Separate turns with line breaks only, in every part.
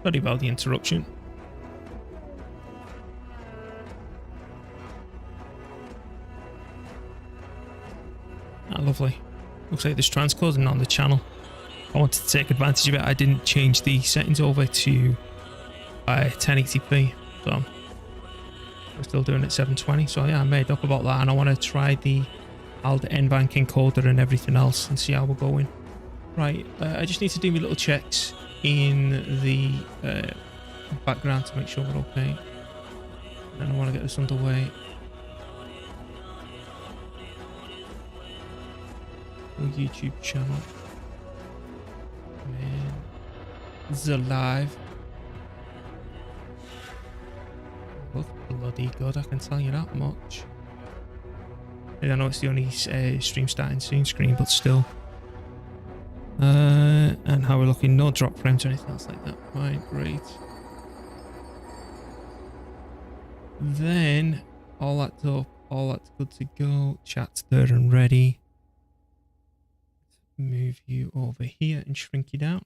Sorry about the interruption. Ah, lovely. Looks like there's transcoding on the channel. I wanted to take advantage of it. I didn't change the settings over to 1080p, so we're still doing it 720. So yeah, I made up about that, and I want to try the ALD NVANC encoder and everything else and see how we're going. Right, I just need to do my little checks in the background to make sure we're okay. And I want to get this underway. YouTube channel. Man, the live. Look bloody good, I can tell you that much. I know it's the only stream starting soon screen, but still. And how we're looking, no drop frames or anything else like that. Right, great. Then all that's up, all that's good to go. Chat's there and ready. Move you over here and shrink you down.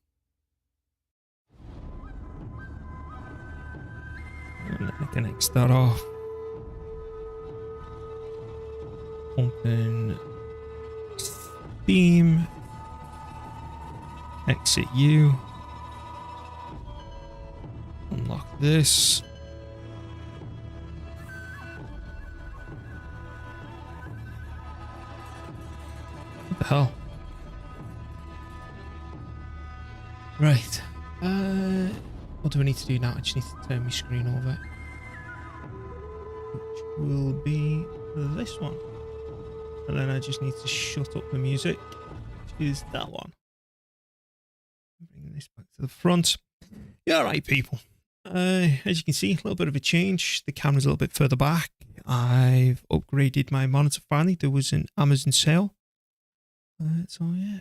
And let me connect that off. Open Steam. Exit you. Unlock this. What the hell? Right. What do we need to do now? I just need to turn my screen over. Which will be this one. And then I just need to shut up the music, which is that one. Bring this back to the front. Yeah, right, people. As you can see, a little bit of a change. The camera's a little bit further back. I've upgraded my monitor finally. There was an Amazon sale. So yeah.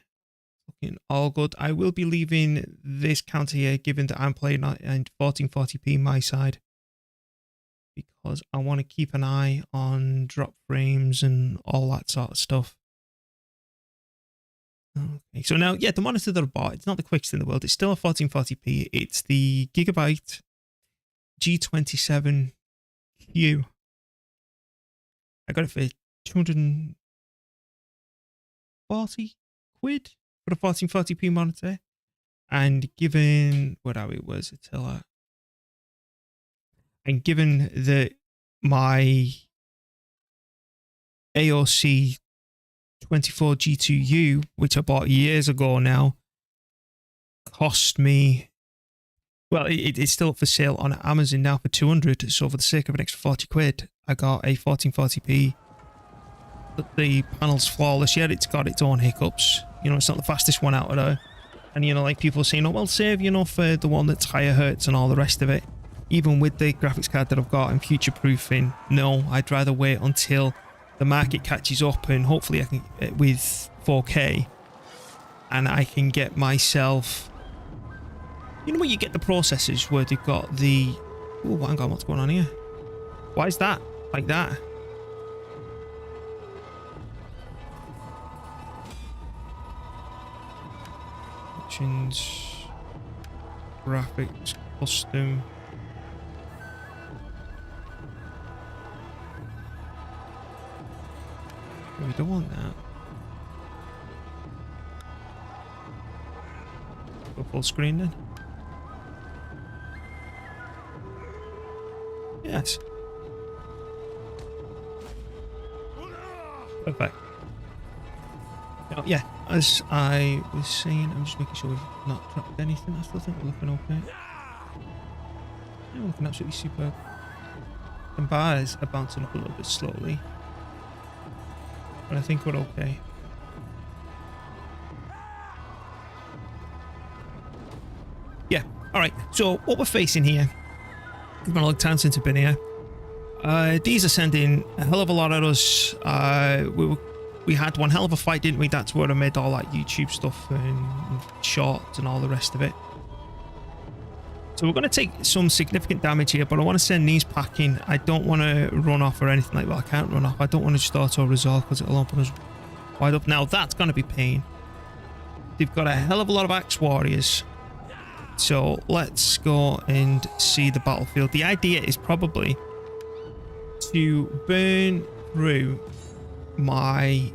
Looking all good. I will be leaving this counter here, given that I'm playing at 1440p my side, because I want to keep an eye on drop frames and all that sort of stuff. Okay, so now, yeah, the monitor that I bought, it's not the quickest in the world. It's still a 1440p. It's the Gigabyte G27Q. I got it for 240 quid. For a 1440p monitor, and given what it was Attila, and given that my AOC 24G2U, which I bought years ago now, cost me, well, it's still up for sale on Amazon now for 200. So for the sake of an extra 40 quid, I got a 1440p. But the panel's flawless, yet it's got its own hiccups. You know, it's not the fastest one out of there. And, you know, like people are saying, oh, well, save, you know, for the one that's higher hertz and all the rest of it. Even with the graphics card that I've got and future-proofing, no, I'd rather wait until the market catches up, and hopefully I can, with 4K, and I can get myself, you know, when you get the processors where they've got the, oh, hang on, what's going on here? Why is that like that? Graphics, custom. We don't want that. Go full screen then. Yes. Perfect. Now, yeah, as I was saying, I'm just making sure we've not dropped anything. I still think we're looking okay. Yeah, we're looking absolutely superb. The bars are bouncing up a little bit slowly, but I think we're okay. Yeah, alright, so what we're facing here, it's been a long time since I've been here. These are sending a hell of a lot at us. We had one hell of a fight, didn't we? That's where I made all that YouTube stuff and shorts and all the rest of it. So we're going to take some significant damage here, but I want to send these packing. I don't want to run off or anything like that. Well, I can't run off. I don't want to just auto-resolve because it'll open us wide up. Now, that's going to be pain. They've got a hell of a lot of Axe Warriors. so let's go and see the battlefield. The idea is probably to burn through my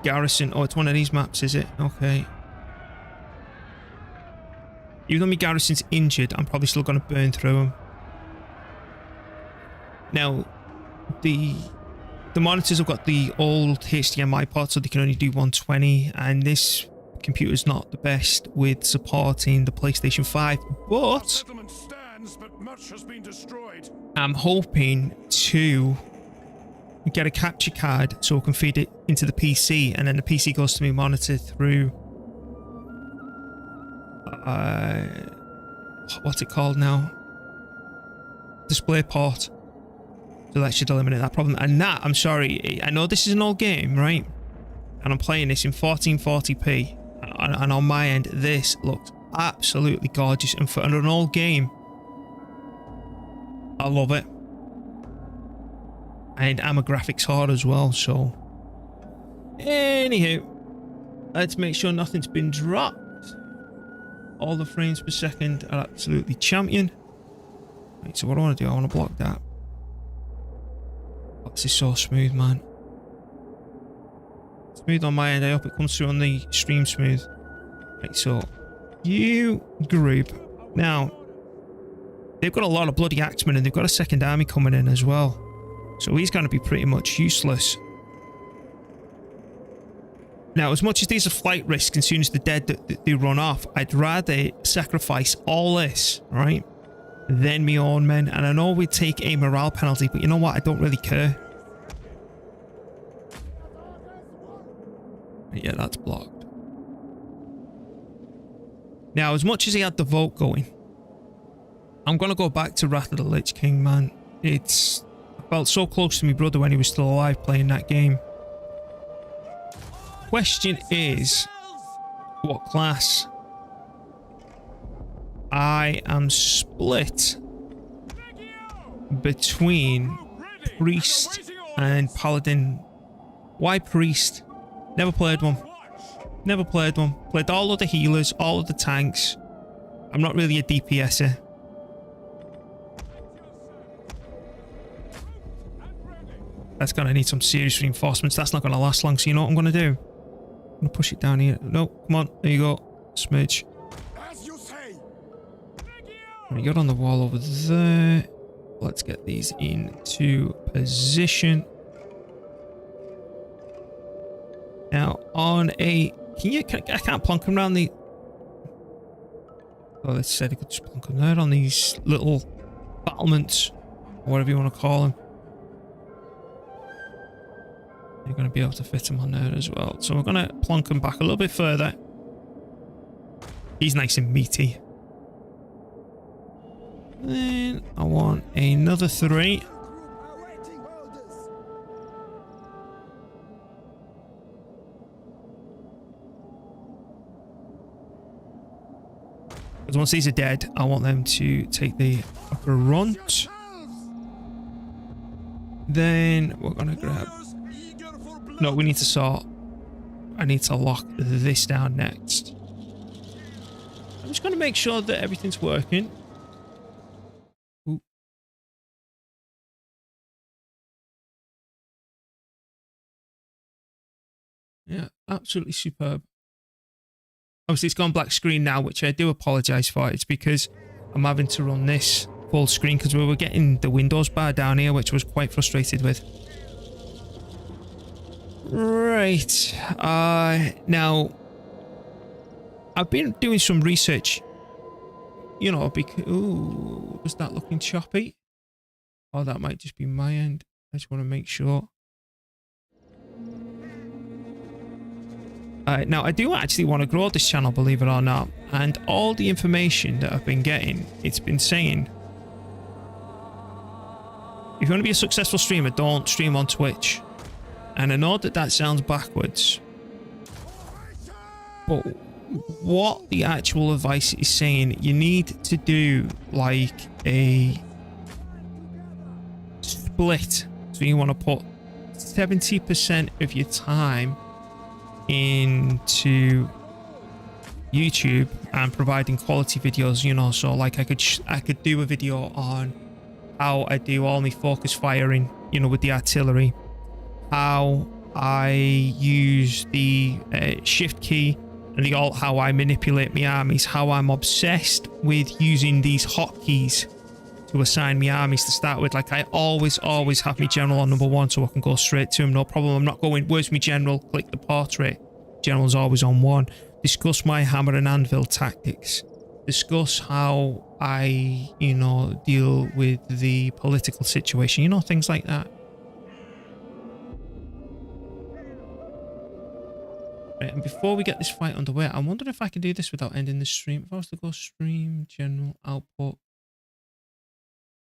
garrison. Oh, it's one of these maps, is it? Okay. Even though my garrison's injured, I'm probably still going to burn through them. Now, the monitors have got the old HDMI port, so they can only do 120, and this computer is not the best with supporting the PlayStation 5, but I'm hoping to get a capture card so I can feed it into the PC, and then the PC goes to my monitor through what's it called now? DisplayPort. So that should eliminate that problem. And that, I'm sorry, I know this is an old game, right? And I'm playing this in 1440p. And on my end, this looks absolutely gorgeous. And for an old game, I love it. And I'm a graphics whore as well, so... Anywho, let's make sure nothing's been dropped. All the frames per second are absolutely champion. Right, so what do I want to do? I want to block that. Oh, this is so smooth, man. Smooth on my end. I hope it comes through on the stream smooth. Right, so you group. Now, they've got a lot of bloody axemen and they've got a second army coming in as well. So he's going to be pretty much useless. Now, as much as these are flight risks, and as soon as they're dead, they run off, I'd rather sacrifice all this, right, than my own men. And I know we'd take a morale penalty, but you know what? I don't really care. Yeah, that's blocked. Now, as much as he had the vote going, I'm going to go back to Wrath of the Lich King, man. I felt so close to my brother when he was still alive playing that game. Question is, what class? I am split between Priest and Paladin. Why Priest? Never played one. Never played one. Played all of the healers, all of the tanks. I'm not really a DPSer. That's going to need some serious reinforcements. That's not going to last long, so you know what I'm going to do? I'm going to push it down here. No, come on. There you go. Smidge. Right, you're on the wall over there. Let's get these into position. Now, on a... I can't plonk them around the... Oh, they said I could just plonk them there on these little battlements. Or whatever you want to call them. You're going to be able to fit him on there as well. So we're going to plonk him back a little bit further. He's nice and meaty. Then I want another 3. Because once these are dead, I want them to take the upper runt. Then we're going to grab... No, we need to sort. I need to lock this down next. I'm just going to make sure that everything's working. Ooh. Yeah, absolutely superb. Obviously, it's gone black screen now, which I do apologise for. It's because I'm having to run this full screen because we were getting the Windows bar down here, which I was quite frustrated with. Right. Now, I've been doing some research, you know, because... Ooh, was that looking choppy? Oh, that might just be my end. I just want to make sure. Now, I do actually want to grow this channel, believe it or not. And all the information that I've been getting, it's been saying, if you want to be a successful streamer, don't stream on Twitch. And I know that that sounds backwards, but what the actual advice is saying, you need to do like a split. So you want to put 70% of your time into YouTube and providing quality videos, you know. So like I could do a video on how I do all my focus firing, you know, with the artillery, how I use the shift key and the alt, how I manipulate my armies, how I'm obsessed with using these hotkeys to assign my armies to start with. Like I always have my general on number 1 so I can go straight to him, no problem. I'm not going, where's my general? Click the portrait. General's always on 1. Discuss my hammer and anvil tactics. Discuss how I, you know, deal with the political situation, you know, things like that. Right, and before we get this fight underway, I wonder if I can do this without ending the stream. If I was to go stream, general, output.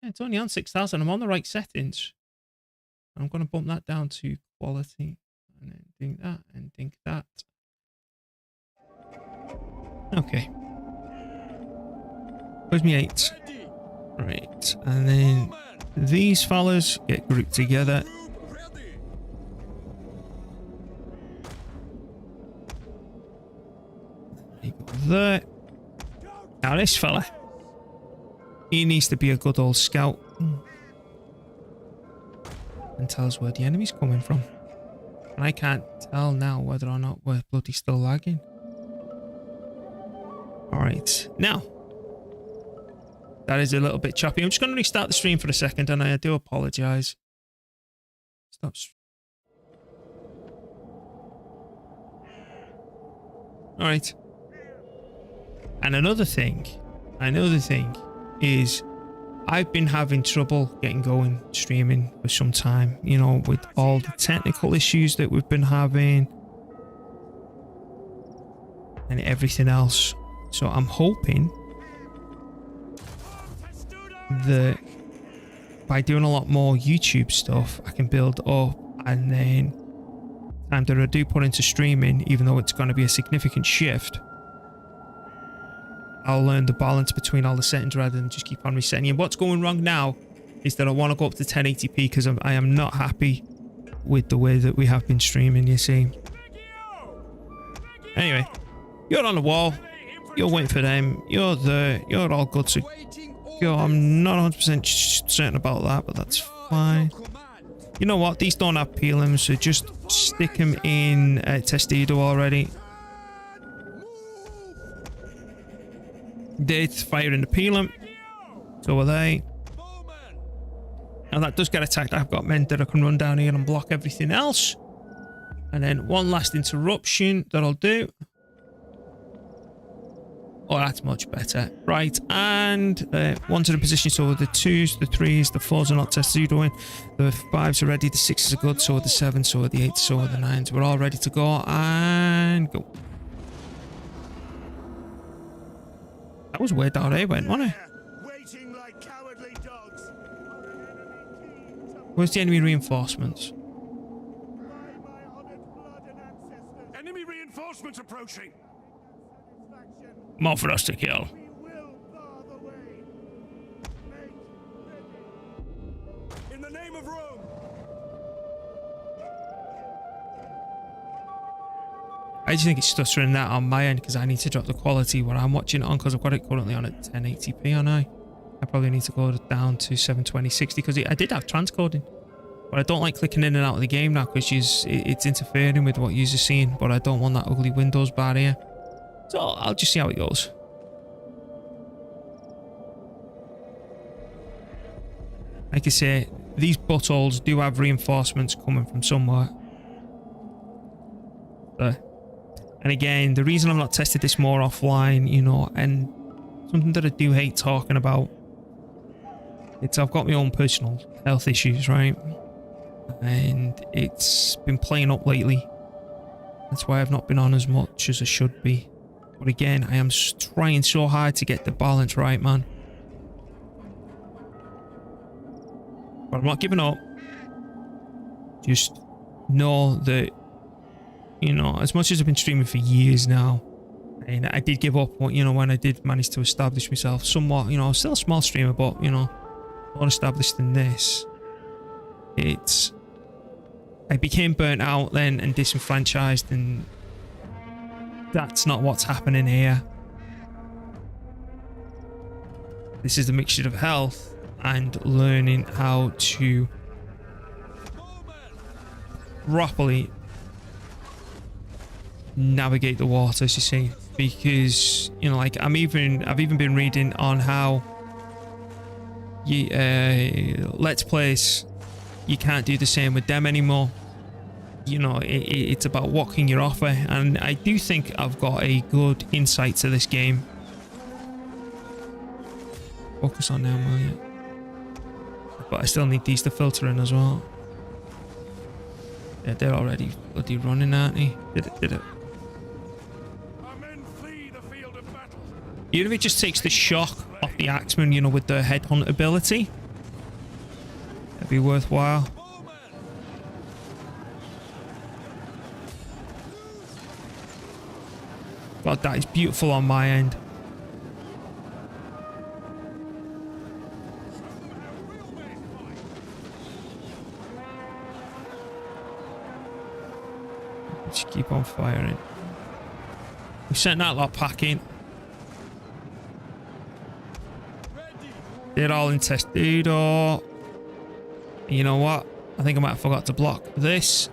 Yeah, it's only on 6,000. I'm on the right settings. I'm going to bump that down to quality. And then think that and think that. Okay. Where's me 8? Right. And then these fellas get grouped together. There. Now this fella, he needs to be a good old scout and tell us where the enemy's coming from. And I can't tell now whether or not we're bloody still lagging. Alright, now that is a little bit choppy. I'm just going to restart the stream for a second, and I do apologise. Stop. Alright. And another thing is I've been having trouble getting going streaming for some time, you know, with all the technical issues that we've been having and everything else. So I'm hoping that by doing a lot more YouTube stuff, I can build up, and then time that I do put into streaming, even though it's going to be a significant shift, I'll learn the balance between all the settings rather than just keep on resetting. And what's going wrong now is that I want to go up to 1080p because I am not happy with the way that we have been streaming, you see. Anyway, you're on the wall. You're waiting for them. You're there. You're all good to go. I'm not 100% certain about that, but that's fine. You know what? These don't have peeling, so just stick them in Testido already. They're firing the peeling. So are they. Now that does get attacked. I've got men that I can run down here and block everything else. And then one last interruption that I'll do. Oh, that's much better. Right, and 1 to the position, so the 2s, the 3s, the 4s are not tested in. The 5s are ready, the 6s are good, so are the 7s, so are the 8s, so are the 9s. We're all ready to go, and go. That was where WRE went, wasn't it? Where's the enemy reinforcements?
Enemy reinforcements approaching.
More for us to kill.
In the name of Rome.
I just think it's stuttering that on my end because I need to drop the quality where I'm watching it on, because I've got it currently on at 1080p, aren't I? I probably need to go down to 720 60 because I did have transcoding, but I don't like clicking in and out of the game now because it's interfering with what you're seeing, but I don't want that ugly Windows bar here. So I'll just see how it goes. Like I say, these buttholes do have reinforcements coming from somewhere. There. And again, the reason I've not tested this more offline, you know, and something that I do hate talking about, it's I've got my own personal health issues, right? And it's been playing up lately. That's why I've not been on as much as I should be. But again, I am trying so hard to get the balance right, man. But I'm not giving up. Just know that, you know, as much as I've been streaming for years now, and I did give up, you know, when I did manage to establish myself somewhat, you know, still a small streamer, but, you know, more established than this. I became burnt out then and disenfranchised, and That's not what's happening here. This is the mixture of health and learning how to properly navigate the waters, you see. Because, you know, like I've even been reading on how Let's Plays, you can't do the same with them anymore. You know, it's about what can you offer, and I do think I've got a good insight to this game. Focus on them, will you? But I still need these to filter in as well. Yeah, they're already bloody running, aren't they? Did it. Even if it just takes the shock off the Axeman, you know, with the headhunt ability, it'd be worthwhile. God, that is beautiful on my end. Just keep on firing. We sent that lot packing. They're all in Testudo. You know what? I think I might have forgot to block this.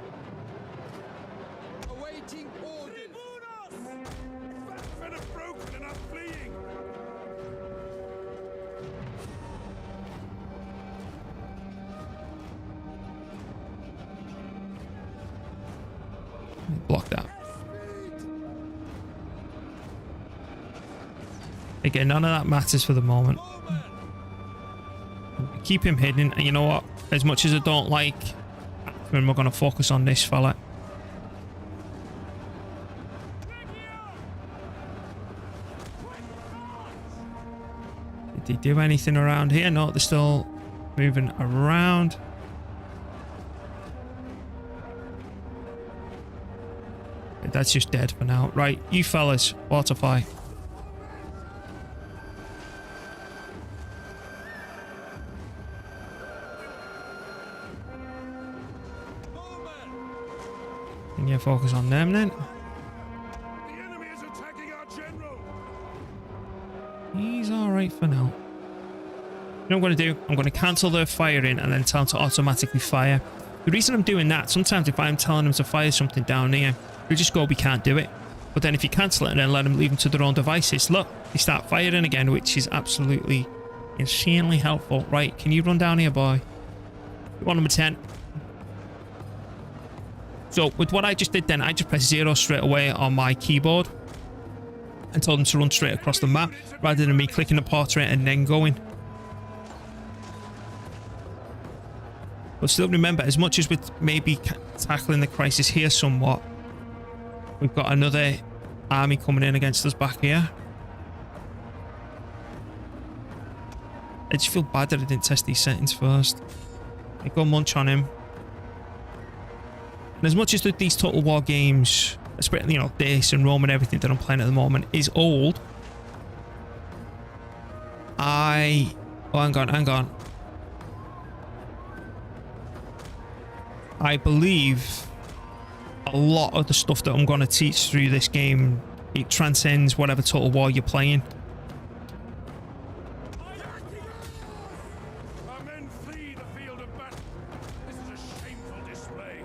Block that. Again, none of that matters for the moment. Keep him hidden, and you know what? As much as I don't like, we're going to focus on this fella. Did he do anything around here? No, they're still moving around. That's just dead for now. Right, you fellas, fortify. And you focus on them then.
The enemy is attacking our general.
He's alright for now. You know what I'm going to do? I'm going to cancel their firing and then tell them to automatically fire. The reason I'm doing that, sometimes if I'm telling them to fire something down here, they just go, we can't do it. But then if you cancel it and then let them leave them to their own devices, look, they start firing again, which is absolutely insanely helpful. Right, can you run down here, boy? One number 10. So with what I just did then, I just pressed 0 straight away on my keyboard and told them to run straight across the map rather than me clicking the portrait and then going. But still remember, as much as we're maybe tackling the crisis here somewhat, we've got another army coming in against us back here. I just feel bad that I didn't test these settings first. I go munch on him. And as much as these Total War games, especially, you know, this and Rome and everything that I'm playing at the moment is old, oh, hang on. I believe a lot of the stuff that I'm going to teach through this game, it transcends whatever Total War you're playing.
Our men flee the field of battle. This is a shameful display.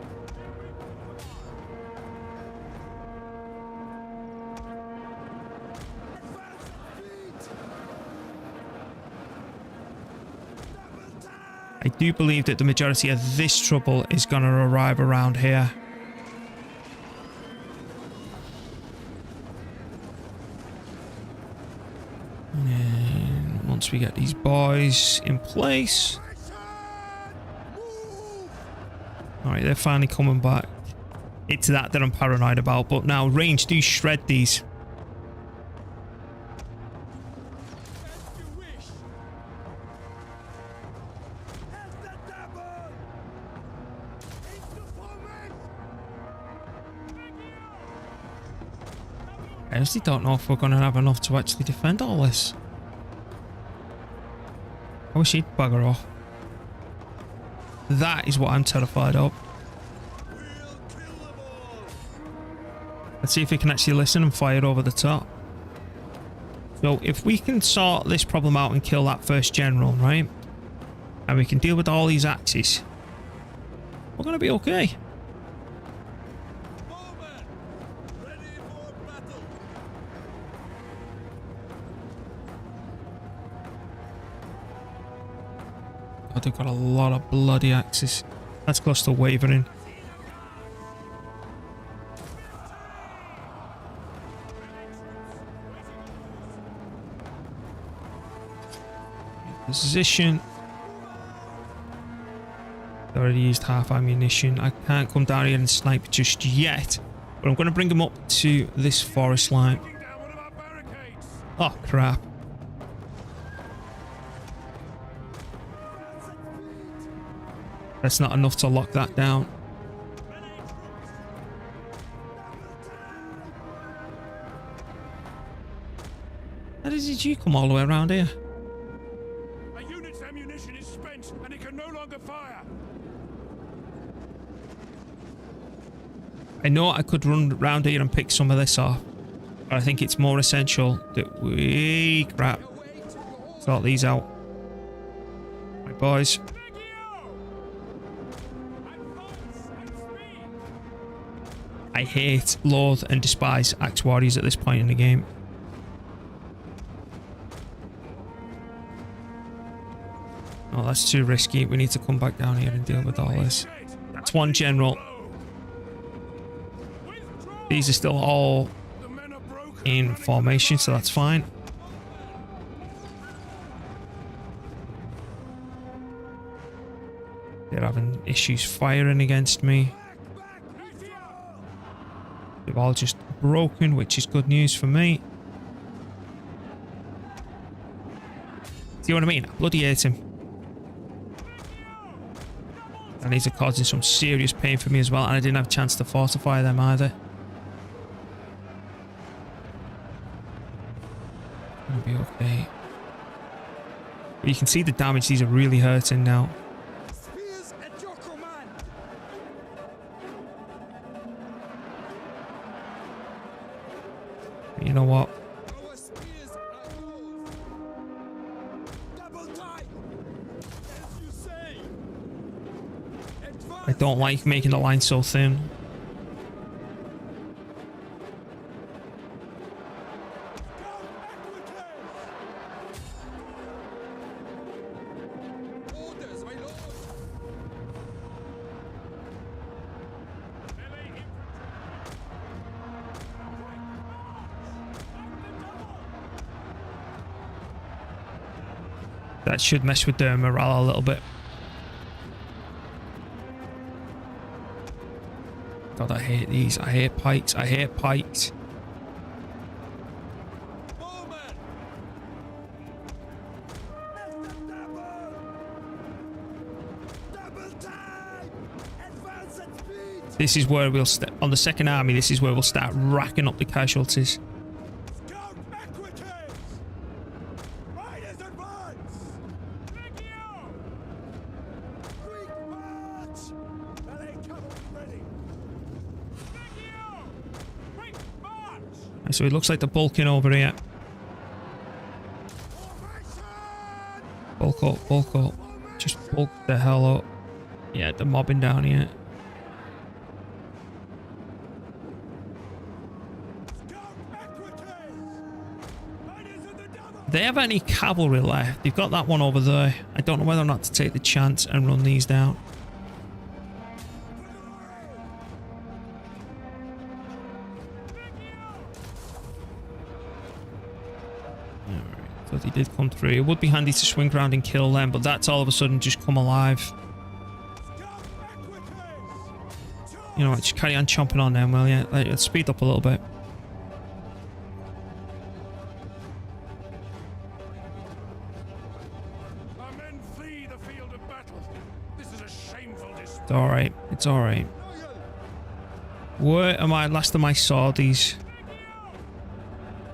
I do believe that the majority of this trouble is going to arrive around here. And once we get these boys in place. Alright, they're finally coming back. It's that I'm paranoid about. But now, range, do shred these. I honestly don't know if we're going to have enough to actually defend all this. I wish he'd bugger off. That is what I'm terrified of. Let's see if we can actually listen and fire over the top. So if we can sort this problem out and kill that first general, right? And we can deal with all these axes, we're going to be okay. God, they've got a lot of bloody axes. That's close to wavering. Position. Already used half ammunition. I can't come down here and snipe just yet, but I'm going to bring them up to this forest line. Oh crap. That's not enough to lock that down. How did you come all the way around here?
A unit's ammunition is spent and it can no longer fire.
I know I could run around here and pick some of this off, but I think it's more essential that we sort these out. Right, boys. I hate, loathe, and despise axe warriors at this point in the game. Oh, that's too risky. We need to come back down here and deal with all this. That's one general. These are still all in formation, so that's fine. They're having issues firing against me. They've all just broken, which is good news for me. See what I mean? I bloody hate him. And these are causing some serious pain for me as well, and I didn't have a chance to fortify them either. Gonna be okay. But you can see the damage. These are really hurting now. You know what? I don't like making the line so thin. That should mess with their morale a little bit. God, I hate these. I hate pikes. I hate pikes. This is where we'll start on the second army. This is where we'll start racking up the casualties. So it looks like they're bulking over here. Bulk up, bulk up. Just bulk the hell up. Yeah, they're mobbing down here. Do they have any cavalry left? They've got that one over there. I don't know whether or not to take the chance and run these down. So they did come through. It would be handy to swing around and kill them, but that's all of a sudden just come alive. You know what, just carry on chomping on them, will you? Let's speed up a little bit.
Our men flee the field of battle. This is a shameful display.
It's alright, it's alright. Where am I? Last of my swordies.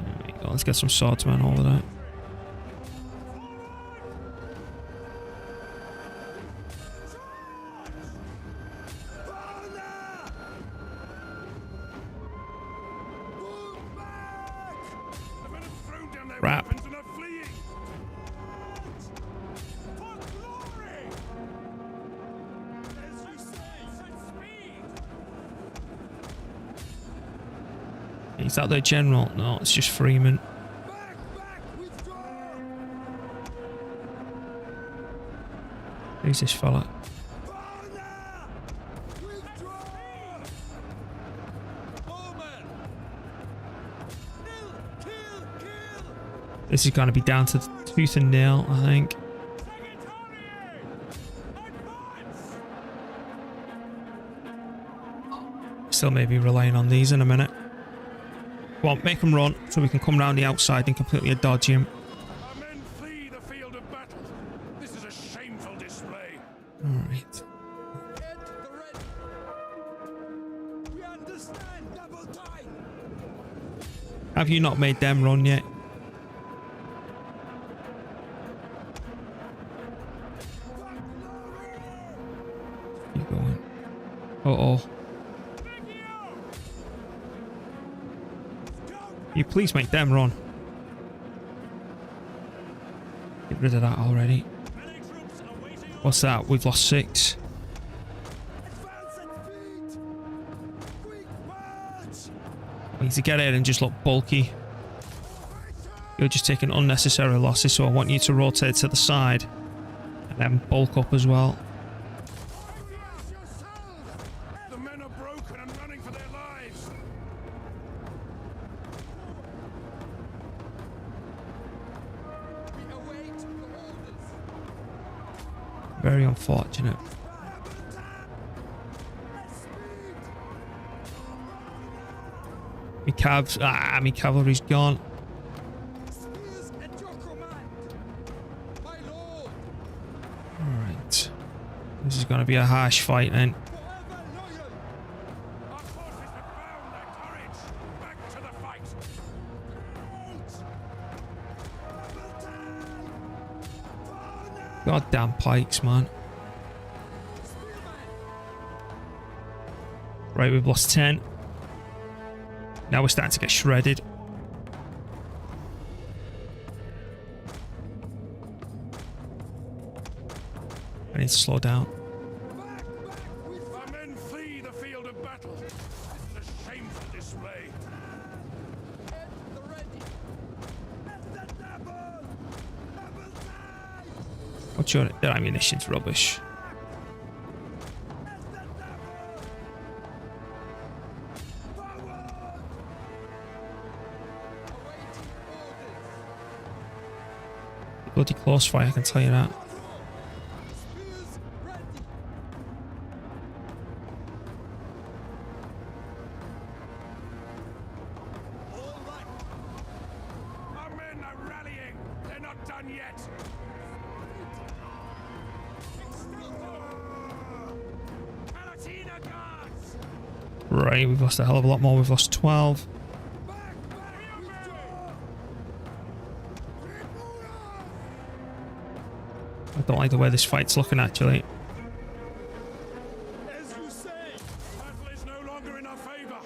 There we go, let's get some swordsmen over there. Is that their general? No, it's just Freeman. Who's this fella? This is going to be down to tooth and nail, I think. Still maybe relying on these in a minute. Come on, make them run so we can come round the outside and completely dodge him.
Our men flee the field of battle. This is a shameful display.
Alright.
We understand double time.
Have you not made them run yet? Keep going. Uh-oh. You please make them run. Get rid of that already. What's that? We've lost 6. We need to get in and just look bulky. You're just taking unnecessary losses, so I want you to rotate to the side and then bulk up as well.
The men are broken and running for their lives.
Very unfortunate. My cavalry's gone. Alright. This is going to be a harsh fight then.
Our forces have found their courage. Back to the fight.
Goddamn pikes, man. Right, we've lost 10. Now we're starting to get shredded. I need to slow down.
Our men flee the field of battle. This is a shameful display.
What's your... Their ammunition's rubbish. Bloody close fight, I can tell you that.
Our men are rallying. They're not done yet. Palatina guards.
Right, we've lost a hell of a lot more. We've lost 12. I don't like the way this fight's looking, actually.
As you say, battle is no longer in our favor.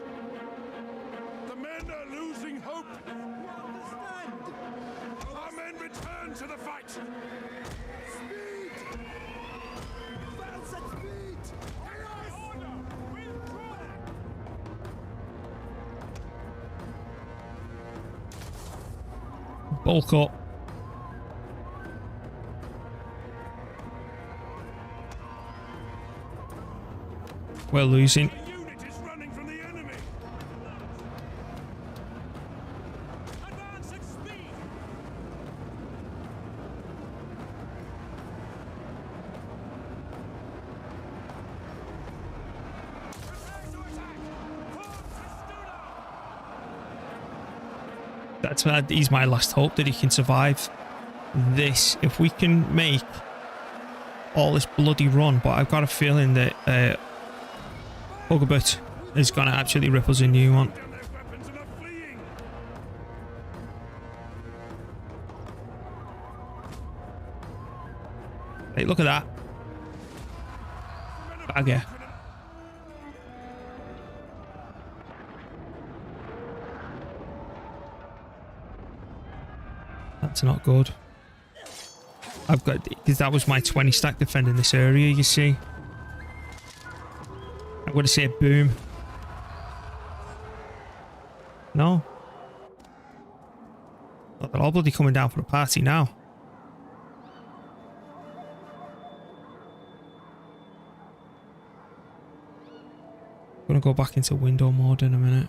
The men are losing hope. We understand. Our men return to the fight. Speed! Advance at speed! Order! Withdraw!
Bulk up. We're losing.
A unit is running from the enemy. Advance at speed. Prepare to attack.
He's my last hope that he can survive this. If we can make all this bloody run, but I've got a feeling that Hugabut is going to actually rip us a new one.
Down their weapons and are fleeing.
Hey, look at that. Bagger. That's not good. I've got... Because that was my 20 stack defending this area, you see. I'm going to say boom. No. Look, they're all bloody coming down for a party now. I'm gonna go back into window mode in a minute.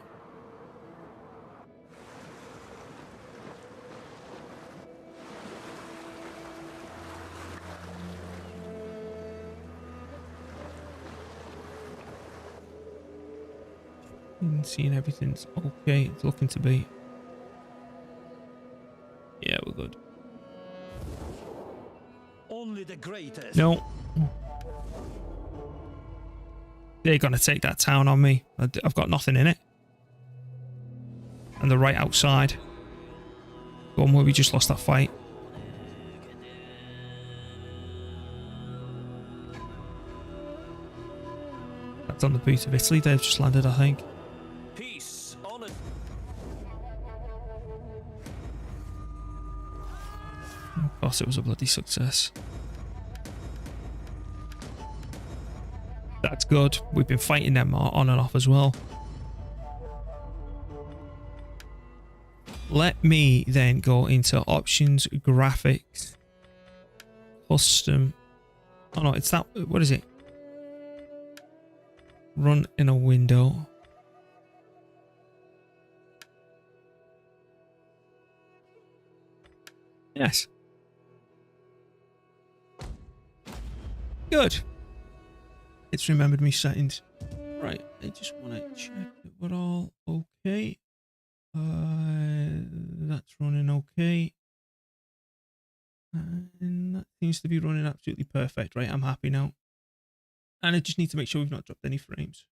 Seeing everything's okay. It's looking to be. Yeah, we're good.
Only the greatest.
No. They're going to take that town on me. I've got nothing in it. And they're right outside. Go on, we just lost that fight. That's on the boot of Italy. They've just landed, I think.
Peace on it.
Of course, it was a bloody success. That's good. We've been fighting them on and off as well. Let me then go into options, graphics, custom. Oh no, it's that. What is it? Run in a window. Yes. Good. It's remembered me settings. Right, I just want to check that we're all okay. That's running okay. And that seems to be running absolutely perfect. Right, I'm happy now. And I just need to make sure we've not dropped any frames.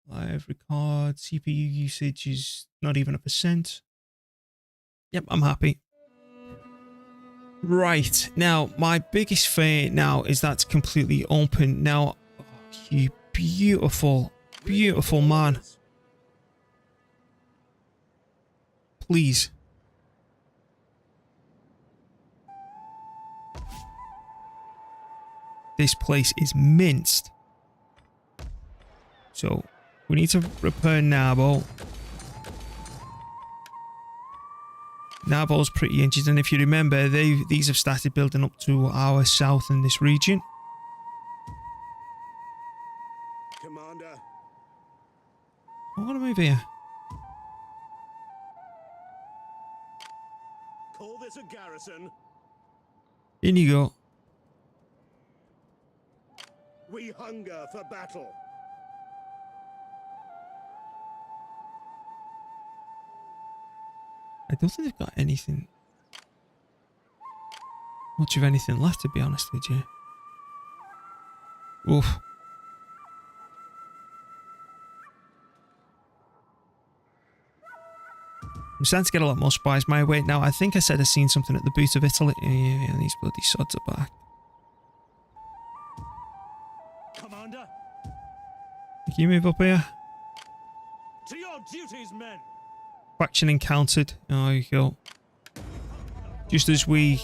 Live record, CPU usage is not even 1%. Yep, I'm happy. Right, now my biggest fear now is that's completely open. Now, oh, you beautiful, beautiful man. Please. This place is minced. So, we need to repair Narbo. Narbo's pretty injured, and if you remember, these have started building up to our south in this region.
Commander.
I want to move here.
Call this a garrison.
In you go.
We hunger for battle.
I don't think they've got anything, much of anything left, to be honest with you. Oof. I'm starting to get a lot more spies my way now. I think I said I've seen something at the boot of Italy. Yeah, these bloody sods are back.
Commander.
Can you move up here?
To your duties, men.
Faction encountered. Oh, you go. Just as we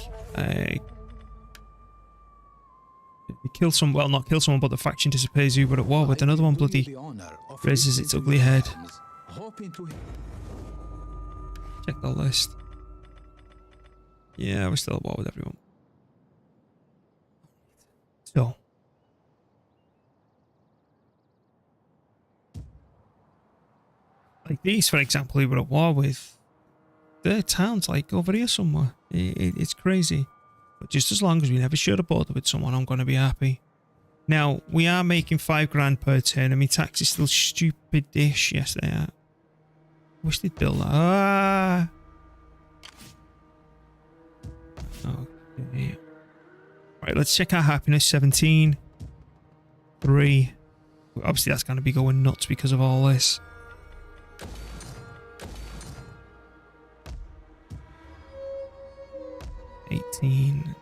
kill some, well, not kill someone, but the faction disappears, you were at war with another one. Bloody raises its ugly head. Check the list. Yeah, we're still at war with everyone. So. Like these, for example, we were at war with. Their towns, like over here somewhere. It's crazy. But just as long as we never share a border with someone, I'm going to be happy. Now, we are making 5 grand per turn, and my tax is still stupid-ish. Yes, they are. Wish they'd build that. Ah! Okay. Right, let's check our happiness. 17. 3. Obviously, that's going to be going nuts because of all this. 18,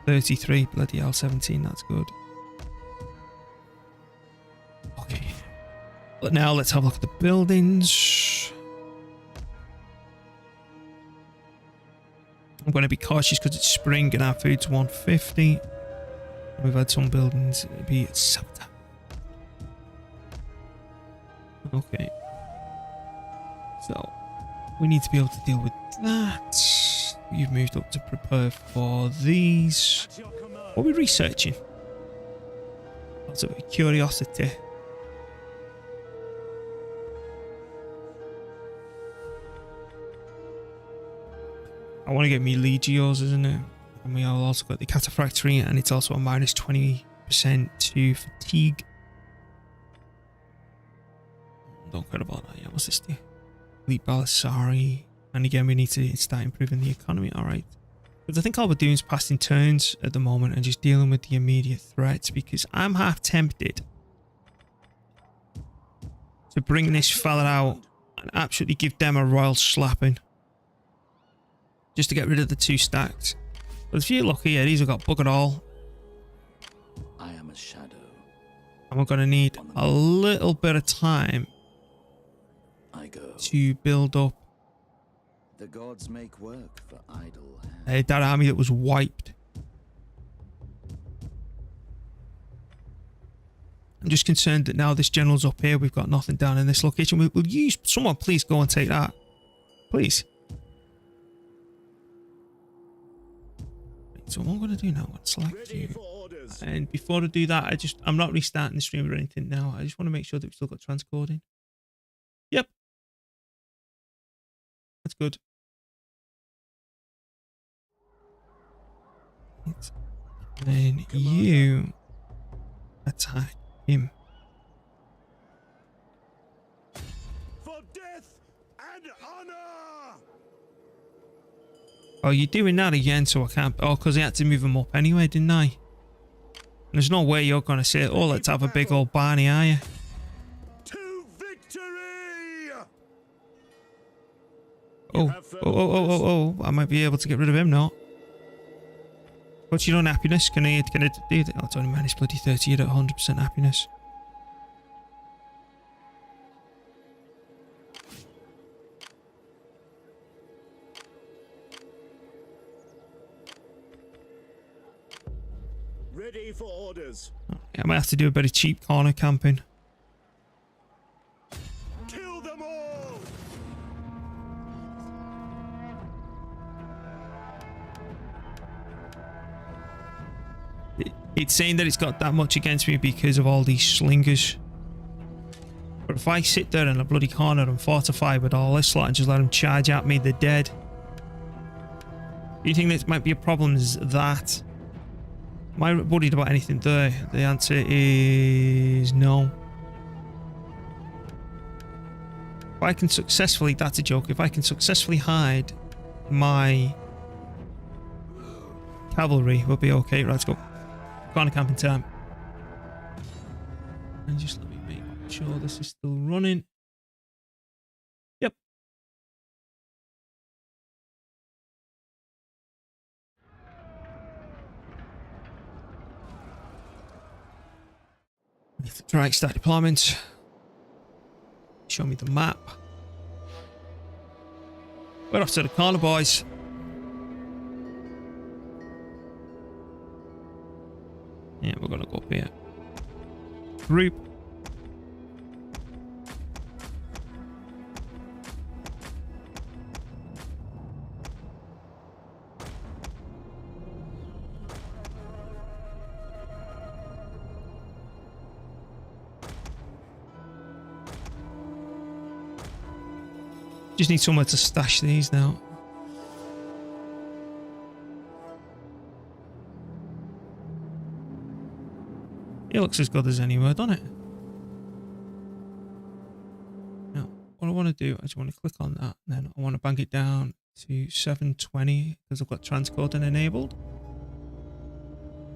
33, bloody hell, 17, that's good. Okay. But now let's have a look at the buildings. I'm going to be cautious because it's spring and our food's 150. We've had some buildings be at 70. Okay. So we need to be able to deal with that. You've moved up to prepare for these.
At your command.
What are we researching? Lots of curiosity. I want to get me Legios, isn't it? And we have also got the Cataphractory, and it's also a minus 20% to fatigue. Don't care about that. Yeah, what's this do? Elite Balisari. And again, we need to start improving the economy. Alright. Because I think all we're doing is passing turns at the moment and just dealing with the immediate threats, because I'm half tempted to bring this fella out and absolutely give them a royal slapping. Just to get rid of the 2 stacks. But if you look here, these have got bugger all.
I am a shadow.
And we're going to need a little bit of time
I go.
to build up
The gods make work for idle hands.
that army that was wiped. I'm just concerned that now this general's up here, we've got nothing down in this location. We'll use someone, please go and take that. Please. So what I'm going to do now, I'm going to select
Ready
you.
for orders.
And before I do that, I'm not restarting the stream or anything now. I just want to make sure that we've still got transcoding. Yep. That's good. Right. Then you attack him.
For death and honor.
Oh, you're doing that again, so I can't. Oh, because I had to move him up anyway, didn't I? There's no way you're going to say, oh, let's have a big old Barney, are you?
To victory.
Oh, I might be able to get rid of him now. What's your own happiness? Can I do that? Oh, it's only minus bloody 30, you're at 100% happiness.
Ready for orders.
I might have to do a bit of cheap corner camping.
Kill them all.
It's saying that it's got that much against me because of all these slingers. But if I sit there in a bloody corner and fortify with all this lot and just let them charge at me, they're dead. Do you think this might be a problem? Is that? Am I worried about anything there? The answer is no. If I can successfully, that's a joke, if I can successfully hide my cavalry, we'll be okay. Right, let's go. Corner camping time. And just let me make sure this is still running. Yep. Right, start deployment. Show me the map. We're off to the corner, boys. Yeah, we're gonna go up here. Group. Just need somewhere to stash these now. It looks as good as anywhere, doesn't it? Now, what I want to do, I just want to click on that, and then I want to bank it down to 720 because I've got transcoding enabled.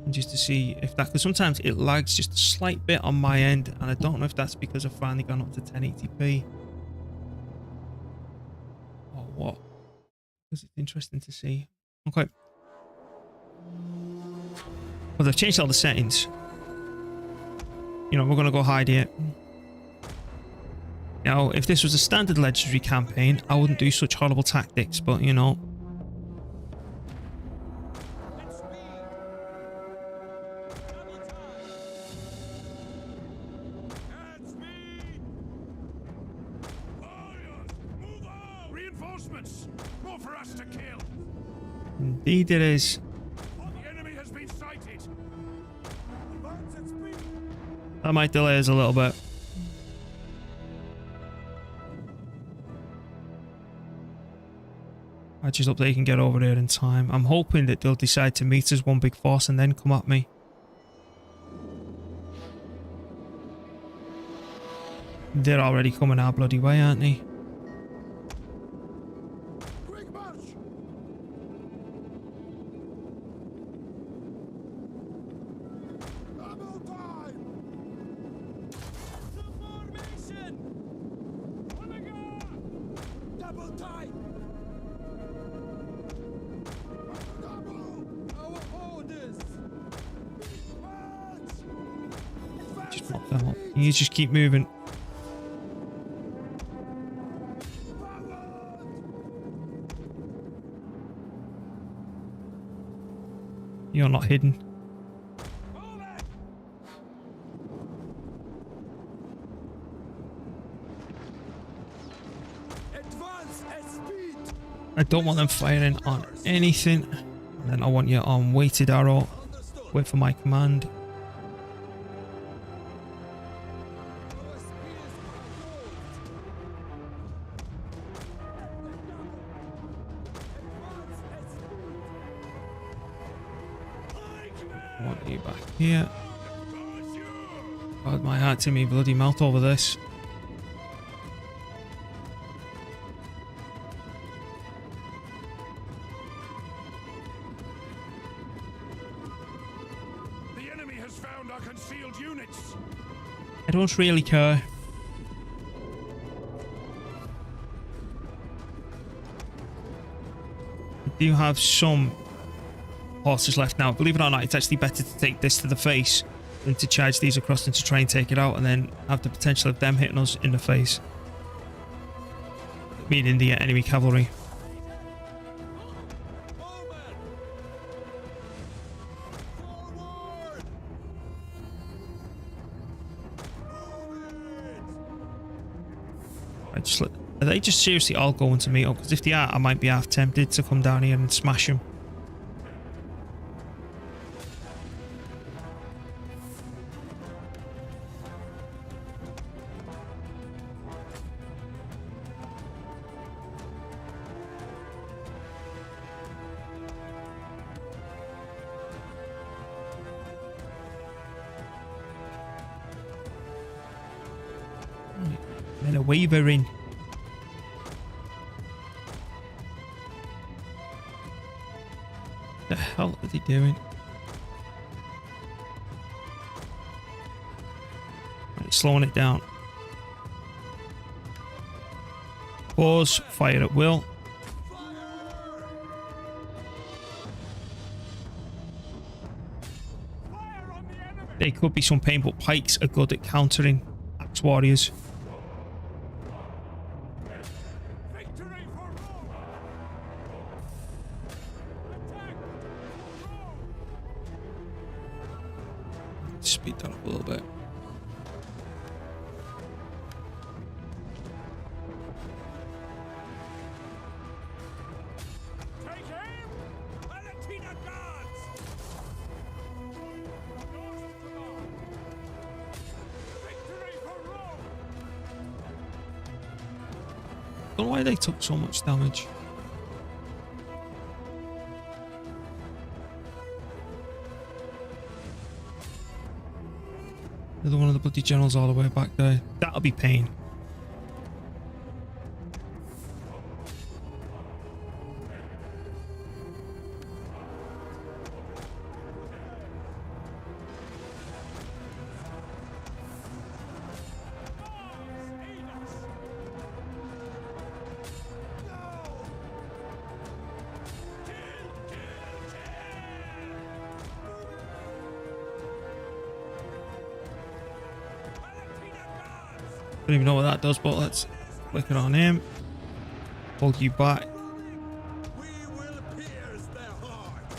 And just to see if that, because sometimes it lags just a slight bit on my end, and I don't know if that's because I've finally gone up to 1080p. Or what? Because it's interesting to see. Okay. Well, they've changed all the settings. You know, we're going to go hide here. Now, if this was a standard legendary campaign, I wouldn't do such horrible tactics, but you know.
reinforcements! More for us to kill!
Indeed it is.
The enemy has been sighted! Advance at speed!
That might delay us a little bit. I just hope they can get over there in time. I'm hoping that they'll decide to meet us one big force and then come at me. They're already coming our bloody way, aren't they?
Quick march! Double time! Formation! Double time! Double! Our orders! March!
Just pop them up. You just keep moving. You're not hidden.
Advance at speed!
I don't want them firing on anything. And then I want you on weighted arrow. Wait for my command.
Our spears are
I want you back here. God, my heart's in me bloody melt over this.
The enemy has found our concealed units.
I don't really care. I do have some horses left now. Believe it or not, it's actually better to take this to the face than to charge these across and to try and take it out and then have the potential of them hitting us in the face. Meaning the enemy cavalry. Are they just seriously all going to meet up? Because if they are, I might be half tempted to come down here and smash them. Men are wavering. The hell are they doing? Right, slowing it down. Pause, fire at will. They could be some pain, but pikes are good at countering axe warriors.
Victory for Rome! Attack for Rome!
Speed that up a little bit.
Take aim! Palatina guards! Yours is command! Victory for Rome!
Don't know why they took so much damage. Another one of the bloody generals all the way back there. That'll be pain. Don't even know what that does, but let's click it on him. Hold you back.
We will pierce their hearts!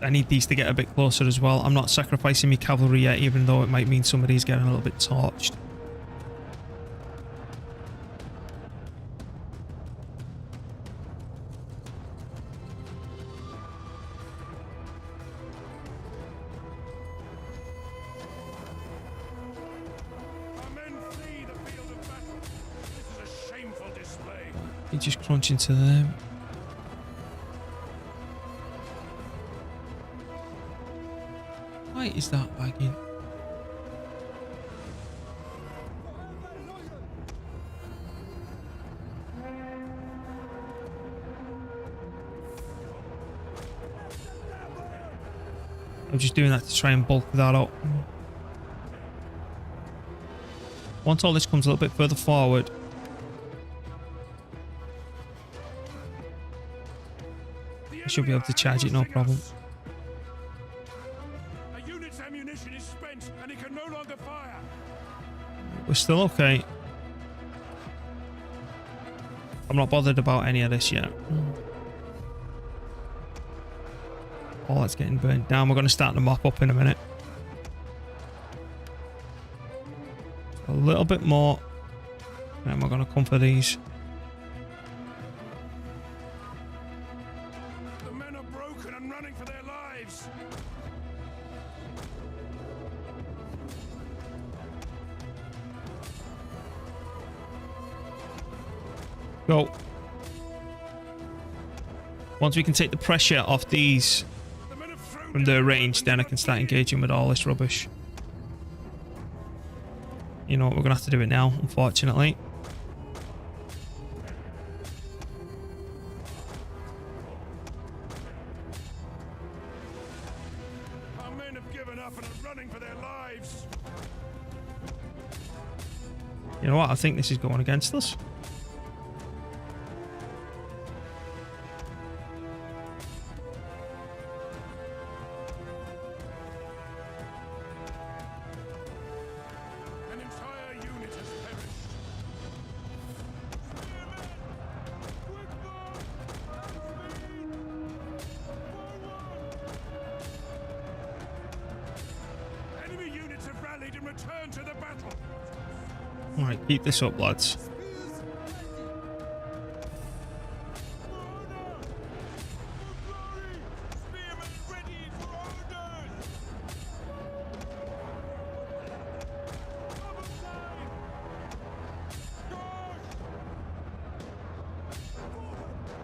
I need these to get a bit closer as well. I'm not sacrificing my cavalry yet, even though it might mean somebody's getting a little bit torched. You just crunch into them. Why is that lagging? I'm just doing that to try and bulk that up. Once all this comes a little bit further forward, I should be able to charge it, no problem.
A unit's ammunition is spent and it can no longer fire.
We're still okay. I'm not bothered about any of this yet. Oh, that's getting burnt down. We're going to start to mop up in a minute. A little bit more. And we're going to come for these.
The men are broken and running for their lives.
Go. Once we can take the pressure off these from their range, then I can start engaging with all this rubbish. You know what, we're going to have to do it now, unfortunately.
Our men have given up and are running for their lives.
You know what, I think this is going against us.
An entire unit has perished. Enemy units have rallied and returned to the battle.
Alright, keep this up, lads.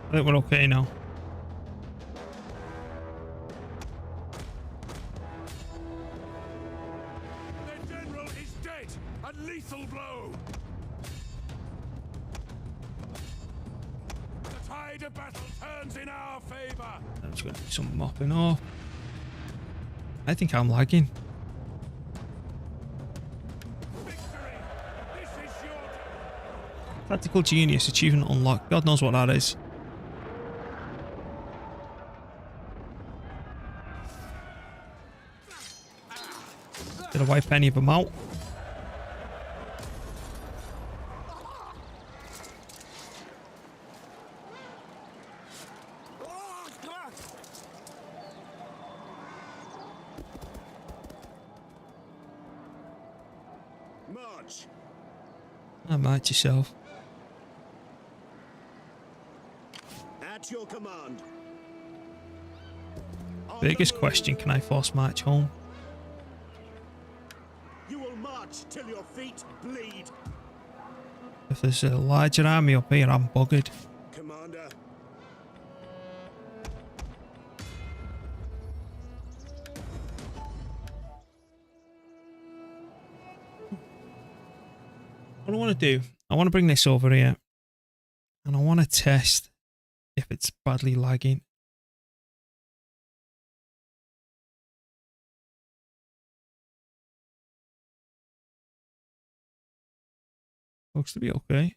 I think we're okay now.
Their general is dead. A lethal blow. The tide of battle turns in our favor.
I'm just going to do some mopping off. I think I'm lagging.
Victory. This is your
Tactical Genius achievement unlocked. God knows what that is. Did I wipe any of them out?
march.
March yourself.
At your command.
Biggest question, can I force march home?
You will march till your feet bleed.
If there's a larger army up here, I'm buggered.
Commander.
What I want to do, I want to bring this over here and I want to test if it's badly lagging. Looks to be okay.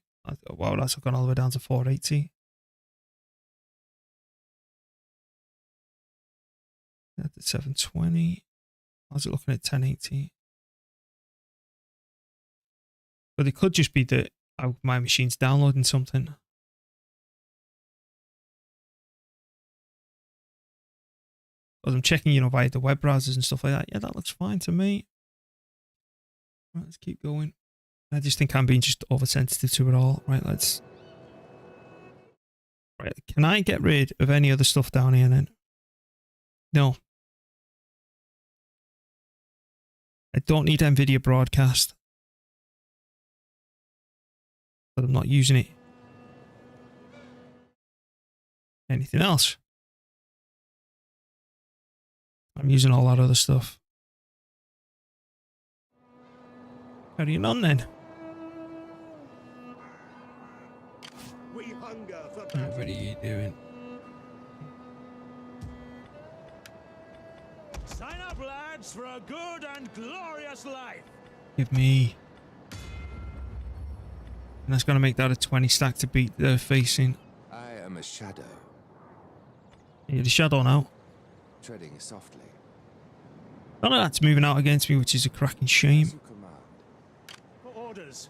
Wow, that's gone all the way down to 480. That's at 720. How's it looking at 1080? But it could just be that my machine's downloading something. As I'm checking, you know, via the web browsers and stuff like that. Yeah, that looks fine to me. Right, let's keep going. I just think I'm being just oversensitive to it all. Right, let's... Right, can I get rid of any other stuff down here then? No. I don't need NVIDIA broadcast. But I'm not using it. Anything else? I'm using all that other stuff. Carrying on then.
We hunger for
What
battle.
are you doing?
Sign up, lads, for a good and glorious life.
Give me. And that's going to make that a 20 stack to beat the facing.
I am a shadow,
You're the shadow now.
treading softly.
None of that's moving out against me, which is a cracking shame.
As you command.
For orders.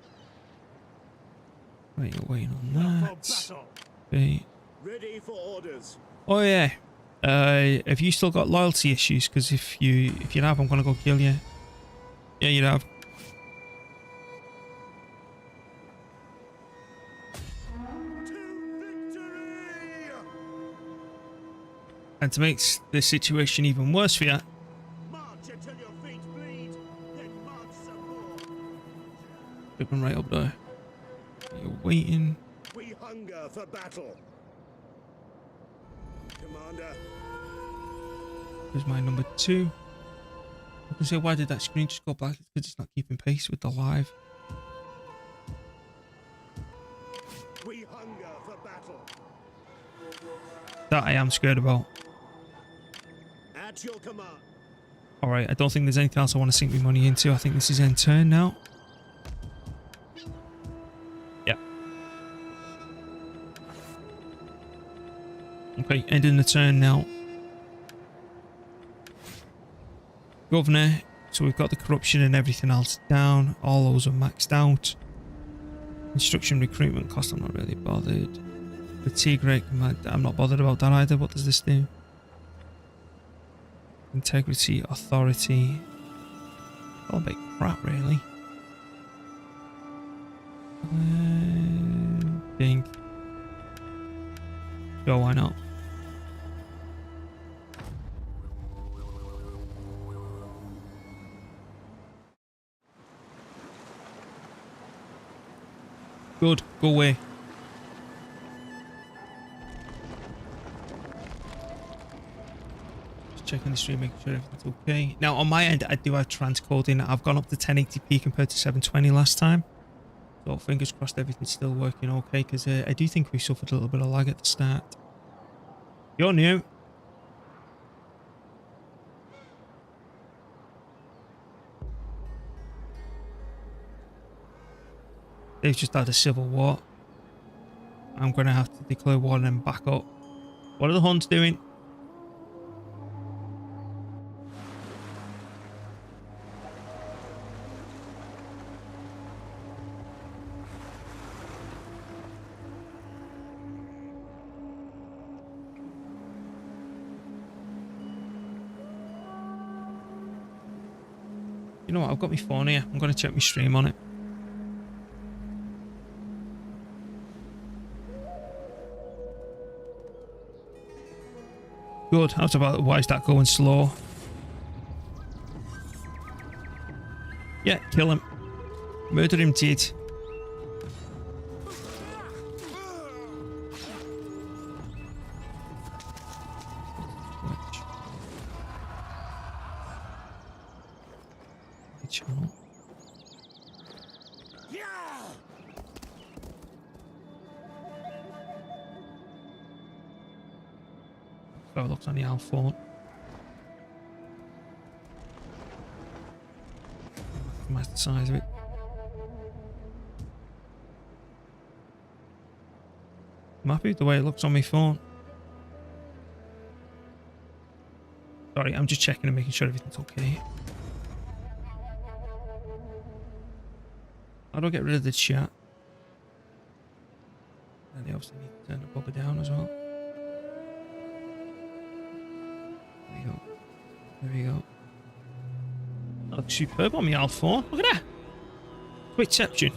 Right, you're waiting on
For
that.
battle.
Okay.
Ready for orders.
Oh yeah. Have you still got loyalty issues? Because if you have, I'm gonna go kill you. Yeah, you have.
To victory!
And to make the situation even worse for you,
March until your feet bleed, then march some more.
pick them right up there. You're waiting.
We hunger for battle. Commander.
Here's my number 2. I can say, why did that screen just go black? It's because it's not keeping pace with the live.
We hunger for battle.
That I am scared about.
At your command.
Alright, I don't think there's anything else I want to sink my money into. I think this is end turn now. Yeah. Okay, ending the turn now. Governor. So we've got the corruption and everything else down. All those are maxed out. Instruction recruitment cost, I'm not really bothered. Fatigue rate, I'm not bothered about that either. What does this do? Integrity, authority. All a bit crap, really. Think. Sure, why not? Good, go away. Just checking the stream, making sure everything's okay. Now, on my end, I do have transcoding. I've gone up to 1080p compared to 720 last time. So, fingers crossed everything's still working okay, because I do think we suffered a little bit of lag at the start. You're new. They've just had a civil war. I'm going to have to declare war and then back up. What are the Huns doing? You know what? I've got my phone here. I'm going to check my stream on it. Good. I was about, why is that going slow? Yeah, kill him. Murder him, did. Channel. Oh, it looks on the phone. That's the size of it. I'm happy with the way it looks on my phone. Sorry, I'm just checking and making sure everything's okay. How do I get rid of the chat? And they obviously need to turn the bugger down as well. There we go. There we go. That looks superb on my old phone. Look at that. Quitception.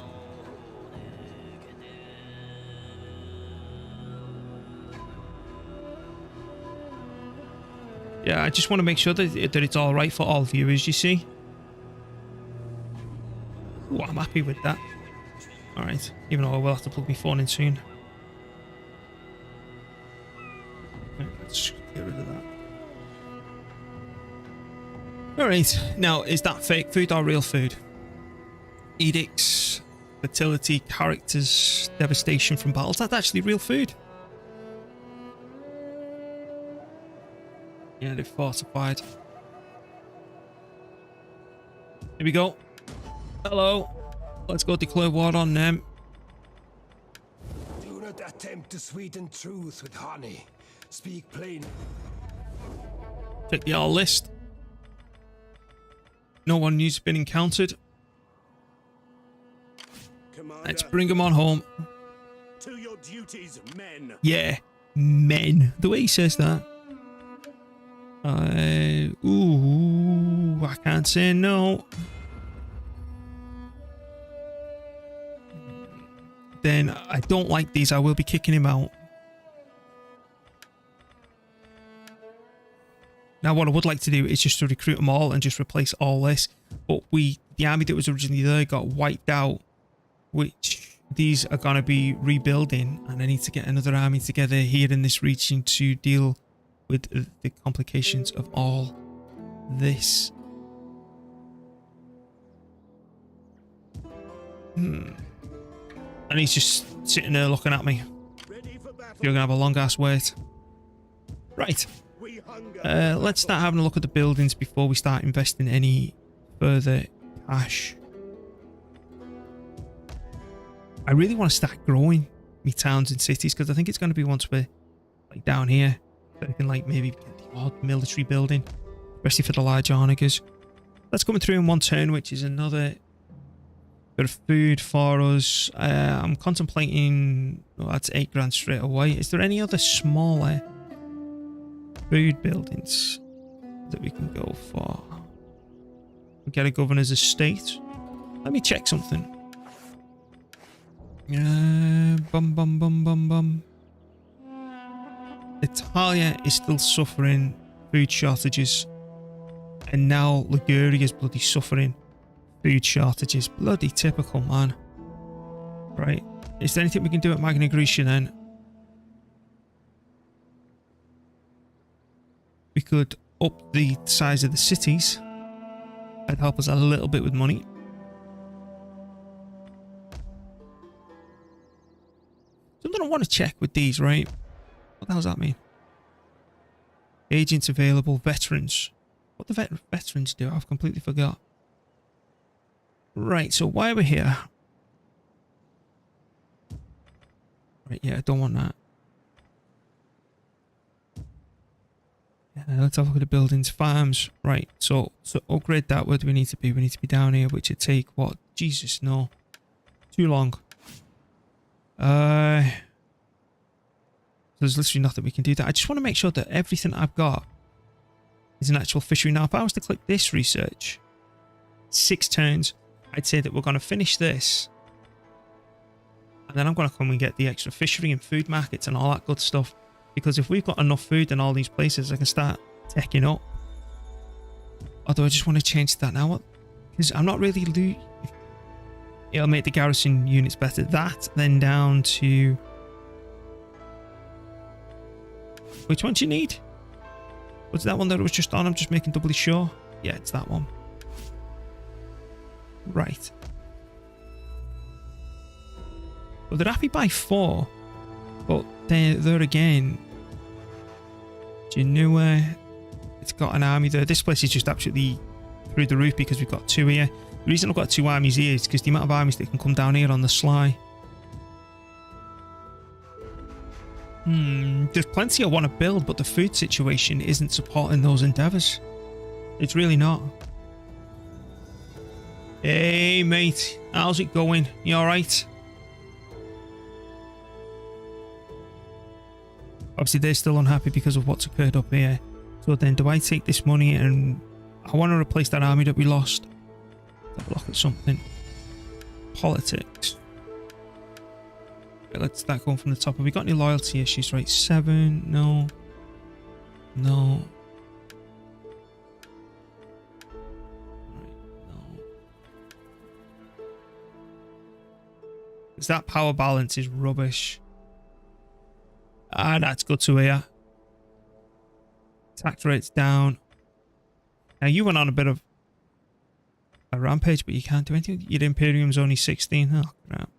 Yeah, I just want to make sure that it's all right for all viewers, you see. Ooh, I'm happy with that. Alright, even though I will have to plug my phone in soon. Let's get rid of that. Alright, now is that fake food or real food? Edicts, fertility, characters, devastation from battles. That's actually real food. Yeah, they're fortified. Here we go. Hello. Let's go declare war on them.
Do not attempt to sweeten truth with honey. Speak plain.
Check the R list. No one needs to been encountered.
Commander,
Let's bring them on home.
to your duties, men.
Yeah, men. The way he says that. Ooh, I can't say no. Then I don't like these. I will be kicking him out. Now, what I would like to do is just to recruit them all and just replace all this. But the army that was originally there got wiped out, which these are going to be rebuilding. And I need to get another army together here in this region to deal with the complications of all this. And he's just sitting there looking at me.
Ready for battle.
You're going to have a long ass wait. Right.
We hunger.
Let's start having a look at the buildings before we start investing any further cash. I really want to start growing me towns and cities because I think it's going to be once we're like down here that I can like maybe get the odd military building, especially for the large onagers. That's coming through in one turn, which is another bit of food for us. I'm contemplating. Well, that's 8 grand straight away. Is there any other smaller food buildings that we can go for? We get a governor's estate. Let me check something. Italia is still suffering food shortages, and now Liguria is bloody suffering food shortages. Bloody typical, man. Right, is there anything we can do at Magna Graecia then? We could up the size of the cities. That'd help us a little bit with money. Something I want to check with these, right? What the hell does that mean? Agents available, veterans. What do veterans do? I've completely forgot. Right, so why are we here? Right, yeah, I don't want that. Let's have a look at the buildings, farms. Right, so upgrade that. Where do we need to be? We need to be down here, which would take what? Jesus, no. Too long. There's literally nothing we can do that. I just want to make sure that everything I've got is an actual fishery. Now, if I was to click this research, 6 turns, I'd say that we're going to finish this. And then I'm going to come and get the extra fishery and food markets and all that good stuff. Because if we've got enough food in all these places, I can start teching up. Although I just want to change that now. Because I'm not really... It'll make the garrison units better. That, then down to... Which one do you need? Was that one that it was just on? I'm just making doubly sure. Yeah, it's that one. Right. Well, they're happy by 4. But there again... Do you know where it's got an army there? This place is just absolutely through the roof because we've got 2 here. The reason I've got 2 armies here is because the amount of armies that can come down here on the sly. There's plenty I want to build, but the food situation isn't supporting those endeavours. It's really not. Hey, mate. How's it going? You alright? Obviously, they're still unhappy because of what's occurred up here. So then, do I take this money and... I want to replace that army that we lost. Let's have a look at something. Politics. Okay, let's start going from the top. Have we got any loyalty issues? Right, 7. No. No. Right, no. Because that power balance is rubbish. Ah, that's good to hear. Tax rates down. Now you went on a bit of a rampage, but you can't do anything. Your Imperium's only 16. Oh, crap.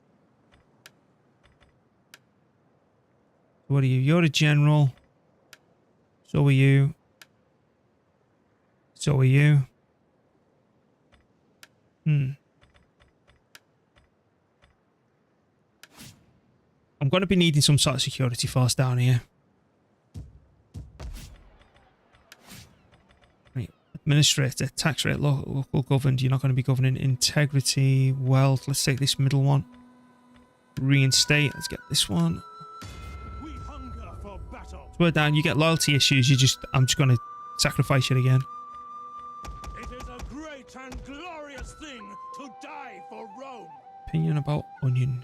What are you? You're a general. So are you. So are you. I'm going to be needing some sort of security force down here. Right. Administrator, tax rate, local governed. You're not going to be governing. Integrity, wealth. Let's take this middle one. Reinstate. Let's get this one.
We hunger for battle.
Swear down. You get loyalty issues. I'm just going to sacrifice it again.
It is a great and glorious thing to die for Rome.
Opinion about onion.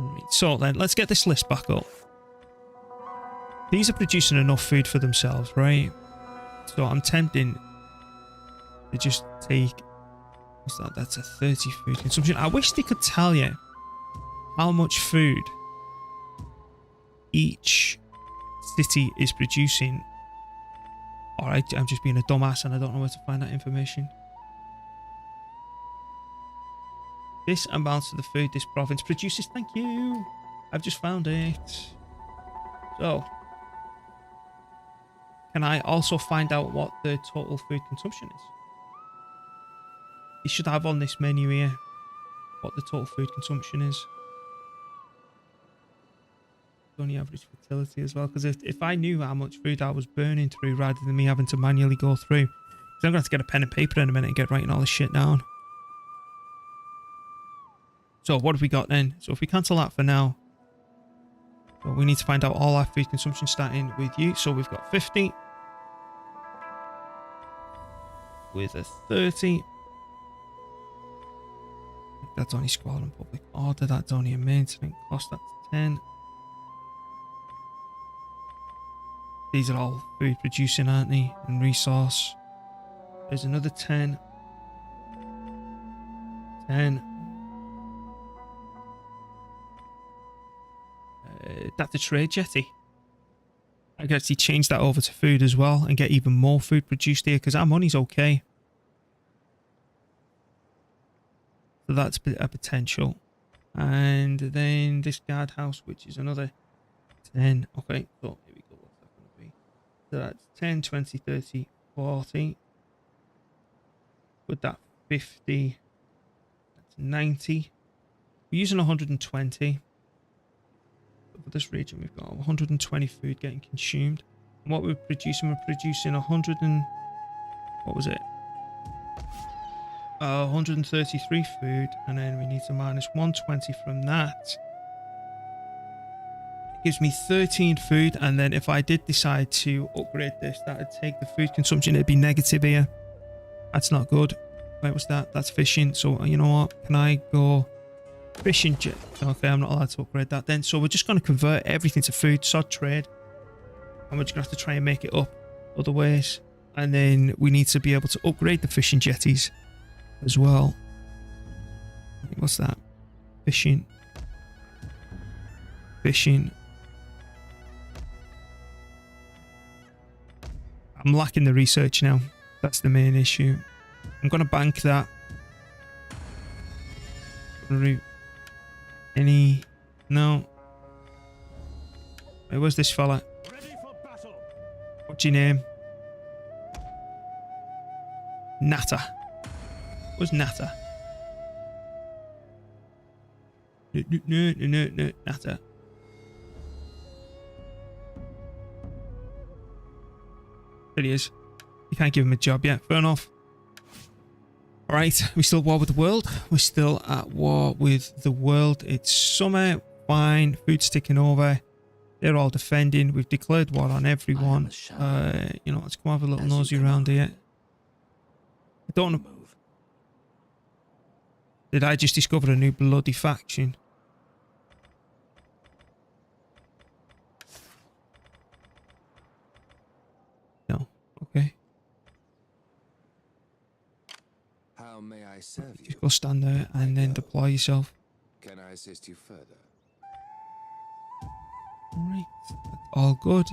Right, so then let's get this list back up. These are producing enough food for themselves, right? So I'm tempting to just take, what's that? That's a 30 food consumption. I wish they could tell you how much food each city is producing. Alright, I'm just being a dumbass and I don't know where to find that information. This amounts to the food this province produces. Thank you. I've just found it. So, can I also find out what the total food consumption is? You should have on this menu here what the total food consumption is. Only average fertility as well, because if I knew how much food I was burning through rather than me having to manually go through, because I'm going to have to get a pen and paper in a minute and get writing all this shit down. So what have we got then? So if we cancel that for now, so we need to find out all our food consumption starting with you. So we've got 50 with a 30. That's only squad and public order. That's only a maintenance cost. That's 10. These are all food producing, aren't they? And resource. There's another 10. 10. That's a trade jetty. I can actually change that over to food as well and get even more food produced here because our money's okay. So that's a potential. And then this guardhouse, which is another 10. Okay, so here we go. What's that going to be? So that's 10, 20, 30, 40. With that 50, that's 90. We're using 120. For this region, we've got 120 food getting consumed. And what we're producing 100 and... what was it? 133 food, and then we need to minus 120 from that. It gives me 13 food, and then if I did decide to upgrade this, that would take the food consumption, it'd be negative here. That's not good. Wait, what's that? That's fishing. So, you know what? Can I go fishing jet? Okay, I'm not allowed to upgrade that then. So we're just going to convert everything to food, sod trade. And we're just going to have to try and make it up other ways. And then we need to be able to upgrade the fishing jetties as well. What's that? Fishing. Fishing. I'm lacking the research now. That's the main issue. I'm going to bank that. Any... no. Wait, where's this fella?
Ready for battle.
What's your name? Natter. What's Natter? No, Natter. There he is. You can't give him a job yet. Fair enough. Alright, we're still at war with the world. We're still at war with the world. It's summer. Fine. Food's ticking over. They're all defending. We've declared war on everyone. You know, let's come have a little nosy around here. I don't know. Did I just discover a new bloody faction? No. Okay.
How may I serve you?
Just go stand there and then deploy yourself.
Can I assist you further?
Right. All good.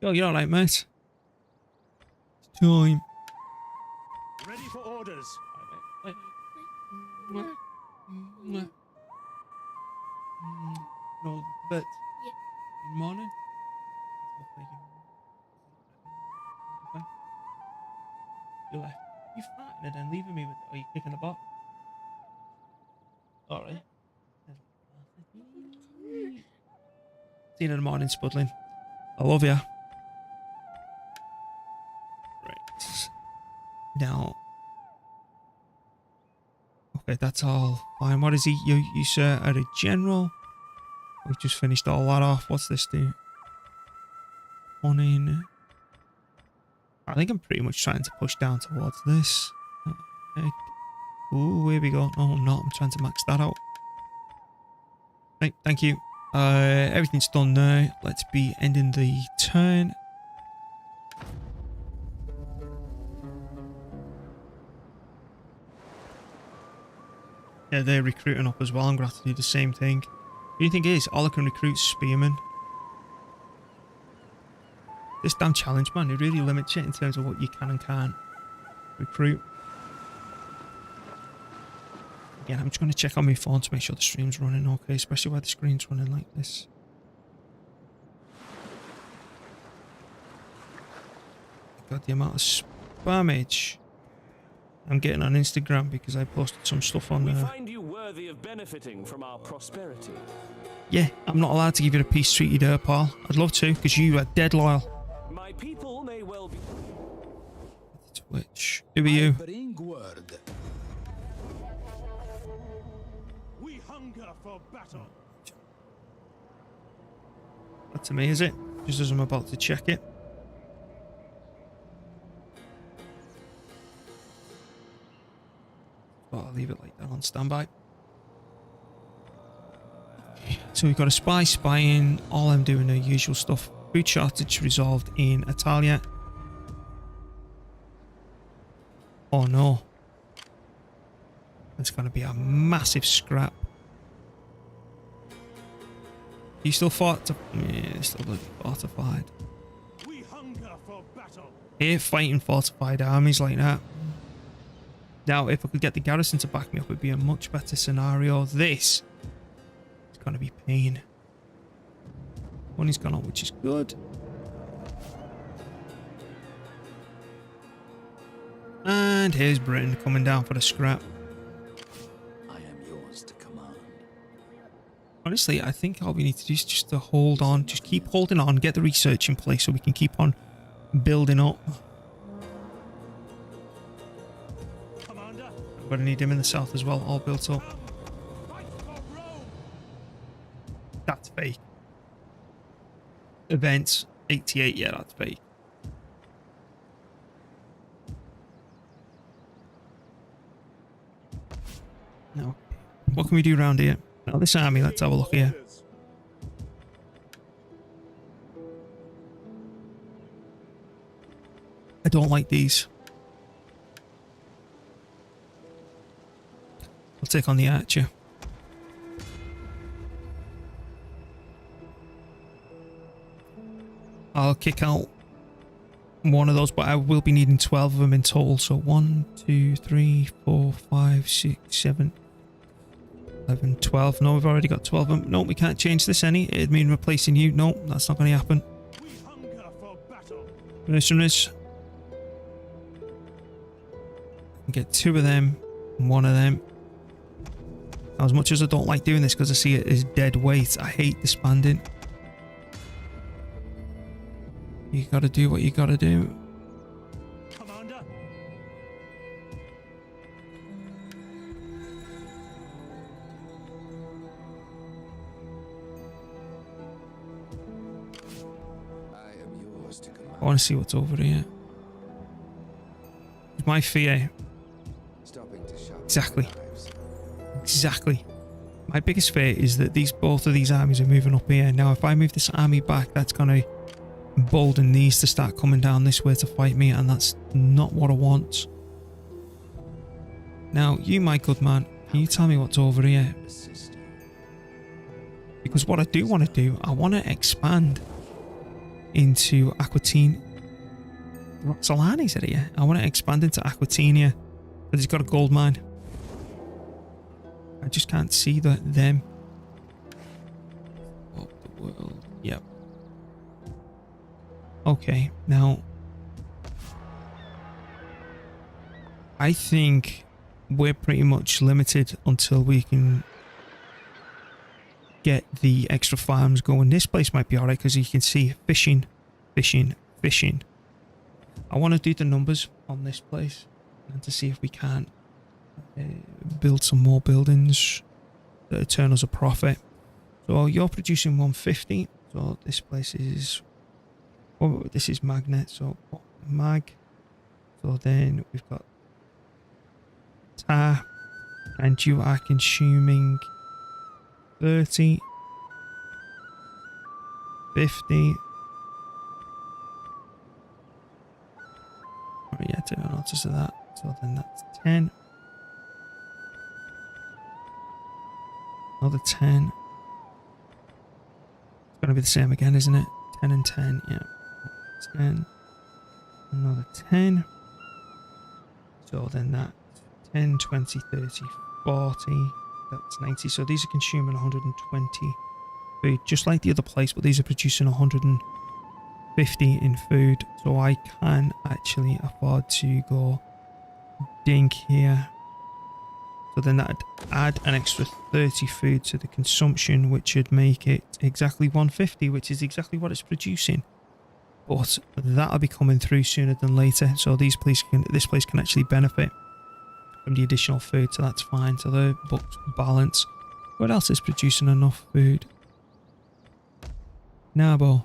Yo, you're alright, mate. It's time.
Ready for orders.
Wait. No, but good morning. Okay. You left. You farting and then leaving me with. Are you kicking the box? Alright. See you in the morning, Spudlin. I love ya. Right. Now. Okay, that's all fine. What is he? You sir, are a general. We've just finished all that off. What's this do? On in. I think I'm pretty much trying to push down towards this. Ooh, here we go. No, I'm not. I'm trying to max that out. Right, thank you. Everything's done now. Let's be ending the turn. Yeah, they're recruiting up as well. I'm going to have to do the same thing. The only thing is, all I can recruit is spearmen. This damn challenge, man, it really limits it in terms of what you can and can't recruit. Again, I'm just going to check on my phone to make sure the stream's running okay, especially where the screen's running like this. God, the amount of spammage I'm getting on Instagram because I posted some stuff on
We
there.
find you worthy of benefiting from our prosperity.
Yeah, I'm not allowed to give you a peace treaty there, Paul. I'd love to, because you are dead loyal.
My people may well be.
Twitch. Who are you?
Bring word.
We hunger for battle.
That's me, is it? Just as I'm about to check it. But I'll leave it like that on standby. So we've got a spy spying. All I'm doing the usual stuff. Food shortage resolved in Italia. Oh no. It's going to be a massive scrap. You still fortified? Yeah, still bloody fortified.
We hunger for battle.
Here fighting fortified armies like that. Now, if I could get the garrison to back me up, it'd be a much better scenario. This is going to be pain. Money's gone up, which is good. And here's Britain coming down for the scrap.
I am yours to command.
Honestly, I think all we need to do is just to hold on. Just keep holding on, get the research in place so we can keep on building up.
Commander,
I'm going to need him in the south as well, all built up.
fight for Rome.
That's fake. Events 88, yeah, that's fake. No. What can we do around here? Now this army, let's have a look here.
Orders.
I don't like these. I'll take on the archer. I'll kick out one of those, but I will be needing 12 of them in total. So 1, 2, 3, 4, 5, 6, 7, 11, 12. No, we've already got 12 of them. No, we can't change this any. It'd mean replacing you. No, that's not going to happen.
We hunger for battle.
Listeners, get 2 of them and 1 of them. Now, as much as I don't like doing this because I see it as dead weight, I hate disbanding. You gotta do what you gotta do.
Commander,
I am yours to command.
I want to see what's over here. My fear.
Stopping to sharpen
Exactly.
the knives.
Exactly. My biggest fear is that both of these armies are moving up here. Now, if I move this army back, that's gonna embolden these to start coming down this way to fight me, and that's not what I want. Now, you, my good man, can you tell me what's over here?
Assist you.
Because what I do want to do, I want to expand into Aquitine. Roxolani's it here. I want to expand into Aquitania because he's got a gold mine. I just can't see them. Of the world. Yep. Okay, now I think we're pretty much limited until we can get the extra farms going. This place might be alright because you can see fishing. I want to do the numbers on this place and to see if we can build some more buildings that turn us a profit. So you're producing 150. So this place is, oh, this is magnet. So mag. So then we've got tar, and you are consuming 30, 50. Oh yeah, take notice of that. So then that's 10. Another 10. It's going to be the same again, isn't it? 10 and 10, yeah. 10. Another 10. So then that's 10, 20, 30, 40. That's 90. So these are consuming 120 food, just like the other place, but these are producing 150 in food. So I can actually afford to go dink here. So then that'd add an extra 30 food to the consumption, which would make it exactly 150, which is exactly what it's producing. But that'll be coming through sooner than later. So this place can actually benefit from the additional food, so that's fine. So they're booked balance. What else is producing enough food? Nabo.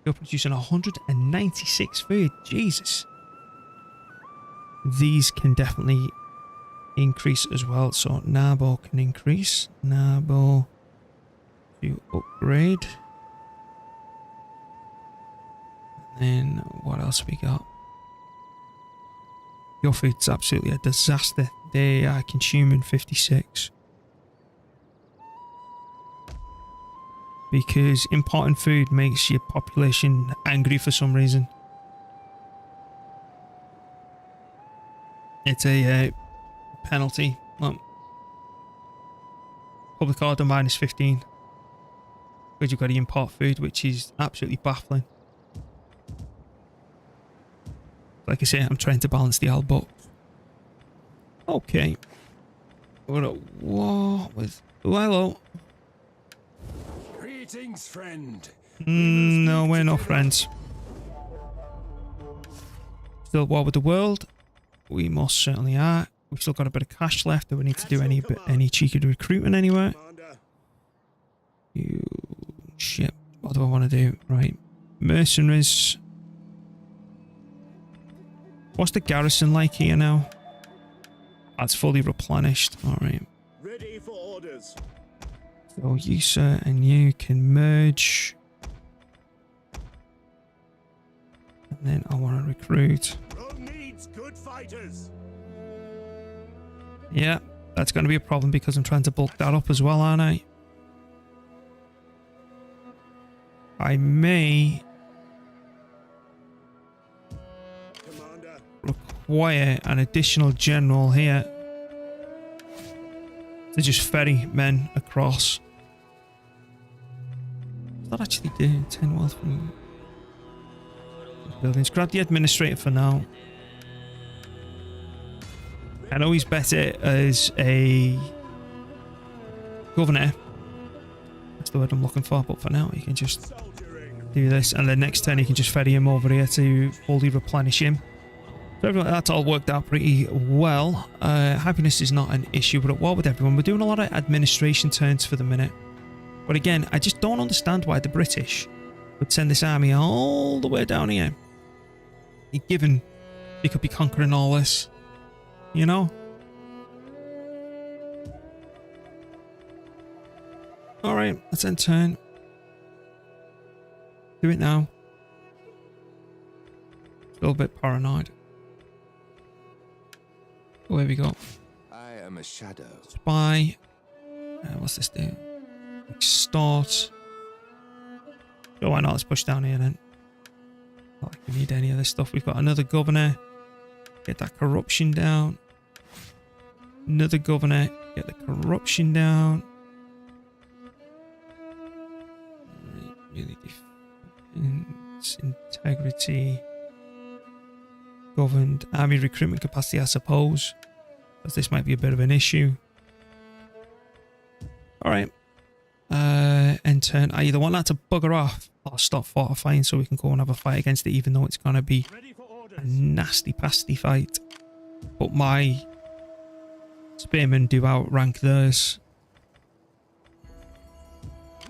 You're producing 196 food. Jesus. These can definitely increase as well. So Nabo can increase. Nabo to upgrade. And then what else we got? Your food's absolutely a disaster. They are consuming 56. Because importing food makes your population angry for some reason. It's a penalty. Well, public order -15. Because you've got to import food, which is absolutely baffling. Like I say, I'm trying to balance the old book. Okay. We're at war with... Oh, hello.
Greetings, friend.
No, we're not friends. Still at war with the world? We most certainly are. We've still got a bit of cash left. Do we need to do any cheeky recruitment anywhere? You... Shit. What do I want to do? Right. Mercenaries... What's the garrison like here now? That's fully replenished. Alright.
Ready for orders.
So you, sir, and you can merge. And then I want to recruit.
Rome needs good fighters.
Yeah, that's going to be a problem because I'm trying to bulk that up as well, aren't I? I may... require an additional general here to just ferry men across. Does that actually do 10 wealth from buildings? Grab the administrator for now. I know he's better as a governor. That's the word I'm looking for, but for now he can just do this, and then next turn he can just ferry him over here to fully replenish him. So that's all worked out pretty well. Happiness is not an issue. We're at war with everyone. We're doing a lot of administration turns for the minute. But again, I just don't understand why the British would send this army all the way down here. Given they could be conquering all this. You know? Alright, let's end turn. Do it now. Still a bit paranoid. Where we go?
I am a shadow.
Spy. What's this do? Extort. Oh, why not? Let's push down here then. Not like we need any of this stuff. We've got another governor. Get that corruption down. Another governor. Get the corruption down. Really defense, integrity. Governed army recruitment capacity, I suppose. Because this might be a bit of an issue. Alright. End turn. I either want that to bugger off or stop fortifying so we can go and have a fight against it, even though it's going to be a nasty pasty fight. But my spearmen do outrank theirs.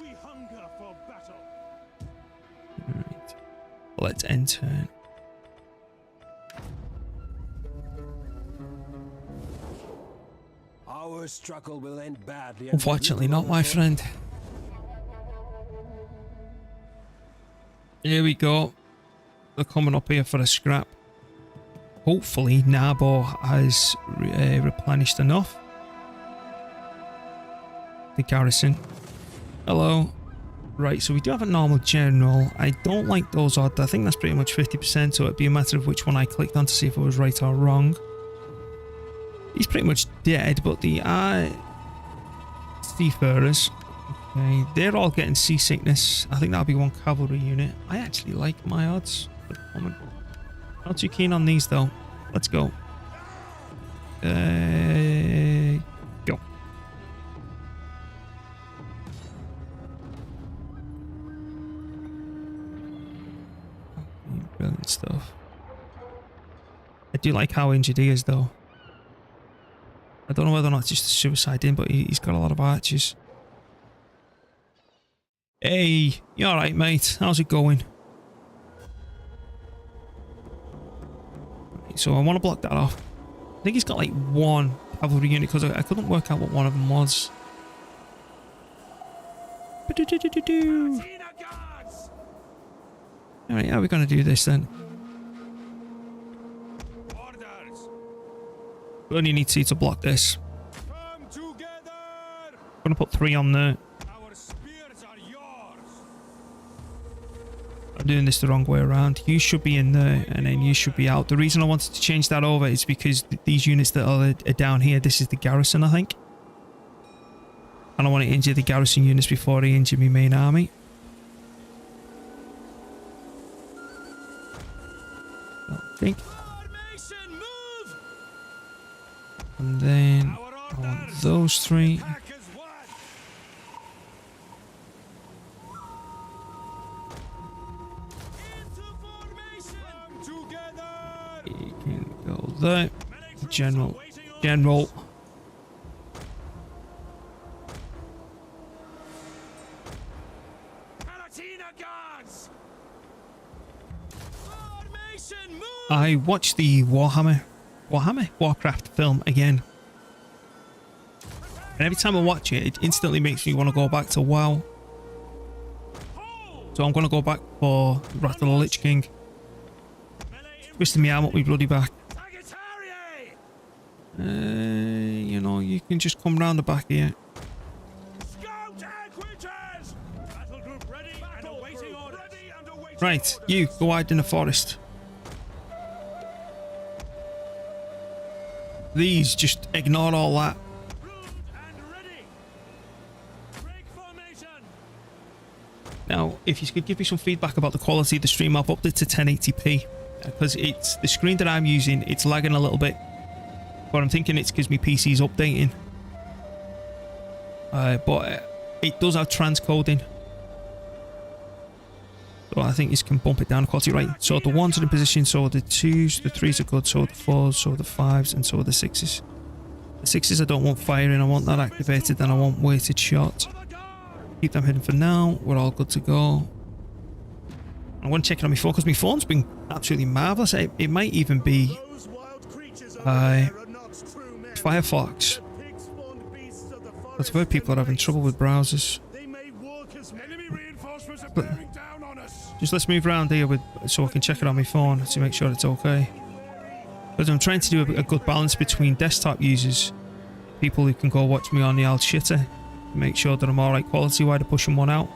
We hunger for battle.
Alright. Let's end turn.
Our struggle will end badly.
Unfortunately not, my friend. Here we go. They're coming up here for a scrap. Hopefully Nabo has replenished enough. The garrison. Hello. Right, so we do have a normal general. I don't like those odds. I think that's pretty much 50%, so it'd be a matter of which one I clicked on to see if it was right or wrong. He's pretty much dead, but the seafarers, okay, they're all getting seasickness. I think that'll be one cavalry unit. I actually like my odds for the moment. Not too keen on these though. Let's go. Go. Brilliant stuff. I do like how injured he is though. I don't know whether or not it's just a suicide in, but he's got a lot of archers. Hey, you alright, mate? How's it going? So I want to block that off. I think he's got like one cavalry unit because I couldn't work out what one of them was. Alright, how are we going to do this then? We only need to block this.
Come together.
I'm going to put 3 on there.
Our spears are yours.
I'm doing this the wrong way around. You should be in there and then you should be out. The reason I wanted to change that over is because these units that are down here, this is the garrison, I think. And I want to injure the garrison units before I injure my main army. I think. And then I want those 3. You can go there. General. General. I watched the Warcraft film again. And every time I watch it, it instantly makes me want to go back to WoW. So I'm going to go back for Wrath of the Lich King. Twisting my arm up my bloody back. You know, you can just come round the back here. Right, you, go hide in the forest. These, just ignore all that. Now, if you could give me some feedback about the quality of the stream, I've upped it to 1080p. Because it's the screen that I'm using, it's lagging a little bit. But I'm thinking it's because my PC's updating. But it does have transcoding. So I think this can bump it down the quality. Right, so the 1s are in position, so the 2s, the 3s are good, so the 4s, so the 5s, and so the 6s. The 6s I don't want firing, I want that activated, and I want weighted shot. Keep them hidden for now, we're all good to go. I'm going to check it on my phone, because my phone's been absolutely marvellous. It might even be Firefox. I've heard people are having trouble with browsers. But just let's move around here so I can check it on my phone to make sure it's okay. But I'm trying to do a good balance between desktop users, people who can go watch me on the old shitter, Make sure that I'm alright quality while they're pushing one out.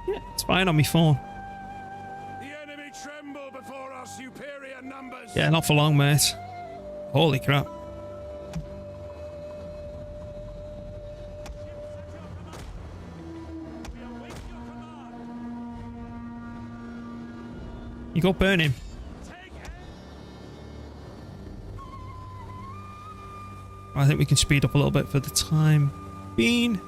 Yeah, it's fine on my phone.
The enemy tremble before our superior numbers.
Yeah, not for long, mate. Holy crap. You go burn him. I think we can speed up a little bit for the time being.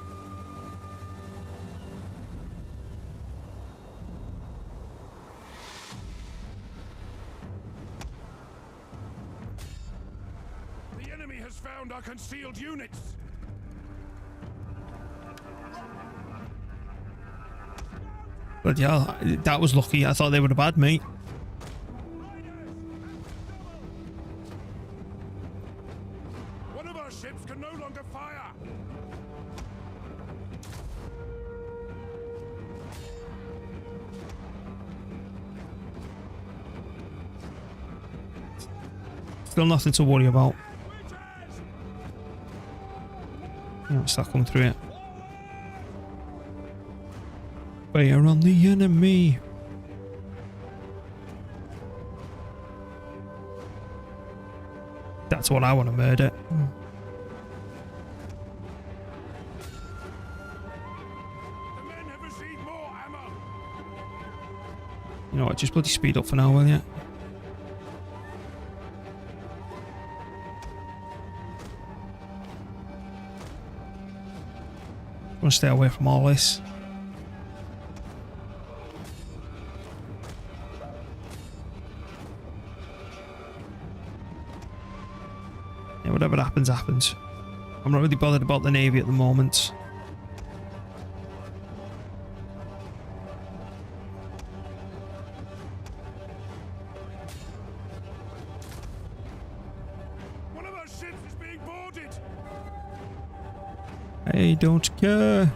The enemy has found our concealed units.
But yeah, that was lucky. I thought they would have had me.
One of our ships can no longer fire.
Still nothing to worry about. You know, start coming through it. Fire on the enemy. That's what I want to murder.
The men have received more ammo.
You know what? Just bloody speed up for now, will you? I want to stay away from all this. Yeah, whatever happens, happens. I'm not really bothered about the Navy at the moment.
One of our ships is being boarded.
I don't care.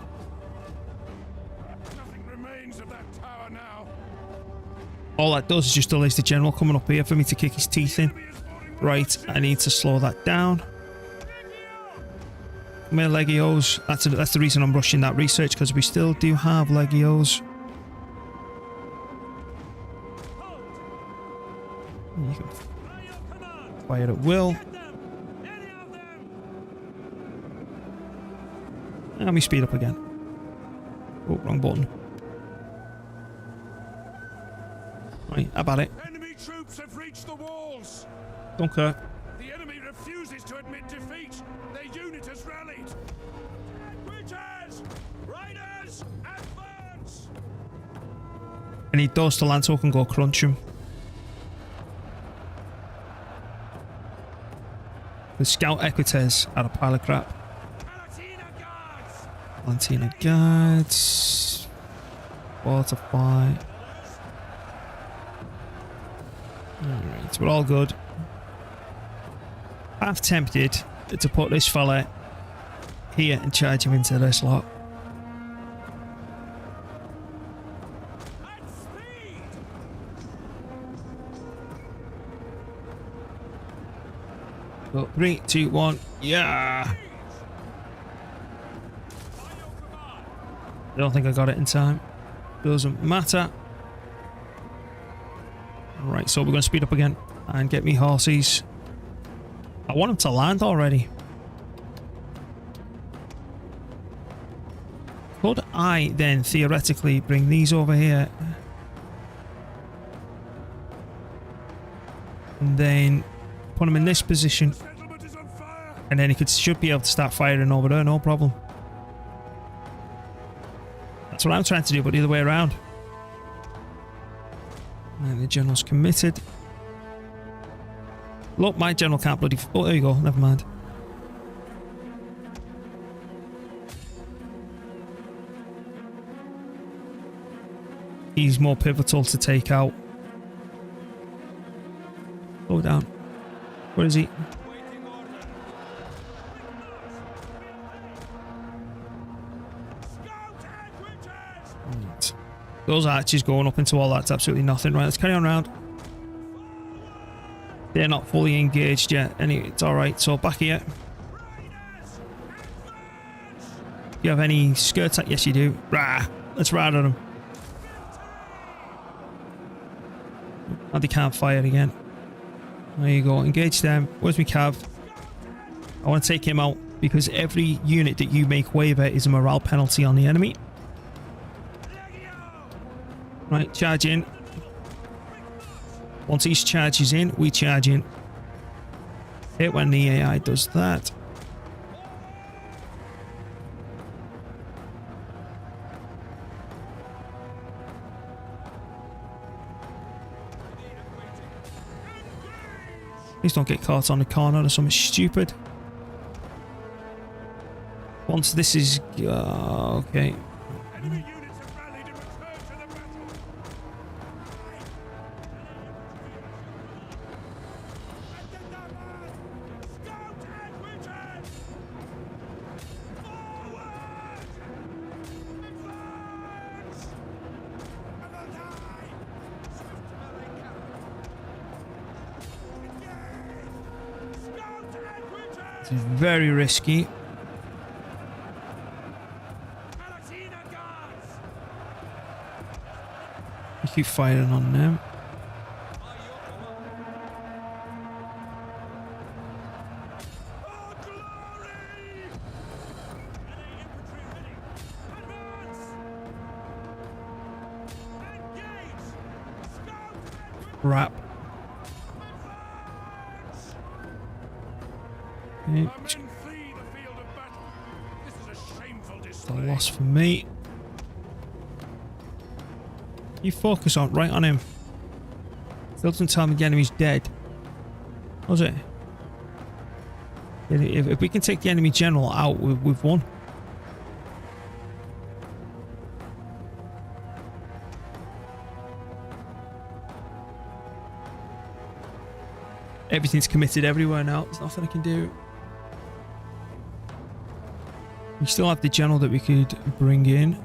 Nothing remains of that tower now.
All that does is just delays the general coming up here for me to kick his teeth in. Right, I need to slow that down. Come here, Legios. That's the reason I'm rushing that research, because we still do have Legios. You can fire at will. Let me speed up again. Oh, wrong button. Right, how about it?
Enemy troops have reached the walls.
Don't care.
The enemy refuses to admit defeat. Their unit has rallied. Witches! Riders! Advance!
I need those to land so I can go crunch him. The scout equites are a pile of crap.
Palatina guards!
Lantina guards. Fortify. Alright, we're all good. Half tempted to put this fella here and charge him into this lot.
At speed!
Go 3, 2, 1. Yeah! I don't think I got it in time. Doesn't matter. Right, so we're going to speed up again and get me horses. I want them to land already. Could I then theoretically bring these over here? And then put them in this position.
Settlement is on fire!
And then he should be able to start firing over there, no problem. That's what I'm trying to do, but the other way around. And the general's committed. Look, my general can't bloody... Oh, there you go. Never mind. He's more pivotal to take out. Slow down. Where is he? Right. Those archers going up into all that's absolutely nothing. Right, let's carry on round. They're not fully engaged yet. Anyway, it's alright. So back here. Do you have any skirts? Yes, you do. Rah! Let's ride on them. Now they can't fire again. There you go. Engage them. Where's my cav? I want to take him out because every unit that you make waver is a morale penalty on the enemy. Right, charge in. Once he charges in, we charge in. Hit when the AI does that. Please don't get caught on the corner or something stupid. Once this is... okay.
Enemy units have rallied and returned to the battle. Scout and witches! Forward! Advance! And they'll die! Swift melee cannon! Engage! Scout and witches!
This is very risky. You keep firing on them. Crap. Okay.
Our men flee the field of battle. This is a shameful
It's a
display.
loss for me. You focus on right on him. Still doesn't tell me the enemy's dead. Was it? If we can take the enemy general out, we've won. Everything's committed everywhere now. There's nothing I can do. We still have the general that we could bring in.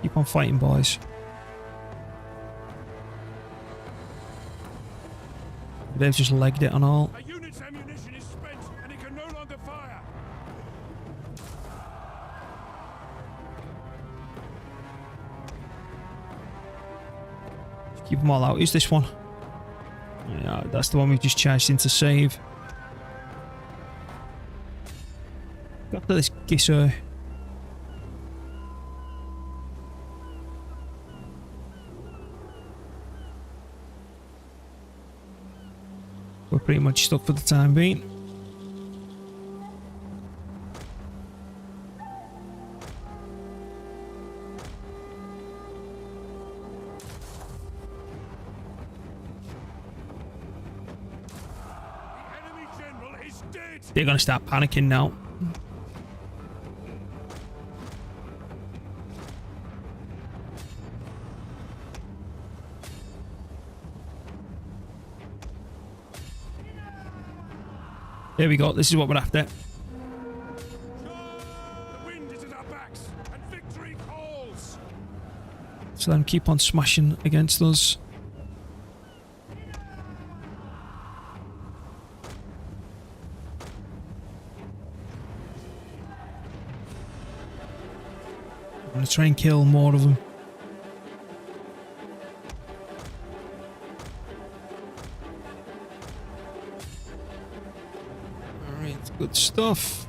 Keep on fighting, boys. They've just legged it on all.
A unit's ammunition is spent and it can no longer fire.
Keep them all out. Who's this one? Yeah, that's the one we've just charged in to save. Got to this Gisser. We're pretty much stuck for the time being.
The enemy general is dead.
They're gonna start panicking now. There we go. This is what we're after.
The wind is at our backs and victory calls.
So then keep on smashing against us. I'm gonna try and kill more of them. Alright, good stuff.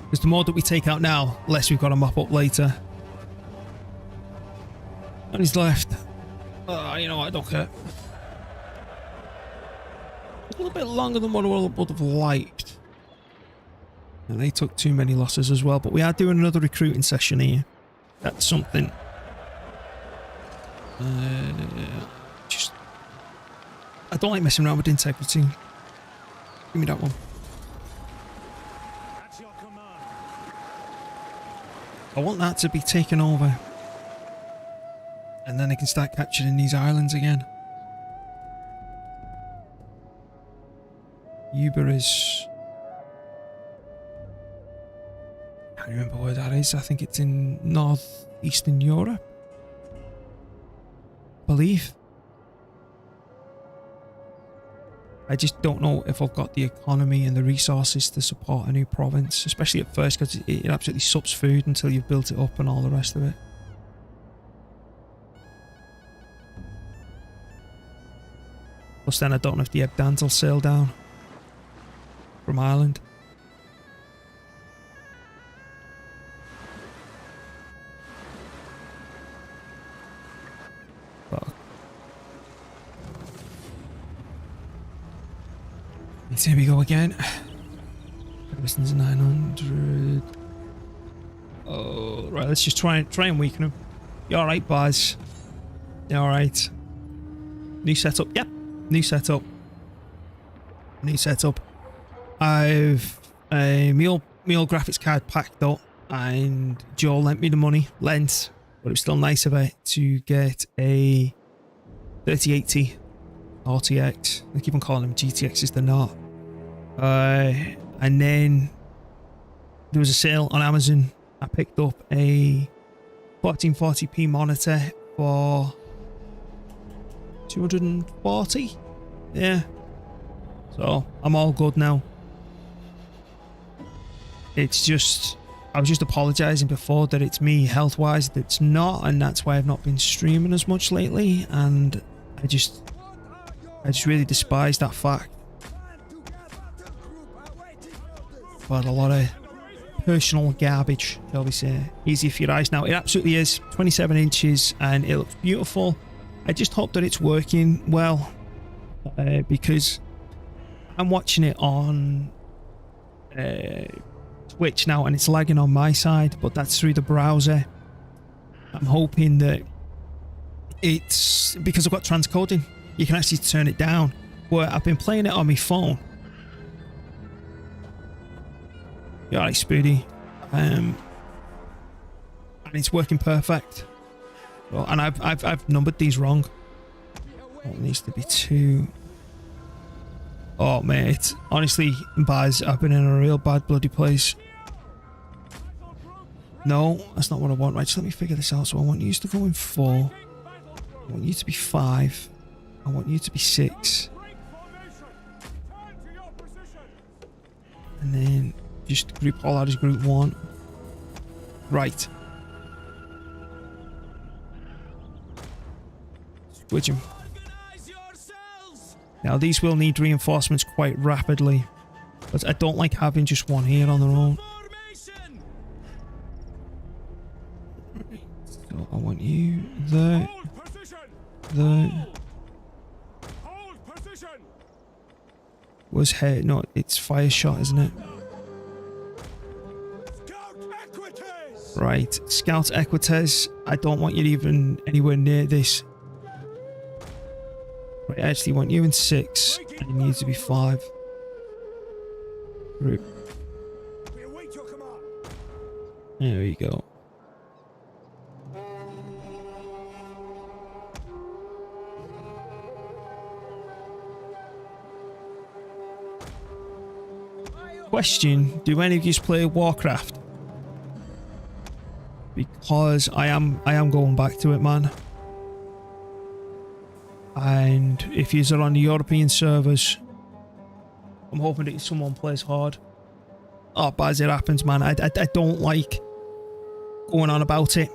Because the more that we take out now, the less we've got to mop up later. And he's left. You know what, I don't care. A little bit longer than what I would have liked. And they took too many losses as well, but we are doing another recruiting session here. That's something. Just, I don't like messing around with integrity. Give me that one.
That's your command.
I want that to be taken over. And then I can start capturing these islands again. Uber is... I can't remember where that is. I think it's in northeastern Europe. believe. I just don't know if I've got the economy and the resources to support a new province, especially at first, because it absolutely sups food until you've built it up and all the rest of it. Plus then I don't know if the Ebdans will sail down from Ireland. Fuck. Here we go again. Everything's 900. Oh, right. Let's just try and weaken him. You all right, Baz? You all right? New setup. Yep. New setup. New setup. I've a meal graphics card packed up, and Joe lent me the money. But it was still nice of it to get a 3080 RTX. I keep on calling them GTXs. They're not. And then there was a sale on Amazon. I picked up a 1440p monitor for 240. Yeah. So I'm all good now. It's just, I was just apologizing before that it's me health wise that's not, and that's why I've not been streaming as much lately, and I just really despise that fact. But a lot of personal garbage, shall we say. Easy for your eyes now. It absolutely is. 27 inches and it looks beautiful. I just hope that it's working well, because I'm watching it on Twitch now and it's lagging on my side, but that's through the browser. I'm hoping that it's because I've got transcoding, you can actually turn it down. Where I've been playing it on my phone. Yeah, right, Spoody. And it's working perfect. Well, and I've numbered these wrong. Oh, it needs to be 2. Oh mate, honestly, Baz, I've been in a real bad bloody place. No, that's not what I want. Right, just let me figure this out. So I want you to go in 4. I want you to be 5. I want you to be 6. And then just group all out as group 1. Right. Switch them. Now these will need reinforcements quite rapidly, but I don't like having just one here on their own. Right. So I want you there. There. Was head? No, it's fire shot, isn't it? Right, Scout Equites, I don't want you even anywhere near this. Right, I actually want you in 6, and you need to be 5. Group. There you go. Question, do any of you play Warcraft? Because I am going back to it, man. And if yous are on the European servers, I'm hoping that someone plays hard. Oh, but as it happens, man, I don't like going on about it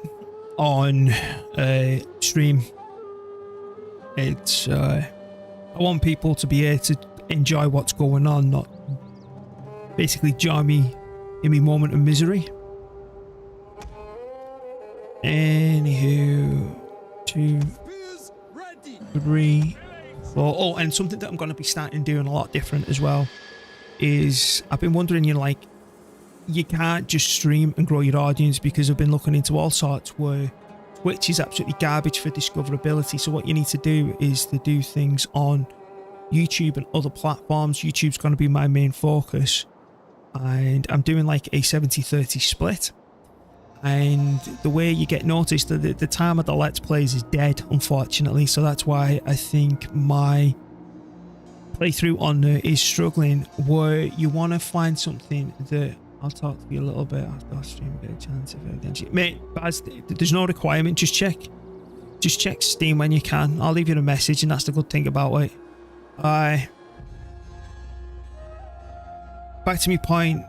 on stream. It's I want people to be able to enjoy what's going on, not basically join me in my moment of misery. Anywho, 2, 3, 4. Oh, and something that I'm going to be starting doing a lot different as well is I've been wondering, you know, like, you can't just stream and grow your audience, because I've been looking into all sorts where Twitch is absolutely garbage for discoverability. So what you need to do is to do things on YouTube and other platforms. YouTube's going to be my main focus, and I'm doing like a 70-30 split. And the way you get noticed, the time of the Let's Plays is dead, unfortunately. So that's why I think my playthrough on there is struggling, where you want to find something that I'll talk to you a little bit after I stream, get a chance of it again. Mate, Baz, there's no requirement, just check. just check Steam when you can. I'll leave you a message, and that's the good thing about it. Back to my point.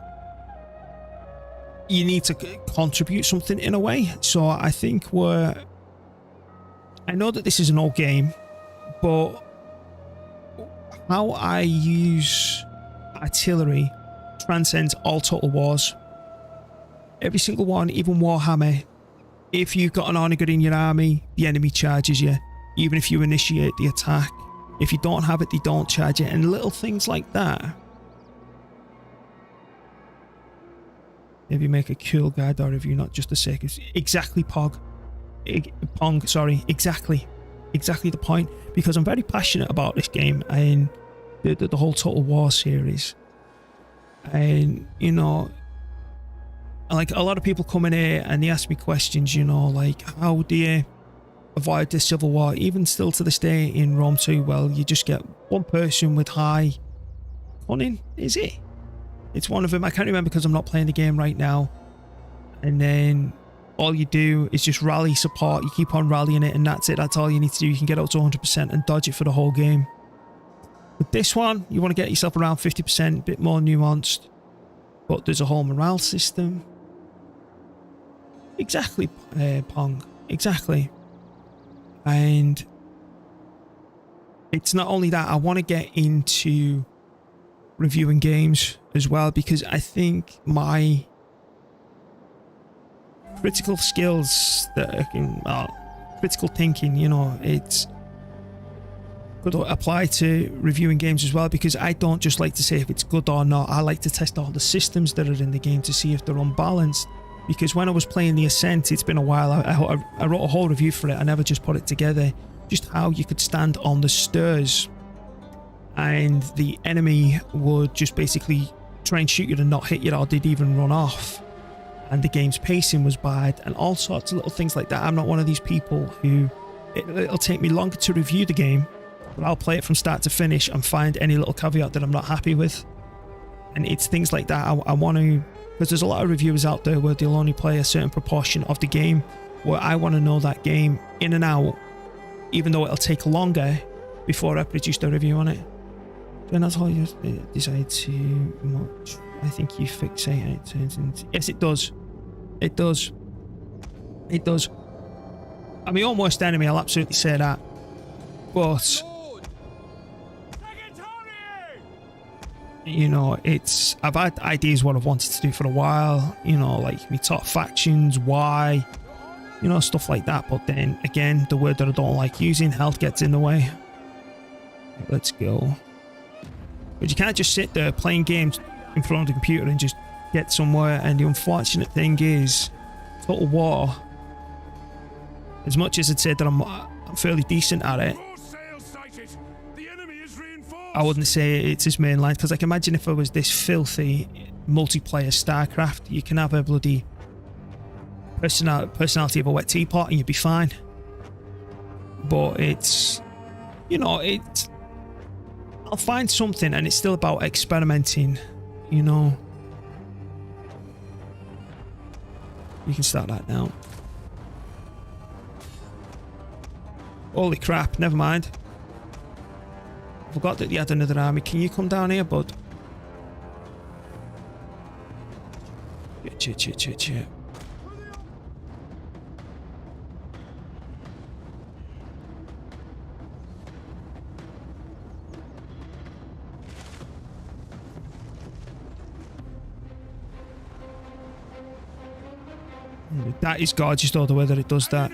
You need to contribute something in a way. So I think I know that this is an old game, but how I use artillery transcends all Total Wars. Every single one, even Warhammer. If you've got an Onager in your army, the enemy charges you, even if you initiate the attack. If you don't have it, they don't charge it, and little things like that. Maybe make a cool guide or review, not just the sake of... Exactly, Pong, sorry. Exactly the point. Because I'm very passionate about this game and the whole Total War series. And, you know... Like, a lot of people come in here and they ask me questions, you know, like, how do you avoid the Civil War? Even still to this day in Rome 2, well, you just get one person with high cunning, is it? It's one of them. I can't remember because I'm not playing the game right now. And then all you do is just rally support. You keep on rallying it and that's it. That's all you need to do. You can get up to 100% and dodge it for the whole game. With this one, you want to get yourself around 50%, a bit more nuanced. But there's a whole morale system. Exactly, Pong. Exactly. And it's not only that, I want to get into reviewing games as well, because I think my critical skills that I can, critical thinking, you know, it's could apply to reviewing games as well, because I don't just like to say if it's good or not. I like to test all the systems that are in the game to see if they're unbalanced. Because when I was playing the Ascent, it's been a while, I wrote a whole review for it. I never just put it together. Just how you could stand on the stairs and the enemy would just basically try and shoot you and not hit you, or they'd even run off. And the game's pacing was bad and all sorts of little things like that. I'm not one of these people who... It'll take me longer to review the game, but I'll play it from start to finish and find any little caveat that I'm not happy with. And it's things like that I want to... Because there's a lot of reviewers out there where they'll only play a certain proportion of the game, where I want to know that game in and out, even though it'll take longer before I produce the review on it. Then that's how you decide too much. I think you fixate and it turns into... Yes, it does. It does. It does. I'm my own worst enemy, I'll absolutely say that. But... You know, it's... I've had ideas what I've wanted to do for a while. You know, like me top factions, why... You know, stuff like that. But then, again, the word that I don't like using, health gets in the way. Let's go. But you can't just sit there playing games in front of the computer and just get somewhere. And the unfortunate thing is, Total War, as much as I'd say that I'm fairly decent at it, I wouldn't say it's his main line. Because I can imagine if I was this filthy multiplayer StarCraft, you can have a bloody personality of a wet teapot and you'd be fine. But it's, you know, it's... I'll find something, and it's still about experimenting, you know. You can start that now. Holy crap, never mind. I forgot that you had another army. Can you come down here, bud? Shit. That is gorgeous though, the way that it does that.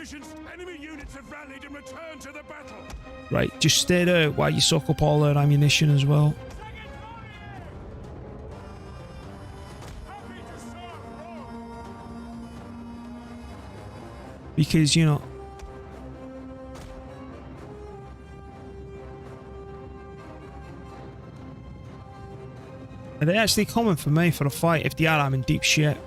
Right, just stay there while you suck up all their ammunition as well. Because, you know... Are they actually coming for me for a fight? If they are, I'm in deep shit.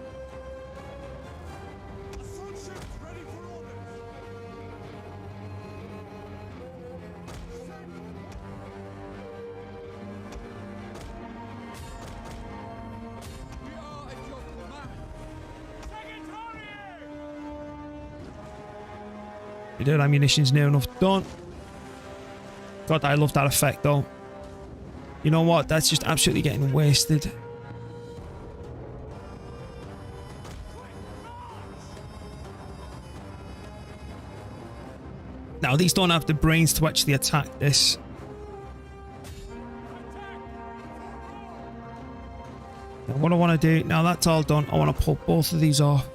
Reload ammunition's near enough done. God, I love that effect though. You know what? That's just absolutely getting wasted. Now, these don't have the brains to actually attack this. Now, what I want to do, now that's all done, I want to pull both of these off.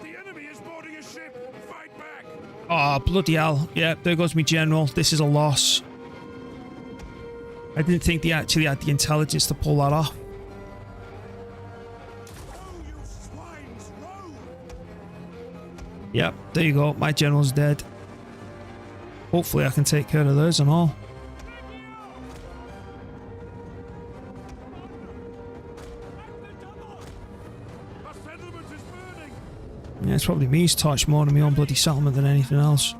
The enemy is boarding a ship. Fight back.
Oh, bloody hell. Yeah, there goes my general. This is a loss. I didn't think they actually had the intelligence to pull that off. Yep, there you go. My general's dead. Hopefully I can take care of those and all. Yeah, it's probably me who's touched more than my own bloody settlement than anything else.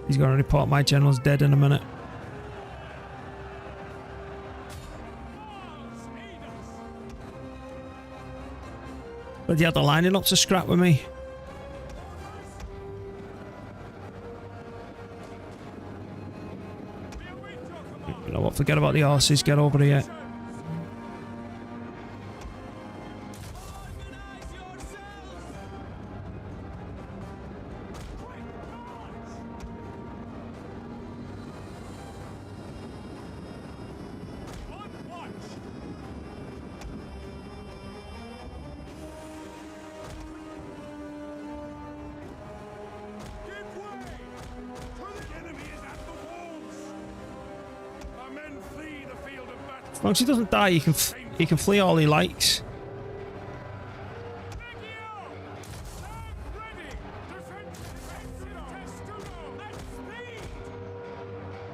He's going to report my general's dead in a minute. But yeah, they're lining up to scrap with me. You know what? Forget about the horses. Get over here. As long as he doesn't die, he can flee all he likes.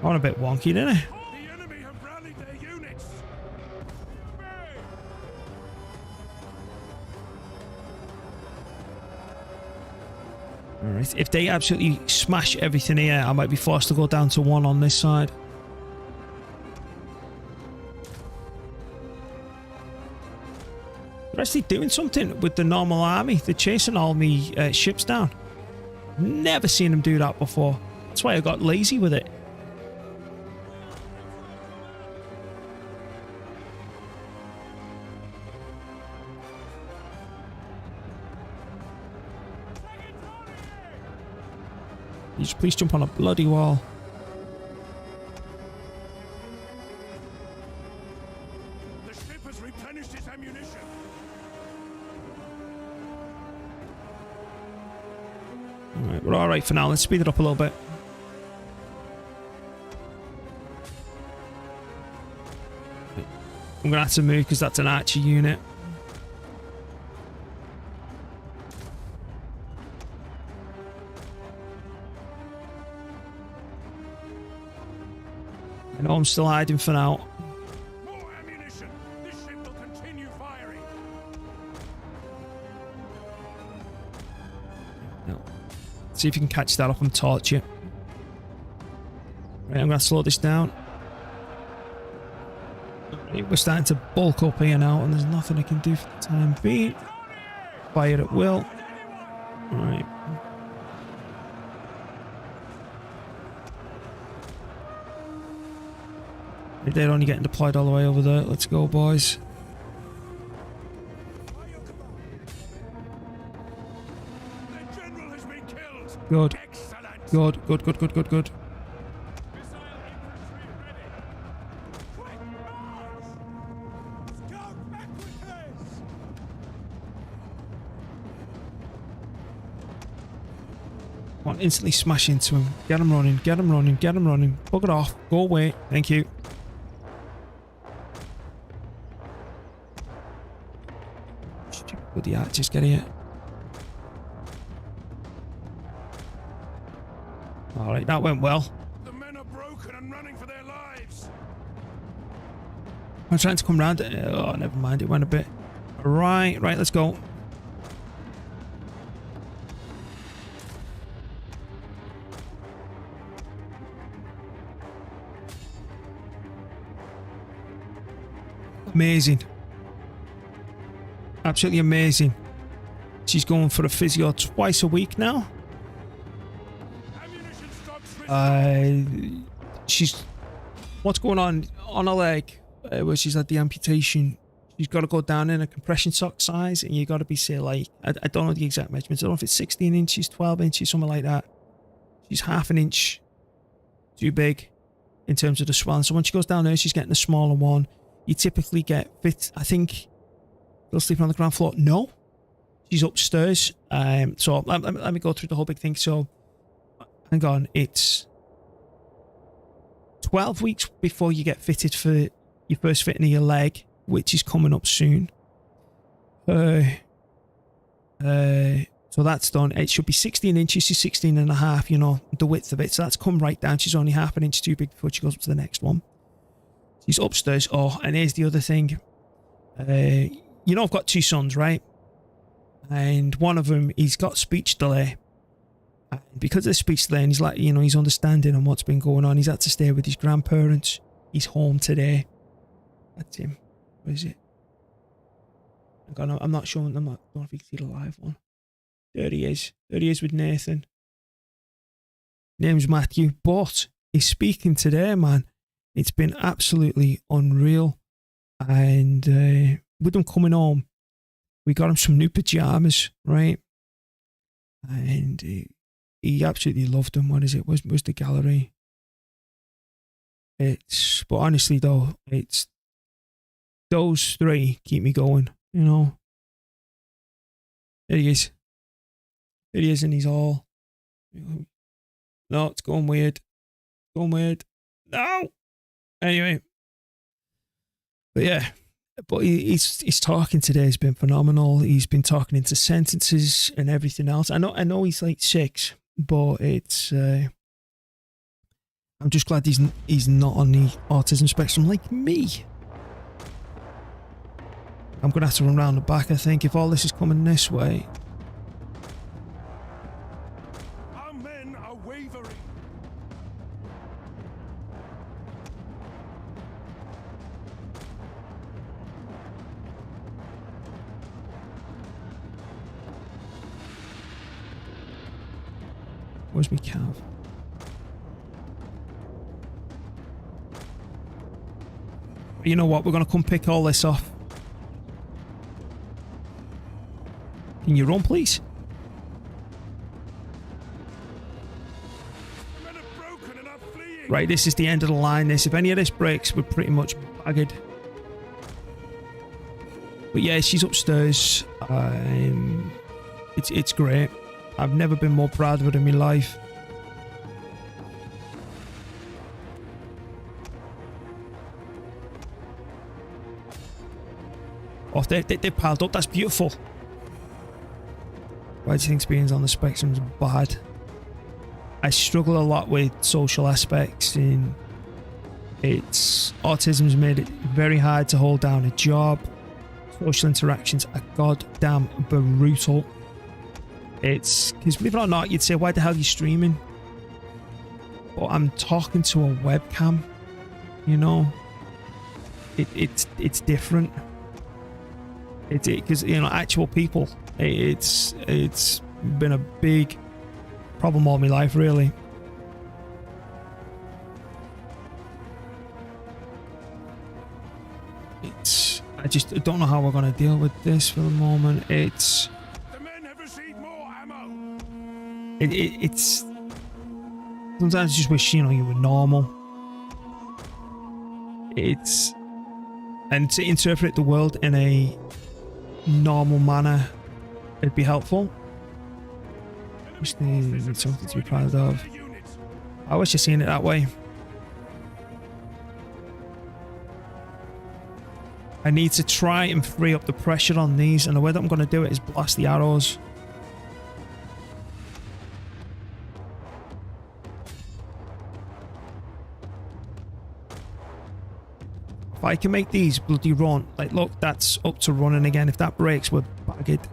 I'm a bit wonky, didn't I?
The enemy have rallied their units.
Alright, if they absolutely smash everything here, I might be forced to go down to 1 on this side. They're actually doing something with the normal army. They're chasing all me ships down. Never seen them do that before. That's why I got lazy with it. You just please jump on a bloody wall.
The ship has replenished its ammunition.
Alright, we're alright for now. Let's speed it up a little bit. I'm going to have to move because that's an archer unit. I know I'm still hiding for now.
More ammunition. This ship will continue firing.
No. See if you can catch that up and torch it. Right, I'm going to slow this down. Right, we're starting to bulk up here now, and there's nothing I can do for the time being. Fire at will. Right. They're only getting deployed all the way over there. Let's go, boys.
The general has been killed.
Good.
Excellent.
Good, good, good, good, good, good.
Missile infantry ready. Quick march. Scout back with this.
I want to instantly smash into him. Get him running, get him running, get him running. Bug it off. Go away. Thank you. Stupid bloody archers, get here. Alright, that went well.
The men are broken and running for their lives.
I'm trying to come round. Oh, never mind. It went a bit. Right, let's go. Amazing. Absolutely amazing. She's going for a physio twice a week now.
Ammunition stocks
She's... What's going on her leg, where she's had the amputation? She's got to go down in a compression sock size, and you got to be, say, like... I don't know the exact measurements. I don't know if it's 16 inches, 12 inches, something like that. She's half an inch too big in terms of the swelling. So when she goes down there, she's getting a smaller one. You typically get fit. I think they'll sleep on the ground floor. No, she's upstairs. So let me go through the whole big thing. So hang on, it's 12 weeks before you get fitted for your first fitting of your leg, which is coming up soon. So that's done. It should be 16 inches to 16 and a half, you know, the width of it. So that's come right down. She's only half an inch too big before she goes up to the next one. She's upstairs. Oh, and here's the other thing. You know, I've got two sons, right? And one of them, he's got speech delay. And because of the speech delay, and he's like, you know, he's understanding on what's been going on. He's had to stay with his grandparents. He's home today. That's him. Where is it? I'm not showing. I don't know if you can see the live one. There he is. There he is with Nathan. Name's Matthew, but he's speaking today, man. It's been absolutely unreal. And with him coming home, we got him some new pajamas, right? And he absolutely loved them. What is it? Where's the gallery? But honestly though, it's those three keep me going, you know. There he is. There he is, and he's all... No, it's going weird. Going weird. No! Anyway. But yeah. But he's talking today has been phenomenal. He's been talking into sentences and everything else. I know he's like 6, but it's... I'm just glad he's not on the autism spectrum like me. I'm going to have to run around the back, I think, if all this is coming this way.
Our men are wavering.
Where's my cav? You know what? We're going to come pick all this off. Can you run, please?
The men are broken and are fleeing.
Right, this is the end of the line. If any of this breaks, we're pretty much bagged. But yeah, she's upstairs. It's great. I've never been more proud of her in my life. Oh, they piled up. That's beautiful. Why do you think experience on the spectrum is bad? I struggle a lot with social aspects. Autism's made it very hard to hold down a job. Social interactions are goddamn brutal. It's because, believe it or not, you'd say, why the hell are you streaming? But I'm talking to a webcam, you know. It's different. Because you know, actual people. It's been a big problem all my life, really. I just don't know how we're gonna deal with this for the moment.
The men have received more ammo.
It's sometimes I just wish, you know, you were normal. And to interpret the world in a normal manner, it'd be helpful. Wish they need something to be proud of. I wish you'd seen it that way. I need to try and free up the pressure on these, and the way that I'm going to do it is blast the arrows. if I can make these bloody run, like, look, that's up to running again. If that breaks, we're bagged.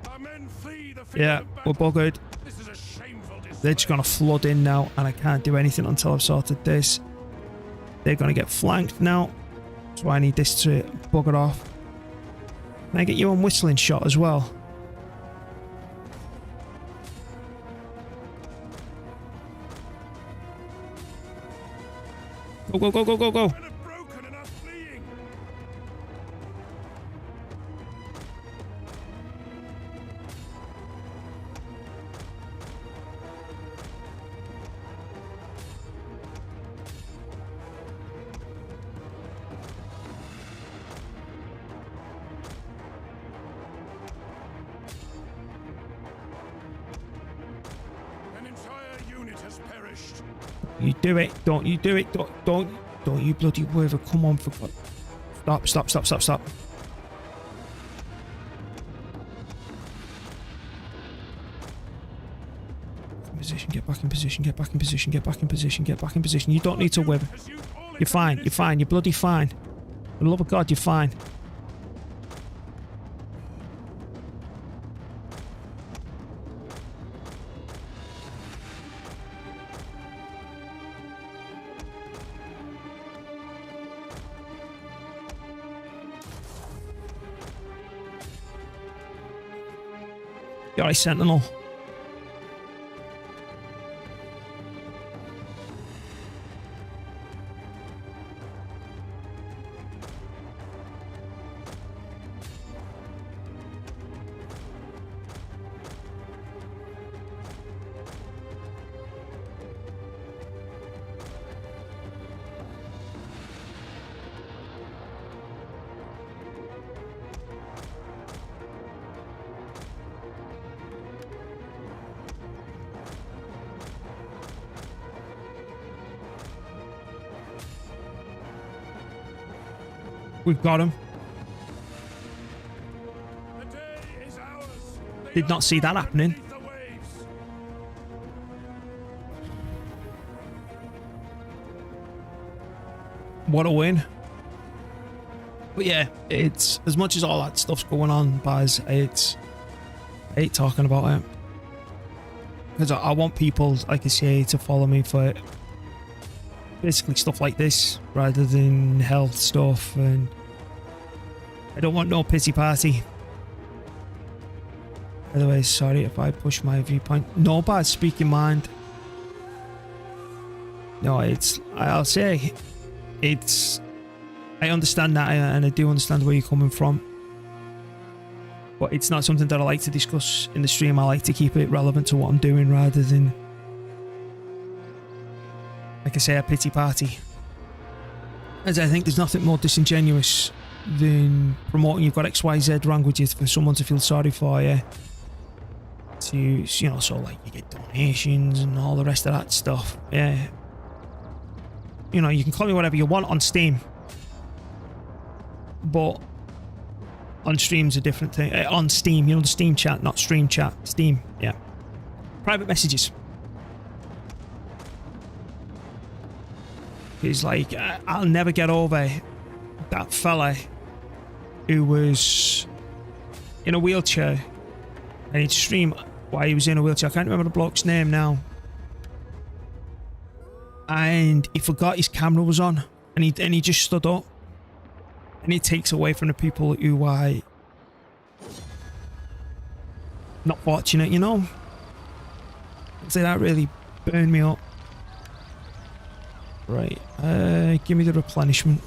Our men flee the field
Yeah,
of
we're
battle.
buggered.
This is a shameful display.
They're just going to flood in now, and I can't do anything until I've sorted this. They're going to get flanked now. That's why I need this to bugger off. Can I get you on whistling shot as well? Go, go, go, go, go, go.
Men are broken and are fleeing. An entire unit has perished.
You do it. Don't you do it. Don't you bloody waver. Come on, for God. Stop, stop, stop, stop, stop. Position, get back in position, get back in position, get back in position, get back in position. You don't need to waver.
Has used all
You're fine, you're fine, you're bloody fine. For the love of God, you're fine. You're right, Sentinel. We've got him.
The day is ours. They
Did not see that
are
happening.
beneath the waves.
What a win. But yeah, it's as much as all that stuff's going on, Baz, I hate talking about it. Because I want people, like I say, to follow me for basically stuff like this rather than health stuff, and I don't want no pity party. By the way, sorry if I push my viewpoint. No, Baz, speak your mind. No, I'll say I understand that, and I do understand where you're coming from, but it's not something that I like to discuss in the stream. I like to keep it relevant to what I'm doing rather than, like I say, a pity party. As I think there's nothing more disingenuous than promoting you've got XYZ languages for someone to feel sorry for you. To, you know, so like you get donations and all the rest of that stuff. Yeah. You know, you can call me whatever you want on Steam, but on stream's a different thing. On Steam, you know, the Steam chat, not stream chat. Steam, yeah. Private messages. It's like, I'll never get over that fella who was in a wheelchair and he'd stream while he was in a wheelchair. I can't remember the bloke's name now. And he forgot his camera was on, and he just stood up, and he takes away from the people who are not fortunate, you know. So that really burned me up. Right, give me the replenishment.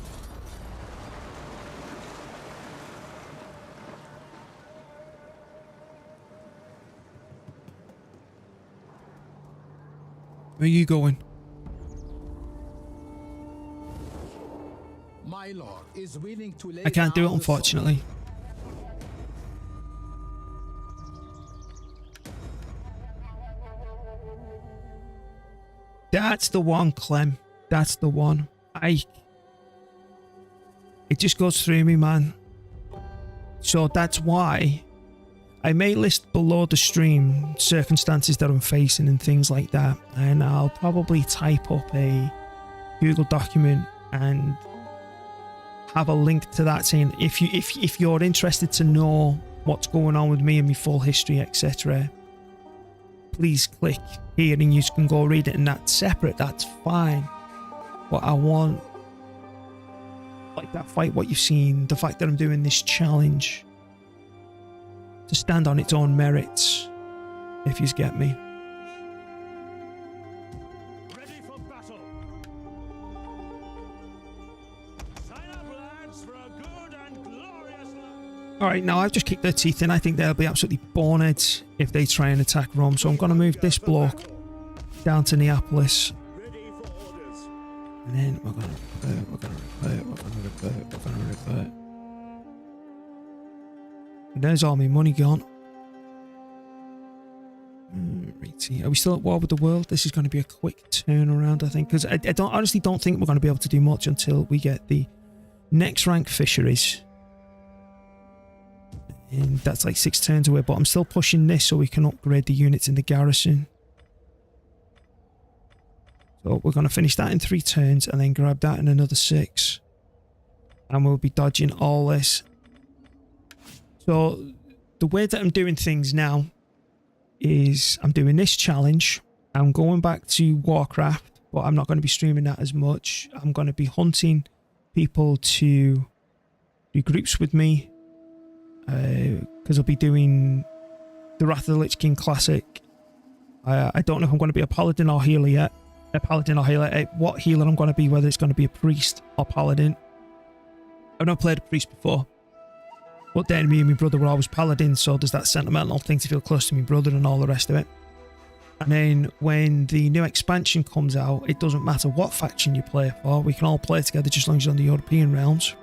Where are you going?
My lord is willing to lay
I can't do it,
down the
unfortunately. That's the one, Clem. That's the one. It just goes through me, man. So that's why I may list below the stream circumstances that I'm facing and things like that, and I'll probably type up a Google document and have a link to that saying if you're interested to know what's going on with me and my full history, etc., please click here and you can go read it, and that's separate, that's fine. But I want, like, that fight, what you've seen, the fact that I'm doing this challenge to stand on its own merits, if you get me.
Ready for battle. Sign up, lads, for a good and glorious life.
Alright, now I've just kicked their teeth in. I think they'll be absolutely bonehead if they try and attack Rome. So I'm going to move this block down to Neapolis.
Ready for orders.
And then we're going to revert, we're going to revert, we're going to revert, we're going to revert. And there's all my money gone. Righty. Are we still at war with the world? This is going to be a quick turnaround, I think. Because I honestly don't think we're going to be able to do much until we get the next rank fisheries. And that's like 6 turns away, but I'm still pushing this so we can upgrade the units in the garrison. So we're going to finish that in 3 turns and then grab that in another 6. And we'll be dodging all this. So the way that I'm doing things now is I'm doing this challenge. I'm going back to Warcraft, but I'm not going to be streaming that as much. I'm going to be hunting people to do groups with me. Because I'll be doing the Wrath of the Lich King Classic. I don't know if I'm going to be a paladin or healer yet. A paladin or healer. What healer I'm going to be, whether it's going to be a priest or paladin. I've not played a priest before. But then me and my brother were always paladins, so there's that sentimental thing to feel close to my brother and all the rest of it. And then when the new expansion comes out, it doesn't matter what faction you play for. We can all play together just as long as you're on the European realms.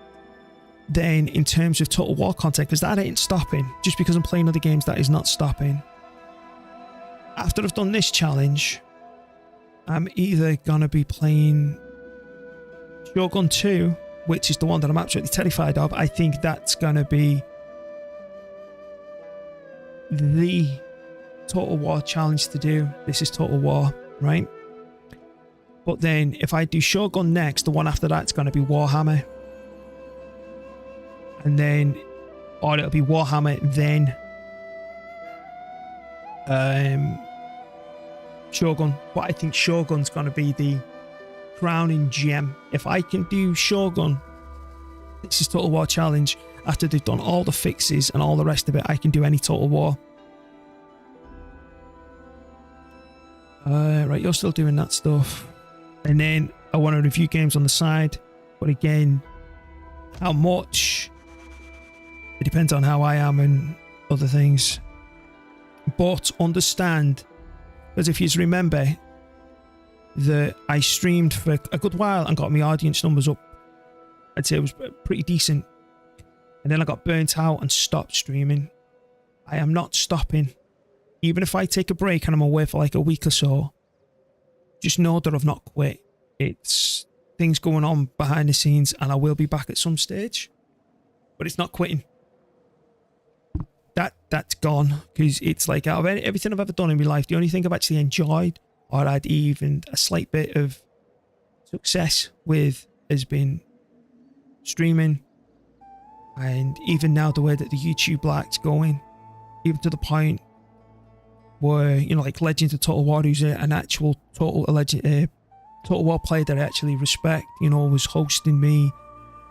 Then in terms of Total War content, because that ain't stopping, just because I'm playing other games, that is not stopping. After I've done this challenge, I'm either gonna be playing Shogun 2, which is the one that I'm absolutely terrified of. I think that's gonna be the Total War challenge to do. This is Total War, right? But then if I do Shogun next, the one after that's gonna be Warhammer. And then, or it'll be Warhammer, then Shogun. But I think Shogun's going to be the crowning gem. If I can do Shogun, this is Total War Challenge, after they've done all the fixes and all the rest of it, I can do any Total War. Right, you're still doing that stuff. And then I want to review games on the side. But again, how much? It depends on how I am and other things. But understand, because if you remember, that I streamed for a good while and got my audience numbers up. I'd say it was pretty decent. And then I got burnt out and stopped streaming. I am not stopping. Even if I take a break and I'm away for like a week or so, just know that I've not quit. It's things going on behind the scenes and I will be back at some stage. But it's not quitting. That's gone, because it's like out of everything I've ever done in my life, the only thing I've actually enjoyed or had even a slight bit of success with has been streaming. And even now, the way that the YouTube Black's going, even to the point where, you know, like Legends of Total War, who's an actual Total War player that I actually respect, you know, was hosting me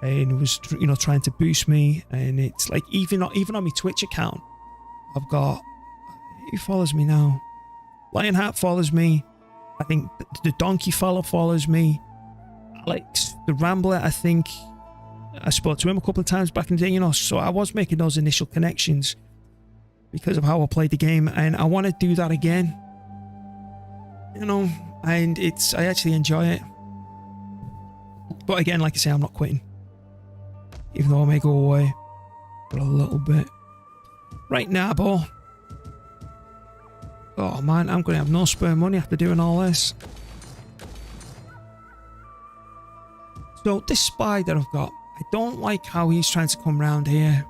and was, you know, trying to boost me. And it's like, even on my Twitch account, I've got, who follows me now? Lionheart follows me. I think the Donkey fellow follows me. Alex the Rambler, I think I spoke to him a couple of times back in the day, you know, so I was making those initial connections because of how I played the game, and I want to do that again, you know, and I actually enjoy it. But again, like I say, I'm not quitting, even though I may go away for a little bit. Right now, Bo. Oh man, I'm going to have no spare money after doing all this. So this spy that I've got, I don't like how he's trying to come round here.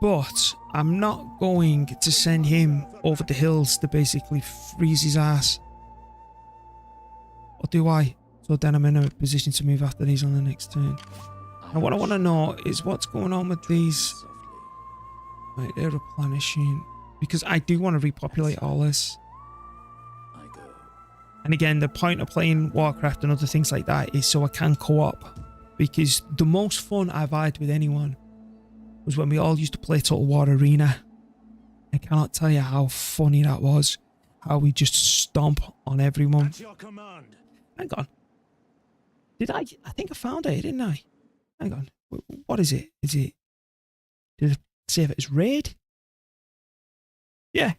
But I'm not going to send him over the hills to basically freeze his ass. Or do I? So then I'm in a position to move after these on the next turn. And what I want to know is what's going on with these. Right, they're replenishing. Because I do want to repopulate all this.
I go.
And again, the point of playing Warcraft and other things like that is so I can co-op. Because the most fun I've had with anyone was when we all used to play Total War Arena. I cannot tell you how funny that was. How we just stomp on everyone.
At your command.
Hang on. Did I think I found it, didn't I? Hang on. What is it? Is it... Did it save it as raid? Yeah.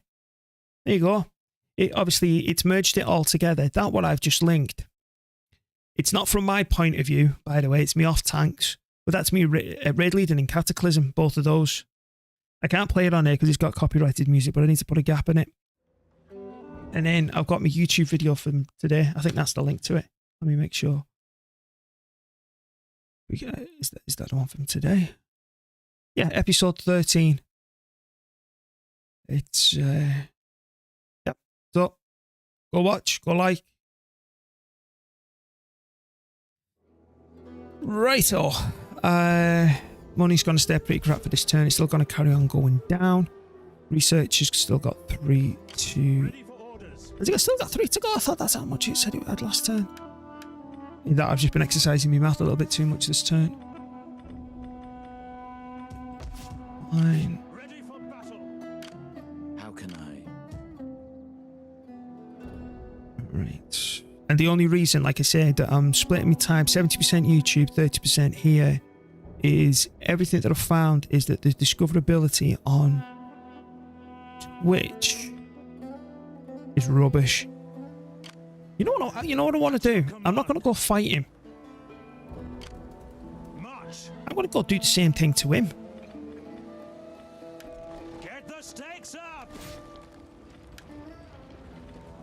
There you go. Obviously, it's merged it all together. That what I've just linked. It's not from my point of view, by the way. It's me off tanks. But that's me raid leading in Cataclysm, both of those. I can't play it on here because it's got copyrighted music, but I need to put a gap in it. And then I've got my YouTube video from today. I think that's the link to it. Let me make sure. Is that the one from today? Yeah, episode 13. It's, yep. So, go watch, go like. Righto. Money's going to stay pretty crap for this turn. It's still going to carry on going down. Research has still got 3 to...
Ready for orders.
Has it still got 3 to go? I thought that's how much it said it had last turn. That I've just been exercising my mouth a little bit too much this turn. Fine.
Ready for battle.
How can I?
Right. And the only reason, like I said, that I'm splitting my time 70% YouTube, 30% here, is everything that I've found is that the discoverability on Twitch is rubbish. You know what I want to do? I'm not going to go fight him.
March.
I'm going to go do the same thing to him.
Get the stakes up.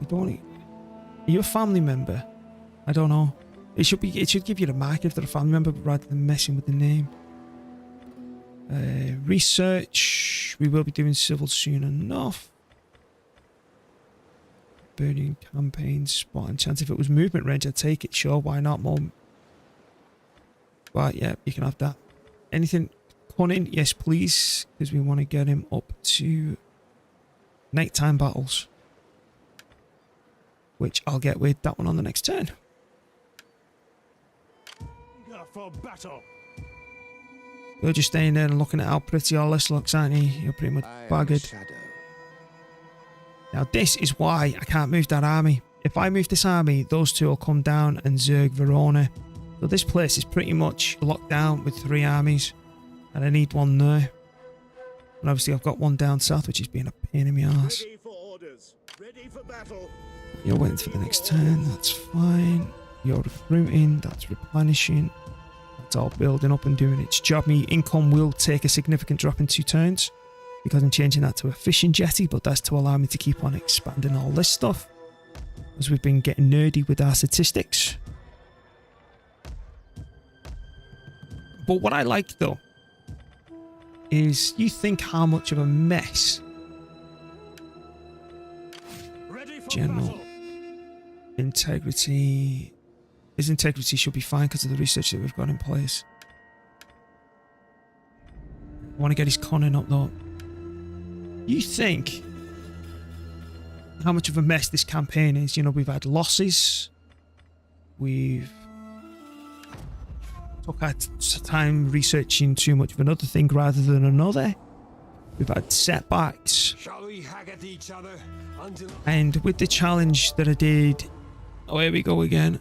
You don't. Are you a family member? I don't know. It should give you the mark if they're a family member rather than messing with the name. Research. We will be doing civil soon enough. Burning campaign spot and chance. If it was movement range, I'd take it. Sure, why not? More. Right, yeah, you can have that. Anything cunning? Yes, please, because we want to get him up to nighttime battles, which I'll get with that one on the next turn.
Go for battle.
You're just staying there and looking at how pretty all this looks, aren't you? You're pretty much
I am a
buggered.
shadow.
Now this is why I can't move that army. If I move this army, those two will come down and zerg Verona. So this place is pretty much locked down with 3 armies. And I need one there. And obviously I've got one down south, which is being a pain in my ass.
Ready for orders. Ready for battle.
You're waiting for the next turn, that's fine. You're recruiting, that's replenishing. That's all building up and doing its job. My income will take a significant drop in 2 turns because I'm changing that to a fishing jetty, but that's to allow me to keep on expanding all this stuff as we've been getting nerdy with our statistics. But what I like though is you think how much of a mess
Ready for
general
battle.
integrity. His integrity should be fine because of the research that we've got in place. I want to get his conning up though. You think how much of a mess this campaign is? You know, we've had losses. We've took our time researching too much of another thing rather than another. We've had setbacks.
Shall we hack at each other until...
And with the challenge that I did... Oh, here we go again.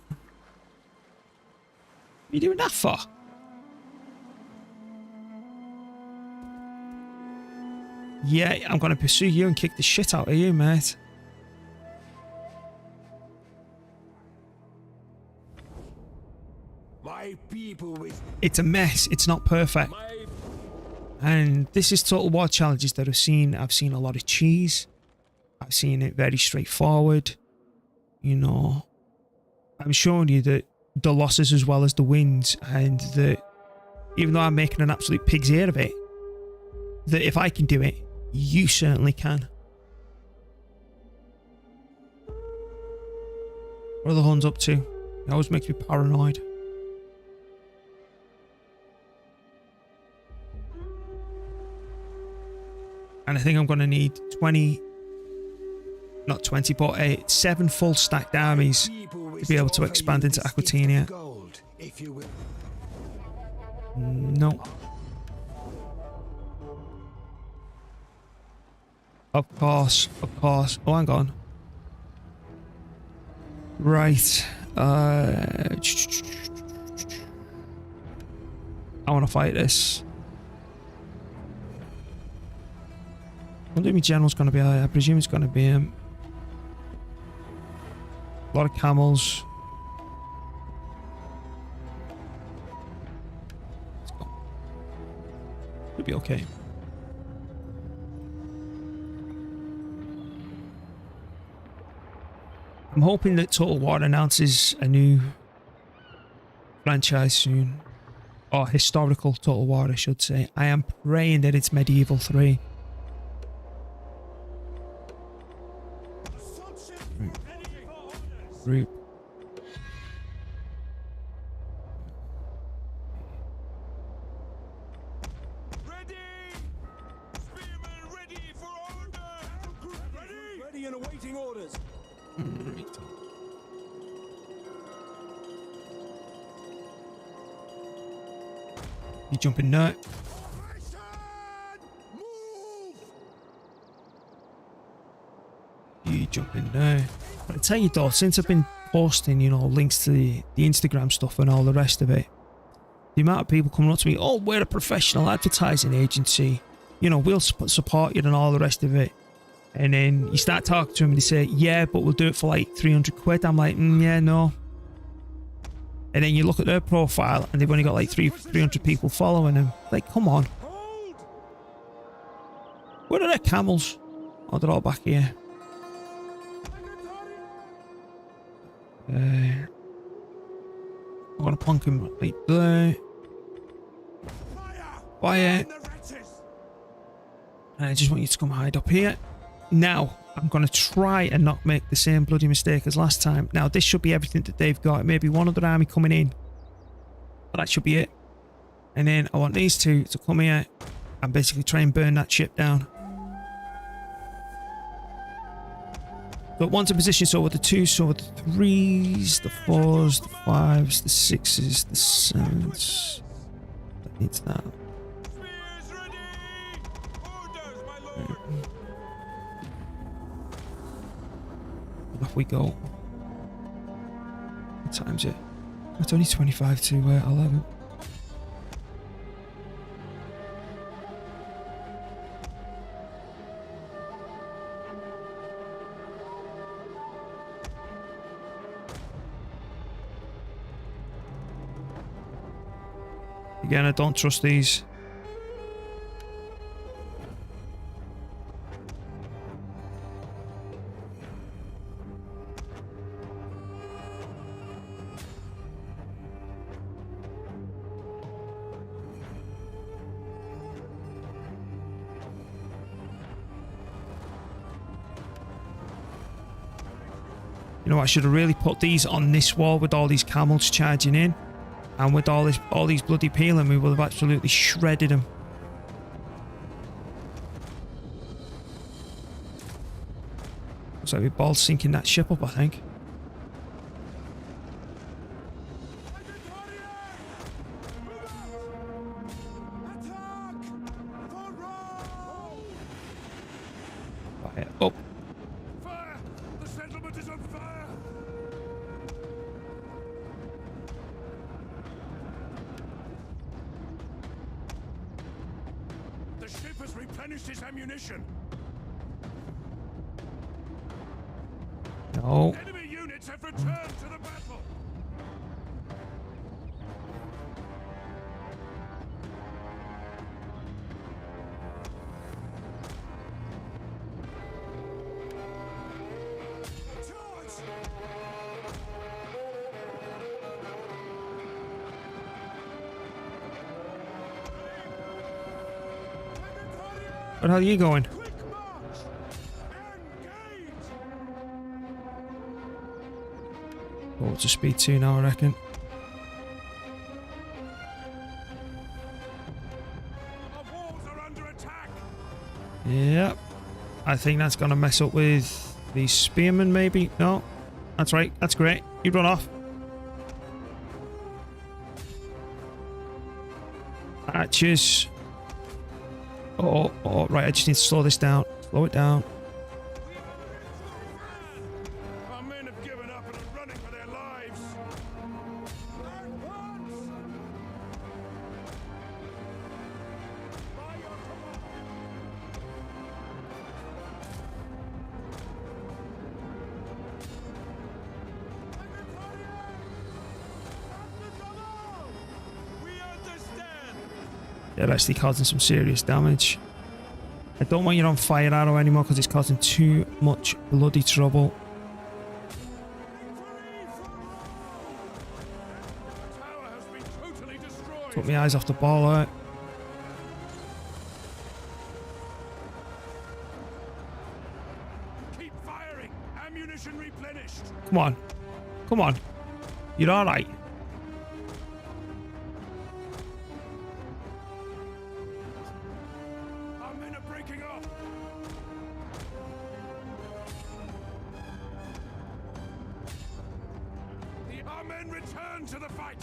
What are you doing that for? Yeah, I'm going to pursue you and kick the shit out of you, mate.
My people with...
It's a mess. It's not perfect. And this is Total War challenges that I've seen. I've seen a lot of cheese. I've seen it very straightforward. You know, I'm showing you that the losses as well as the wins, and that even though I'm making an absolute pig's ear of it, that if I can do it, you certainly can. What are the Huns up to? It always makes me paranoid. And I think I'm going to need 20, not 20, but 7 full stacked armies to be able to expand into Aquitania. No. Of course, of course. Oh, hang on. Right. I want to fight this. I wonder if my general's going to be high. I presume it's going to be him. A lot of camels. Let's go. It'll be okay. I'm hoping that Total War announces a new franchise soon. Or historical Total War, I should say. I am praying that it's Medieval 3. Group.
Ready! Spearmen ready for order! Ready! Ready and awaiting orders.
You jumping nut? You jumping now? But I tell you though, since I've been posting, you know, links to the Instagram stuff and all the rest of it, the amount of people coming up to me, oh, we're a professional advertising agency, you know, we'll support you and all the rest of it. And then you start talking to them and they say, yeah, but we'll do it for like 300 quid. I'm like, yeah, no. And then you look at their profile and they've only got like 300 people following them. Like, come on. Where are their camels? Oh, they're all back here. I'm gonna plonk him right there. Fire! And I just want you to come hide up here. Now, I'm gonna try and not make the same bloody mistake as last time. Now, this should be everything that they've got. It may be one other army coming in. But that should be it. And then I want these two to come here and basically try and burn that ship down. But one's in position, so with the 2s, so with the 3s, the 4s, the 5s, the 6s, the 7s. That needs that. Off we go. What time's it? It's only 25 to 11. Again, I don't trust these. You know, I should have really put these on this wall with all these camels charging in. And with all these bloody peeling, we would have absolutely shredded them. Looks like we're ball sinking that ship up, I think. Fire up.
Fire! The settlement is on fire! The ship has replenished its ammunition.
No.
Enemy units have returned to the battle.
Where the hell are you going?
Quick march! Engage!
Go up to speed 2 now, I reckon.
Our walls are under attack.
Yep. I think that's going to mess up with the spearmen, maybe. No. That's right. That's great. You run off. Archers. Oh, right. I just need to slow this down. Slow it down.
Our men have given up and are running for their lives. We understand.
They're actually causing some serious damage. I don't want you on fire arrow anymore because it's causing too much bloody trouble.
The tower has been totally destroyed.
Took my eyes off the ball out.
Keep firing. Ammunition replenished.
Come on. Come on. You're alright.
Our men are breaking off. Our men return to the fight.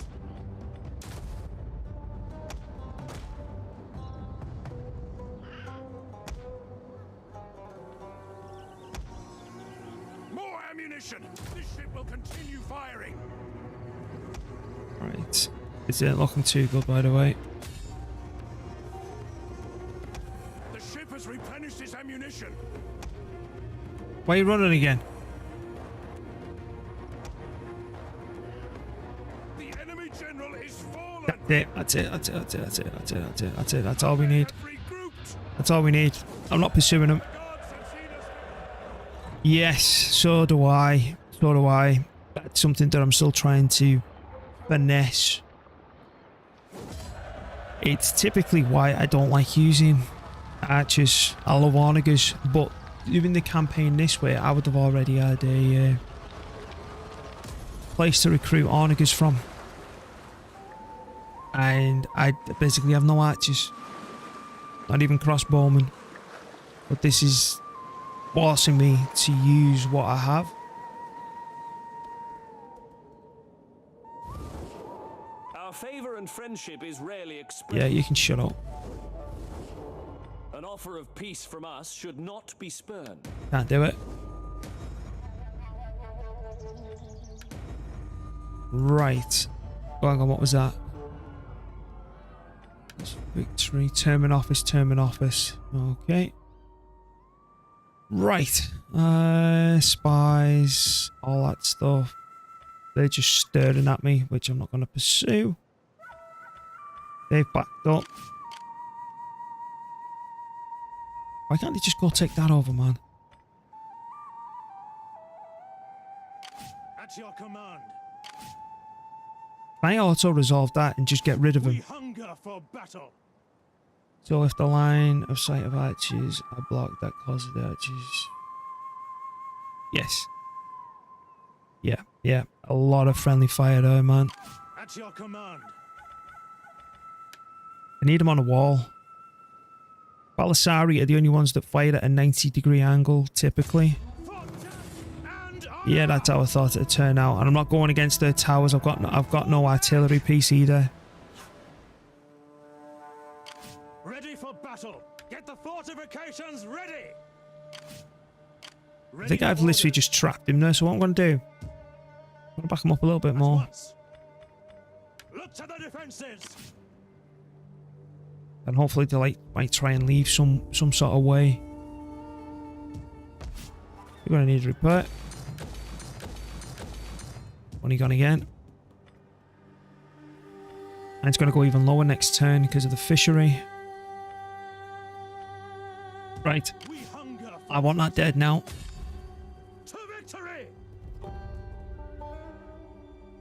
More ammunition. This ship will continue firing.
Right. It's not looking too good, by the way.
The ship has replenished its ammunition.
Why are you running again?
The enemy general is fallen.
That's it. That's it. That's it. That's it. That's it. That's it. That's it. That's it. That's all we need.
Regrouped.
That's all we need. I'm not pursuing them.
Gods have seen us.
Yes, so do I. So do I. That's something that I'm still trying to finesse. It's typically why I don't like using archers. I love onagers, but doing the campaign this way, I would have already had a place to recruit onagers from. And I basically have no archers. Not even crossbowmen. But this is forcing me to use what I have.
Our favor and friendship is rarely expressed.
Yeah, you can shut up.
An offer of peace from us should not be spurned.
Can't do it. Right. Oh, hang on, what was that? Victory. Term office, term office. Okay. Right. Spies. All that stuff. They're just staring at me, which I'm not going to pursue. They've backed up. Why can't they just go take that over, man?
At your command.
Can I auto-resolve that and just get rid of
We
them?
hunger for battle.
So if the line of sight of archers are blocked, that causes the archers... Yes. Yeah, yeah. A lot of friendly fire there, man.
At your command.
I need them on a wall. Balasari are the only ones that fire at a 90-degree angle, typically. Yeah, that's how I thought it'd turn out. And I'm not going against their towers. I've got no artillery piece either.
Ready for battle. Get the fortifications ready.
I think I've literally just trapped him there, so what I'm going to do... I'm going to back him up a little bit more.
Look to the defenses.
And hopefully they might try and leave some sort of way. You're going to need a repair. Only gone again. And it's going to go even lower next turn because of the fishery. Right. I want that dead now.
To victory.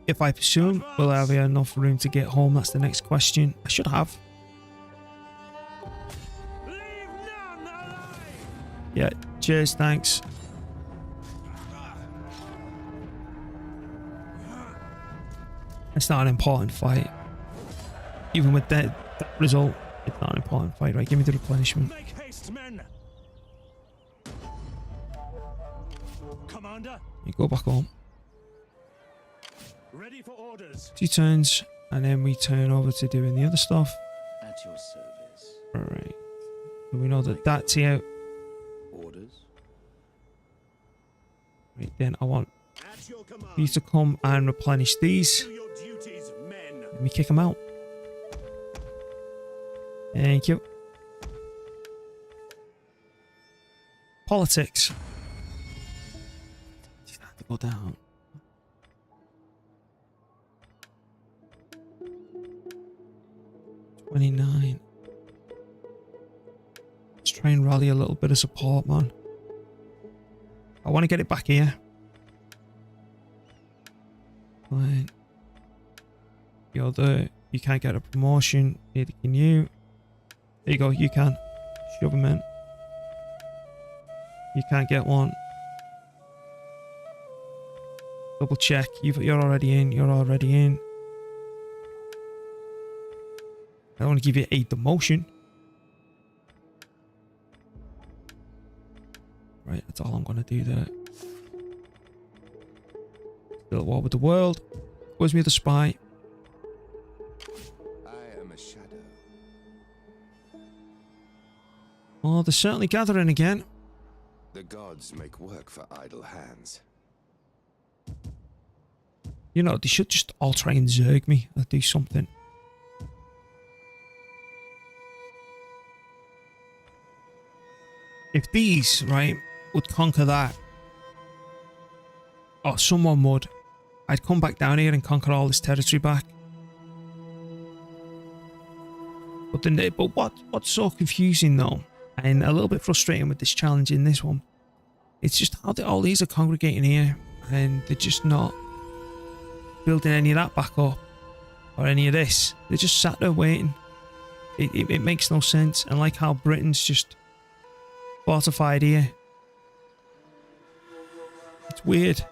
If I pursue him, will I have enough room to get home? That's the next question. I should have.
Leave none alive.
Yeah, cheers, thanks. It's not an important fight. Even with that result, it's not an important fight, right? Give me the replenishment.
Make haste, men. Commander,
You go back home.
ready for orders.
2 turns, and then we turn over to doing the other stuff.
At your service.
Alright. So we know that that's here.
Orders?
Right, then I want
At your command.
you to come and replenish these.
Do your duties, men.
Let me kick them out. Thank you. Politics. Just have to go down. $29. Let's try and rally a little bit of support, man. I want to get it back here. Fine. You're there. You can't get a promotion. Neither can you. There you go. You can. Shove him in. You can't get one. Double check. You're already in. You're already in. I don't want to give you a demotion. Right, that's all I'm going to do there. Still at war with the world. Where's me the spy?
I am a shadow.
Oh, they're certainly gathering again.
The gods make work for idle hands.
You know, they should just all try and zerg me or do something. If these, right, would conquer that, or someone would, I'd come back down here and conquer all this territory back. But then, what's so confusing though, and a little bit frustrating with this challenge in this one, it's just how all these are congregating here, and they're just not building any of that back up, or any of this. They're just sat there waiting. It makes no sense, and like how Britain's just fortified here. It's weird.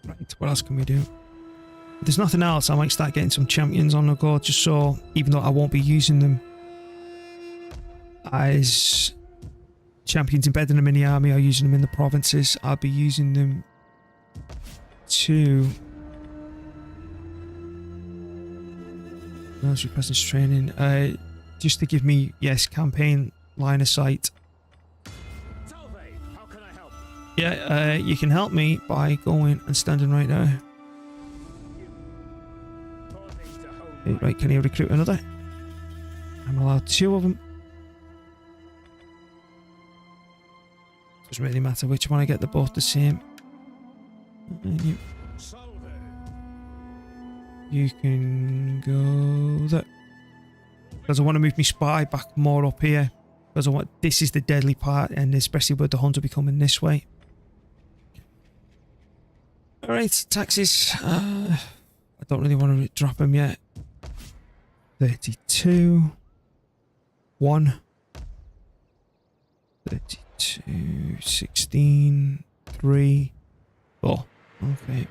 Right, what else can we do? If there's nothing else, I might start getting some champions on the go, just so, even though I won't be using them as champions, embedding them in the army or using them in the provinces, I'll be using them to military presence training, just to give me, yes, campaign line of sight.
Salve, how can I help?
Yeah, you can help me by going and standing right there.
Pausing to home.
Right, can you recruit another? I'm allowed 2 of them. Doesn't really matter which one I get, they're both the same. And
Salve.
you can go there. Because I want to move my spy back more up here. Because I want, this is the deadly part, and especially with the hunter be coming this way. Alright, taxes. I don't really want to drop them yet. 32. 1. 32. 16. 3. 4. Okay.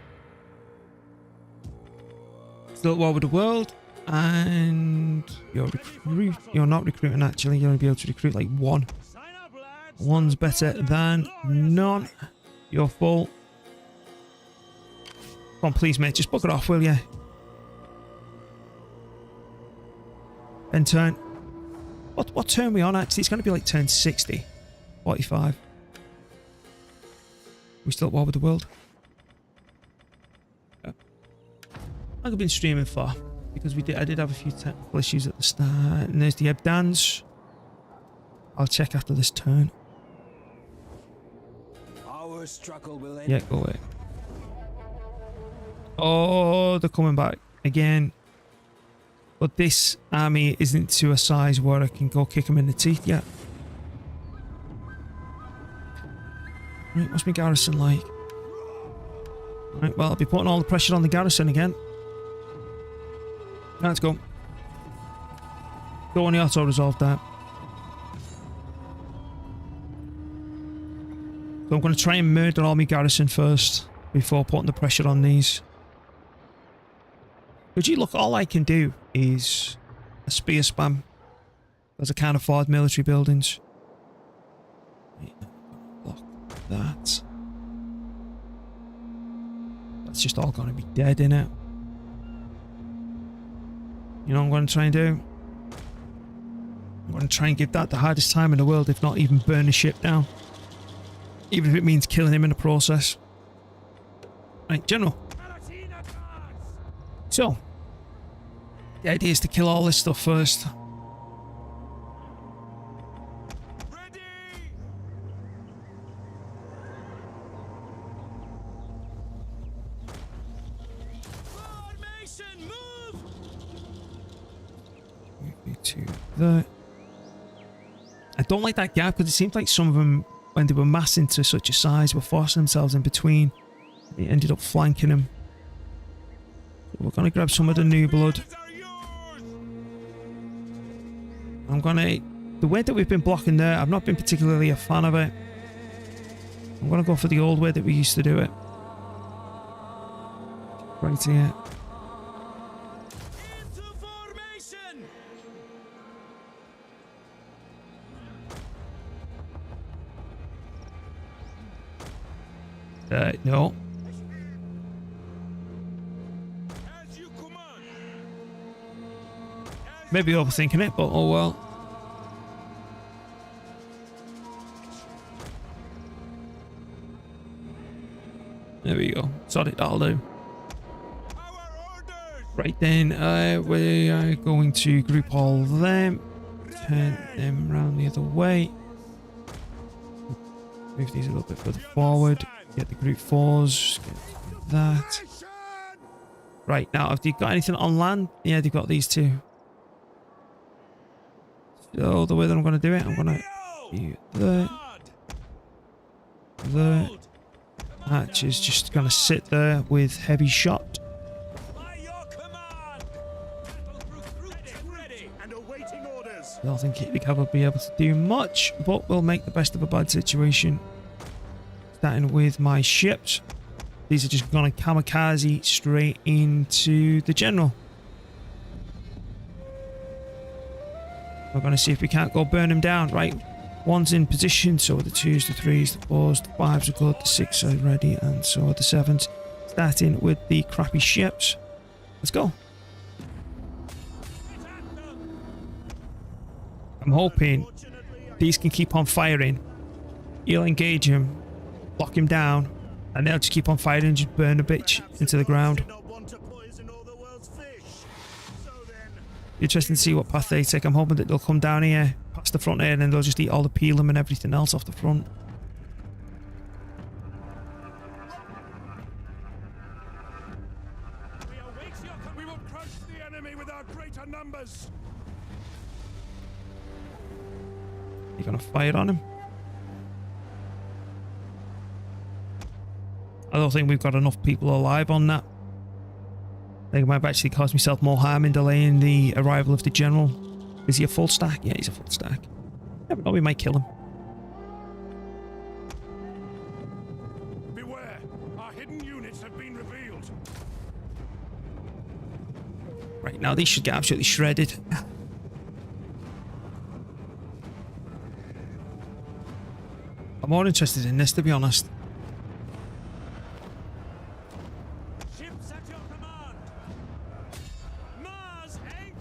Still at war with the world. And you're not recruiting actually. You're going to be able to recruit like 1.
Sign up, lads.
1's better than none. You're full. Come on, please, mate. Just book it off, will you? End turn. What turn are we on, actually? It's going to be like turn 60. 45. We still at war with the world? Yeah. I've been streaming for, because I did have a few technical issues at the start. And there's the Ebdans. I'll check after this turn.
Our struggle will end.
Yeah, go away. Oh, they're coming back again. But this army isn't to a size where I can go kick them in the teeth yet. Right, what's my garrison like? Right, well, I'll be putting all the pressure on the garrison again. Let's go. Go on the auto-resolve that. So I'm going to try and murder all my garrison first before putting the pressure on these. But gee, look, all I can do is a spear spam, because I can't afford military buildings. Block that. That's just all going to be dead, innit? You know what I'm going to try and do? I'm going to try and give that the hardest time in the world, if not even burn the ship down. Even if it means killing him in the process. Right, General. So, the idea is to kill all this stuff first. To there. I don't like that gap because it seems like some of them, when they were massing to such a size, were forcing themselves in between. They ended up flanking them. So we're going to grab some of the new blood. I'm going to... The way that we've been blocking there, I've not been particularly a fan of it. I'm going to go for the old way that we used to do it. Right here. No. Maybe overthinking it, but oh well. There we go. Sorry, that'll do. Right then, we are going to group all them. Turn them round the other way. Move these a little bit further forward. Get the group 4s. Get that. Right, now, have they got anything on land? Yeah, they've got these two. So, the way that I'm going to do it, I'm going to do there. There. Hatch is just going to sit there with heavy shot. I don't think the cav will be able to do much, but we'll make the best of a bad situation. Starting with my ships. These are just going to kamikaze straight into the general. We're going to see if we can't go burn him down. Right, 1's in position, so are the 2s, the 3s, the 4s, the 5s are good, the 6s are ready, and so are the 7s. Starting with the crappy ships. Let's go. I'm hoping these can keep on firing. He'll engage him, lock him down, and they'll just keep on firing and just burn the bitch into the ground. Interesting to see what path they take. I'm hoping that they'll come down here, past the front here, and then they'll just eat all the pelum and everything else off the front.
We will crush the enemy with our greater numbers.
You're gonna fire on him? I don't think we've got enough people alive on that. I think I might have actually caused myself more harm in delaying the arrival of the general. Is he a full stack? Yeah, he's a full stack. Never know, we might kill him.
Beware, our hidden units have been revealed.
Right, now these should get absolutely shredded. I'm more interested in this, to be honest.
Ships at your command. Mars, eh?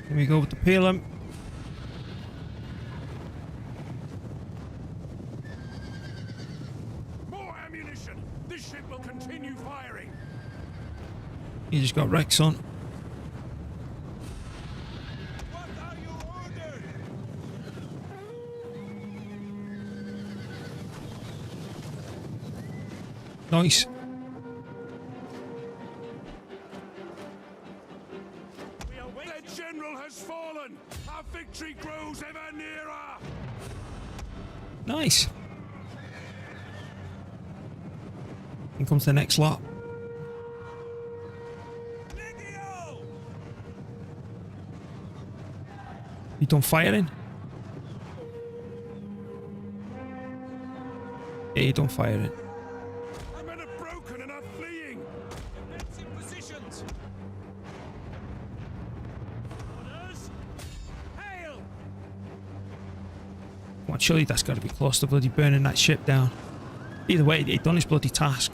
Here we go with the pelum.
More ammunition. This ship will continue firing.
You just got Rex on. Nice.
The general has fallen. Our victory grows ever nearer.
Nice. Here comes the next lot. You done firing? Yeah, you don't fire it.
Our men are broken and are fleeing. Men's in positions. Orders. Hail.
Come on, surely that's got to be close to bloody burning that ship down. Either way, it done its bloody task.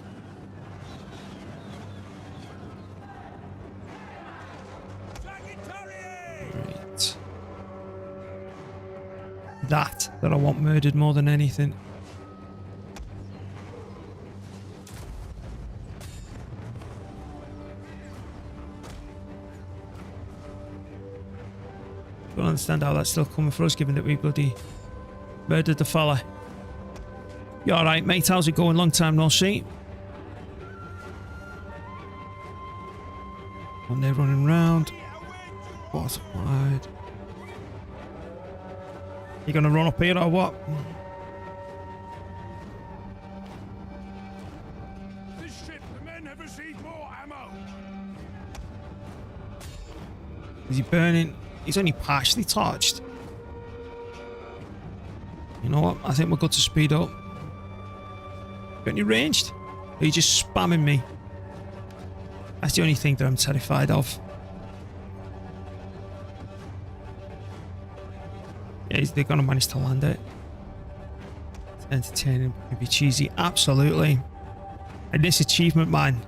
Right. That I want murdered more than anything. Don't understand how that's still coming for us, given that we bloody murdered the fella. You alright, mate? How's it going? Long time no see. And they're running round. What's wide? You gonna run up here or what?
This ship, the men have received more ammo.
Is he burning? He's only partially torched. You know what? I think we're good to speed up. Got any ranged? Or are you just spamming me? That's the only thing that I'm terrified of. Yeah, they're gonna manage to land it. It's entertaining, maybe cheesy. Absolutely. And this achievement, man,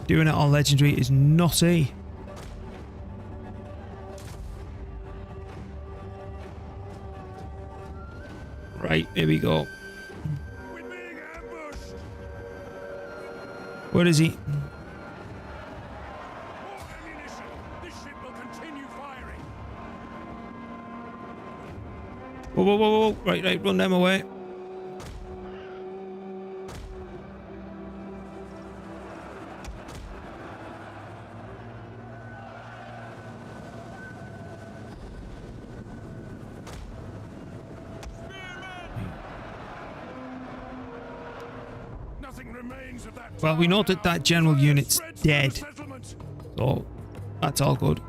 doing it on legendary is nutty. Right, here we go.
We're being ambushed.
Where is he?
More ammunition. This ship will continue firing.
Whoa, whoa, whoa, whoa. Right, right, run them away.
Nothing remains of that.
Well, we know that that general unit's
Spreads through the
dead,
settlement.
so that's all good.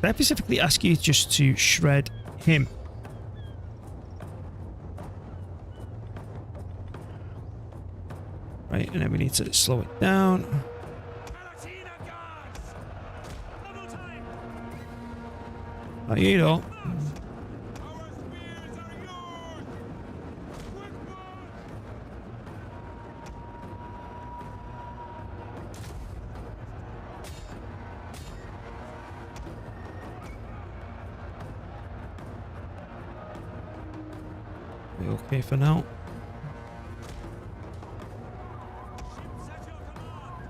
Did I specifically ask you just to shred him? Right, and then we need to slow it down.
Palatina guards. Double time.
Oh, you know.
Our spears are yours. Quick march.
We okay for now?
Ships at your command.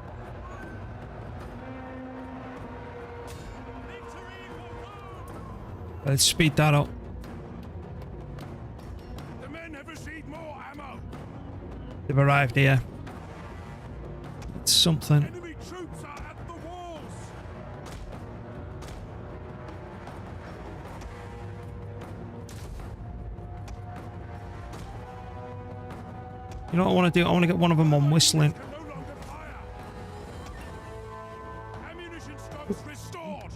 Victory for Rome.
Let's speed that up.
The men have received more ammo.
They've arrived here. It's something.
Enemy troops are at the walls.
You know what I want to do? I want to get one of them on whistling.
Can no longer fire. Ammunition stocks restored.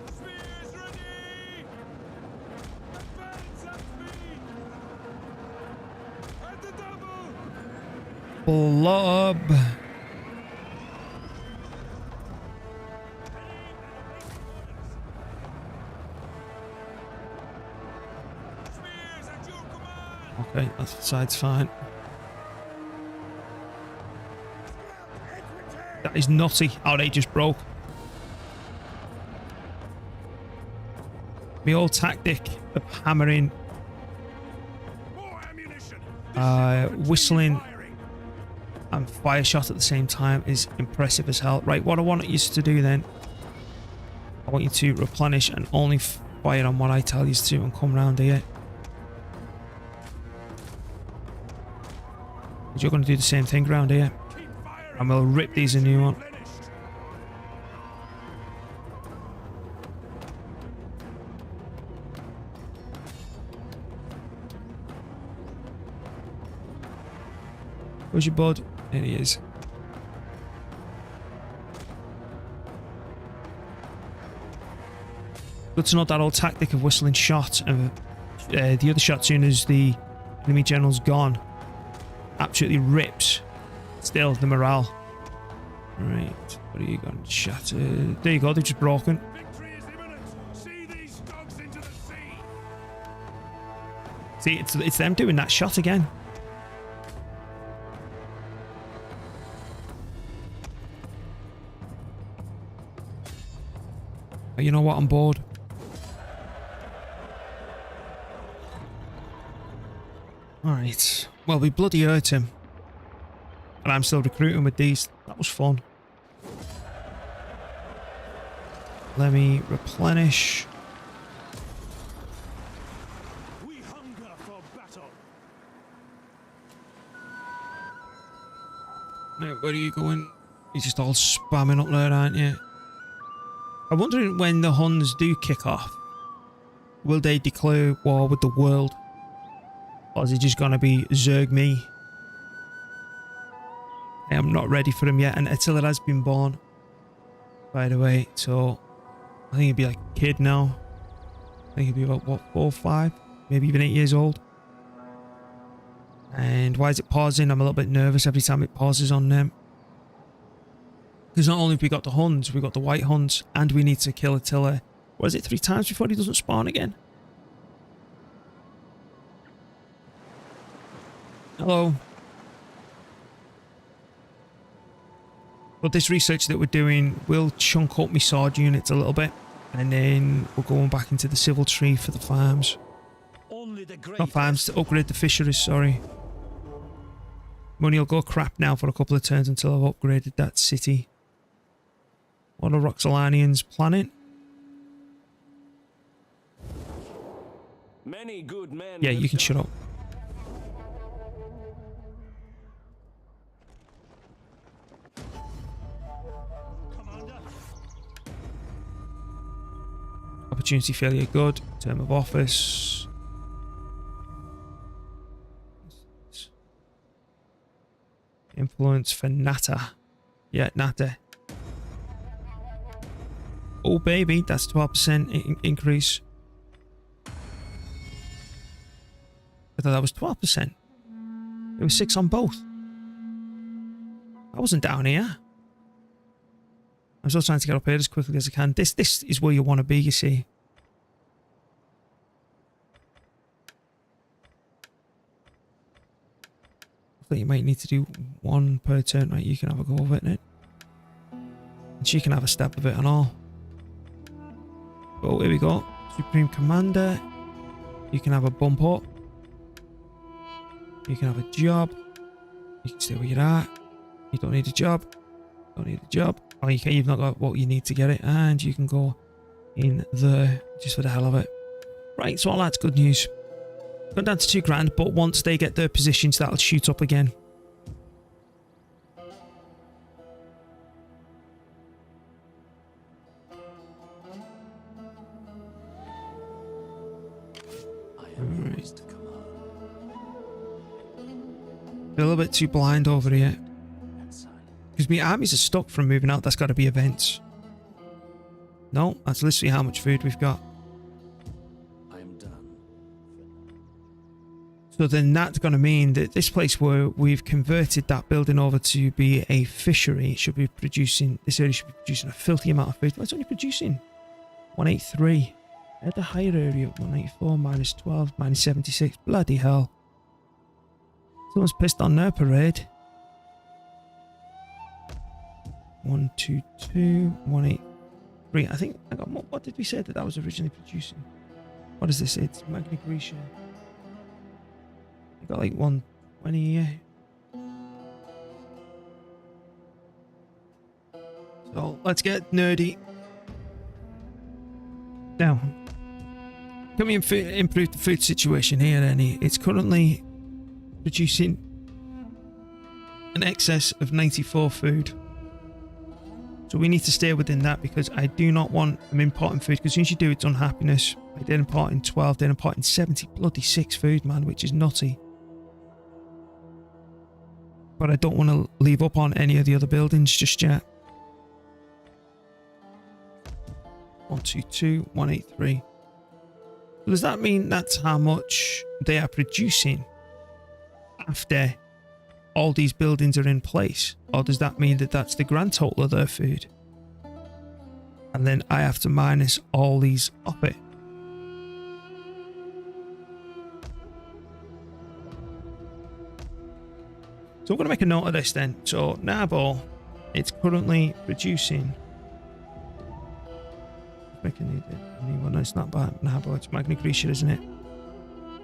Spears ready. Advance at speed. At the double.
Blob.
Spears at your command.
Okay, that side's fine. That is nutty how they just broke. The old tactic of hammering,
More ammunition. This ship will continue
whistling
firing.
and fire shot at the same time is impressive as hell. Right, what I want you to do then, I want you to replenish and only fire on what I tell you to and come round here. 'Cause you're going to do the same thing around here.
Keep firing.
And we'll rip these a new one.
Replenished.
Where's your bud? There he is. Good to know that old tactic of whistling shot and the other shot soon as the enemy general's gone absolutely rips. Still, the morale. Right, what are you going to shatter? There you go, they've just broken.
Victory is imminent. See these dogs into the sea.
See, it's them doing that shot again. But you know what? I'm bored. Alright. Well, we bloody hurt him. And I'm still recruiting with these. That was fun. Let me replenish.
We hunger for battle.
Now, where are you going? You're just all spamming up there, aren't you? I'm wondering when the Huns do kick off, will they declare war with the world? Or is it just going to be Zerg me? I am not ready for him yet, and until it has been born. By the way, so I think he'd be like a kid now. I think he'd be about, what, 4 or 5? Maybe even 8 years old. And why is it pausing? I'm a little bit nervous every time it pauses on them. Because not only have we got the Huns, we've got the White Huns, and we need to kill Attila. What is it, 3 times before he doesn't spawn again? Hello. But this research that we're doing will chunk up my sword units a little bit. And then we're going back into the civil tree for the farms.
Only the great.
Not farms, to upgrade the fisheries, sorry. Money will go crap now for a couple of turns until I've upgraded that city. What are Roxolanians planning?
Many good men.
Yeah, you can shut up. Opportunity failure, good. Term of office. Influence for Nata. Yeah, Nata. Oh, baby, that's 12% increase. I thought that was 12%. It was 6 on both. I wasn't down here. I'm still trying to get up here as quickly as I can. This is where you want to be, you see. I think you might need to do 1 per turn. Right, you can have a go of it, Nick. And she can have a stab of it and all. Oh, here we go. Supreme Commander. You can have a bump up. You can have a job. You can stay where you're at. You don't need a job. Don't need a job. Oh, you've not got what you need to get it. And you can go in there just for the hell of it. Right, so all that's good news. Gone down to 2 grand, but once they get their positions, that'll shoot up again.
Right.
A little bit too blind over here. Because my armies are stuck from moving out. That's got to be events. No, that's literally how much food we've got.
I am done.
So then that's going to mean that this place where we've converted that building over to be a fishery should be producing, this area should be producing a filthy amount of food. Well, it's only producing 183. At the higher area, 184, minus 12, minus 76. Bloody hell. Someone's pissed on their parade. 122, 183. I think, I got, what did we say that was originally producing? What is this? It's Magna Graecia. You got like 120 here. So let's get nerdy. Now, can we improve the food situation here, Annie? It's currently producing an excess of 94 food. So we need to stay within that because I do not want them importing food, because as soon as you do, it's unhappiness. Like they're importing 12, they're importing 70 bloody 6 food, man, which is nutty. But I don't want to leave up on any of the other buildings just yet. 122, 183. So does that mean that's how much they are producing after all these buildings are in place? Or does that mean that that's the grand total of their food? And then I have to minus all these off it. So I'm going to make a note of this then. So Nabo, it's currently producing. Making anyone? No, it's not bad. Nabo, it's Magna Graecia, isn't it?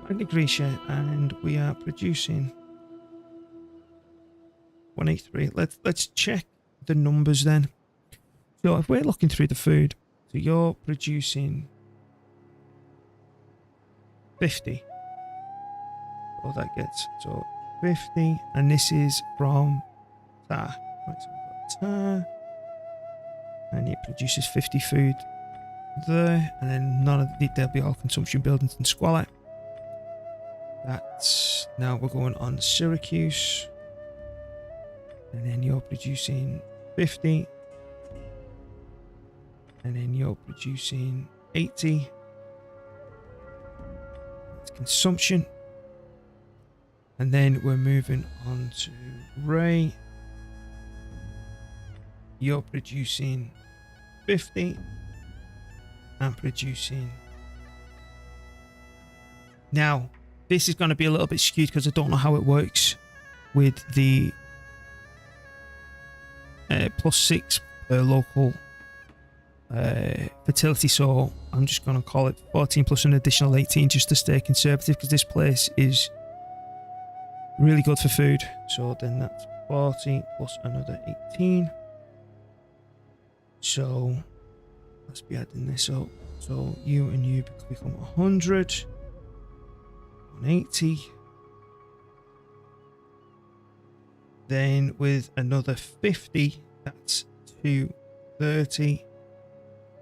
Magna Graecia, and we are producing 183. Let's check the numbers then. So if we're looking through the food, so you're producing 50. All that gets so 50, and this is from Tar. Right, so we've got Tar, and it produces 50 food there, and then none of they'll be all consumption buildings and squalor. That's now we're going on Syracuse, and then you're producing 50, and then you're producing 80. That's consumption. And then we're moving on to Ray. You're producing 50 and producing. Now, this is going to be a little bit skewed because I don't know how it works with the +6 per local fertility. So I'm just going to call it 14 plus an additional 18 just to stay conservative, because this place is really good for food. So then that's 40 plus another 18. So let's be adding this up. So you and you become 100, 180. Then with another 50, that's 230.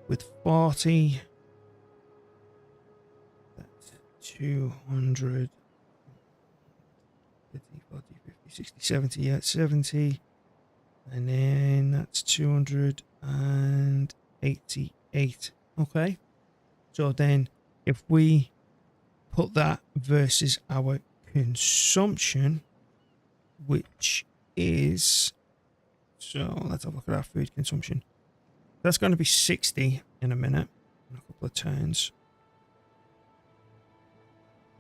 With 40, that's 200. 30, 40, 50, 60, 70, yeah, 70. And then that's 288. Okay. So then if we put that versus our consumption, which is, so let's have a look at our food consumption. That's going to be 60 in a minute, in a couple of turns.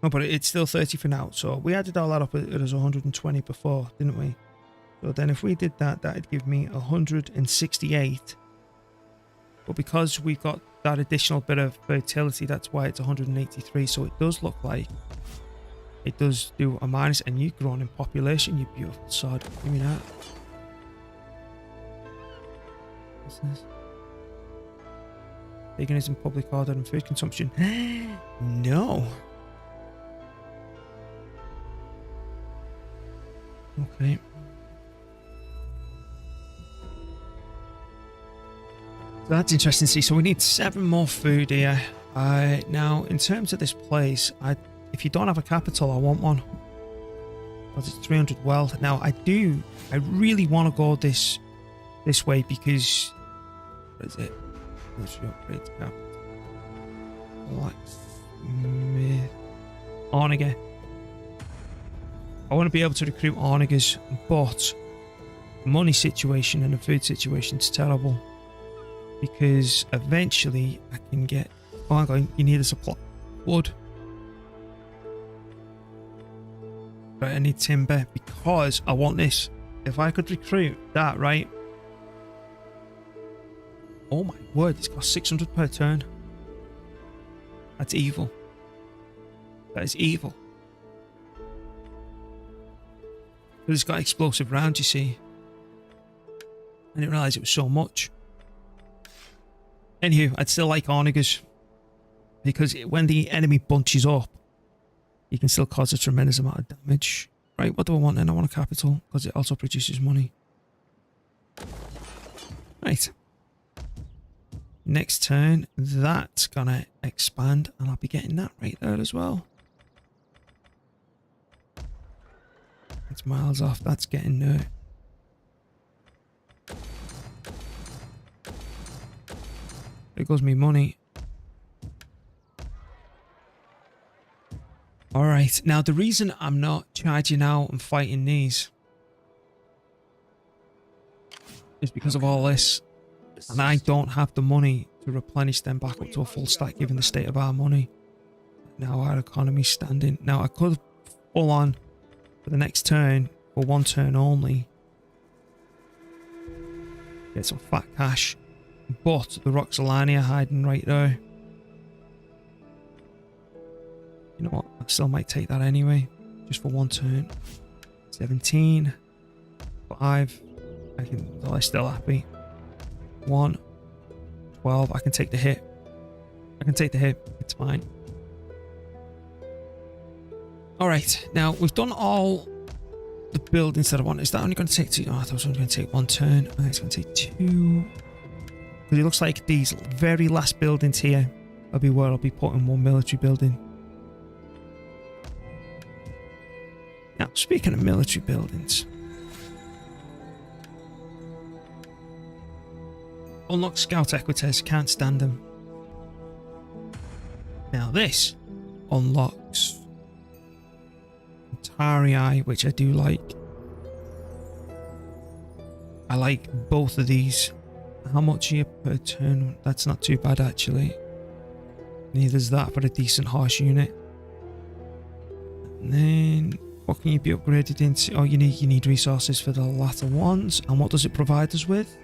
Oh, but it's still 30 for now. So we added all that up. It was 120 before, didn't we? So then if we did that, that'd give me 168. But because we've got that additional bit of fertility, that's why it's 183. So it does look like it does do a minus. And you've grown in population, you beautiful sod. Give me that. What's this? Veganism, public order, and food consumption. No. Okay. So that's interesting to see. So we need 7 more food here. Now, in terms of this place, if you don't have a capital, I want one. Because it's 300 wealth. Now, I really want to go this way because, what is it? Upgrade capital. Blacksmith. Orniger. I want to be able to recruit Ornigers, but the money situation and the food situation is terrible. Because eventually I can get... Oh, hang on, you need a supply. Wood. Right, I need timber because I want this. If I could recruit that, right? Oh my word, it's cost 600 per turn. That's evil. That is evil. But it's got explosive rounds, you see. I didn't realise it was so much. Anywho, I'd still like Ornigers. Because when the enemy bunches up, you can still cause a tremendous amount of damage. Right, what do I want then? I want a capital, because it also produces money. Right. Next turn, that's gonna expand, and I'll be getting that right there as well. It's miles off, that's getting there. There goes me money. Alright, now the reason I'm not charging out and fighting these is because of all this. And I don't have the money to replenish them back up to a full stack given the state of our money. Now our economy's standing. Now I could full on for the next turn, for one turn only, get some fat cash. But the Roxolani are hiding right there. You know what? I still might take that anyway. Just for one turn. 17. 5. Well, I'm still happy. 1. 12. I can take the hit. I can take the hit. It's fine. Alright. Now, we've done all the buildings that I want. Is that only going to take 2? Oh, I thought it was only going to take 1 turn. Oh, it's going to take 2. Because it looks like these very last buildings here will be where I'll be putting one military building. Now, speaking of military buildings, unlock Scout Equites, can't stand them. Now this unlocks Tarii, which I do like. I like both of these. How much here per turn? That's not too bad actually. Neither's that for a decent horse unit. And then what can you be upgraded into? Oh, you need resources for the latter ones. And what does it provide us with?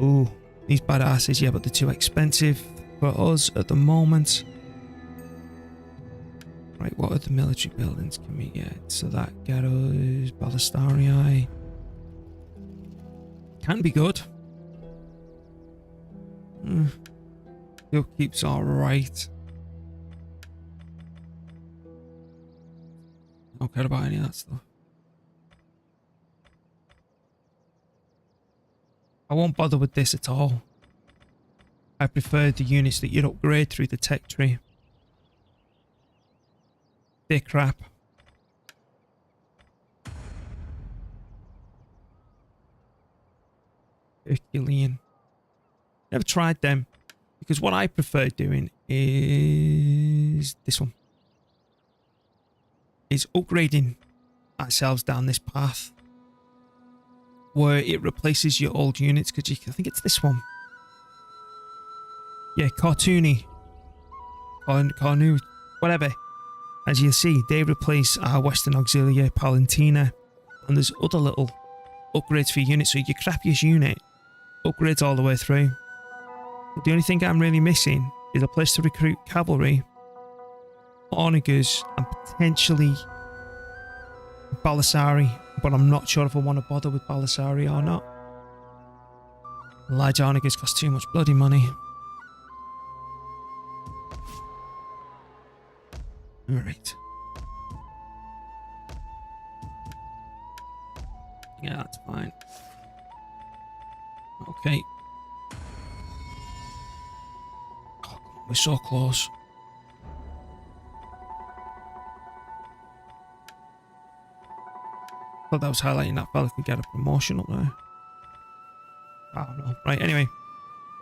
Ooh, these badasses, yeah, but they're too expensive for us at the moment. Right, what other military buildings can we get? So that get us Ballistarii. Can be good. The upkeep's alright. Don't care about any of that stuff. I won't bother with this at all. I prefer the units that you upgrade through the tech tree. They're crap. Herculean. Never tried them. Because what I prefer doing is this one. Is upgrading ourselves down this path. Where it replaces your old units. Because I think it's this one. Yeah, Cartoony. Carnu. Whatever. As you see, they replace our Western Auxilia Palantina. And there's other little upgrades for your unit. So your crappiest unit upgrades all the way through. But the only thing I'm really missing is a place to recruit cavalry, onagers, and potentially Ballistarii. But I'm not sure if I want to bother with Ballistarii or not. Large onagers cost too much bloody money. Alright. Yeah, that's fine. Okay. Oh, we're so close. Thought that was highlighting that fella could get a promotion up there. I don't know. Right, anyway.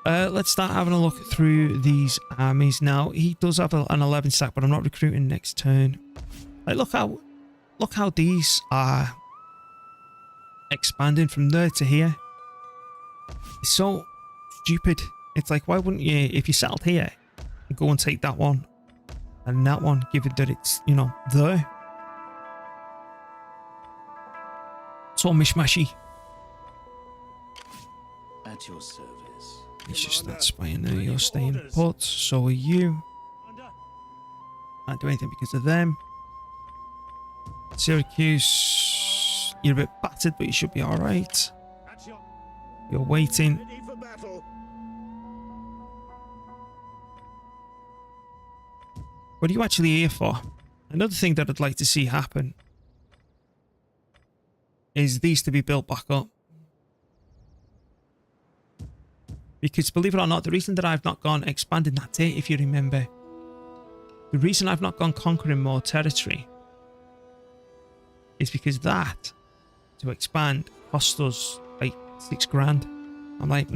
Let's start having a look through these armies now. He does have an 11 stack, but I'm not recruiting next turn. Like, look how these are expanding from there to here. It's so stupid. It's like, why wouldn't you, if you settled here, go and take that one and that one, given that it's, you know, there. It's all mishmashy.
At your service.
It's just that spying there. You're staying put. So are you. Can't do anything because of them. Syracuse. You're a bit battered, but you should be alright. You're waiting. What are you actually here for? Another thing that I'd like to see happen is these to be built back up. Because believe it or not, the reason that I've not gone expanding that day, if you remember, the reason I've not gone conquering more territory is because that, to expand, cost us like 6 grand. I'm like,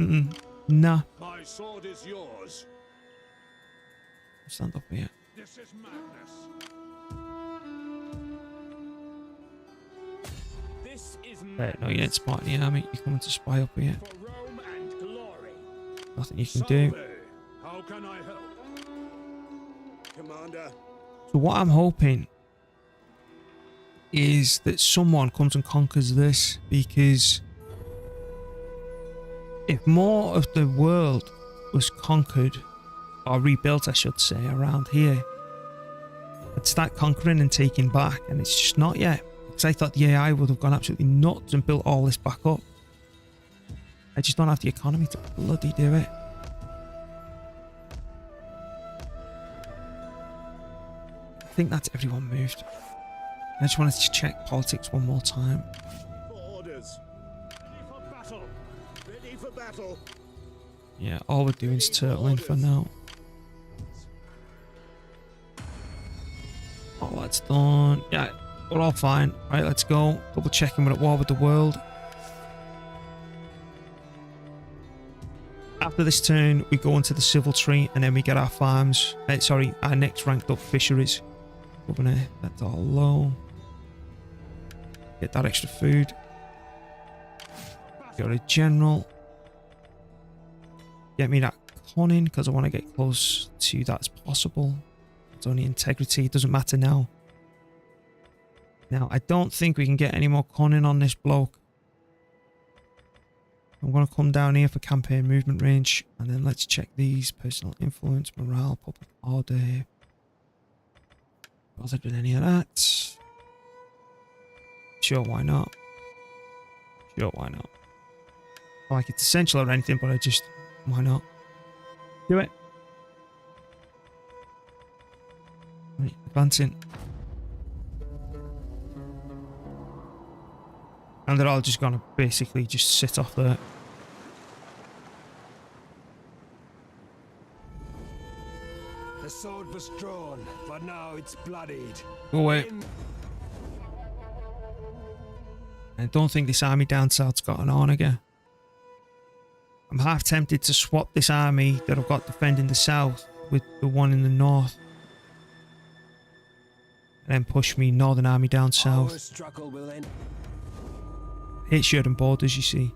Nah.
My sword is yours.
Stand up here.
This is madness.
This is
Right, no, you ain't smart in the army. You're coming to spy up here.
for Rome and glory.
Nothing you can do.
Salve. How can I help? Commander.
So what I'm hoping is that someone comes and conquers this, because if more of the world was conquered, or rebuilt I should say, around here, I'd start conquering and taking back, and it's just not yet, because I thought the AI would have gone absolutely nuts and built all this back up. I just don't have the economy to bloody do it. I think that's everyone moved. I just wanted to check politics one more time.
For orders. Ready for battle. Ready for battle.
Yeah, all we're doing is turtling for now. Oh, that's done. Yeah, we're all fine. Right, let's go. Double checking we're at war with the world. After this turn, we go into the civil tree, and then we get our farms. Sorry, our next ranked up fisheries. Governor, that's all low. Get that extra food. Go to general. Get me that conning, because I want to get close to that as possible. It's only integrity. It doesn't matter now. Now, I don't think we can get any more conning on this bloke. I'm going to come down here for campaign movement range, and then let's check these. Personal influence, morale, public order. Bothered with any of that? Sure, why not? Sure, why not? Not like it's essential or anything, but why not? Do it. Right, advancing. And they're all just gonna basically just sit off there.
The sword was drawn, but now it's bloodied.
Go away. I don't think this army down south's got an on again. I'm half tempted to swap this army that I've got defending the south with the one in the north. And then push me northern army down south.
Our struggle will end.
Hit Sheridan borders, you see.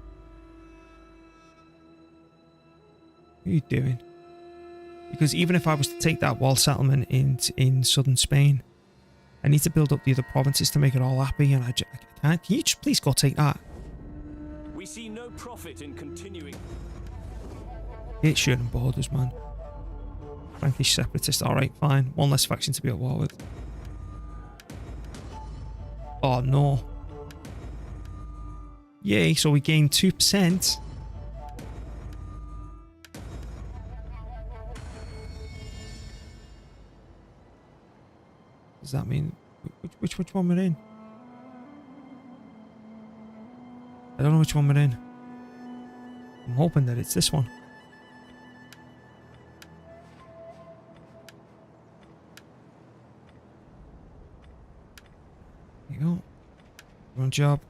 What are you doing? Because even if I was to take that wall settlement in southern Spain, I need to build up the other provinces to make it all happy, and I can't. Can you just please go take that?
We see no profit in continuing.
Hit Sheridan borders, man. Frankish separatist. Alright, fine. One less faction to be at war with. Oh no. Yay, so we gained 2%. Does that mean which one we're in? I don't know which one we're in. I'm hoping that it's this one. There you go. Come on, job.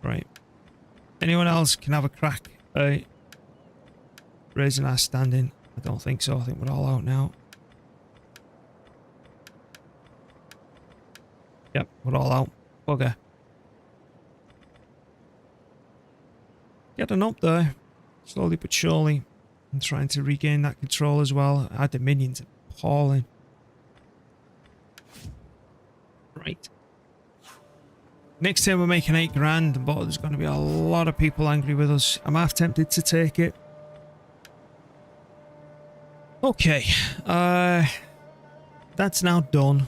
Right. Anyone else can have a crack at raising our standing? I don't think so. I think we're all out now. Yep, we're all out. Bugger. Getting up there. Slowly but surely. I'm trying to regain that control as well. Our dominions are appalling. Right. Next time we're making 8 grand, but there's going to be a lot of people angry with us. I'm half tempted to take it. Okay. That's now done. So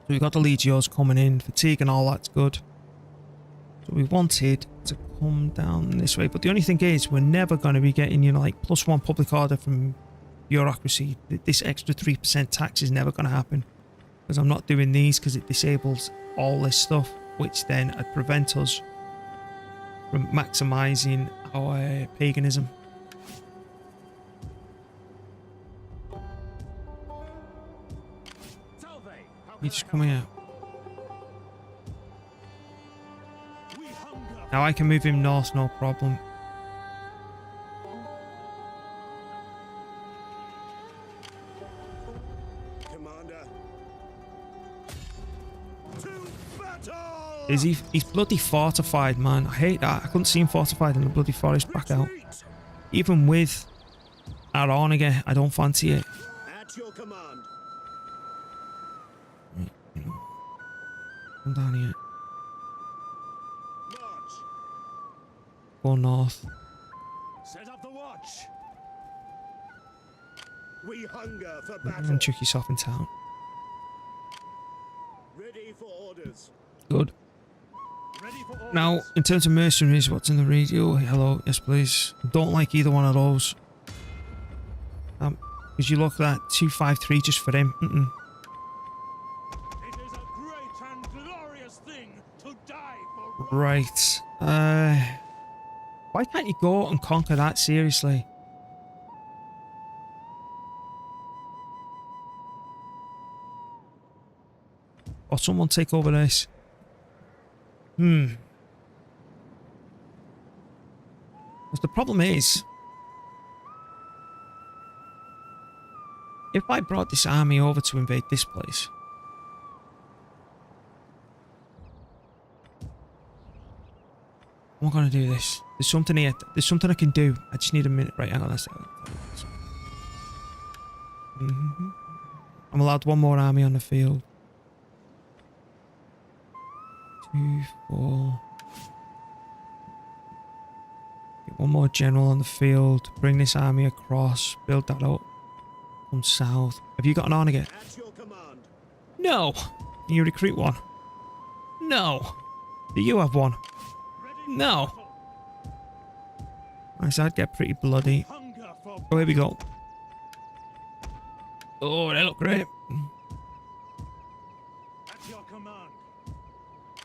we've got the legios coming in. Fatigue and all that's good. So we wanted to come down this way. But the only thing is, we're never going to be getting, you know, like +1 public order from bureaucracy. This extra 3% tax is never going to happen. Because I'm not doing these, because it disables all this stuff, which then would prevent us from maximizing our paganism.
Salve. How
You
can
just
I
come
help?
here.
We have
Now I can move him north, no problem.
Commander. To battle!
Is he? He's bloody fortified, man. I hate that. I couldn't see him fortified in the bloody forest back out.
Retreat!
Even with our Orniger, I don't fancy it.
At your command.
Come down here.
March.
Go north.
Set up the watch. We hunger for
And
battle.
chuck yourself in town.
Ready for orders.
Good.
Ready for orders.
Now, in terms of mercenaries, what's in the radio? Hello, yes please. Don't like either one of those. Because you look at that 253 just for him.
It is a great and glorious thing to die for.
Right. Why can't you go and conquer that seriously? Or someone take over this. Because the problem is, if I brought this army over to invade this place, I'm not gonna do this. There's something here. There's something I can do. I just need a minute. Right, hang on. I'm allowed one more army on the field. 2, 4. Get one more general on the field. Bring this army across. Build that up. Come south. Have you got an Orniger?
At your command.
No. Can you recruit one? No. Do you have one?
Ready for
No.
battle.
Nice, I'd get pretty bloody.
Hunger for.
Oh, here we go. Oh, they look great.
At your command.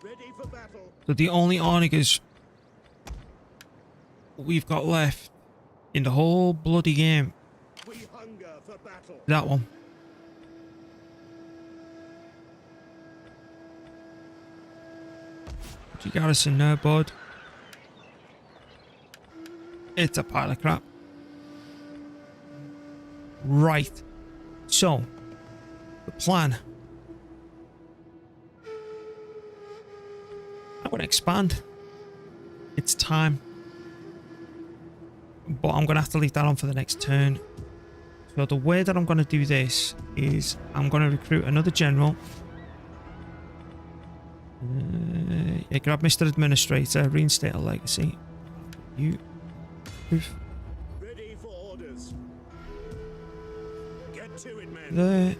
Ready for battle.
So the only Ornigers we've got left in the whole bloody game,
We hunger for battle.
that one. You garrison there, bud. It's a pile of crap. Right. So, the plan. I'm going to expand. It's time. But I'm going to have to leave that on for the next turn. So the way that I'm going to do this is I'm going to recruit another general. Yeah, grab Mr. Administrator, reinstate a legacy. You. Oof.
Ready for orders. Get to it, men.
There.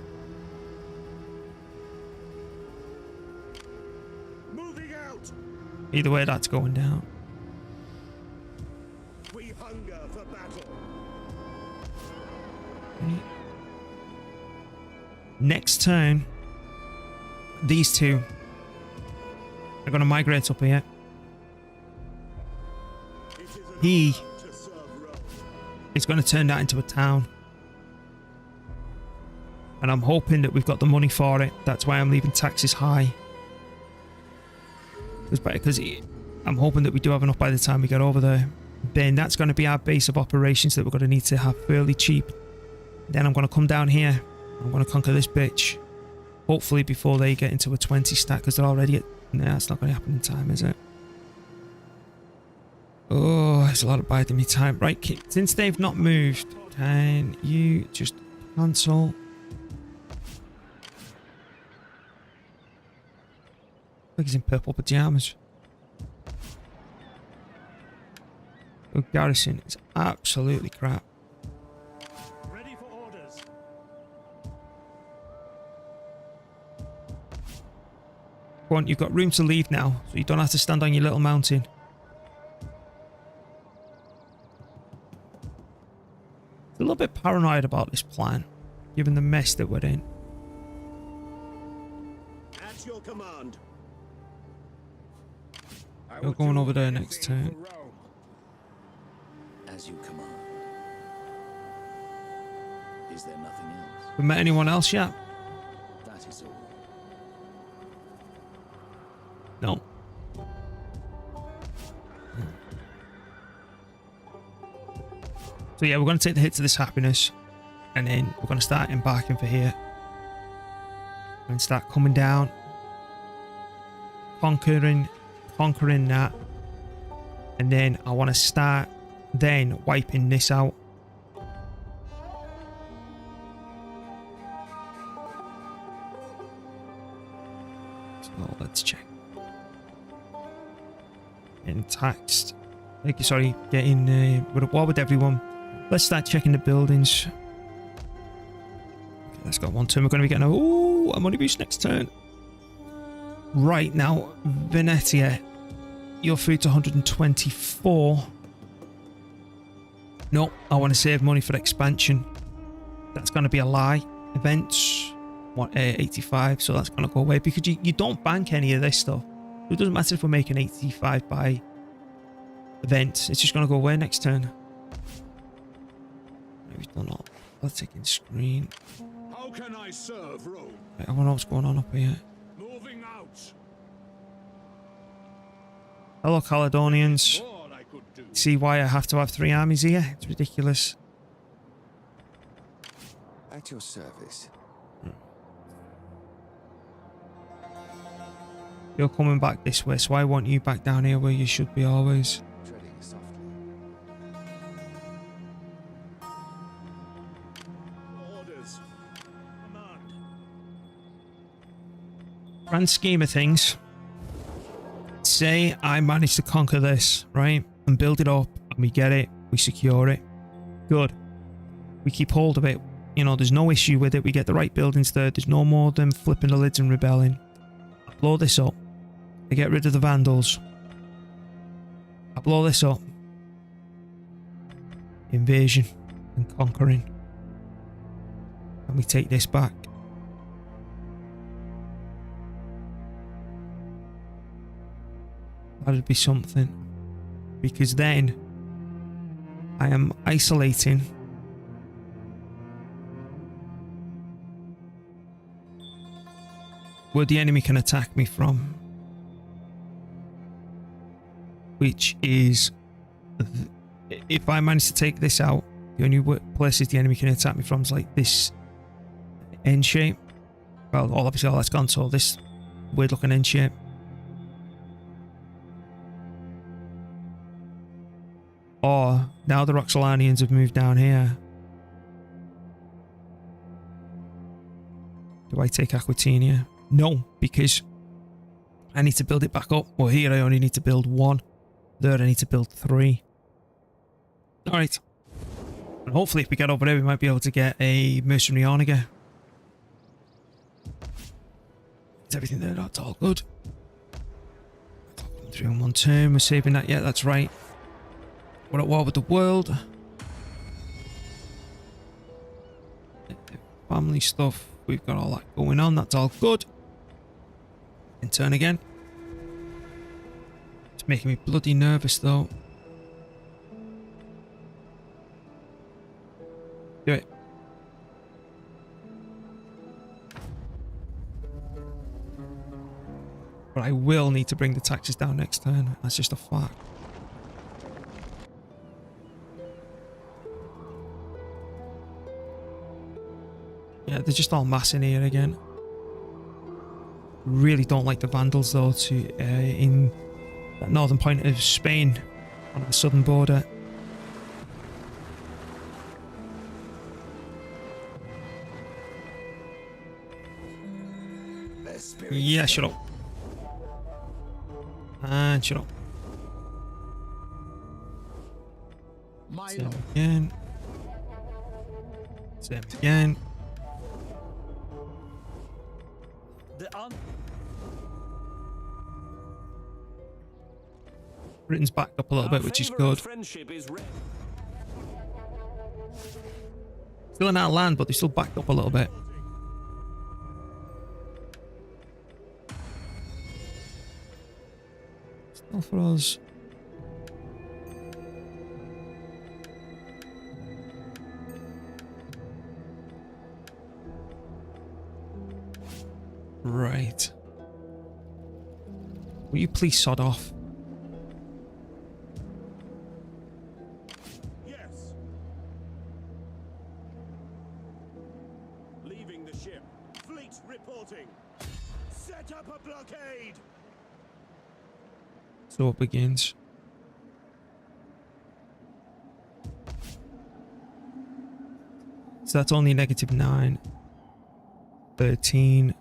Moving out.
Either way, that's going down.
We hunger for battle.
Okay. Next turn, these two are going to migrate up here.
It is an
He
honor to serve Rome.
is going to turn that into a town. And I'm hoping that we've got the money for it. That's why I'm leaving taxes high. Because I'm hoping that we do have enough by the time we get over there. Then that's going to be our base of operations that we're going to need to have fairly cheap. Then I'm going to come down here. I'm going to conquer this bitch. Hopefully before they get into a 20 stack, because they're already at... Nah, it's not going to happen in time, is it? Oh, there's a lot of biding me time. Right, since they've not moved, can you just cancel? Like he's in purple pajamas. The garrison is absolutely crap.
Ready for orders.
Go on, you've got room to leave now, so you don't have to stand on your little mountain. A little bit paranoid about this plan, given the mess that we're in.
At your command.
You're going over there next turn.
As you command. Is there nothing else?
We met anyone else yet?
That is all.
No. So yeah, we're going to take the hit to this happiness, and then we're going to start embarking for here. And start coming down, conquering that, and then I want to start then wiping this out. So let's check. Getting taxed. Like, sorry, getting we're at war with everyone. Let's start checking the buildings. Okay, let's go 1 turn. We're going to be getting a money boost next turn. Right now, Venetia, you're through to 124. No, I want to save money for expansion. That's going to be a lie. Events, 85, so that's going to go away because you don't bank any of this stuff. It doesn't matter if we're making 85 by events. It's just going to go away next turn. We've done all. Let's take in screen.
How can I serve Rome?
Right, I want to know what's going on up here.
Moving out.
Hello, Caledonians.
All I could do.
See why I have to have 3 armies here? It's ridiculous.
At your service.
You're coming back this way, so I want you back down here where you should be always.
Treading softly.
Orders. Command.
Grand scheme of things, say I manage to conquer this, right? And build it up, and we get it, we secure it. Good. We keep hold of it. You know, there's no issue with it. We get the right buildings there. There's no more of them flipping the lids and rebelling. I blow this up. I get rid of the Vandals. I blow this up. Invasion and conquering. And we take this back. That'd be something. Because then I am isolating where the enemy can attack me from. Which is, if I manage to take this out, the only places the enemy can attack me from is like this N shape. Well, obviously all that's gone, so this weird looking N shape. Or now the Roxolanians have moved down here. Do I take Aquitania? No, because I need to build it back up. Well, here I only need to build 1. There I need to build 3. Alright. And hopefully if we get over there we might be able to get a mercenary Onager. Is everything there? That's all good. 3 on 1 turn. We're saving that yet. That's right. We're at war with the world. Family stuff. We've got all that going on. That's all good. In turn again. It's making me bloody nervous though. Do it. But I will need to bring the taxes down next turn. That's just a fact. Yeah, they're just all massing here again. Really don't like the Vandals though in that northern point of Spain on the southern border. Yeah, shut up. And shut up. Same again. Same again. Britain's backed up a little bit, which is good. Still in our land, but they still backed up a little bit. Still for us. Right. Will you please sod off?
Yes.
ship. Fleet reporting. Set up a blockade.
So it begins. So that's only -9. 13.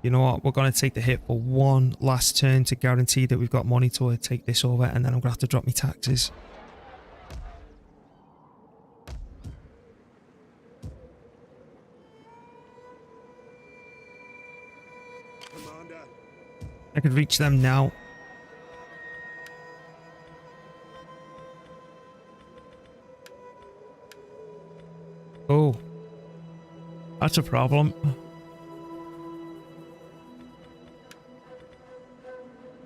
You know what? We're going to take the hit for one last turn to guarantee that we've got money to take this over, and then I'm going to have to drop my taxes.
Commander.
I could reach them now. Oh. That's a problem.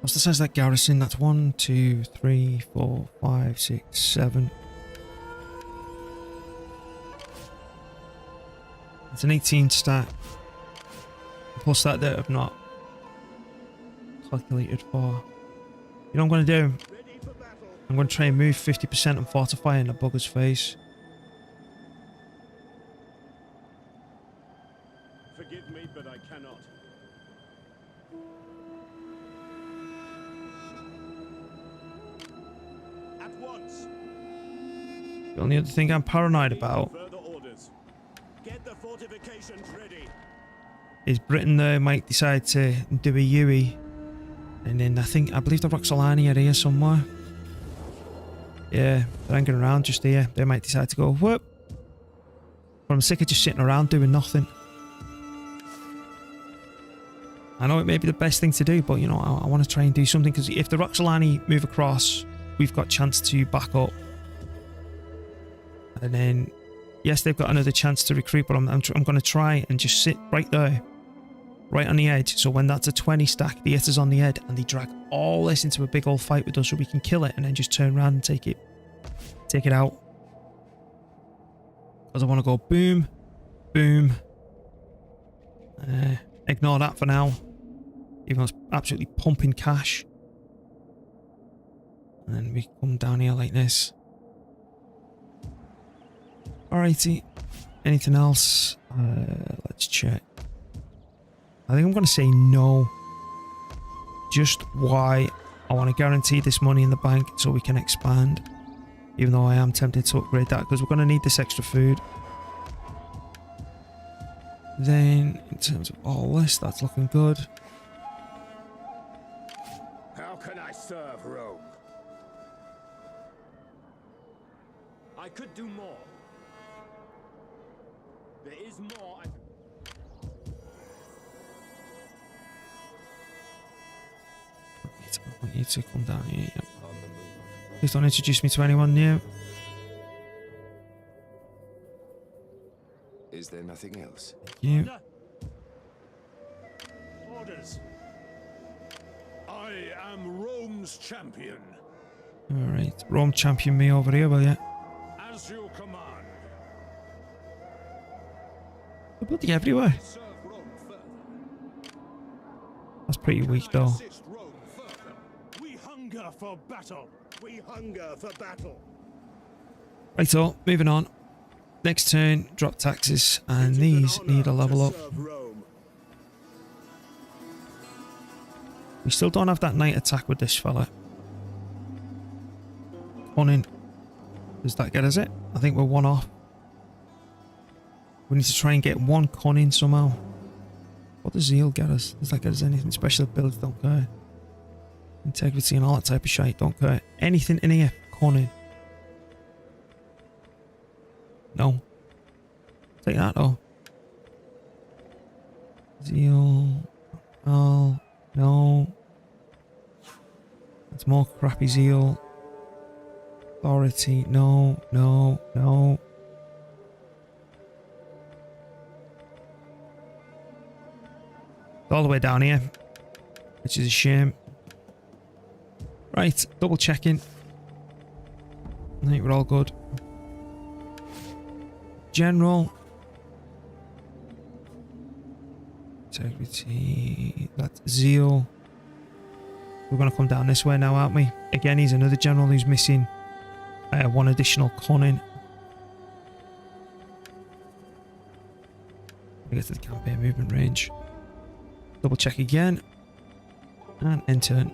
What's the size of that garrison? That's 1, 2, 3, 4, 5, 6, 7. It's an 18 stack. Plus that I've not calculated for. You know what I'm going to do?
Ready for battle.
I'm going to try and move 50% and fortify in the bugger's face.
Forgive me, but I cannot. At once.
The only other thing I'm paranoid about
Further orders. Get the fortifications ready.
is Britain there might decide to do a UE. And then I believe the Roxolani are here somewhere. Yeah, they're hanging around just here. They might decide to go, whoop. But I'm sick of just sitting around doing nothing. I know it may be the best thing to do, but you know, I want to try and do something, because if the Roxolani move across, we've got a chance to back up. And then, yes, they've got another chance to recruit, but I'm going to try and just sit right there. Right on the edge, so when that's a 20 stack, the hitters on the head, and they drag all this into a big old fight with us, so we can kill it and then just turn around and take it out. Because I want to go boom, boom. Ignore that for now, even though it's absolutely pumping cash. And then we come down here like this. Alrighty, anything else? Let's check. I think I'm going to say no. Just why? I want to guarantee this money in the bank so we can expand. Even though I am tempted to upgrade that, because we're going to need this extra food. Then, in terms of all this, that's looking good.
How can I serve Rome? I could do more. There is more I...
I want you to come down here. Yep. Please don't introduce me to anyone new.
Is there nothing else?
Thank you.
Orders.
I am Rome's champion.
Alright, Rome champion me over here, will ya?
As you command.
They're bloody everywhere.
Serve Rome further.
That's pretty weak
I
though.
assist Rome further.
We hunger for battle. We hunger for battle.
Right, so moving on. Next turn, drop taxes, and
It is an
these
honor
need a level
to
up.
serve Rome.
We still don't have that night attack with this fella. Cunning. Does that get us it? I think we're one off. We need to try and get one cunning somehow. What does zeal get us? Does that get us anything? Special abilities, don't care. Integrity and all that type of shit, don't care. Anything in here, cunning. No. Take that though. Zeal. Oh, no. That's more crappy zeal. Authority. No, no, no. It's all the way down here, which is a shame. Right, double checking. I think we're all good. General. Integrity. That's zeal. We're going to come down this way now, aren't we? Again, he's another general who's missing one additional cunning. I get to the campaign movement range. Double check again. And enter.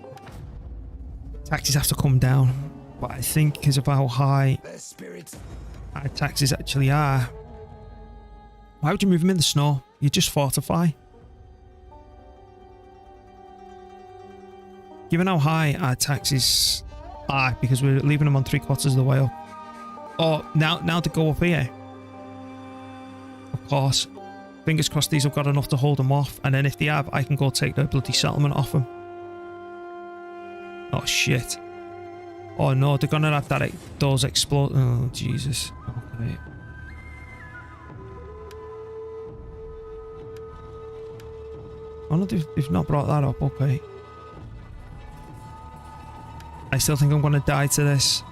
Taxes have to come down. But I think because of how high
Their spirits.
our taxes actually are. Why would you move them in the snow? You just fortify. Given how high our taxes are, because we're leaving them on 3/4 of the way up. Oh, now to go up here. Of course. Fingers crossed these have got enough to hold them off. And then if they have, I can go take their bloody settlement off them. Oh, shit. Oh, no. They're going to have that those explode. Oh, Jesus. Okay. Oh, no, they've not brought that up. Okay. I still think I'm going to die to this.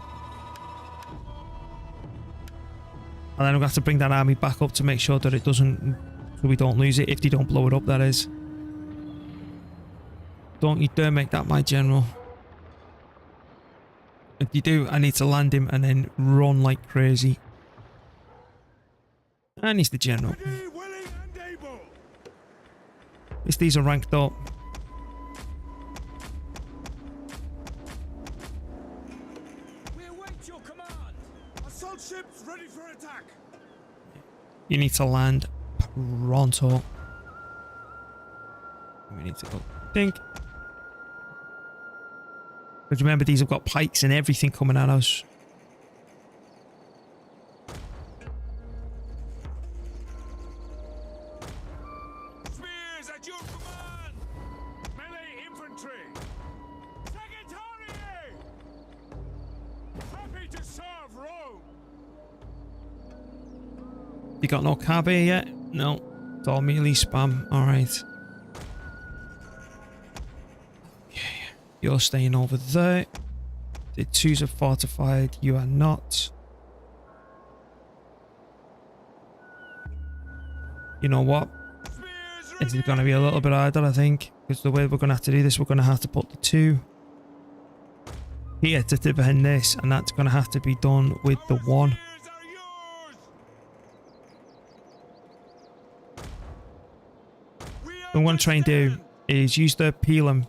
And then I'm going to have to bring that army back up to make sure that it doesn't... So we don't lose it. If they don't blow it up, that is. Don't you dare make that my general. If you do, I need to land him and then run like crazy. And he's the general.
Ready, willing, and able.
At least these are ranked up.
We await your command.
Assault ships ready for attack.
You need to land pronto. We need to go think. Because remember, these have got pikes and everything coming at us.
Spears at your command. Melee infantry. Secretary. Happy to serve Rome.
You got no cab here yet? No. It's all melee spam. Alright. You're staying over there. The twos are fortified. You are not. You know what? It's going to be a little bit harder, I think. Because the way we're going to have to do this, we're going to have to put the 2 here to defend this. And that's going to have to be done with the 1.
Spears are yours.
What I'm going to try and do is use the Pelham,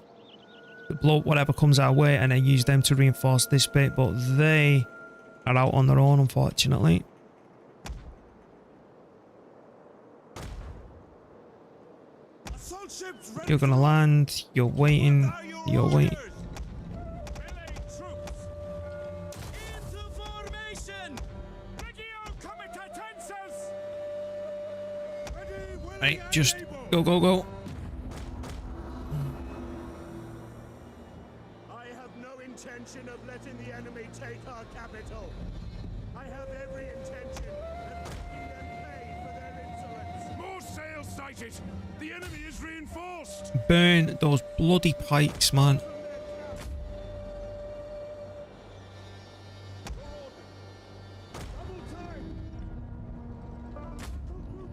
blow up whatever comes our way, and then use them to reinforce this bit, but they are out on their own, unfortunately.
Assault ships ready.
You're gonna land, you're waiting, you're waiting.
Melee troops.
Into formation.
Legio comitatenses. Ready, willing,
Right,
and
just
able.
go.
I have no intention of letting the enemy take our capital. I have every intention of making them pay for their insolence. More sails sighted. The enemy is reinforced.
Burn those bloody pikes, man.
Double time.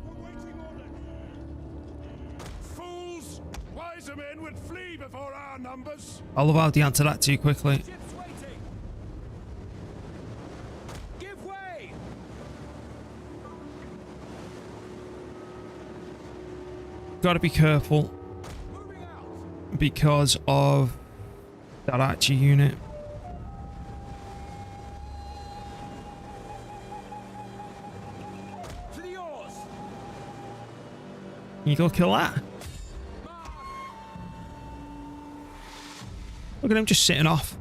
Awaiting orders. Fools! Wiser men would flee before our numbers.
I love how they answer that too quickly.
Ships waiting. Give way.
Gotta be careful
Moving out.
because of that archer unit.
To the oars.
Can you go kill that? Look at him just sitting off.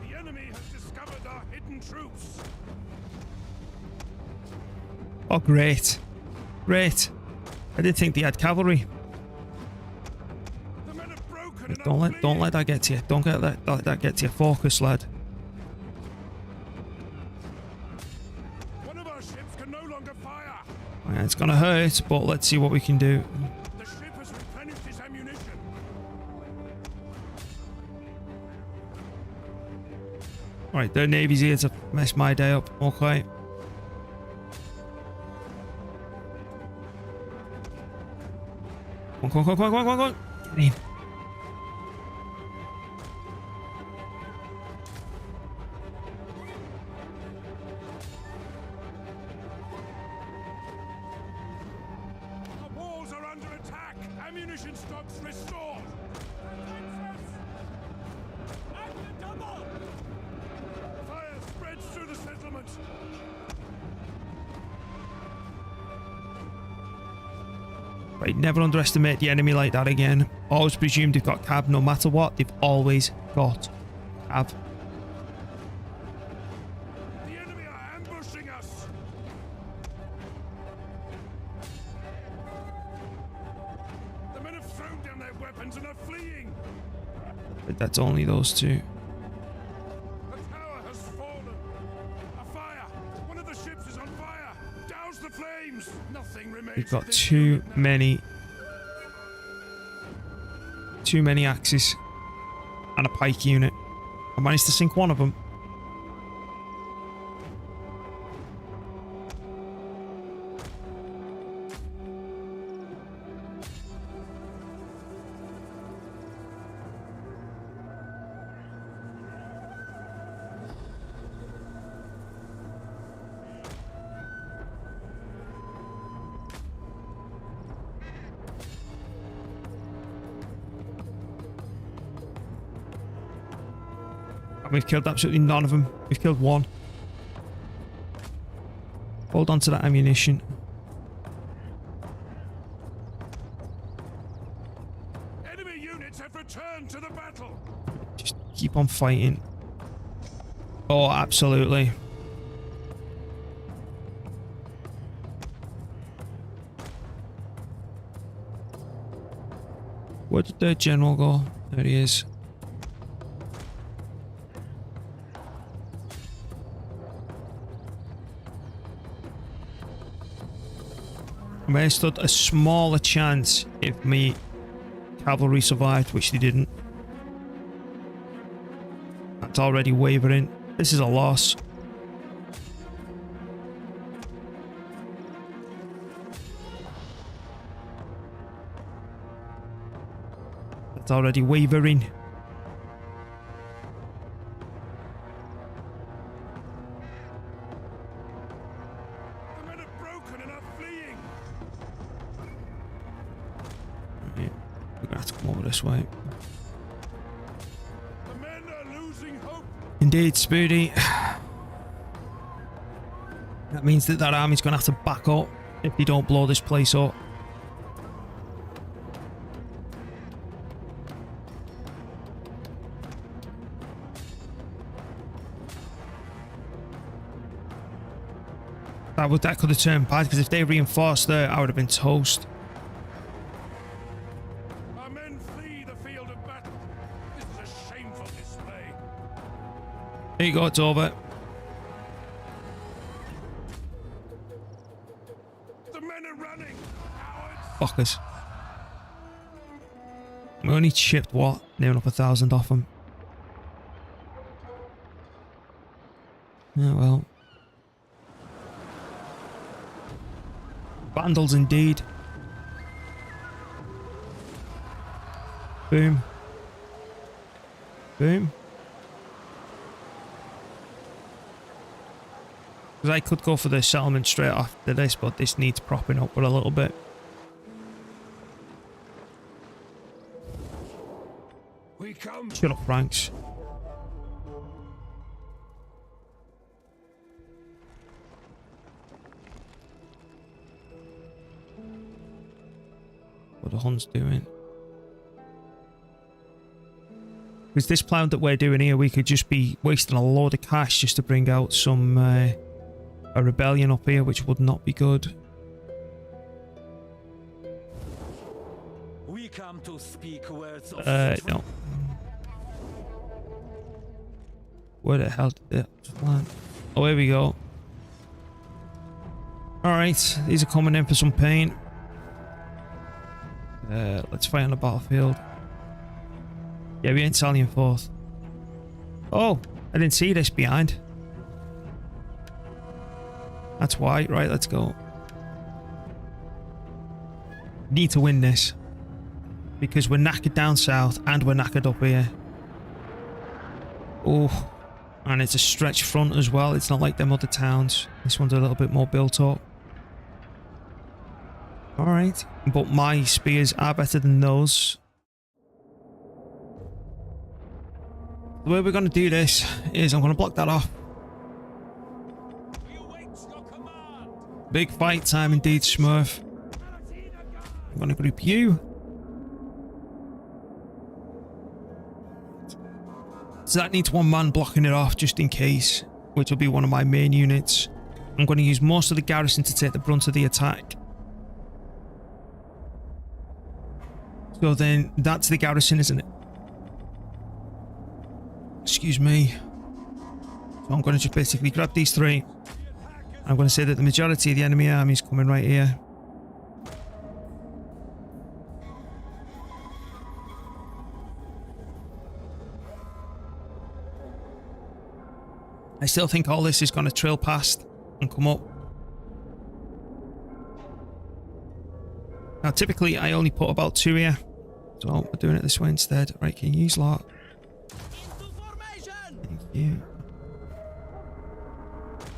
The enemy has discovered our hidden troops.
Oh, great. Great. I didn't think they had cavalry.
The men have broken and are
Don't let
fleeing.
that get to you. Don't let that get to you. Focus, lad.
One of our ships can no longer fire.
Right, it's gonna hurt, but let's see what we can do.
The ship has replenished its ammunition.
Alright, their navy's here to mess my day up. Okay. Come on. Get in.
stocks restored. Fire spreads through the settlement.
Right, never underestimate the enemy like that again. Always presume they've got cab no matter what. They've always got cab.
The enemy are ambushing us. The men have thrown down their weapons and are fleeing.
But that's only those two.
A tower has fallen. A fire. One of the ships is on fire. Douse the flames. Nothing remains.
We've
of
got
this
too
unit.
many axes and a pike unit. I managed to sink one of them. We've killed absolutely none of them. We've killed one. Hold on to that ammunition.
Enemy units have returned to the battle.
Just keep on fighting. Oh, absolutely. Where did the general go? There he is. I may have stood a smaller chance if me cavalry survived, which they didn't. That's already wavering. This is a loss. That's already wavering.
The men have broken and are fleeing.
Right. We're gonna have to come over this way.
The men are losing hope.
Indeed, Spoody. That means that army's gonna have to back up if they don't blow this place up. That could have turned bad, because if they reinforced there, I would have been toast.
Our men flee the field of battle. This is a shameful display.
There you go, it's over.
The men are running. Cowards.
Fuckers. We only chipped what? Near enough 1,000 off them. Yeah, well. Vandals indeed. Boom. Boom. Because I could go for the settlement straight after this, but this needs propping up for a little bit.
We come.
Shut up, Franks. What the Huns doing? Because this plan that we're doing here, we could just be wasting a load of cash just to bring out some a rebellion up here, which would not be good.
We come to speak words of
No. Where the hell did that plan? Oh, here we go. Alright, these are coming in for some pain. Let's fight on the battlefield. Yeah, we ain't sallying forth. Oh, I didn't see this behind. That's why. Right, let's go. Need to win this. Because we're knackered down south and we're knackered up here. Oh, and it's a stretch front as well. It's not like them other towns. This one's a little bit more built up. Alright, but my spears are better than those. The way we're going to do this is I'm going to block that off. Big fight time indeed, Smurf. I'm going to group you. So that needs one man blocking it off just in case, which will be one of my main units. I'm going to use most of the garrison to take the brunt of the attack. So then that's the garrison, isn't it? Excuse me. So I'm going to just basically grab these three. I'm going to say that the majority of the enemy army is coming right here. I still think all this is going to trail past and come up. Now, typically, I only put about 2 here. So we're doing it this way instead. Right, can you use lot? Thank you.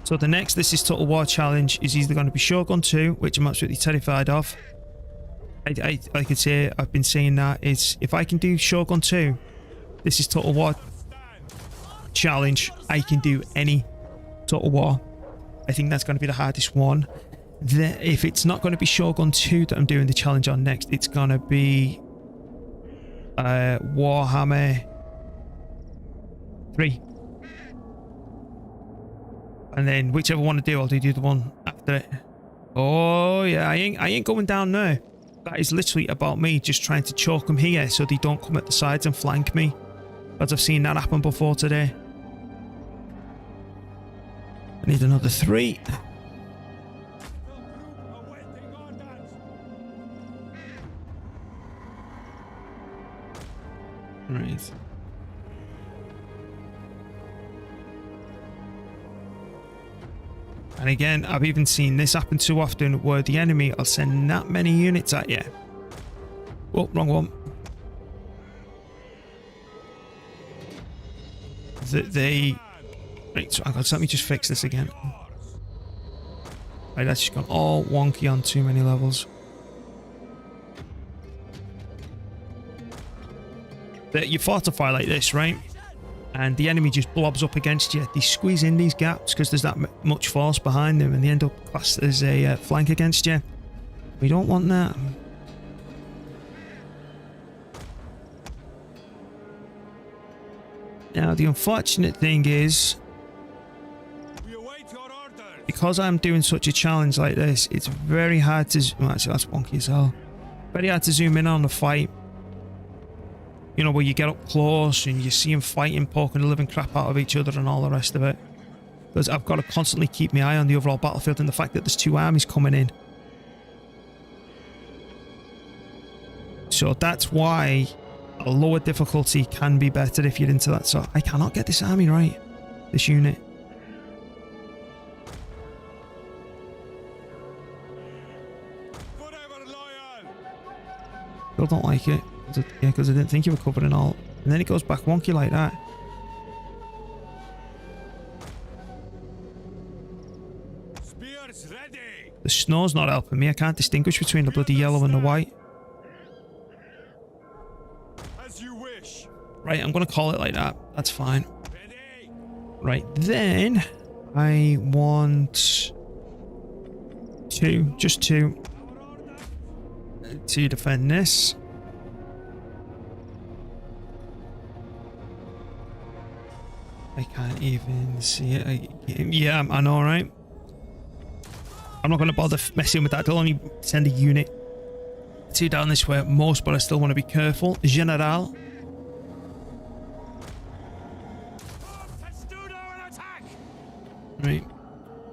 So the next, this is Total War Challenge, is either going to be Shogun 2, which I'm absolutely terrified of. I could say, I've been saying that, is if I can do Shogun 2, this is Total War Challenge, I can do any Total War. I think that's going to be the hardest one. If it's not going to be Shogun 2 that I'm doing the challenge on next, it's going to be Warhammer 3. And then whichever one I do, I'll do the other one after it. Oh yeah, I ain't going down there. That is literally about me just trying to choke them here so they don't come at the sides and flank me. As I've seen that happen before today. I need another 3. Right. And again, I've even seen this happen too often where the enemy will send that many units at you. Oh, wrong one. Right, so let me just fix this again. Right, that's just gone all wonky on too many levels. You fortify like this, right? And the enemy just blobs up against you. They squeeze in these gaps because there's that much force behind them, and they end up classed as a flank against you. We don't want that. Now, the unfortunate thing is, because I'm doing such a challenge like this, it's very hard to... Well, actually, that's wonky as hell. Very hard to zoom in on the fight. You know, where you get up close and you see them fighting, poking the living crap out of each other and all the rest of it. Because I've got to constantly keep my eye on the overall battlefield and the fact that there's 2 armies coming in. So that's why a lower difficulty can be better if you're into that. So I cannot get this army right. This unit. Still don't like it. Yeah, because I didn't think you were covering all. And then it goes back wonky like that.
Spears ready.
The snow's not helping me. I can't distinguish between the bloody yellow and the white.
As you wish.
Right, I'm going to call it like that. That's fine.
Ready.
Right, then I want 2, just 2, to defend this. I can't even see it. Yeah, I know, right? I'm not going to bother messing with that. They'll only send a unit 2 down this way at most, but I still want to be careful. General. Right.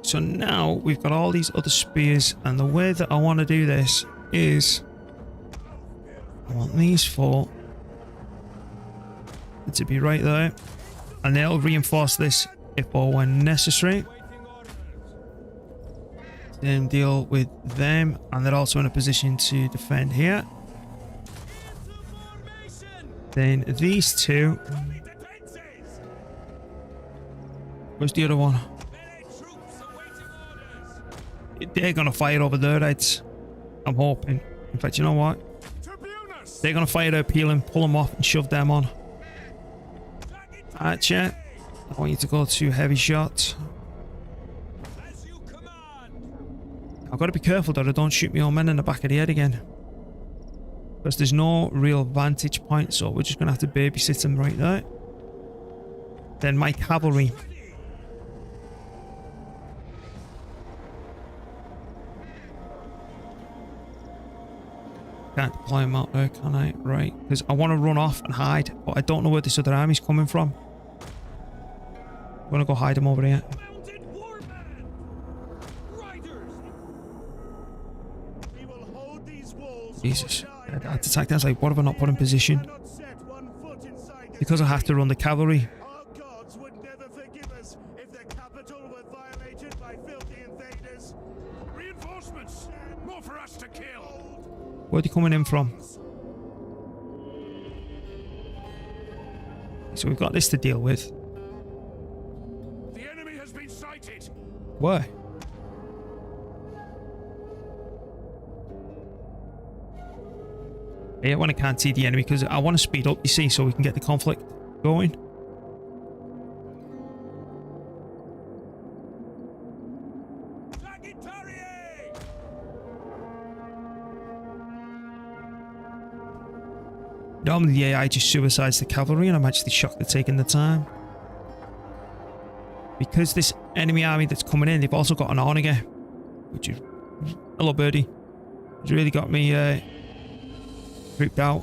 So now we've got all these other spears, and the way that I want to do this is I want these 4 to be right there. And they'll reinforce this if or when necessary. Then deal with them, and they're also in a position to defend here. Then these 2. Where's the other one? They're gonna fire over there, right? I'm hoping. In fact, you know what?
Tribunus!
They're going to fire their peeling, pull them off, and shove them on. Archer, I want you to go to heavy shot.
As you command.
I've got to be careful that I don't shoot my own men in the back of the head again. Because there's no real vantage point, so we're just going to have to babysit them right there. Then my cavalry. Can't deploy them out there, can I? Right, because I want to run off and hide, but I don't know where this other army's coming from. I'm going to go hide them over here.
Mounted warband. Riders. We will hold these walls.
Jesus. I had to attack them. I was like, what have I not put in position? Because I have to run the cavalry.
Our gods would never forgive us if the capital were violated by filthy invaders. Reinforcements! More for us to kill!
Where are they coming in from? So we've got this to deal with.
The enemy has been sighted!
Where? Yeah, when I can't see the enemy, because I want to speed up, you see, so we can get the conflict going. Normally the AI just suicides the cavalry, and I'm actually shocked they're taking the time. Because this enemy army that's coming in, they've also got an Onager, which is... Hello, birdie. It's really got me creeped out.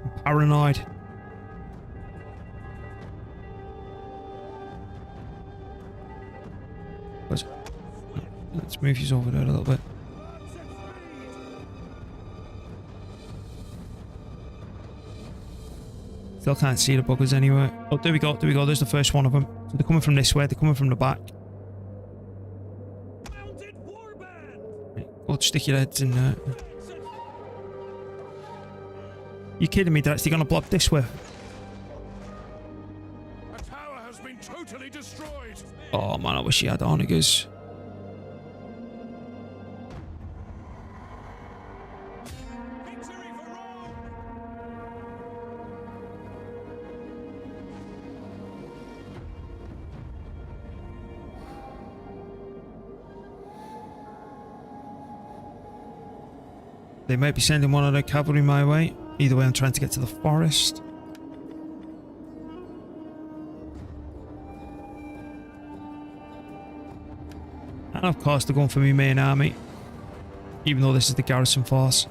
I'm paranoid. Let's move you over there a little bit. Still can't see the buggers anywhere. Oh, there we go, there we go. There's the first one of them. So they're coming from this way, they're coming from the back. Right, go stick your heads in there. You kidding me? They're actually going to block this way.
A tower has been totally destroyed!
Oh man, I wish he had Onagers.
Victory for Rome.
They might be sending one of their cavalry my way. Either way, I'm trying to get to the forest. And of course, they're going for my main army. Even though this is the garrison force.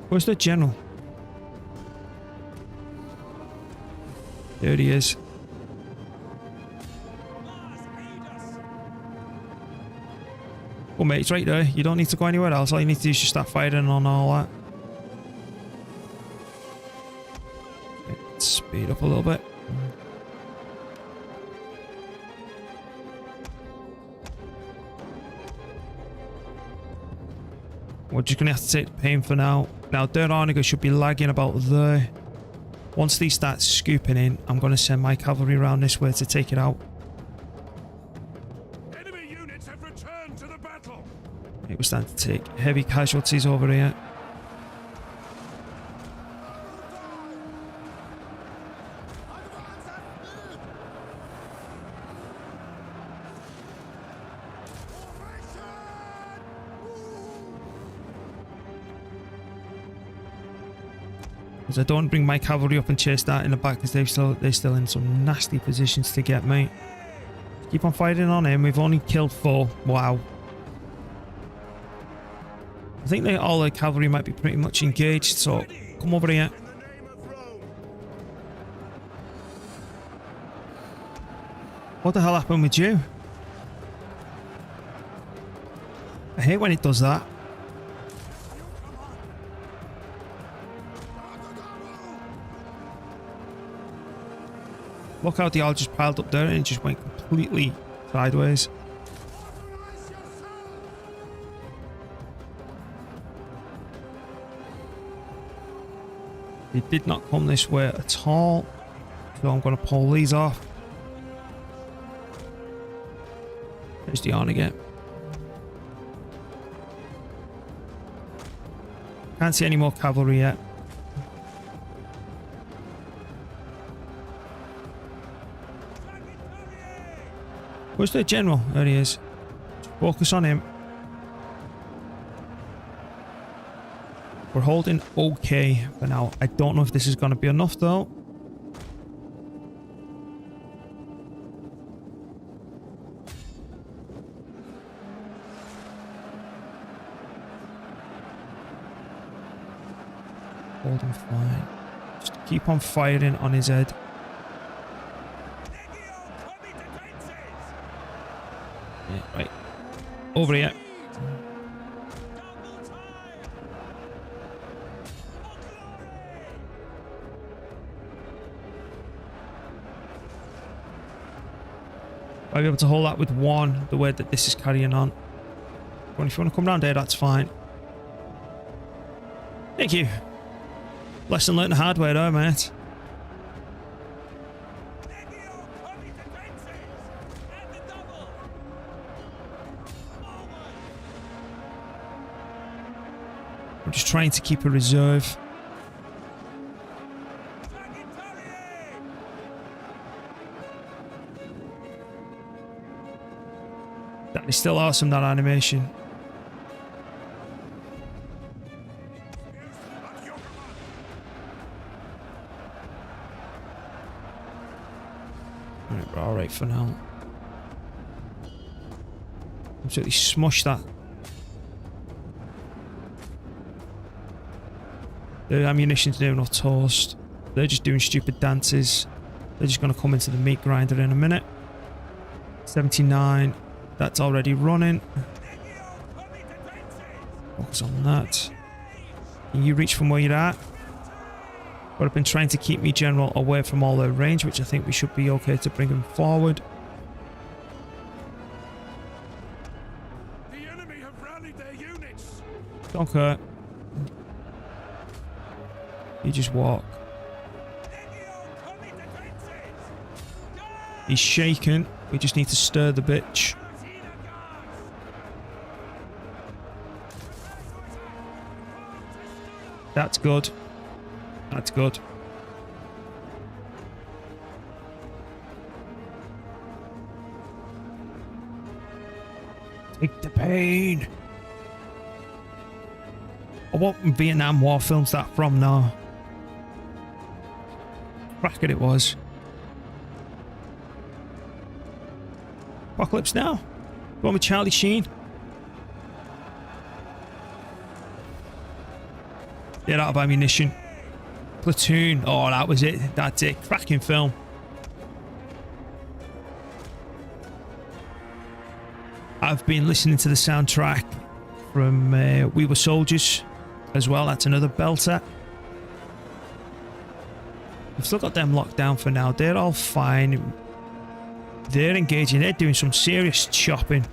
Where's the general? There he is. Well, mate, it's right there. You don't need to go anywhere else. All you need to do is just start firing on all that. Let's speed up a little bit. We're just going to have to take the pain for now. Now, their Onager should be lagging about there. Once these start scooping in, I'm going to send my cavalry around this way to take it out.
Enemy units have returned to the battle!
It was starting to take heavy casualties over here. Because I don't bring my cavalry up and chase that in the back, because they're still in some nasty positions to get me. Keep on fighting on him. We've only killed 4. Wow. I think all the cavalry might be pretty much engaged, so come over here.
In the name of Rome!
What the hell happened with you? I hate when it does that. Look how they all just piled up there and it just went completely sideways. They did not come this way at all. So I'm going to pull these off. There's the on again. Can't see any more cavalry yet. Where's the general? There he is. Focus on him. We're holding okay for now. I don't know if this is going to be enough though. Holding fine. Just keep on firing on his head. Yeah, right. Over here. I'll be able to hold that with one, the way that this is carrying on. Well, if you want to come round here, that's fine. Thank you. Lesson learned the hard way though, mate. I'm just trying to keep a reserve. That is still awesome, that animation. Right, we're alright for now. Absolutely smush that. The ammunition's doing no toast. They're just doing stupid dances. They're just going to come into the meat grinder in a minute. 79. That's already running. Focus on that. Can you reach from where you're at? But I've been trying to keep me general away from all their range, which I think we should be okay to bring him forward.
The enemy have rallied their units.
Don't care. You just walk. He's shaking. We just need to stir the bitch. That's good. That's good. Take the pain. What Vietnam War film's that from now? Bracket it was. Apocalypse Now. You want me Charlie Sheen? Get out of ammunition. Platoon. Oh, that was it. That's it. Cracking film. I've been listening to the soundtrack from We Were Soldiers as well. That's another belter. We've still got them locked down for now. They're all fine. They're engaging. They're doing some serious chopping.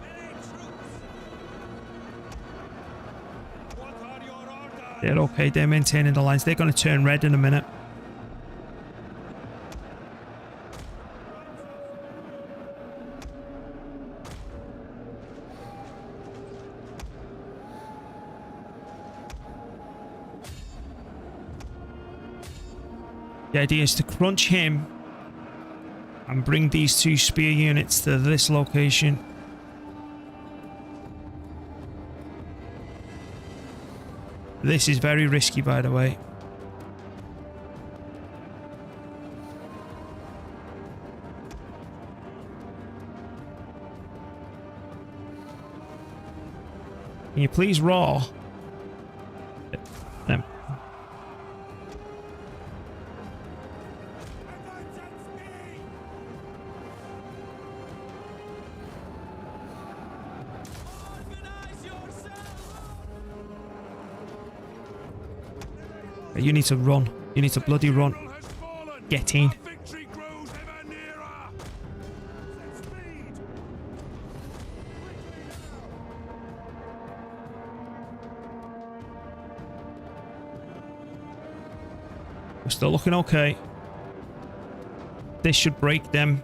They're okay. They're maintaining the lines. They're going to turn red in a minute. The idea is to crunch him and bring these two spear units to this location. This is very risky, by the way. Can you please roar? Them. You need to run. You need to bloody run. Get in. We're still looking okay. This should break them.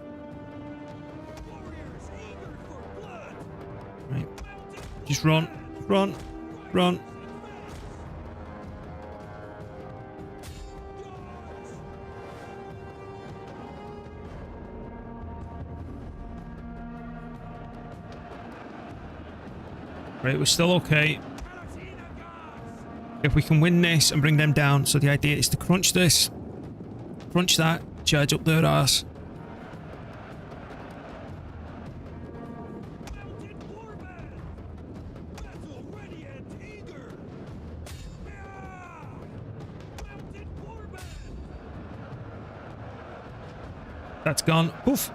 Right. Just run. Run. Run. Right, we're still okay. If we can win this and bring them down, so the idea is to crunch this, crunch that, charge up their ass. That's gone. Poof.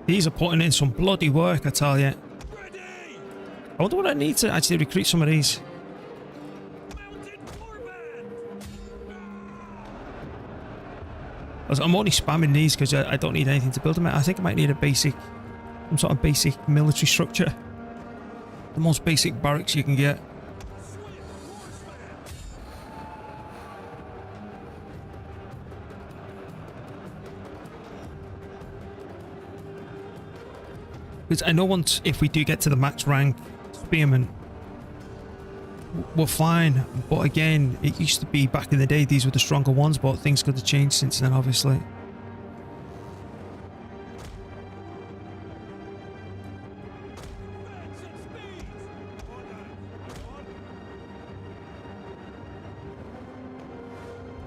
These are putting in some bloody work, I tell you. I wonder what I need to actually recruit some of these. I'm only spamming these because I don't need anything to build them. I think I might need some sort of basic military structure. The most basic barracks you can get. Because I know once, if we do get to the max rank spearmen, we're fine. But again, it used to be back in the day, these were the stronger ones, but things could have changed since then, obviously.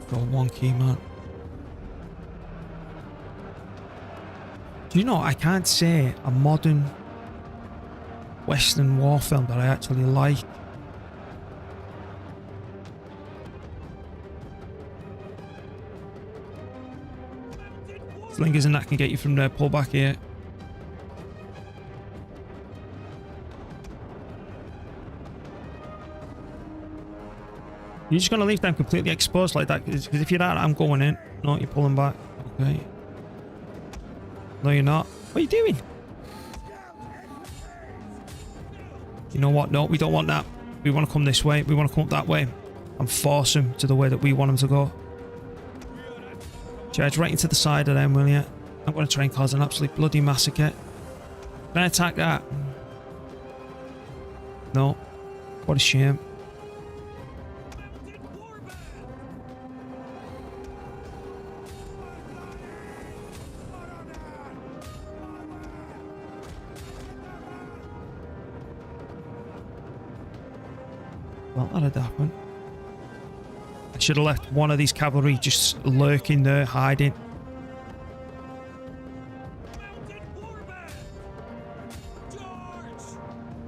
Got one key, man. Do you know, I can't say a modern Western war film that I actually like. Slingers and that can get you from there. Pull back here. You're just going to leave them completely exposed like that? Because if you're that, I'm going in. No, you're pulling back. Okay. No, you're not. What are you doing? You know what? No, we don't want that. We want to come this way. We want to come up that way. And force them to the way that we want them to go. Charge right into the side of them, will you? I'm going to try and cause an absolute bloody massacre. Can I attack that? No. What a shame. Well, that had happened. I should have left one of these cavalry just lurking there, hiding.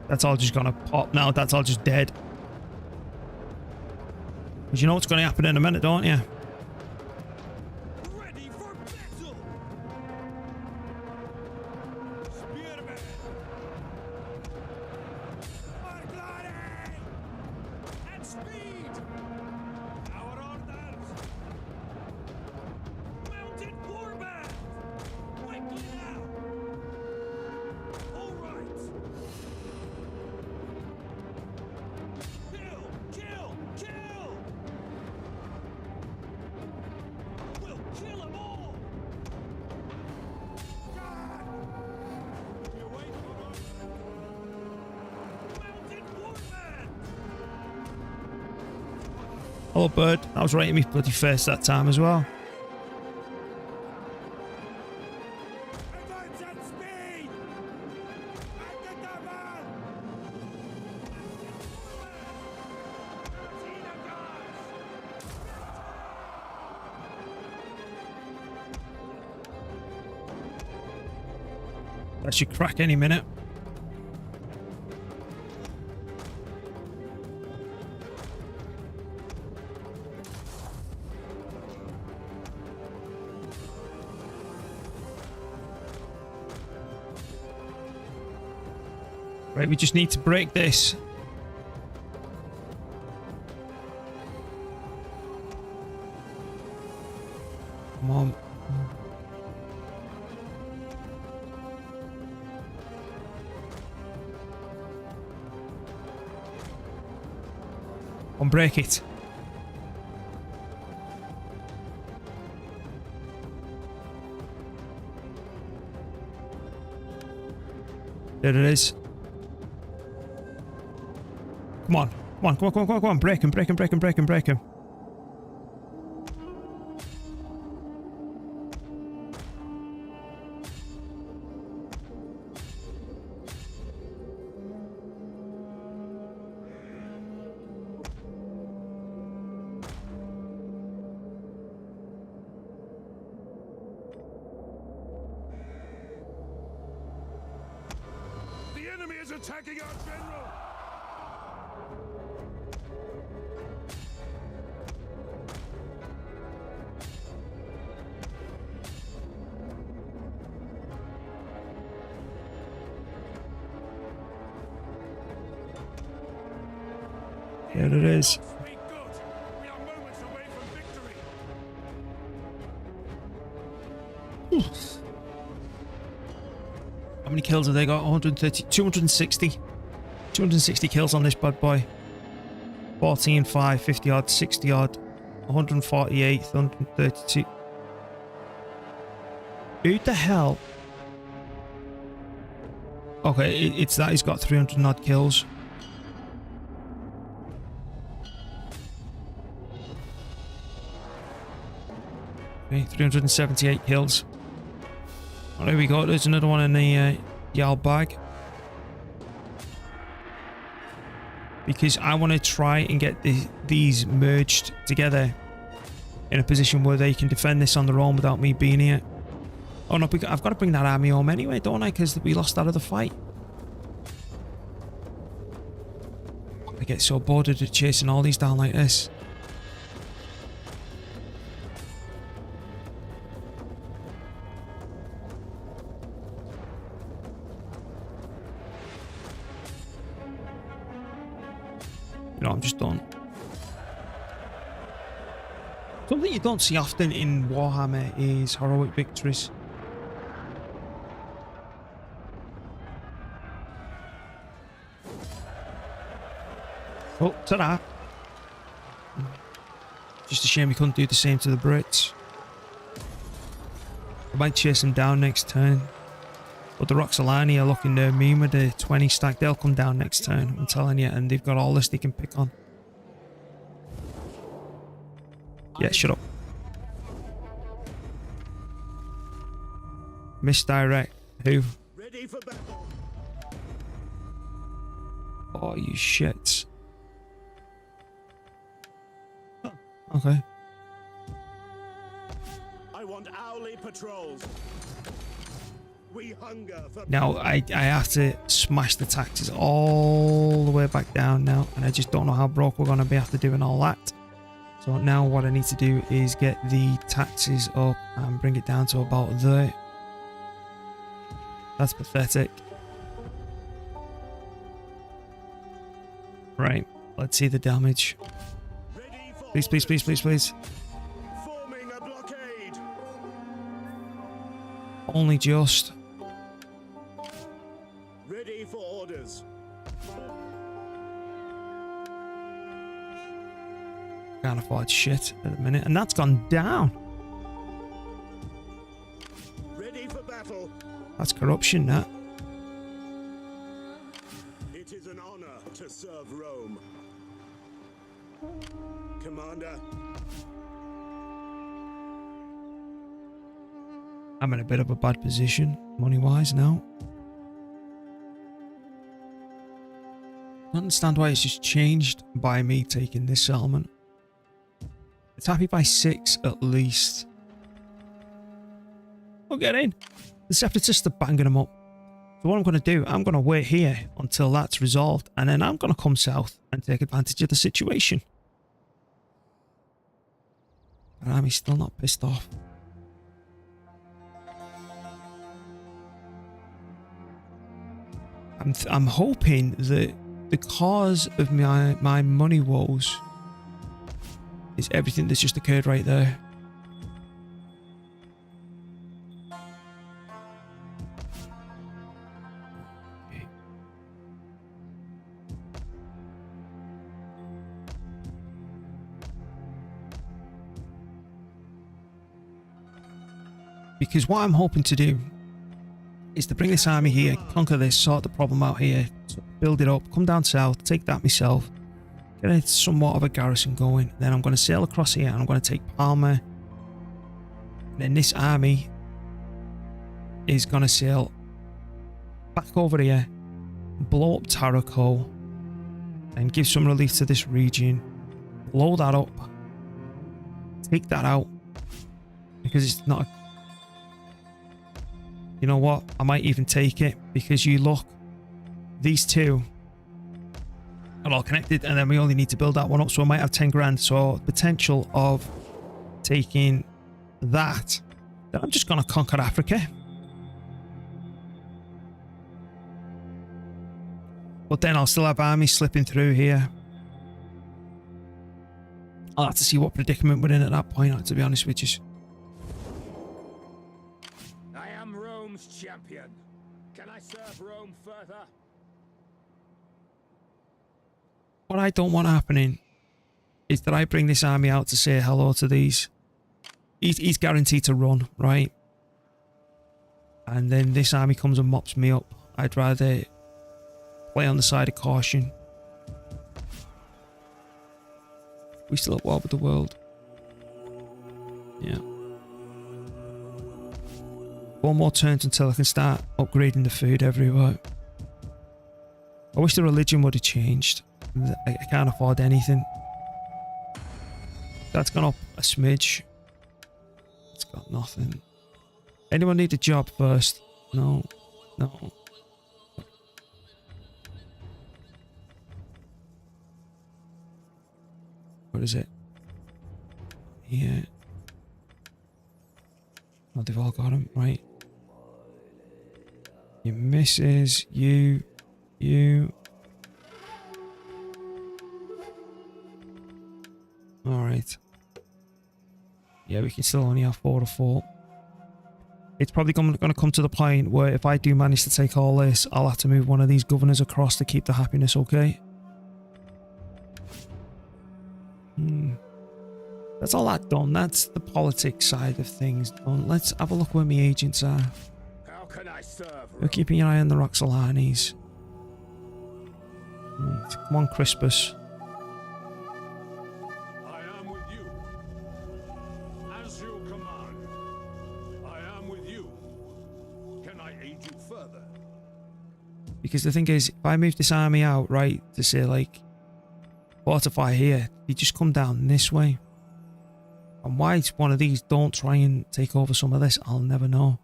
That's all just gonna pop now. That's all just dead. Because you know what's gonna happen in a minute, don't you? Hello, bird. I was right in my bloody face that time as well. That should crack any minute. Right, we just need to break this. Come on. On, break it. There it is. Come on. Come on, come on, come on, come on, come on. Break him, break him, break him, break him, break him.
The enemy is attacking our general!
There it is.
Speak good. We are moments away from victory.
How many kills have they got? 130, 260. 260 kills on this bad boy. 14, 5, 50 odd, 60 odd, 148, 132. Who the hell? Okay, it's that he's got 300 odd kills. Okay, 378 kills. Oh, there we go. There's another one in the Yal bag. Because I want to try and get these merged together in a position where they can defend this on their own without me being here. Oh no, I've got to bring that army home anyway, don't I? Because we lost out of the fight. I get so bored of chasing all these down like this. You know, I'm just done. Something you don't see often in Warhammer is heroic victories. Oh, ta-da! Just a shame we couldn't do the same to the Brits. I might chase them down next turn. But the Roxolani are looking mean with the 20 stack. They'll come down next turn, I'm telling you, and they've got all this they can pick on. Yeah, shut up. Misdirect. Who?
Ready for battle.
Oh, you shits. Oh, okay.
I want hourly patrols. We hunger for
Now, I have to smash the taxes all the way back down now, and I just don't know how broke we're going to be after doing all that. So now what I need to do is get the taxes up and bring it down to about there. That's pathetic. Right, let's see the damage.
ready for
Please, please, please, please, please.
forming a blockade.
Only just.
Ready for orders.
Can't afford shit at the minute, and that's gone down.
Ready for battle.
That's corruption, that.
It is an honor to serve Rome. Commander,
I'm in a bit of a bad position, money-wise now. I don't understand why it's just changed by me taking this settlement. It's happy by 6 at least. Oh, get in. The separatists are banging them up. So what I'm going to do, I'm going to wait here until that's resolved, and then I'm going to come south and take advantage of the situation. But I'm still not pissed off. I'm hoping that the cause of my money woes is everything that's just occurred right there. Okay. Because what I'm hoping to do is to bring this army here, conquer this, sort the problem out here, build it up, come down south, take that myself, get it somewhat of a garrison going. Then I'm going to sail across here and I'm going to take Palmer. And then this army is going to sail back over here, blow up Tarraco, and give some relief to this region, blow that up, take that out, because it's not a, you know what, I might even take it, because you look, these two are all connected, and then we only need to build that one up, so I might have 10 grand, so potential of taking that, then I'm just going to conquer Africa. But then I'll still have armies slipping through here. I'll have to see what predicament we're in at that point, to be honest with you.
I am Rome's champion. Can I serve Rome further?
What I don't want happening is that I bring this army out to say hello to these. He's guaranteed to run, right? And then this army comes and mops me up. I'd rather play on the side of caution. We still at war with the world. Yeah. 4 more turns until I can start upgrading the food everywhere. I wish the religion would have changed. I can't afford anything. That's gone up a smidge. It's got nothing. Anyone need a job first? No. No. What is it? Yeah. Oh, they've all got him, right? Your missus, you. Alright. Yeah, we can still only have 4 to 4. It's probably going to come to the point where if I do manage to take all this, I'll have to move one of these governors across to keep the happiness okay. That's all that done. That's the politics side of things done. Let's have a look where my agents are.
How can I serve?
We're keeping an eye on the Roxolanis. Right. Come on, Crispus.
I am with you. As you command. I am with you. Can I aid you further?
Because the thing is, if I move this army out, right, to say like, fortify here, you just come down this way. And why one of these don't try and take over some of this, I'll never know.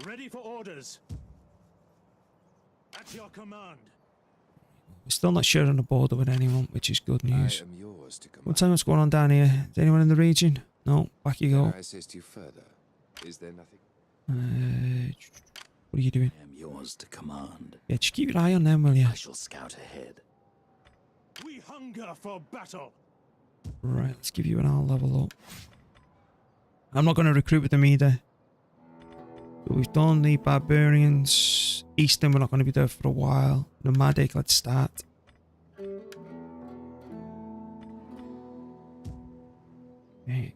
Ready for orders. At your command.
We're still not sharing the border with anyone, which is good news.
I am yours to command.
What time what's going on down here? Is anyone in the region? No, back you
Can
go.
I assist you further? Is there nothing?
What are you doing?
I am yours to command.
Yeah, just keep your eye on them, will you?
I shall scout ahead.
We hunger for battle.
Right, let's give you an R level up. I'm not going to recruit with them either. But we've done the barbarians. Eastern, we're not going to be there for a while. Nomadic, let's start. Okay.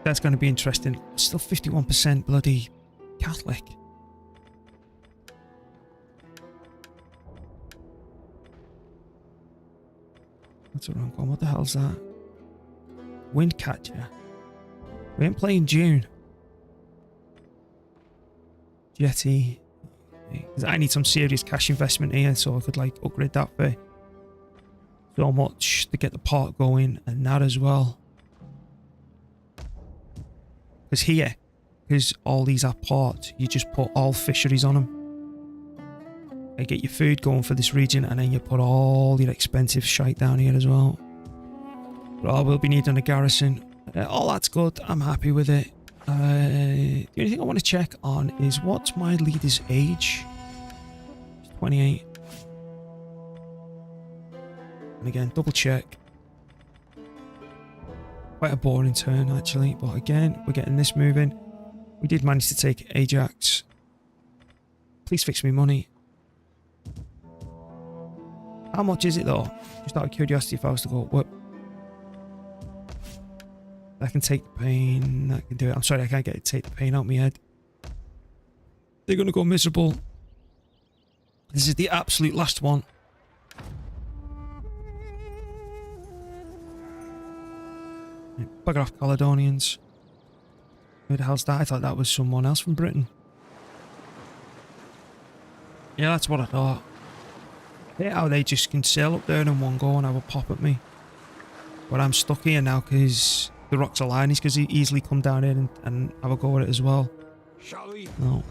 That's going to be interesting. Still 51% bloody Catholic. That's where I'm going. What the hell's that? Windcatcher. We ain't playing June. Jetty. Because I need some serious cash investment here, so I could like upgrade that for so much to get the port going, and that as well. Because here, because all these are ports, you just put all fisheries on them. You get your food going for this region, and then you put all your expensive shite down here as well. But I will be needing a garrison. All that's good. I'm happy with it. The only thing I want to check on is what's my leader's age? It's 28. And again, double check. Quite a boring turn actually, but again, we're getting this moving. We did manage to take Ajax. Please fix me money. How much is it though? Just out of curiosity, if I was to go, what? That can take the pain. That can do it. I'm sorry, I can't get it to take the pain out of my head. They're going to go miserable. This is the absolute last one. Bugger off, Caledonians. Who the hell's that? I thought that was someone else from Britain. Yeah, that's what I thought. Yeah, how they just can sail up there in one go and have a pop at me. But I'm stuck here now because the rocks are lying. He's going to easily come down in and have a go at it as well.
Shall we?
No.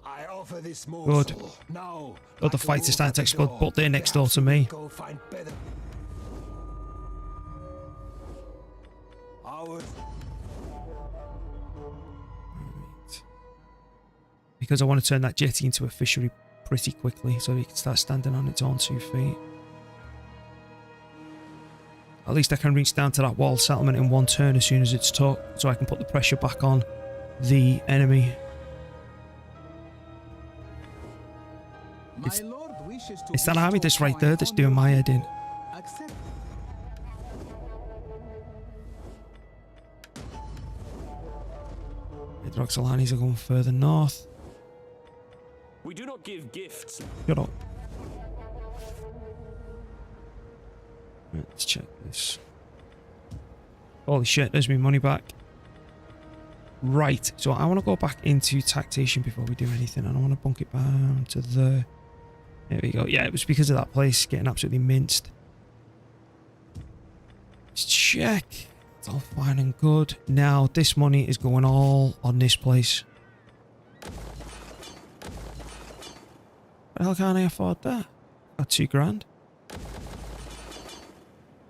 I offer this
Good.
Now,
Other fights are starting to explode, but they're next door to me.
go find better. Ours.
Because I want to turn that jetty into a fishery pretty quickly so it can start standing on its own 2 feet. At least I can reach down to that wall settlement in one turn as soon as it's took, so I can put the pressure back on the enemy. It's that army that's right there that's doing my head in. The Roxolanis are going further north.
We do not give gifts.
Shut up. Right, let's check this. Holy shit, there's my money back. Right, so I want to go back into taxation before we do anything, and I want to bunk it down to the... There we go. Yeah, it was because of that place getting absolutely minced. Let's check. It's all fine and good. Now, this money is going all on this place. What the hell can't I afford that? Got 2 grand.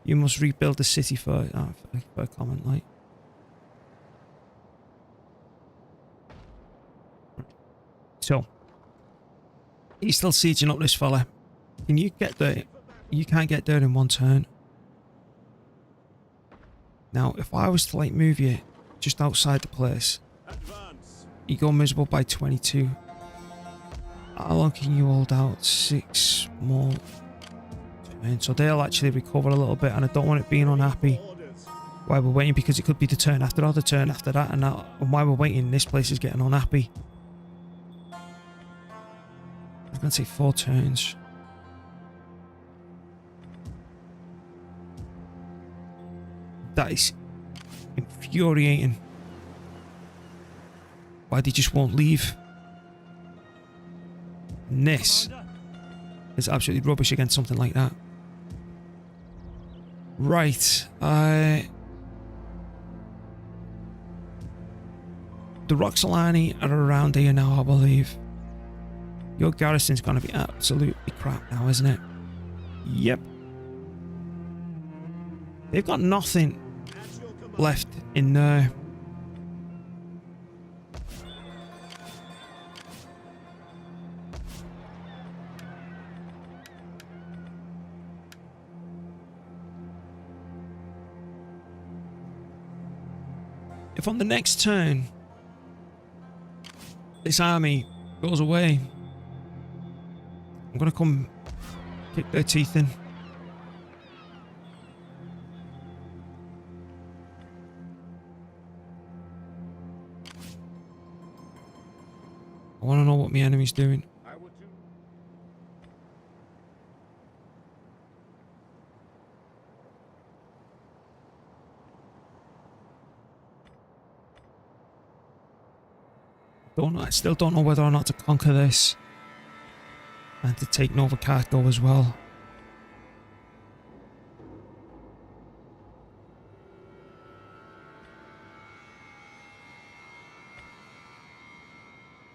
You must rebuild the city for a comment, like. So, he's still sieging up this fella. Can you get there? You can't get there in one turn. Now, if I was to like move you just outside the place, you go miserable by 22. How long can you hold out? 6 more. And so they'll actually recover a little bit, and I don't want it being unhappy while we're waiting, because it could be the turn after or the turn after that, and while we're waiting, this place is getting unhappy. I'm going to say 4 turns. That is infuriating. Why they just won't leave. And this is absolutely rubbish against something like that. Right, the Roxolani are around here now, I believe. Your garrison's gonna be absolutely crap now, isn't it? Yep. They've got nothing left in there. If on the next turn this army goes away, I'm gonna come kick their teeth in. I want to know what my enemy's doing. I still don't know whether or not to conquer this and to take Nova Cargo as well.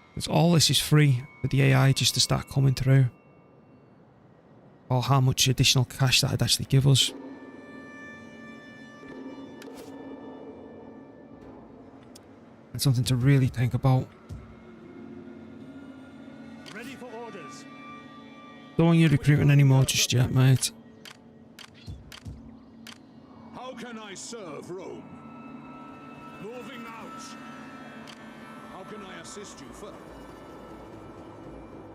Because all this is free for the AI just to start coming through. Or how much additional cash that would actually give us. And something to really think about.
Ready for orders.
Don't want you recruiting anymore just yet, mate.
How can I serve Rome? Moving out. How can I assist you further?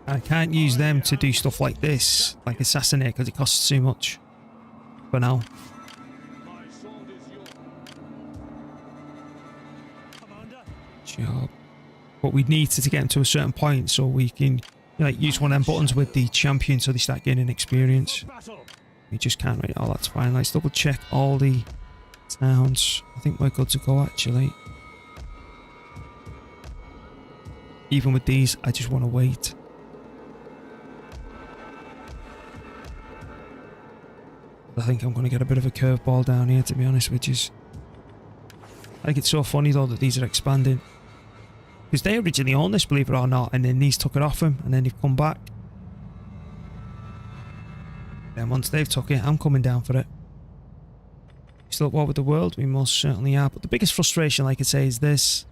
I can't use them to do stuff like this, like assassinate, because it costs too much. For now. job. But we need to get them to a certain point so we can like use one of them buttons with the champion so they start gaining experience. We just can't right. Oh, that's fine. Let's double check all the towns. I think we're good to go actually. Even with these, I just want to wait. I think I'm going to get a bit of a curveball down here, to be honest, which is... I think it's so funny, though, that these are expanding. Because they originally owned this, believe it or not, and then these took it off him, and then they've come back. Then once they've took it, I'm coming down for it. Still at war with the world? We most certainly are. But the biggest frustration, like I say, is this.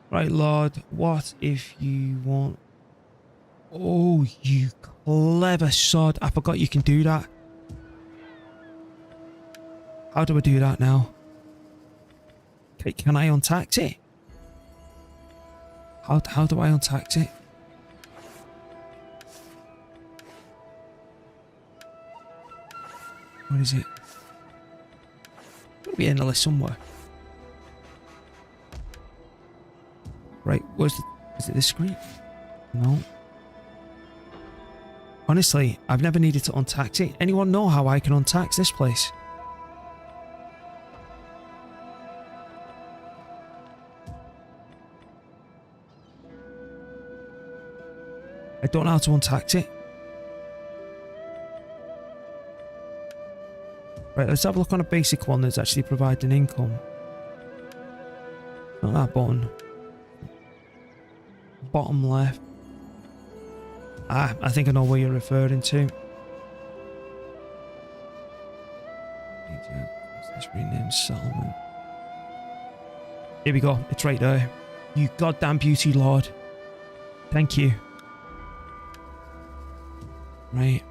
Right, Lord, what if you want... Oh, you clever sod. I forgot you can do that. How do I do that now? Okay, can I untax it? How do I untax it? What is it? It'll be in the list somewhere. Right, is it this screen? No. Honestly, I've never needed to untax it. Anyone know how I can untax this place? I don't know how to untax it. Right, let's have a look on a basic one that's actually providing income. Not that button. Bottom left. Ah, I think I know what you're referring to. Let's rename settlement. Here we go. It's right there. You goddamn beauty lord. Thank you. Right.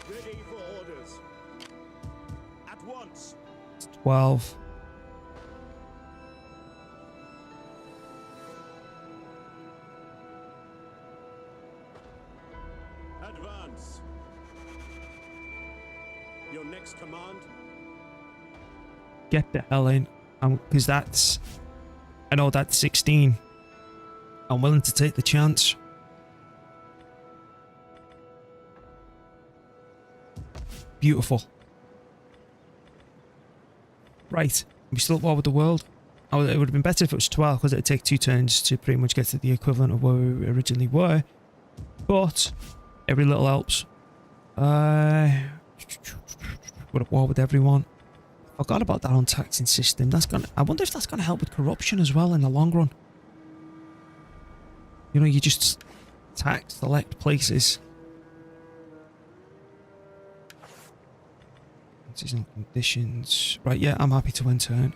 Ready for orders. At once.
It's 12.
Advance. Your next command.
Get the hell in. Because that's... I know that's 16. I'm willing to take the chance. Beautiful. Right. We still at war with the world. Oh, it would have been better if it was 12 because it would take 2 turns to pretty much get to the equivalent of where we originally were. But every little helps. We're at war with everyone. I forgot about that untaxing system. That's gonna. I wonder if that's gonna help with corruption as well in the long run. You know, you just tax select places. Seasonal conditions. Right, yeah, I'm happy to end turn.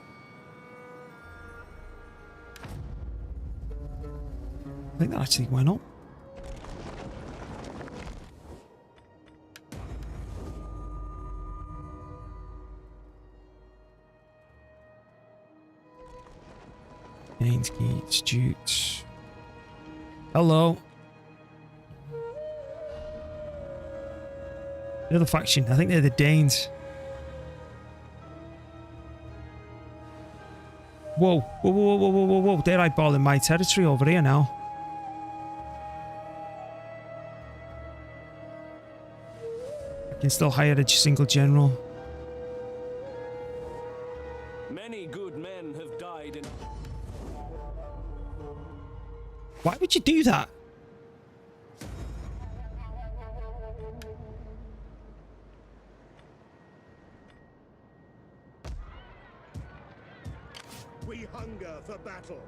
I think that actually went up. Ainsgate, Jutes. Hello. The other faction, I think they're the Danes. Whoa, whoa, whoa, whoa, whoa, whoa, whoa. They're eyeballing my territory over here now. I can still hire a single general.
Many good men have died in...
Why would you do that?
We hunger for battle.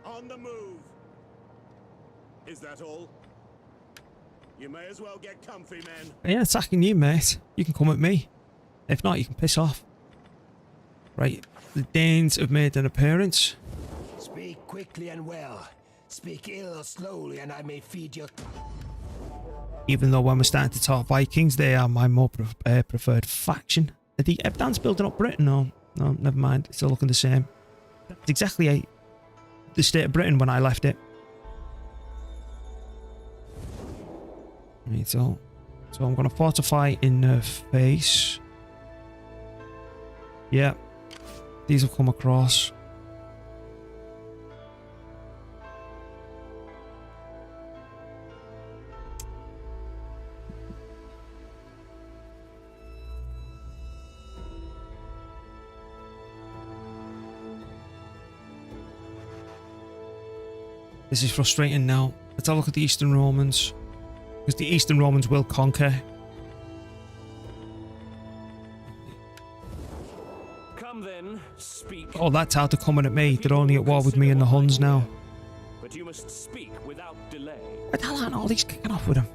On the move. Is that all? You may as well get comfy, men.
I ain't attacking you, mate. You can come at me. If not, you can piss off. Right, the Danes have made an appearance.
Speak quickly and well. Speak ill or slowly, and I may feed your...
Even though when we're starting to talk Vikings, they are my more preferred faction. Are the Ebdans building up Britain? No, never mind. It's still looking the same. It's exactly the state of Britain when I left it. Right, so I'm going to fortify in the face. Yeah. These will come across. This is frustrating now. Let's have a look at the Eastern Romans. Because the Eastern Romans will conquer.
Come then, speak.
Oh, that's how they're coming at me. They're only at war with me and the Huns now.
But you must speak without delay.
Where the hell aren't all these kicking off with them?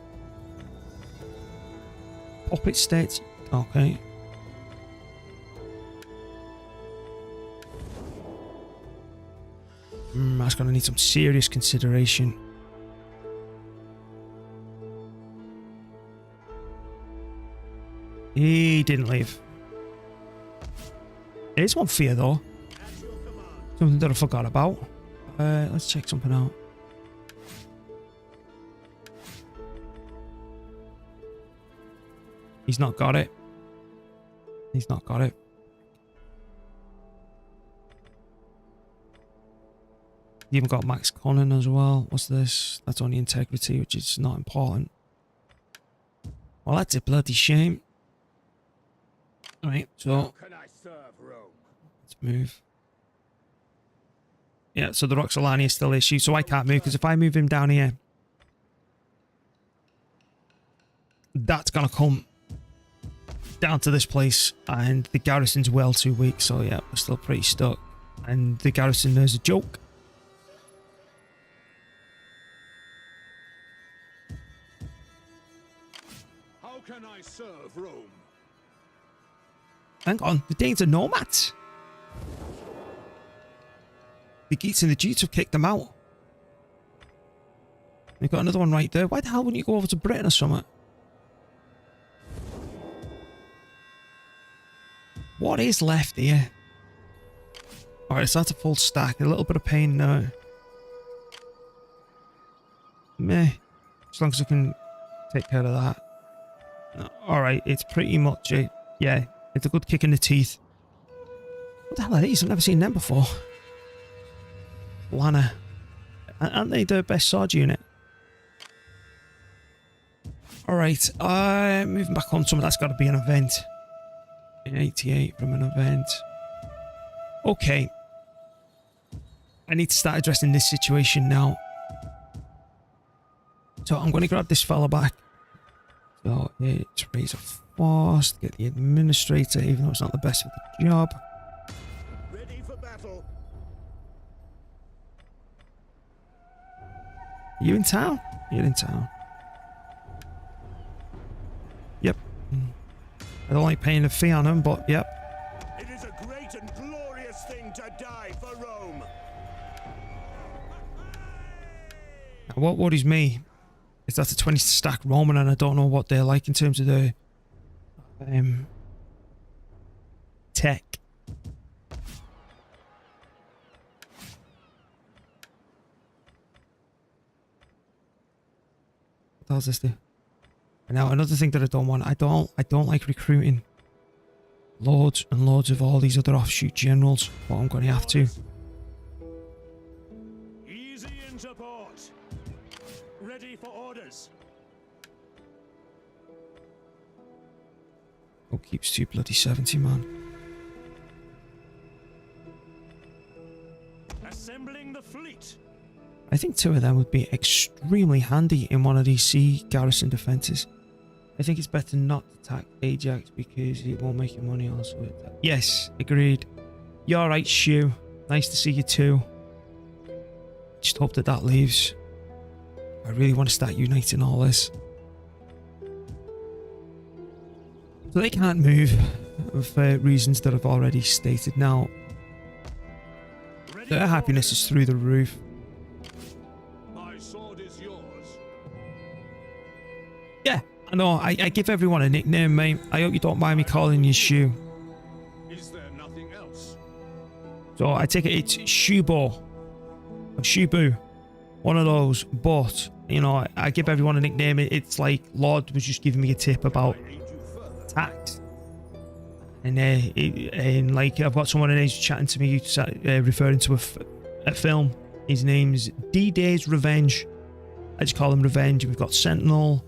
Puppet states. Okay. That's going to need some serious consideration. He didn't leave. There's one fear though. Something that I forgot about. Let's check something out. He's not got it. He's not got it. You even got Max Conan as well. What's this? That's only integrity, which is not important. Well, that's a bloody shame. Alright, so
Can I serve Rome?
let's move. Yeah, so the Roxolani is still issued, so I can't move, because if I move him down here, that's gonna come down to this place, and the garrison's well too weak, so yeah, we're still pretty stuck. And the garrison there's a joke.
How can I serve Rome?
Hang on, the Danes are nomads. The Geats and the Jutes have kicked them out. We've got another one right there. Why the hell wouldn't you go over to Britain or something? What is left here? Alright, so that's a full stack. A little bit of pain now. Meh. As long as I can take care of that. Alright, it's pretty much a... Yeah, it's a good kick in the teeth. What the hell are these? I've never seen them before. Lana. Aren't they the best sword unit? Alright, moving back on some of that's got to be an event. 88 from an event. Okay. I need to start addressing this situation now. So I'm going to grab this fella back. So it's raise a force, get the administrator, even though it's not the best for the job.
Ready for battle.
Are you in town? You're in town. Yep. I don't like paying a fee on him, but yep.
It is a great and glorious thing to die for Rome.
Now, what worries me is that's a 20 stack Roman, and I don't know what they're like in terms of the tech. What does this do? Now, another thing that I don't want, I don't like recruiting loads and loads of all these other offshoot generals, but I'm going to have to.
Easy into port. Ready for orders.
Oh, keeps 2 bloody 70, man.
Assembling the fleet.
I think 2 of them would be extremely handy in one of these sea garrison defences. I think it's better not to attack Ajax because it won't make you money also. Yes, agreed. You're alright, Shu. Nice to see you too. Just hope that leaves. I really want to start uniting all this. So they can't move for reasons that I've already stated. Now, their happiness is through the roof.
My sword is yours.
Yeah, I know. I give everyone a nickname, mate. I hope you don't mind me calling you Shu.
Is there nothing else?
So I take it it's Shubo. Or Shubu. One of those, but you know, I give everyone a nickname. It's like Lord was just giving me a tip about tax, and like I've got someone in who's chatting to me, referring to a film. His name's D-Day's Revenge. I just call him Revenge. We've got Sentinel,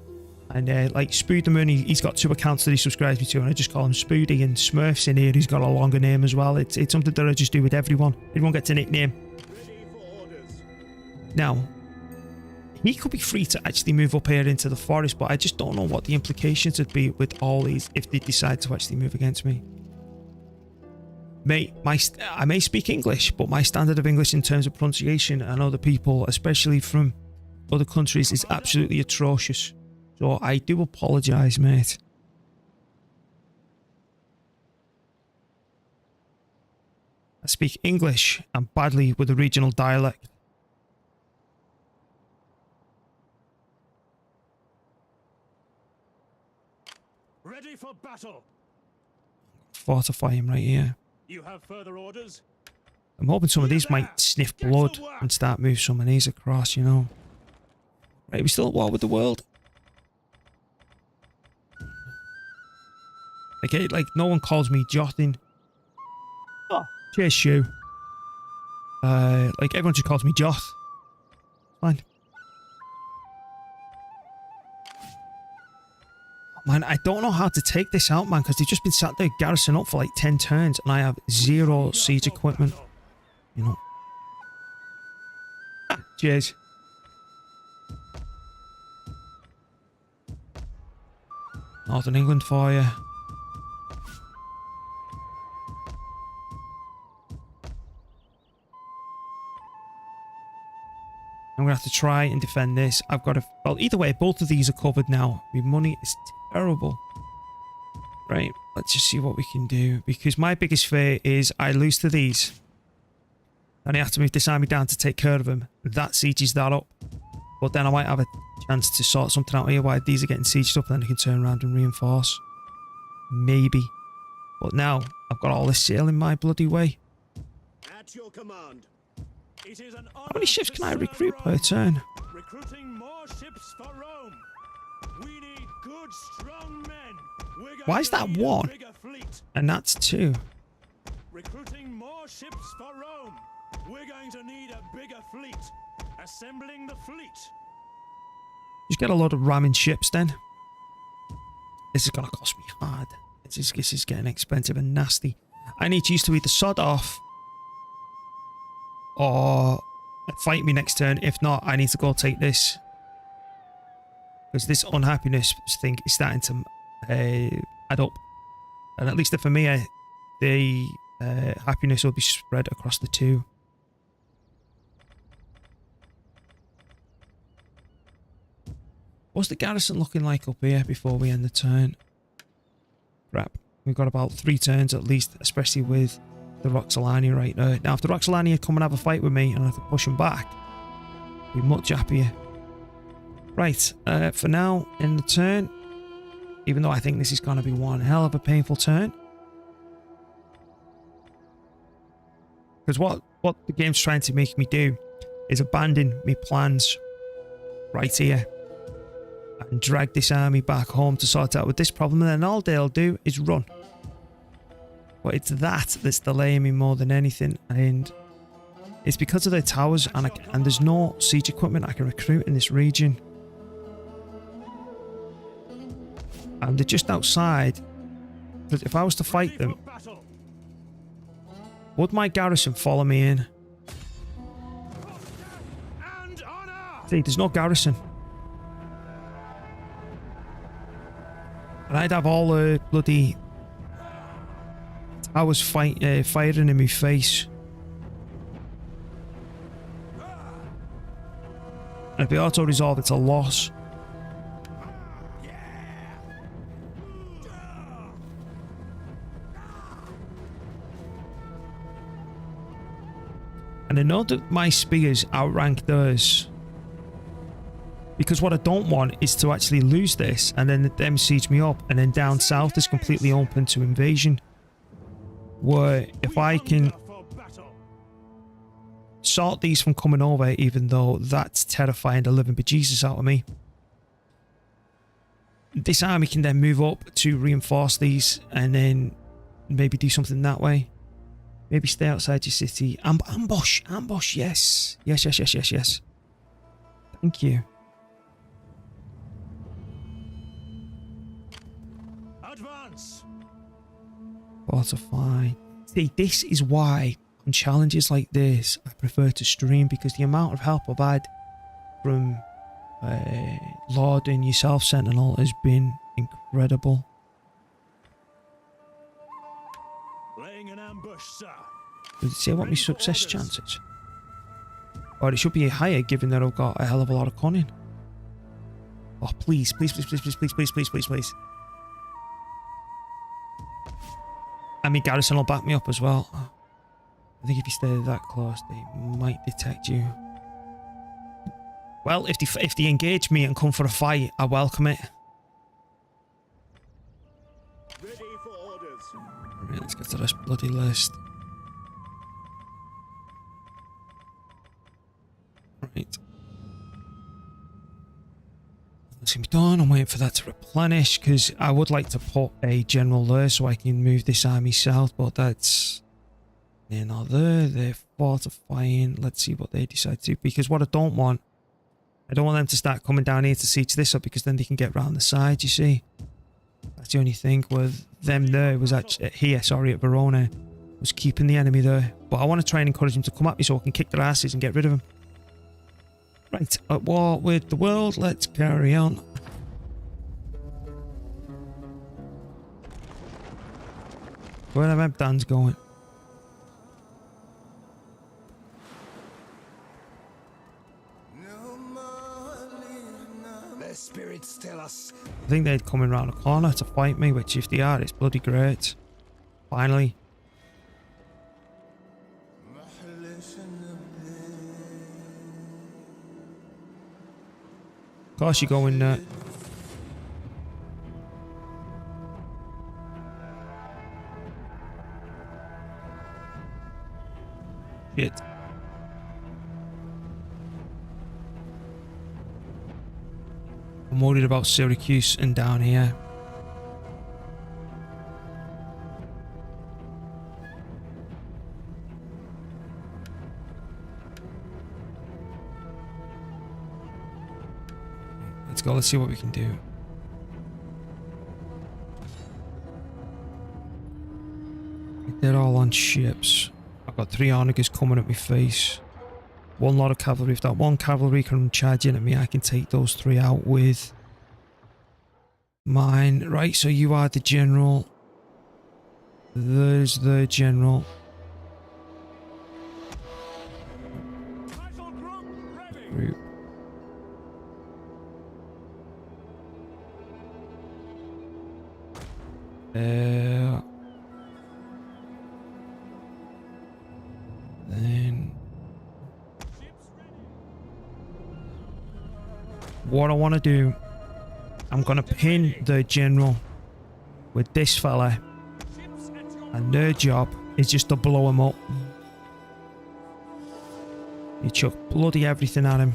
and like Spood the Moon. He's got 2 accounts that he subscribes me to, and I just call him Spoody. And Smurf's in here. He's got a longer name as well. It's something that I just do with everyone. Everyone gets a nickname. Now, he could be free to actually move up here into the forest, but I just don't know what the implications would be with all these if they decide to actually move against me. Mate, I may speak English, but my standard of English in terms of pronunciation and other people, especially from other countries, is absolutely atrocious. So I do apologise, mate. I speak English and badly with a regional dialect.
Ready for battle.
Fortify him right here.
You have further orders?
I'm hoping some of these might sniff blood and start move some of these across, you know. Right, we still at war with the world. Okay, like no one calls me Jotting. Oh, cheers, Shu. Like everyone just calls me Jot. Fine. Man, I don't know how to take this out, man, because they've just been sat there garrison up for like 10 turns and I have 0 siege equipment. You know. Cheers. Northern England for you. I'm going to have to try and defend this. I've got to... Well, either way, both of these are covered now. My money is terrible. Right, let's just see what we can do. Because my biggest fear is I lose to these. And I have to move this army down to take care of them. That sieges that up. But then I might have a chance to sort something out here while these are getting sieged up. And then I can turn around and reinforce. Maybe. But now, I've got all this sail in my bloody way.
At your command. It is an
How many ships can I recruit per turn?
Recruiting more ships for Rome. We need good, strong men.
Why is that 1? And that's 2.
Recruiting more ships for Rome. We're going to need a bigger fleet. Assembling the fleet.
Just get a lot of ramming ships then. This is going to cost me hard. This is getting expensive and nasty. I need you to either sod off or fight me next turn. If not, I need to go take this. Because this unhappiness thing is starting to add up. And at least for me, the happiness will be spread across the 2. What's the garrison looking like up here before we end the turn? Crap. We've got about 3 turns at least, especially with the Roxolani right now. Now, if the Roxolani come and have a fight with me and I have to push them back, I'll be much happier. Right, for now, in the turn, even though I think this is going to be one hell of a painful turn. Because what the game's trying to make me do is abandon my plans right here and drag this army back home to sort out with this problem, and then all they'll do is run. But it's that's delaying me more than anything, and it's because of their towers, and there's no siege equipment I can recruit in this region. And they're just outside. But if I was to fight them, would my garrison follow me in? See, there's no garrison. And I'd have all the bloody towers firing in my face. And if they auto-resolve, it's a loss. And I know that my spears outrank theirs. Because what I don't want is to actually lose this and then them siege me up, and then down south is completely open to invasion. Where if I can sort these from coming over, even though that's terrifying the living bejesus out of me. This army can then move up to reinforce these and then maybe do something that way. Maybe stay outside your city. Ambush, ambush, yes. Yes, yes, yes, yes, yes. Thank you.
Advance!
Fortify. See, this is why on challenges like this, I prefer to stream, because the amount of help I've had from Lord and yourself, Sentinel, has been incredible.
Laying an ambush, sir.
Does it say what my success chances? Or it should be higher, given that I've got a hell of a lot of cunning. Oh, please, please, please, please, please, please, please, please, please, please. I mean, Garrison will back me up as well. I think if you stay that close, they might detect you. Well, if they engage me and come for a fight, I welcome it.
Ready for orders.
Right, let's get to this bloody list. Right. That's gonna be done. I'm waiting for that to replenish, because I would like to put a general there so I can move this army south, but that's... They're not there. They're fortifying. Let's see what they decide to do, because what I don't want them to start coming down here to siege this up, because then they can get round the side, you see. That's the only thing with them there was actually here, sorry, at Verona, was keeping the enemy there. But I want to try and encourage them to come at me so I can kick their asses and get rid of them. Right, at war with the world, let's carry on. Where am Dan's going?
Their spirits tell us.
I think they're coming round the corner to fight me, which if they are, it's bloody great. Finally. Of course you go in there. Shit. I'm worried about Syracuse and down here. Let's go, let's see what we can do. They're all on ships. I've got 3 onagers coming at my face. 1 lot of cavalry. If that 1 cavalry can charge in at me, I can take those 3 out with mine. Right, so you are the general. There's the general.
Battle group ready.
Group. Then what I want to do, I'm going to pin the general with this fella, and their job is just to blow him up. You chuck bloody everything at him.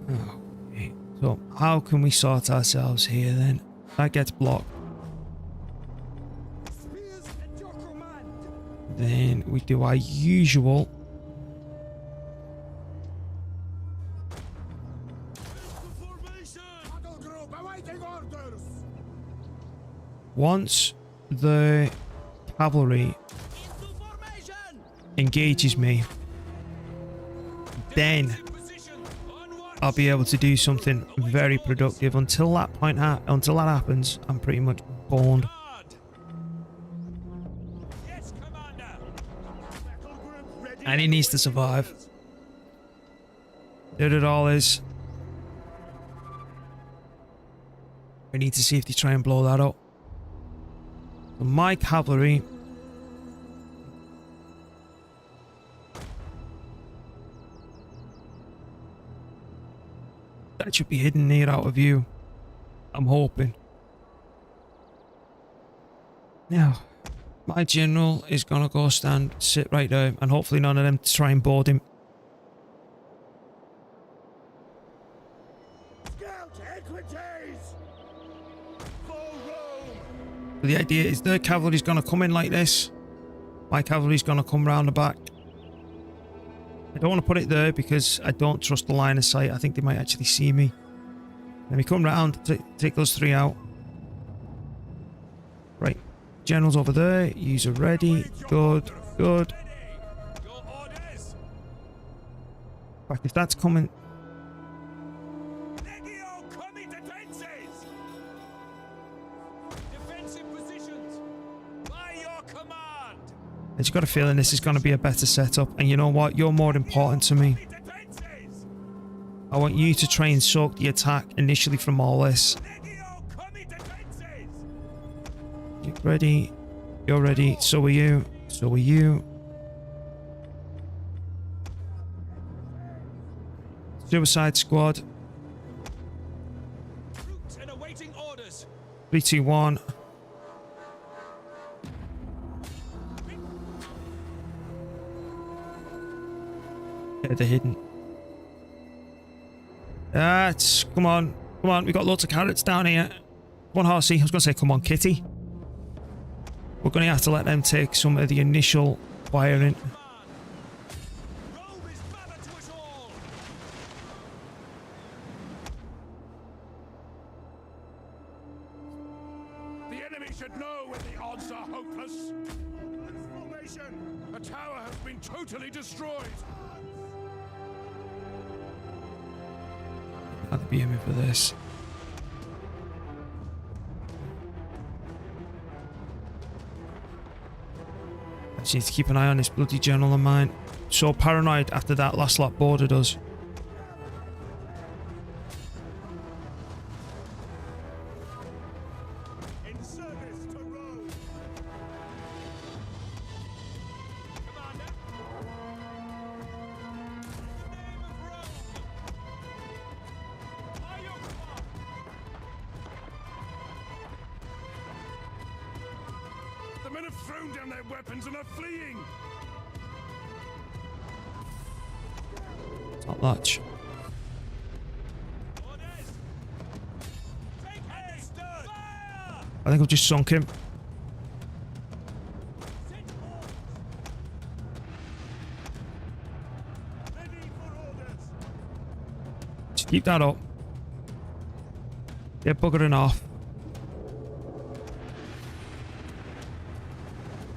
Okay. So how can we sort ourselves here then? That gets blocked.
Spears at your command.
Then we do our usual.
Battle group awaiting orders.
Once the cavalry engages me, then I'll be able to do something very productive. Until that point, until that happens, I'm pretty much boned.
Yes, Commander. Battle group ready.
And he needs to survive. There it all is. We need to see if they try and blow that up. So my cavalry. That should be hidden near out of view. I'm hoping. Now, My general is gonna go sit right there, and hopefully none of them try and board him.
Scout equities! For Rome!
But the idea is their cavalry's gonna come in like this. My cavalry's gonna come round the back. I don't want to put it there because I don't trust the line of sight. I think they might actually see me. Let me come round, take those three out. Right. General's over there. Yous are ready. Good. Good.
Your orders!
In fact, if that's coming...
Legio comi defenses! Defensive positions! By your command!
I just got a feeling this is going to be a better setup. And you know what? You're more important to me.
Defenses!
I want you to try and soak the attack initially from all this.
Legio comi defenses!
Get ready. You're ready. So are you. So are you. Suicide squad.
Troops and awaiting orders!
3, 2, 1. Yeah, they're hidden. Come on. Come on. We got lots of carrots down here. Come on, Horsey. I was going to say, come on, Kitty. We're going to have to let them take some of the initial firing.
Rome is mother to us all! The enemy should know when the odds are hopeless. Formation! The tower has been totally destroyed!
I'd be aiming for this. I just need to keep an eye on this bloody general of mine. So paranoid after that last lot boarded us.
In service to Rome! Commander! In the name of Rome! By your command! The men have thrown down their weapons and are fleeing!
Not much.
Orders! Take understood! Fire!
I think I've just sunk him.
Send orders! Ready for orders!
Just keep that up. They're buggering off.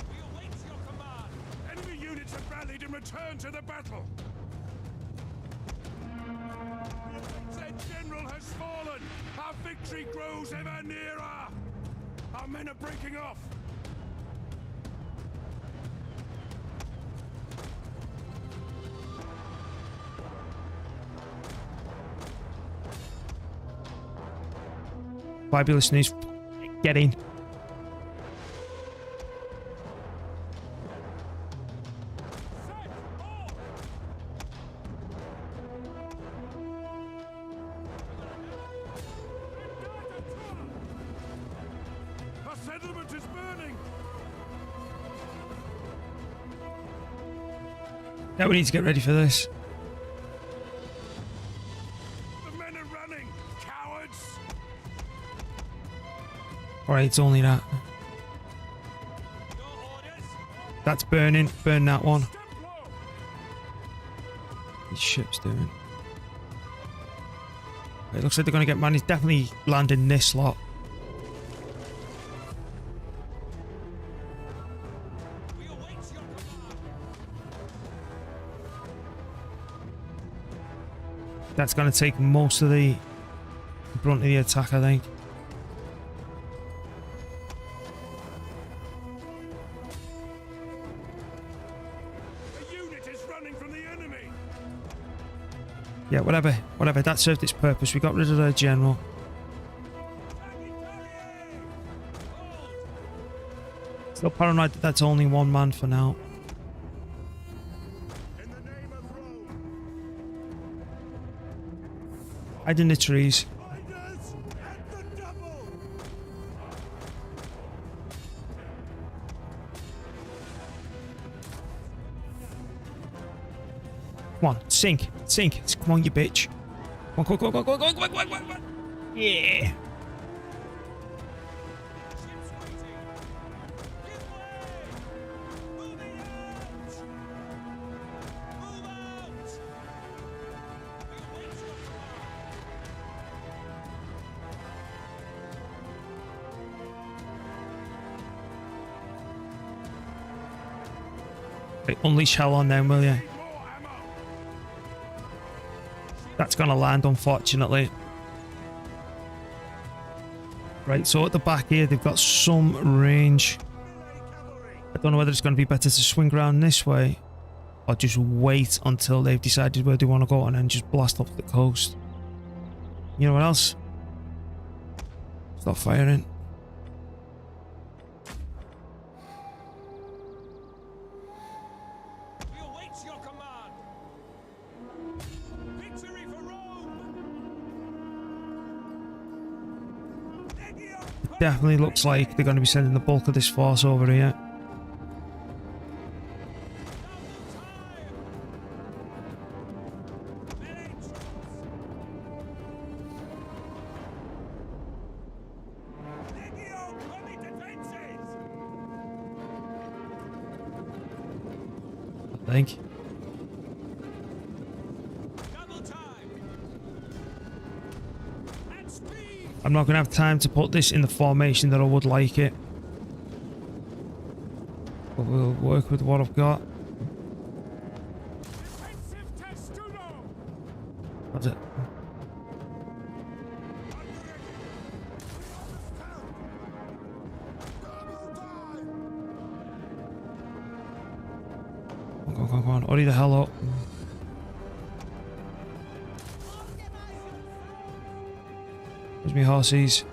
We await your command! Enemy units have rallied and returned to the battle! Their general has fallen! Our victory grows ever nearer! Our men are breaking off!
Fabulous news. Get in.
Set! All! Our settlement is burning!
Yeah, we need to get ready for this.
The men are running! Cowards!
Alright, it's only that.
Your orders!
That's burning. Burn that one.
Step low!
These ship's doing. It looks like they're going to get man. He's definitely landing this lot.
We await your command!
That's going to take most of the brunt of the attack, I think.
A unit is running from the enemy!
Yeah, whatever. Whatever. That served its purpose. We got rid of their general. Still paranoid that that's only one man for now.
In the name of Rome!
Hide in the trees.
Fighters at the double!
Come on, sink, sink. Come on, you bitch. Come on, come on, come on, come on, come on, come on, come on. Yeah. Right, unleash hell on them, will you? That's gonna land, unfortunately. Right, so at the back here, they've got some range. I don't know whether it's going to be better to swing around this way or just wait until they've decided where they want to go and then just blast up the coast. You know what else? Stop firing. Definitely looks like they're going to be sending the bulk of this force over here. I think. I'm not going to have time to put this in the formation that I would like it. But we'll work with what I've got. That's it. Come on. Hurry the hell up. Where's my horses?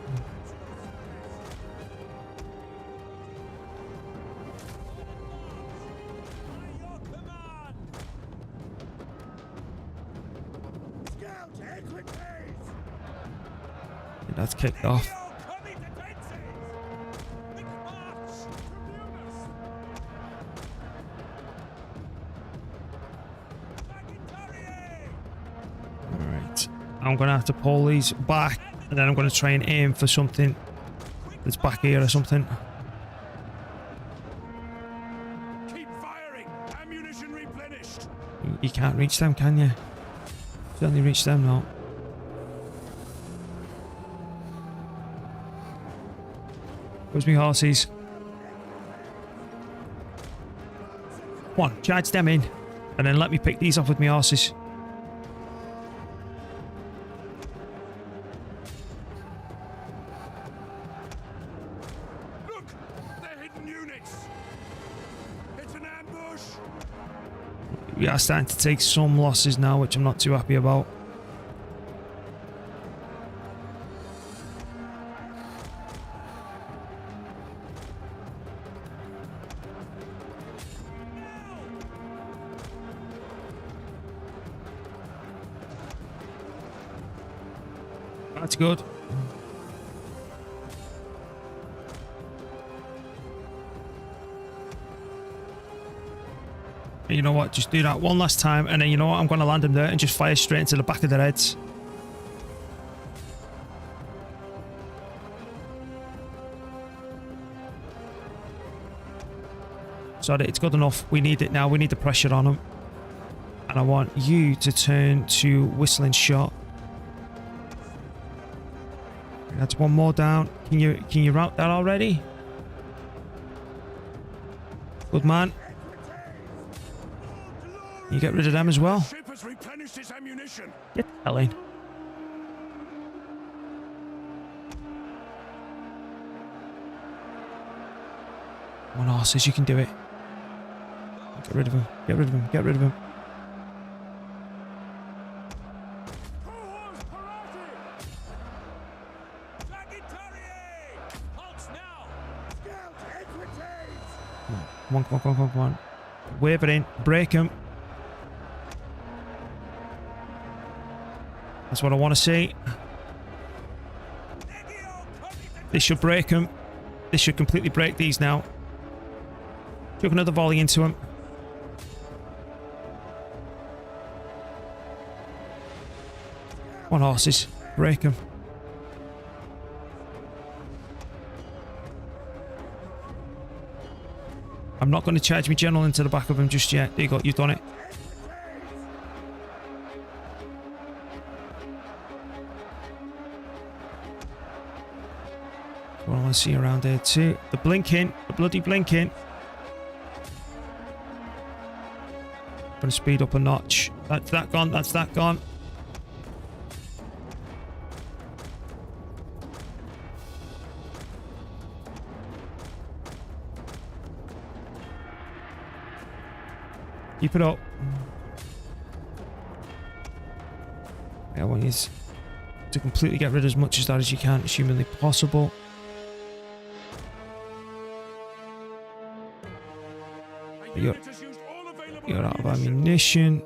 That's kicked off. Alright. I'm gonna have to pull these back. And then I'm going to try and aim for something that's back here or something.
Keep firing. Ammunition replenished.
You can't reach them, can you? Certainly reach them now. Where's my horses? Come on, charge them in. And then let me pick these off with my horses. We are starting to take some losses now, which I'm not too happy about. That's good. You know what, just do that one last time, and then you know what, I'm going to land them there and just fire straight into the back of their heads. Sorry, it's good enough. We need it now. We need the pressure on them. And I want you to turn to whistling shot. That's one more down. Can you route that already? Good man. You get rid of them as well.
Ship has replenished its ammunition.
Get the hell in. Come on, horses, you can do it. Get rid of him. Get rid of him. Get rid of him. Come on, come on, come on, come on, come on. Wave it in. Break him. That's what I want to see. This should break him. This should completely break these now. Chuck another volley into him. Come on, horses. Break them. I'm not going to charge my general into the back of him just yet. There you go. You've done it. What I want to see around here too. The blinking. The bloody blinking. Going to speed up a notch. That's that gone. That's that gone. Keep it up. I want you to completely get rid of as much of that as you can, as humanly possible. You're out of ammunition.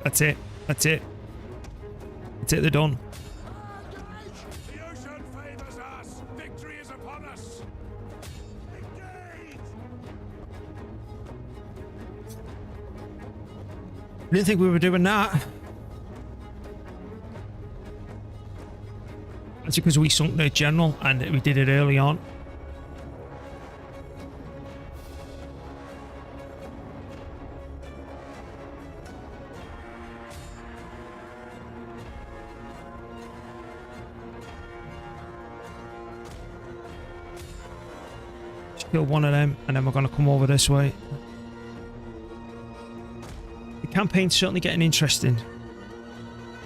That's it. That's it. That's it. They're done.
The ocean favors us. Victory is upon us. Engage!
I didn't think we were doing that. That's because we sunk their general and we did it early on. Kill one of them and then we're going to come over this way. The campaign's certainly getting interesting.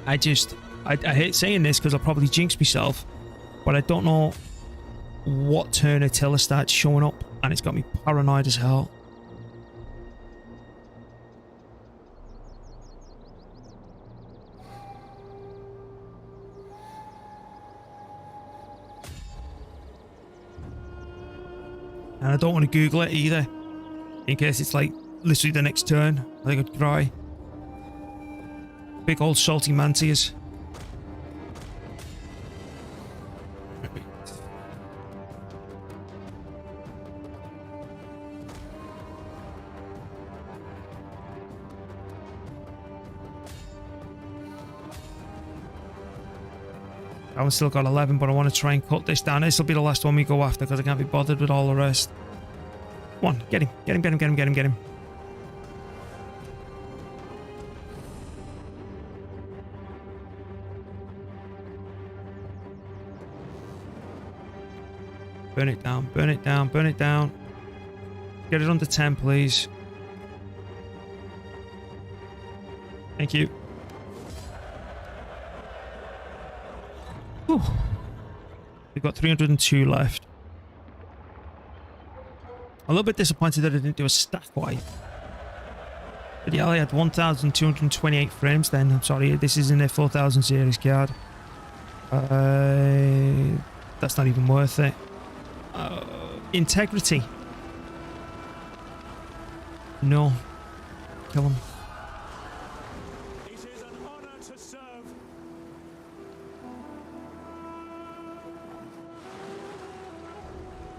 I hate saying this because I'll probably jinx myself, but I don't know what turn Attila starts showing up and it's got me paranoid as hell. And I don't want to Google it either, in case it's like literally the next turn. I think I'd cry. Big old salty mantias. I've still got 11, but I want to try and cut this down. This will be the last one we go after because I can't be bothered with all the rest. Come on, get him, get him, get him, get him, get him, get him. Burn it down, burn it down, burn it down. Get it under 10, please. Thank you. Whew. We've got 302 left. A little bit disappointed that I didn't do a stack wipe. But yeah, I had 1,228 frames then. I'm sorry, this isn't a 4,000 series card. That's not even worth it. Integrity. No. Kill him.
It is an honor to serve.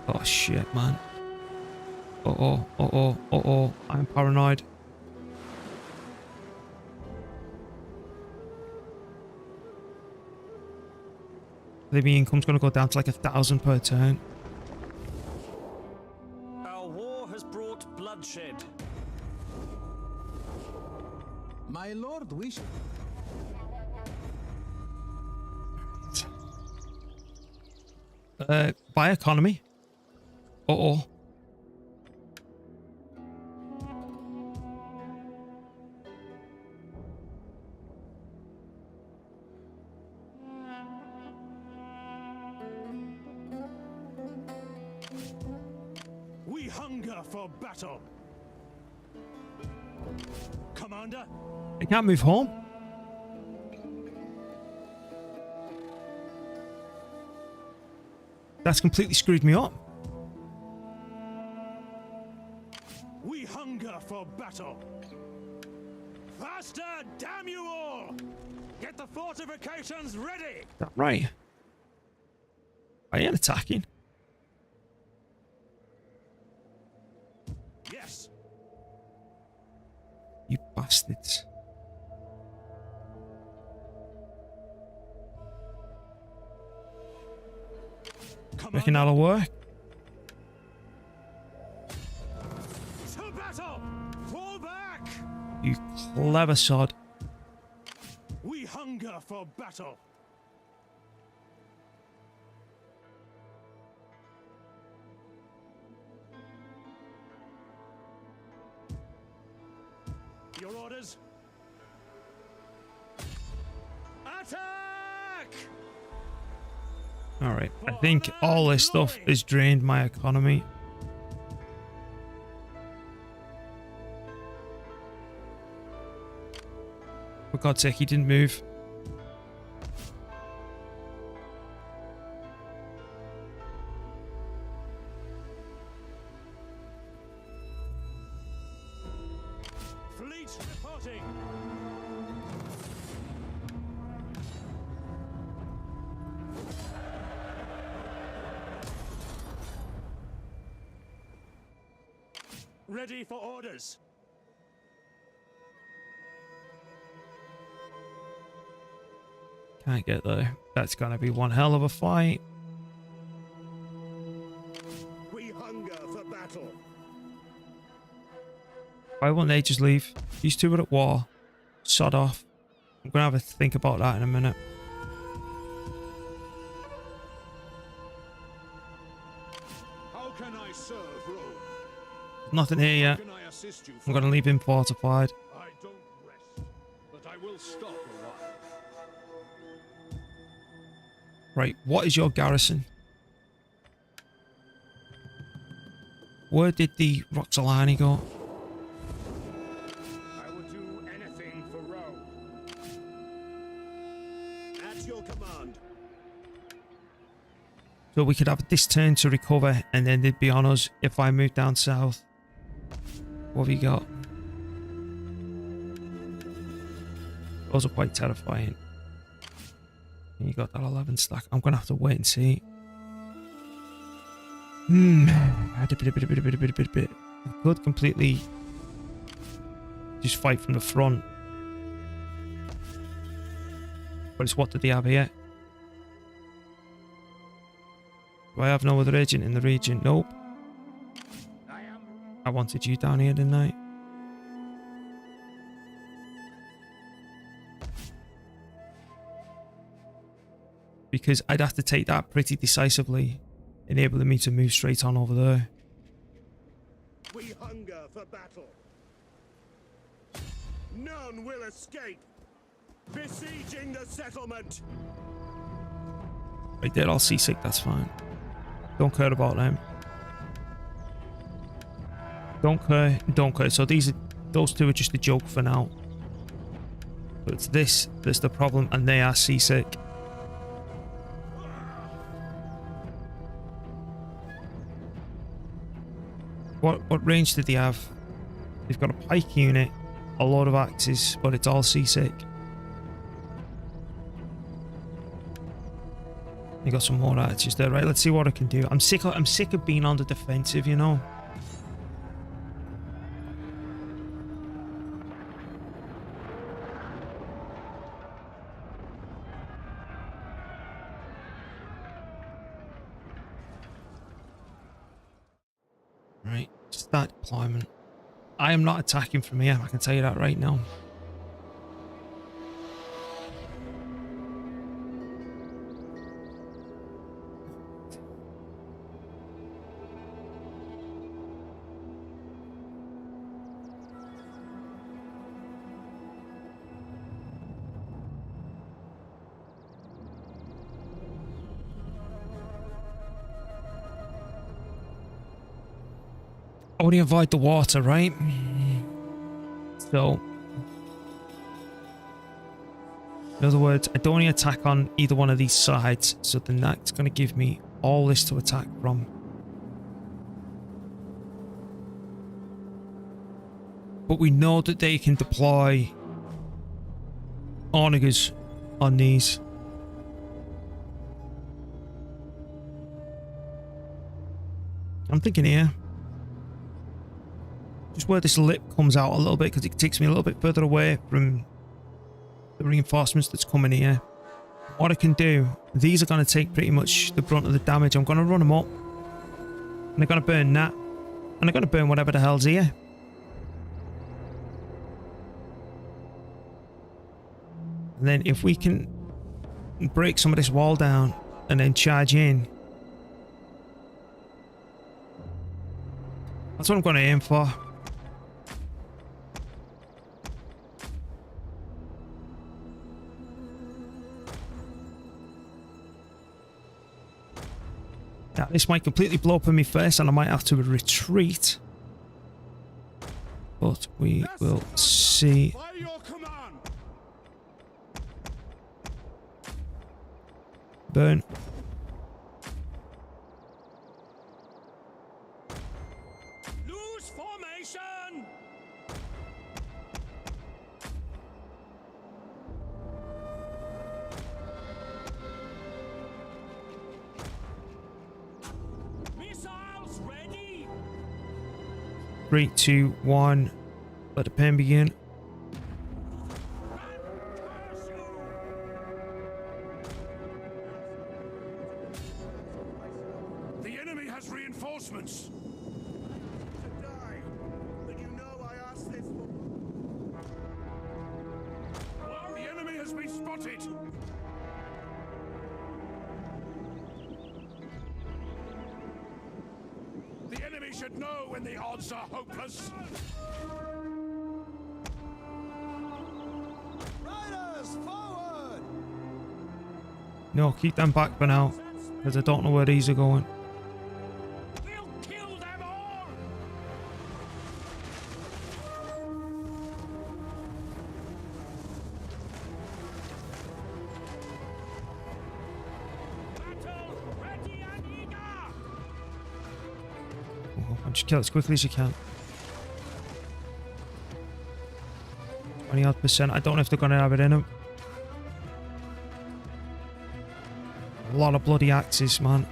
Oh shit, man. Uh-oh. I'm paranoid. The income's gonna go down to like 1,000 per turn.
Our war has brought bloodshed.
My lord wish.
Buy economy. Uh-oh.
We hunger for battle. Commander,
I can't move home. That's completely screwed me up.
we hunger for battle. Faster, damn you all! Get the fortifications ready!
That right. I ain't attacking.
Yes,
You bastards. Reckon
Commander,
that'll work?
to battle! Fall back!
You clever sod.
We hunger for battle. Your orders? Attack!
Alright, I think all this stuff has drained my economy. For God's sake, he didn't move.
Fleet reporting. Ready for orders.
Can't get there. That's gonna be one hell of a fight.
We hunger for battle.
Why won't they just leave? These two are at war. Sod off. I'm gonna have a think about that in a minute.
How can I serve Rome?
Nothing here yet.
How can I assist you?
I'm gonna leave him fortified.
I don't rest, but I will stop a while.
Right, what is your garrison? Where did the Roxolani go?
I will do anything for Rome. At your command.
So we could have this turn to recover and then they'd be on us if I move down south. What have you got? Those are quite terrifying. And you got that 11 stack. I'm going to have to wait and see. I could completely just fight from the front. But it's what do they have here? Do I have no other agent in the region? Nope. I wanted you down here, didn't I? Because I'd have to take that pretty decisively, enabling me to move straight on over there.
We hunger for battle. None will escape. Besieging the settlement.
Right, they're all seasick, that's fine. Don't care about them. Don't care. So those two are just a joke for now. But it's this that's the problem, and they are seasick. What range did they have? They've got a pike unit, a load of axes, but it's all seasick. They got some more archers there, right? Let's see what I can do. I'm sick of being on the defensive, you know. Right, start deployment. I am not attacking from here, I can tell you that right now. only avoid the water, right? So, in other words, I don't only attack on either one of these sides, so then that's going to give me all this to attack from. But we know that they can deploy onagers on these. I'm thinking here, just where this lip comes out a little bit, because it takes me a little bit further away from the reinforcements that's coming here. What I can do, these are going to take pretty much the brunt of the damage. I'm going to run them up, and they're going to burn that, and they're going to burn whatever the hell's here. And then if we can break some of this wall down and then charge in, that's what I'm going to aim for. Now, this might completely blow up on me first, and I might have to retreat. But we will see.
By your command.
Burn.
Lose formation! Missiles ready!
3, 2, 1. Let the pen begin.
The enemy has reinforcements. To die, but you know I asked this for. The enemy has been spotted. The enemy should know when the odds are hopeless.
Riders, forward!
No, keep them back for now, because I don't know where these are going.
We'll kill them all! Battle ready and eager!
Oh, just kill it as quickly as you can. 20 odd percent. I don't know if they're going to have it in them. A lot of bloody axes, man.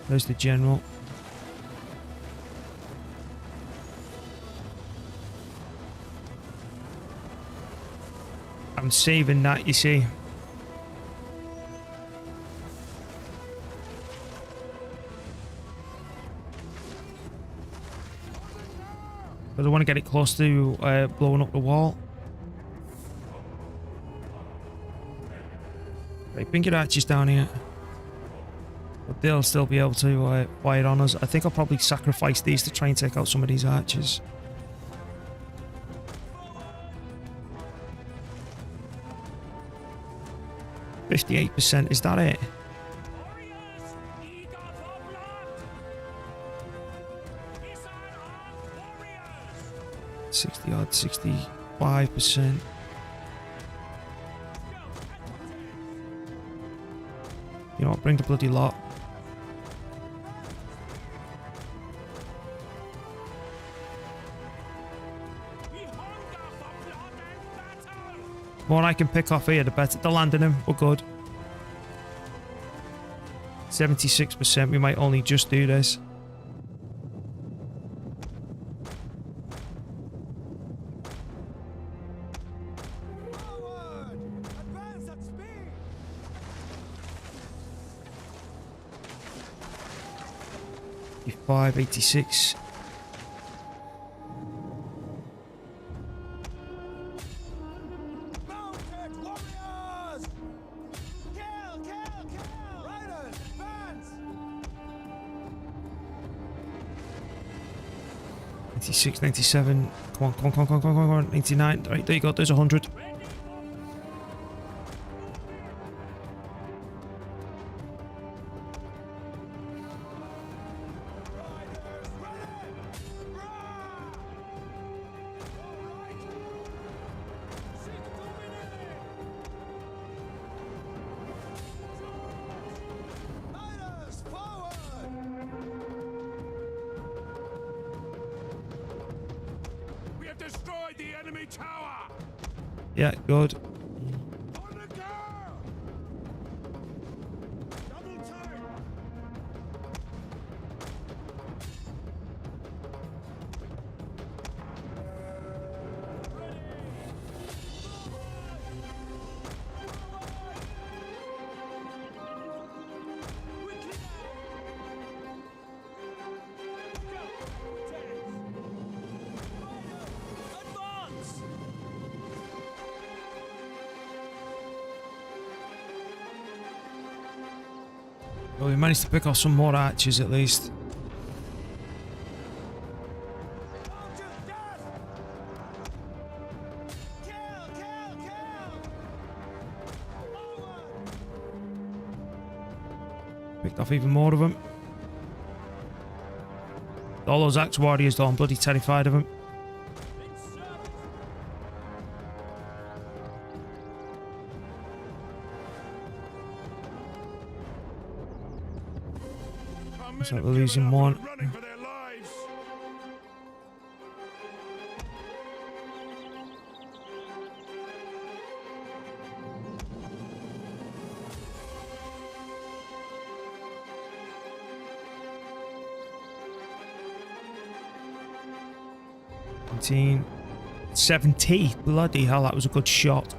There's the general. I'm saving that, you see. But I want to get it close to blowing up the wall. Right, bring your archers down here. But they'll still be able to fire on us. I think I'll probably sacrifice these to try and take out some of these archers. %, is that it?
Warriors, eager for blood! Missile-armed warriors!
60 odd, 65%. You know what, bring the bloody lot.
We hunger for blood and battle!
The more I can pick off here, the better. They're landing him. We're good. 76%. We might only just do this.
Forward! Advance at speed!
85, 86.
Mounted warriors! Kill, kill, kill! Riders, advance!
96, 97. Come on, come on, come on, come on, come on. 99. Right, there you go. There's 100.
Riders,
destroyed the enemy tower.
Yeah, good.
On the go! Double time!
Advance!
Well, we managed to pick off some more archers at least. Picked off even more of them. All those axe warriors though, I'm bloody terrified of them. Looks like we're losing one.
Running for their lives.
Seventeen. 70. Bloody hell, that was a good shot.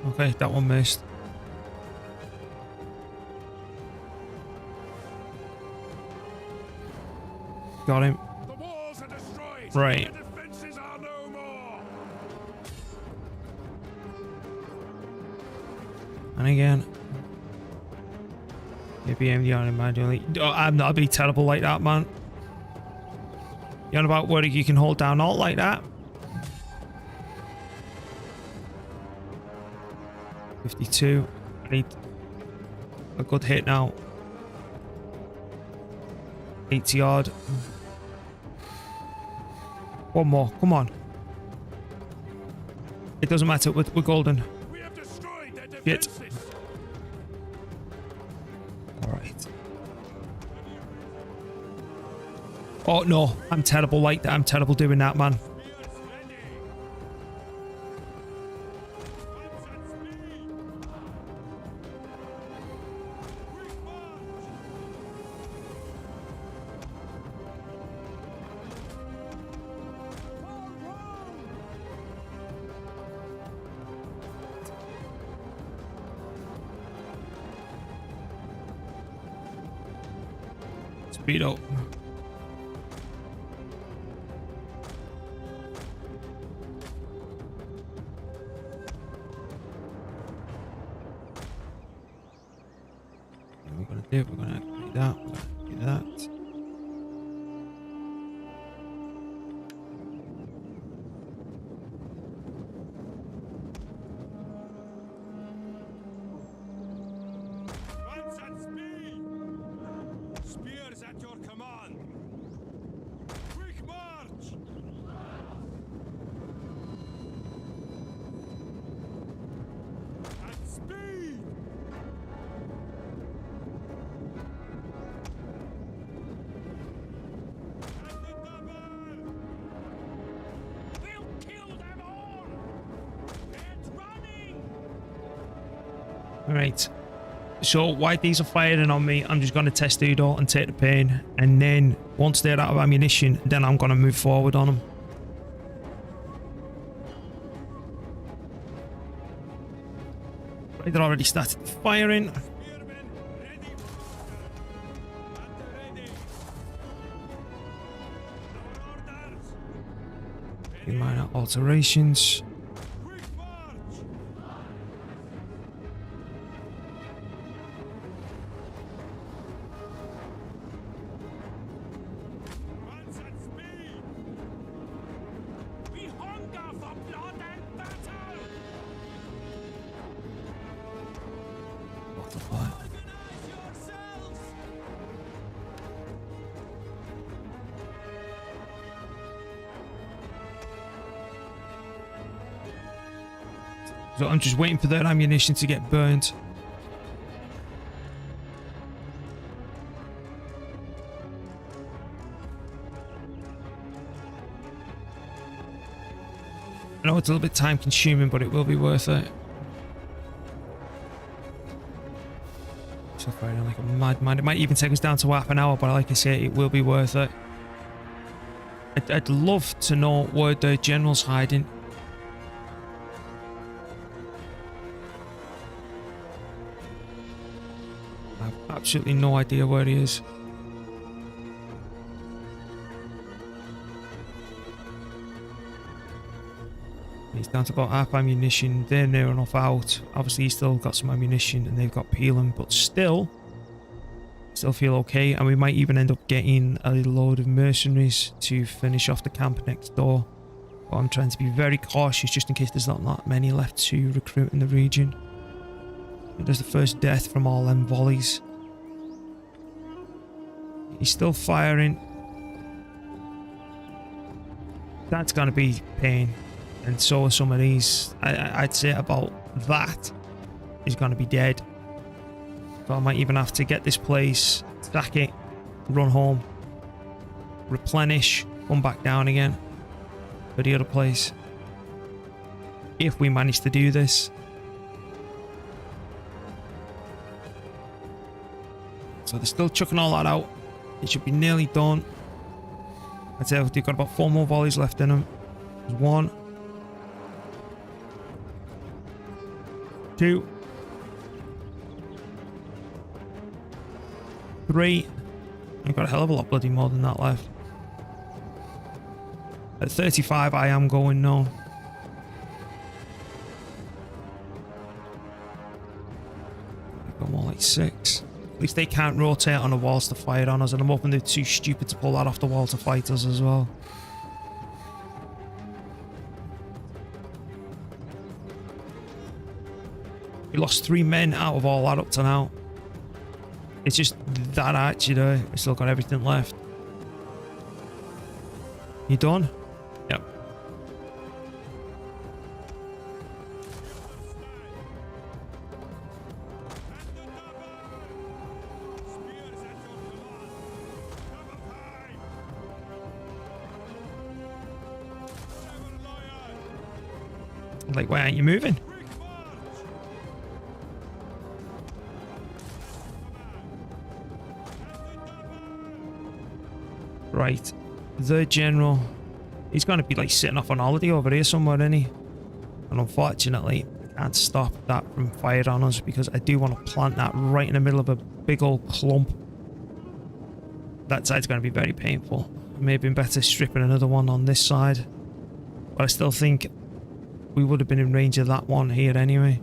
Okay, that one missed. Got him.
The walls are destroyed.
Right.
The defenses are no more.
And again. Maybe I'm the only man doing it. Oh, I'm not be terrible like that, man. You know about where you can hold down alt like that? 52. I need a good hit now. 80 yard. One more. Come on. It doesn't matter. We're golden.
We have destroyed their
Shit.
defenses.
Alright. Oh no. I'm terrible like that. I'm terrible doing that, man. Speed up. What we're gonna do? We're gonna do that. We're gonna do that.
Advance at speed. Spears at your command. Quick march. At speed. At the double. We'll kill them all. Get running.
Alright. So while these are firing on me, I'm just going to test Udo and take the pain. And then once they're out of ammunition, then I'm going to move forward on them. Right, they're already started firing.
Spearmen ready. At the ready. Our orders.
In minor alterations.
Quick march. Advance at speed. We hunger for blood and battle.
Multiply.
Organize yourselves.
So I'm just waiting for their ammunition to get burnt. I know it's a little bit time consuming, but it will be worth it. So firing like a madman. It might even take us down to half an hour, but like I say, it will be worth it. I'd love to know where the general's hiding. I have absolutely no idea where he is. He's down to about half ammunition. They're near enough out. Obviously, he's still got some ammunition and they've got peeling, but still feel okay. And we might even end up getting a load of mercenaries to finish off the camp next door. But I'm trying to be very cautious just in case there's not that many left to recruit in the region. There's the first death from all them volleys. He's still firing. That's going to be pain. And so are some of these. I'd say about that is going to be dead. So I might even have to get this place, sack it, run home, replenish, come back down again for the other place. If we manage to do this. So they're still chucking all that out. It should be nearly done. I'd say they've got about 4 more volleys left in them. There's 1. 2. 3. I've got a hell of a lot bloody more than that left. At 35 I am going now. I've got more like 6. At least they can't rotate on the walls to fire on us, and I'm hoping they're too stupid to pull that off the wall to fight us as well. We lost 3 men out of all that up to now. It's just that arch, you know. We still got everything left. You done? Yep. Like, why aren't you moving? Right, the general, he's going to be like sitting off on holiday over here somewhere, isn't he? And unfortunately, I can't stop that from firing on us because I do want to plant that right in the middle of a big old clump. That side's going to be very painful. Maybe better stripping another one on this side. But I still think we would have been in range of that one here anyway.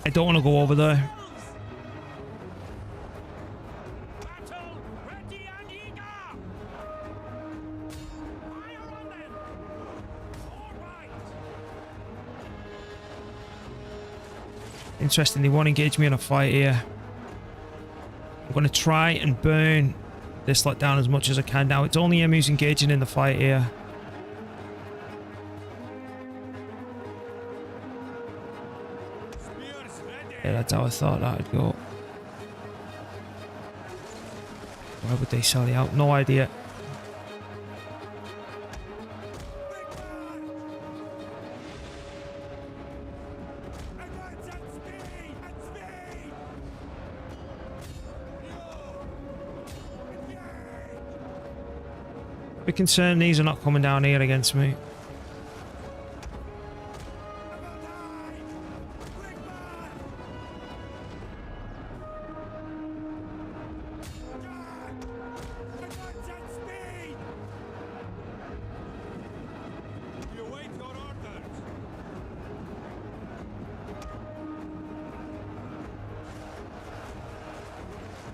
I don't want to go over there. Interesting, they won't engage me in a fight here. I'm going to try and burn this lot down as much as I can. Now, it's only him who's engaging in the fight here. Yeah, that's how I thought that would go. Why would they sally out? No idea. Be concerned these are not coming down here against me.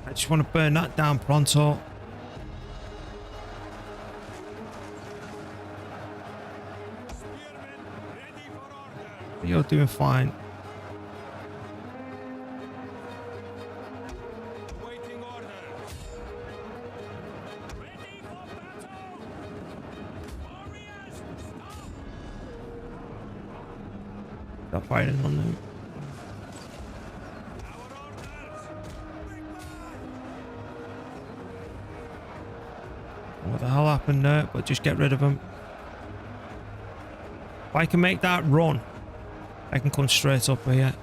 I just want to burn that down pronto. You're doing fine.
Waiting orders.
Ready for battle! Warriors, stop!
Stop fighting on them.
Our orders.
What the hell happened there? But just get rid of them. If I can make that run, I can come straight up here.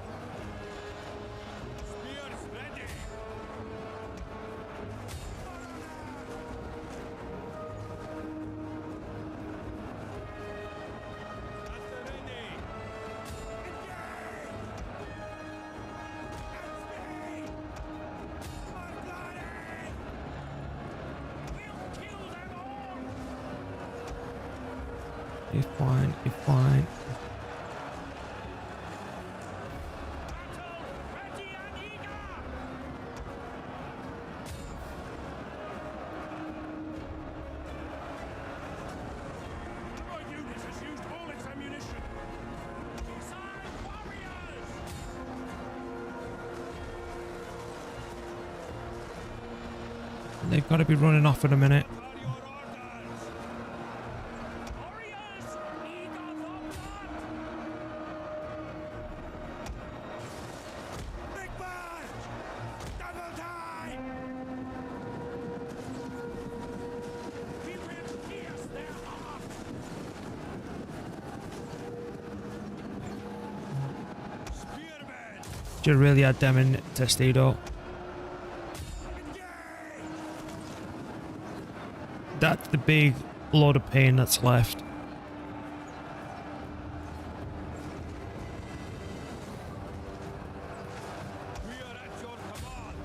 Spears ready. At the ready.
You're fine, you're fine.
Ready and eager!
My unit has used all its ammunition.
Side warriors!
They've got to be running off in a minute.
Are your orders?
Warriors, eager for blood!
Big march! Double time!
We will pierce their hearts!
Spearmen!
Should have really had them in Testido. That's the big load of pain that's left.
We are at your command!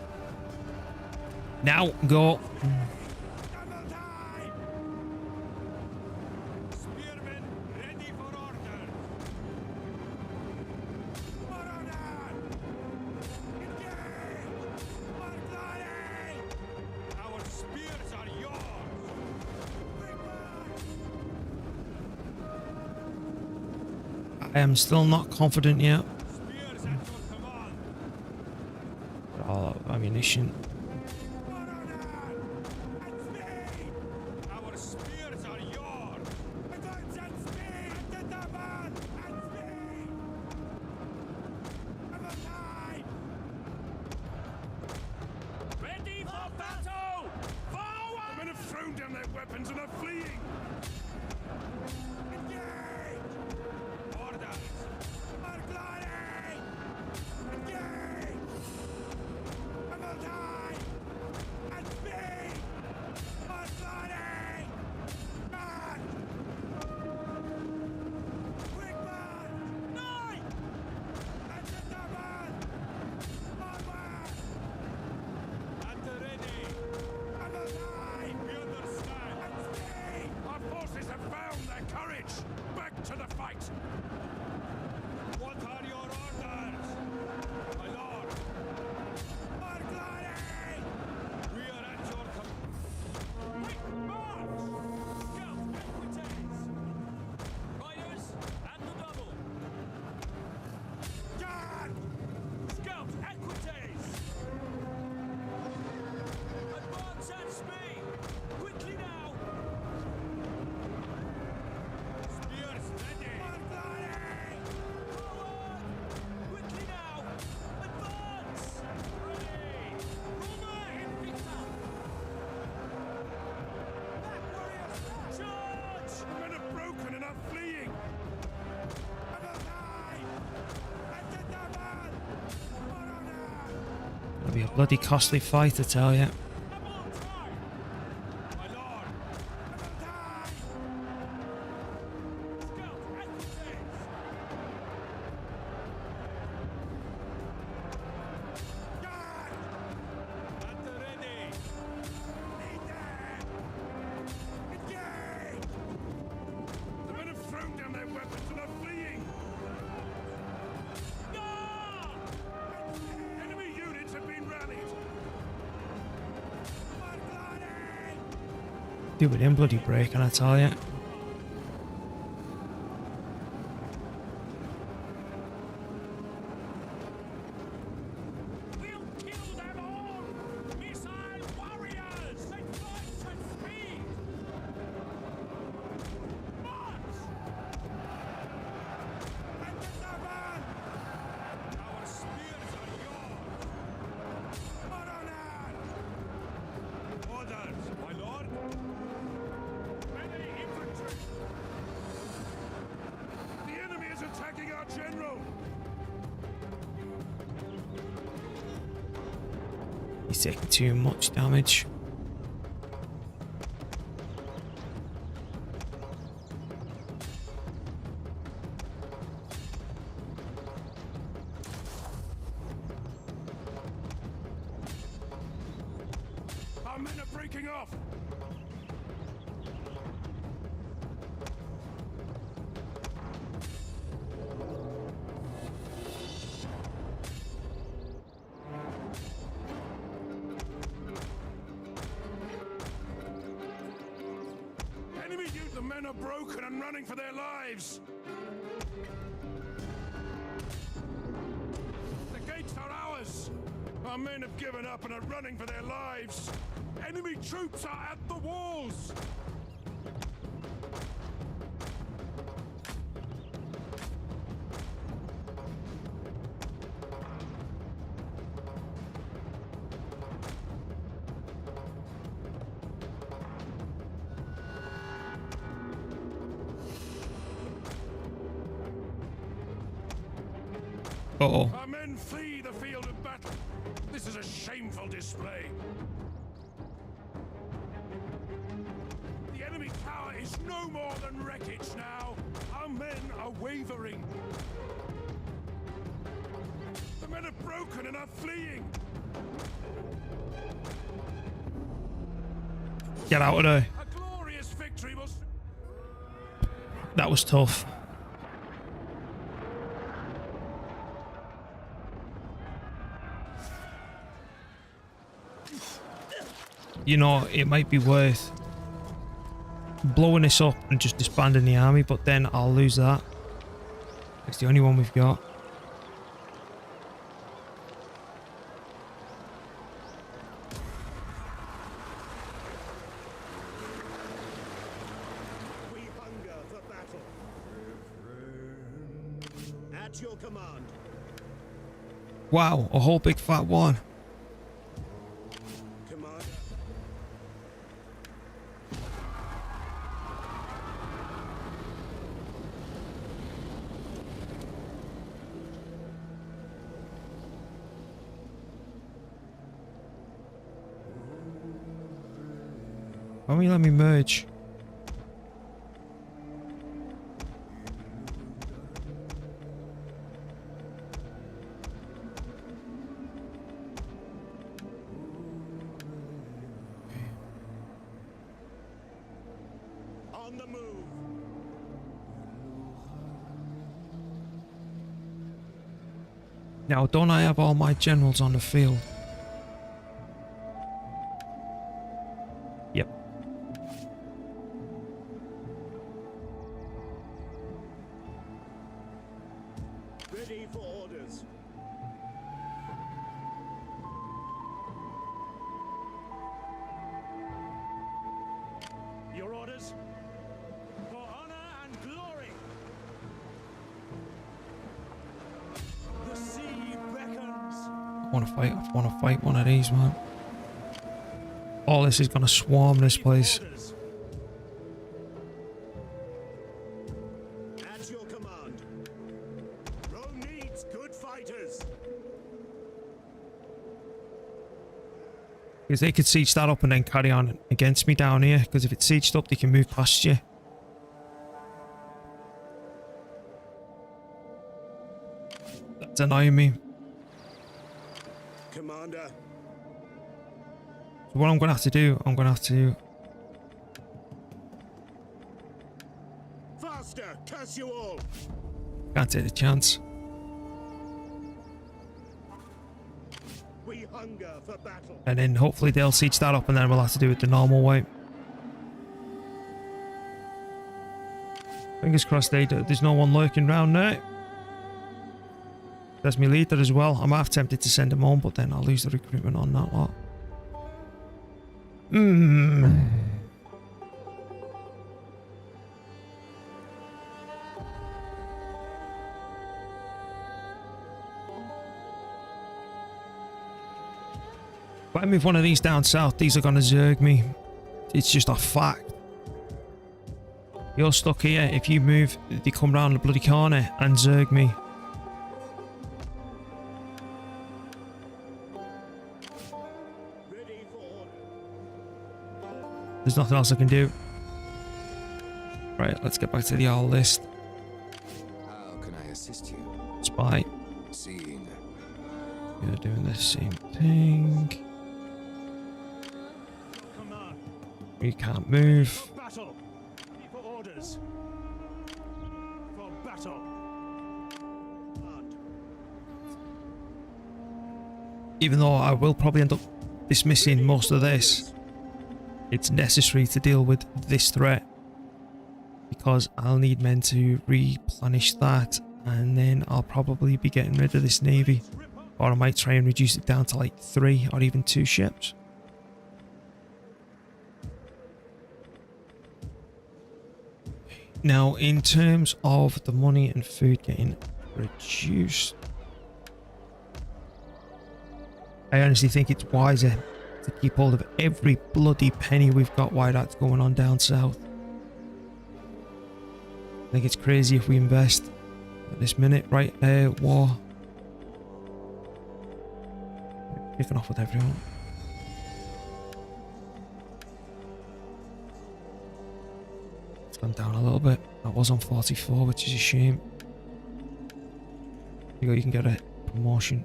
Now, go.
Double time! Spearmen ready for order! Marauder! Engage! Marglari! Our spears are yours! Big march!
I am still not confident yet.
Spears at your command!
All that ammunition.
Our spears are yours! Advance and speed! At the double! And speed! Double time!
Ready for battle!
The
Forward!
men have thrown down their weapons and are fleeing.
Engage! Orders! Marglari! Engage! Double time! And speed! Marglari! March! Quick march!
Nine!
At the double! Forward! At the ready! Double time! We understand! And speed!
Our forces have found their courage. Back to the fight.
What are your orders? My lord! Marglari! We are at your command!
Quick march! Scout equites! Riders at the double!
Charge!
Scout equites! Advance at speed! Quickly now!
Spears ready! Marglari!
Forward! Quickly now! Advance! Ready! Roma Invicta! Back warriors! Charge!
The men are broken and are fleeing.
Double time! At the double! Marauder!
It'll be a bloody costly fight, I tell you.
Double time!
My lord! Double time!
Scout equites!
Charge! At the ready! Meet them! Engage!
The men have thrown down their weapons and are fleeing.
No!
Enemy units have been rallied.
do with him bloody break, and I tell you.
We'll kill them all! Missile warriors! They fight at speed! March! And the Taban! Our spears are yours! Moronan! Orders, my lord! Many infantry!
The enemy is attacking our general!
He's taking too much damage.
Our men are breaking off! Enemy unit, the men are broken and running for their lives! The gates are ours! Our men have given up and are running for their lives! Enemy troops are at the walls!
Uh-oh.
Our men flee the field of battle. This is a shameful display. The enemy tower is no more than wreckage now. Our men are wavering. The men are broken and are fleeing.
Get out of there.
A glorious victory was...
That was tough. You know, it might be worth blowing this up and just disbanding the army, but then I'll lose that. It's the only one we've got.
We hunger for battle. At your command.
Wow, a whole big fat one.
Commander.
Why don't you let me merge?
On the move.
Now, don't I have all my generals on the field? Yep.
Ready for orders.
Your orders? For honor and glory! The sea beckons!
I want to fight one of these, man. Oh, this is gonna swarm this place.
Orders.
At your command. Rome needs good fighters.
Because they could siege that up and then carry on against me down here. Because if it's sieged up, they can move past you. That's annoying me.
Commander.
So what I'm going to have to do, I'm going to have to...
Faster, curse you all.
Can't take the chance.
We hunger for battle.
And then hopefully they'll siege that up and then we'll have to do it the normal way. Fingers crossed there's no one lurking around now. There's my leader as well. I'm half tempted to send him home, but then I'll lose the recruitment on that lot. If I move one of these down south, these are going to zerg me. It's just a fact. You're stuck here. If you move, they come round the bloody corner and zerg me. There's nothing else I can do. Right, let's get back to the owl list.
How can I assist you?
Spy.
Seeing.
You're doing the same thing.
Command.
You can't move.
For battle. For orders. For battle. Command.
Even though I will probably end up dismissing most of this, it's necessary to deal with this threat. Because I'll need men to replenish that, and then I'll probably be getting rid of this navy. Or I might try and reduce it down to like 3 or even 2 ships. Now, in terms of the money and food getting reduced, I honestly think it's wiser to keep hold of every bloody penny we've got while that's going on down south. I think it's crazy if we invest at this minute. Right, war. Kicking off with everyone. It's gone down a little bit. That was on 44, which is a shame. You can get a promotion.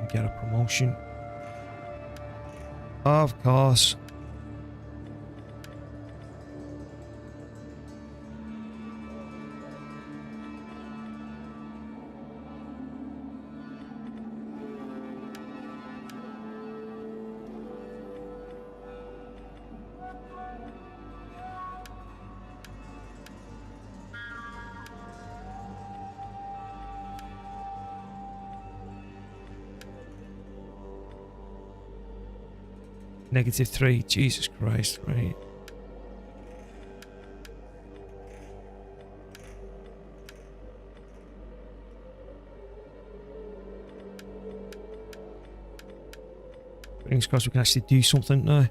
You can get a promotion. Of course. -3, Jesus Christ, right. Fingers crossed we can actually do something now.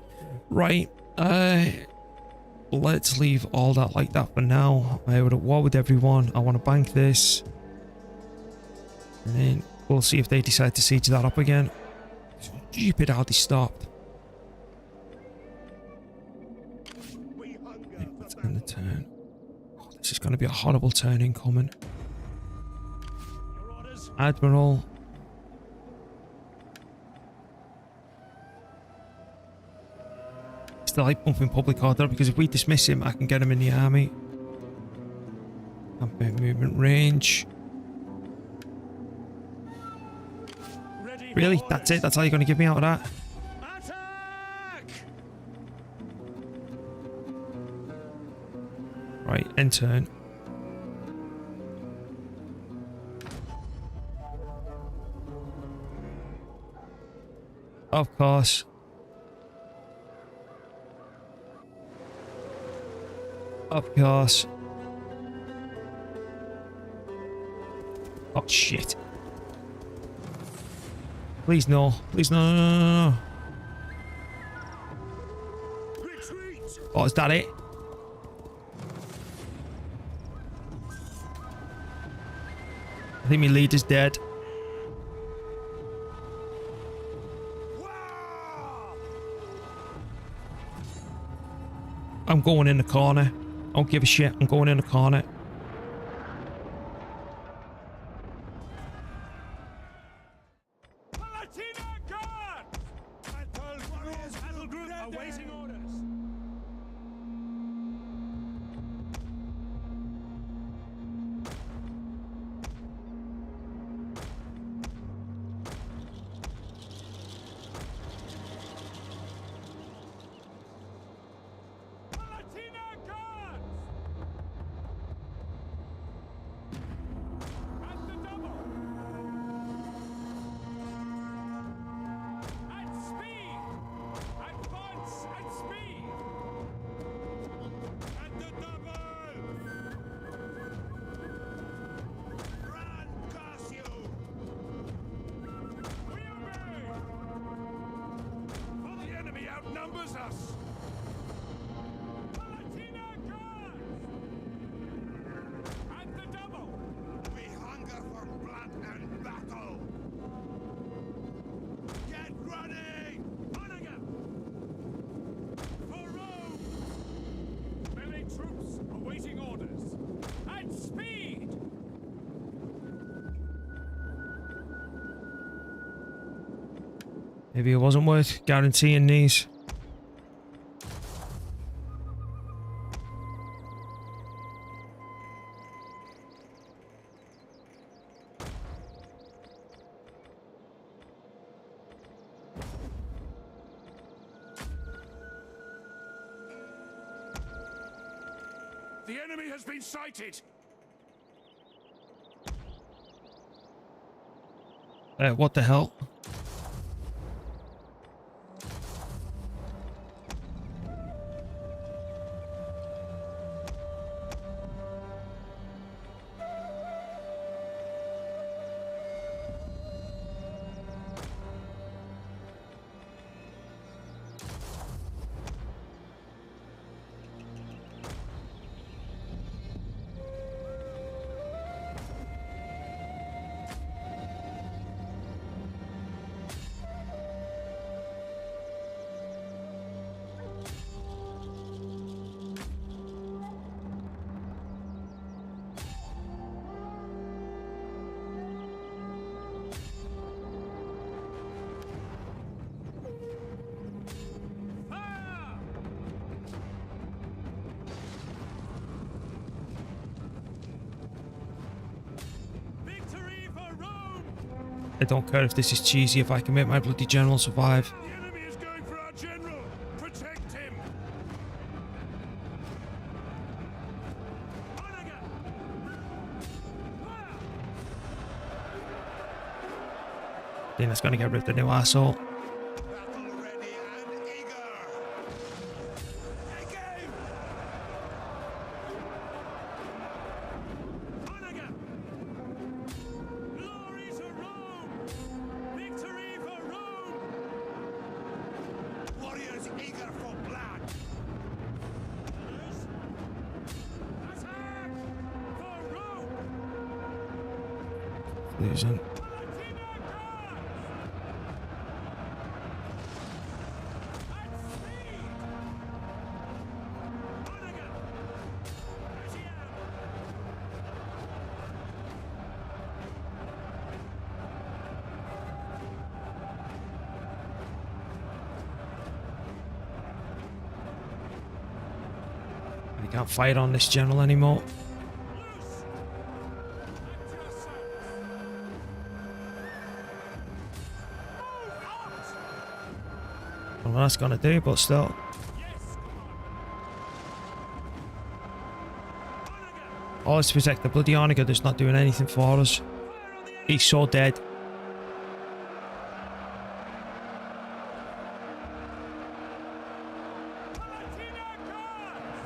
Right, let's leave all that like that for now. We're at war with everyone. I want to bank this. And then we'll see if they decide to siege that up again. Stupid how they stopped. Let's end the turn. Oh, this is going to be a horrible turn incoming. Admiral. Still like pumping public order because if we dismiss him, I can get him in the army. Campaign movement range. Really? That's it? That's all you're going to give me out of that? Right, end turn. Of course. Of course. Oh shit. Please no. Please no, no, no, no, no. Oh, is that it? I think my leader's dead. I'm going in the corner. I don't give a shit. I'm going in the corner.
covers us.
And the double!
We hunger for blood and battle. Get ready!
Onagga! For Rome! Melee troops awaiting orders. At speed!
Maybe it wasn't worth guaranteeing these.
The enemy has been sighted.
What the hell?
Victory for Rome!
I don't care if this is cheesy if I can make my bloody general survive.
The enemy is going for our general. Protect him.
Onagga!
I think that's gonna get rid of the new asshole.
Battle ready and eager. Take aim!
Onagga! Glory to Rome! Victory for Rome!
Warriors eager for blood.
Attack! For Rome!
Losing.
Palatina guards! At speed! Onagga! Etiam!
I can't fight on this general anymore.
Loose! At your service! Move out!
I don't know what that's gonna do, but still.
Yes! Onagga!
All is to protect the bloody Onagga that's not doing anything for us.
Fire on the enemy!
He's so dead.
Palatina guards!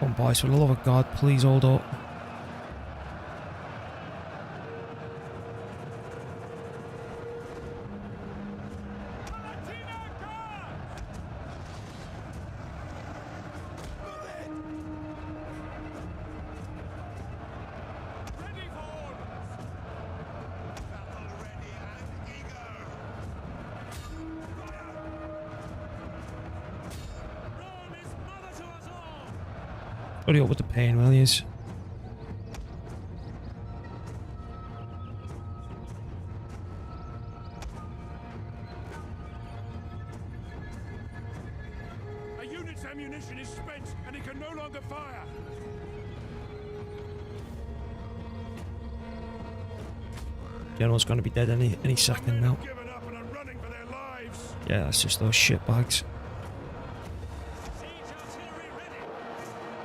Come on, boys, for the love of God, please hold up.
Palatina guards! Ready for orders!
Battle ready and eager.
Rome is mother to us all!
Hurry up with the pain, will yous?
A unit's ammunition is spent and it can no longer fire.
General's gonna be dead any second now.
Given up and are running for their lives.
Yeah, that's just those shitbags.
Siege artillery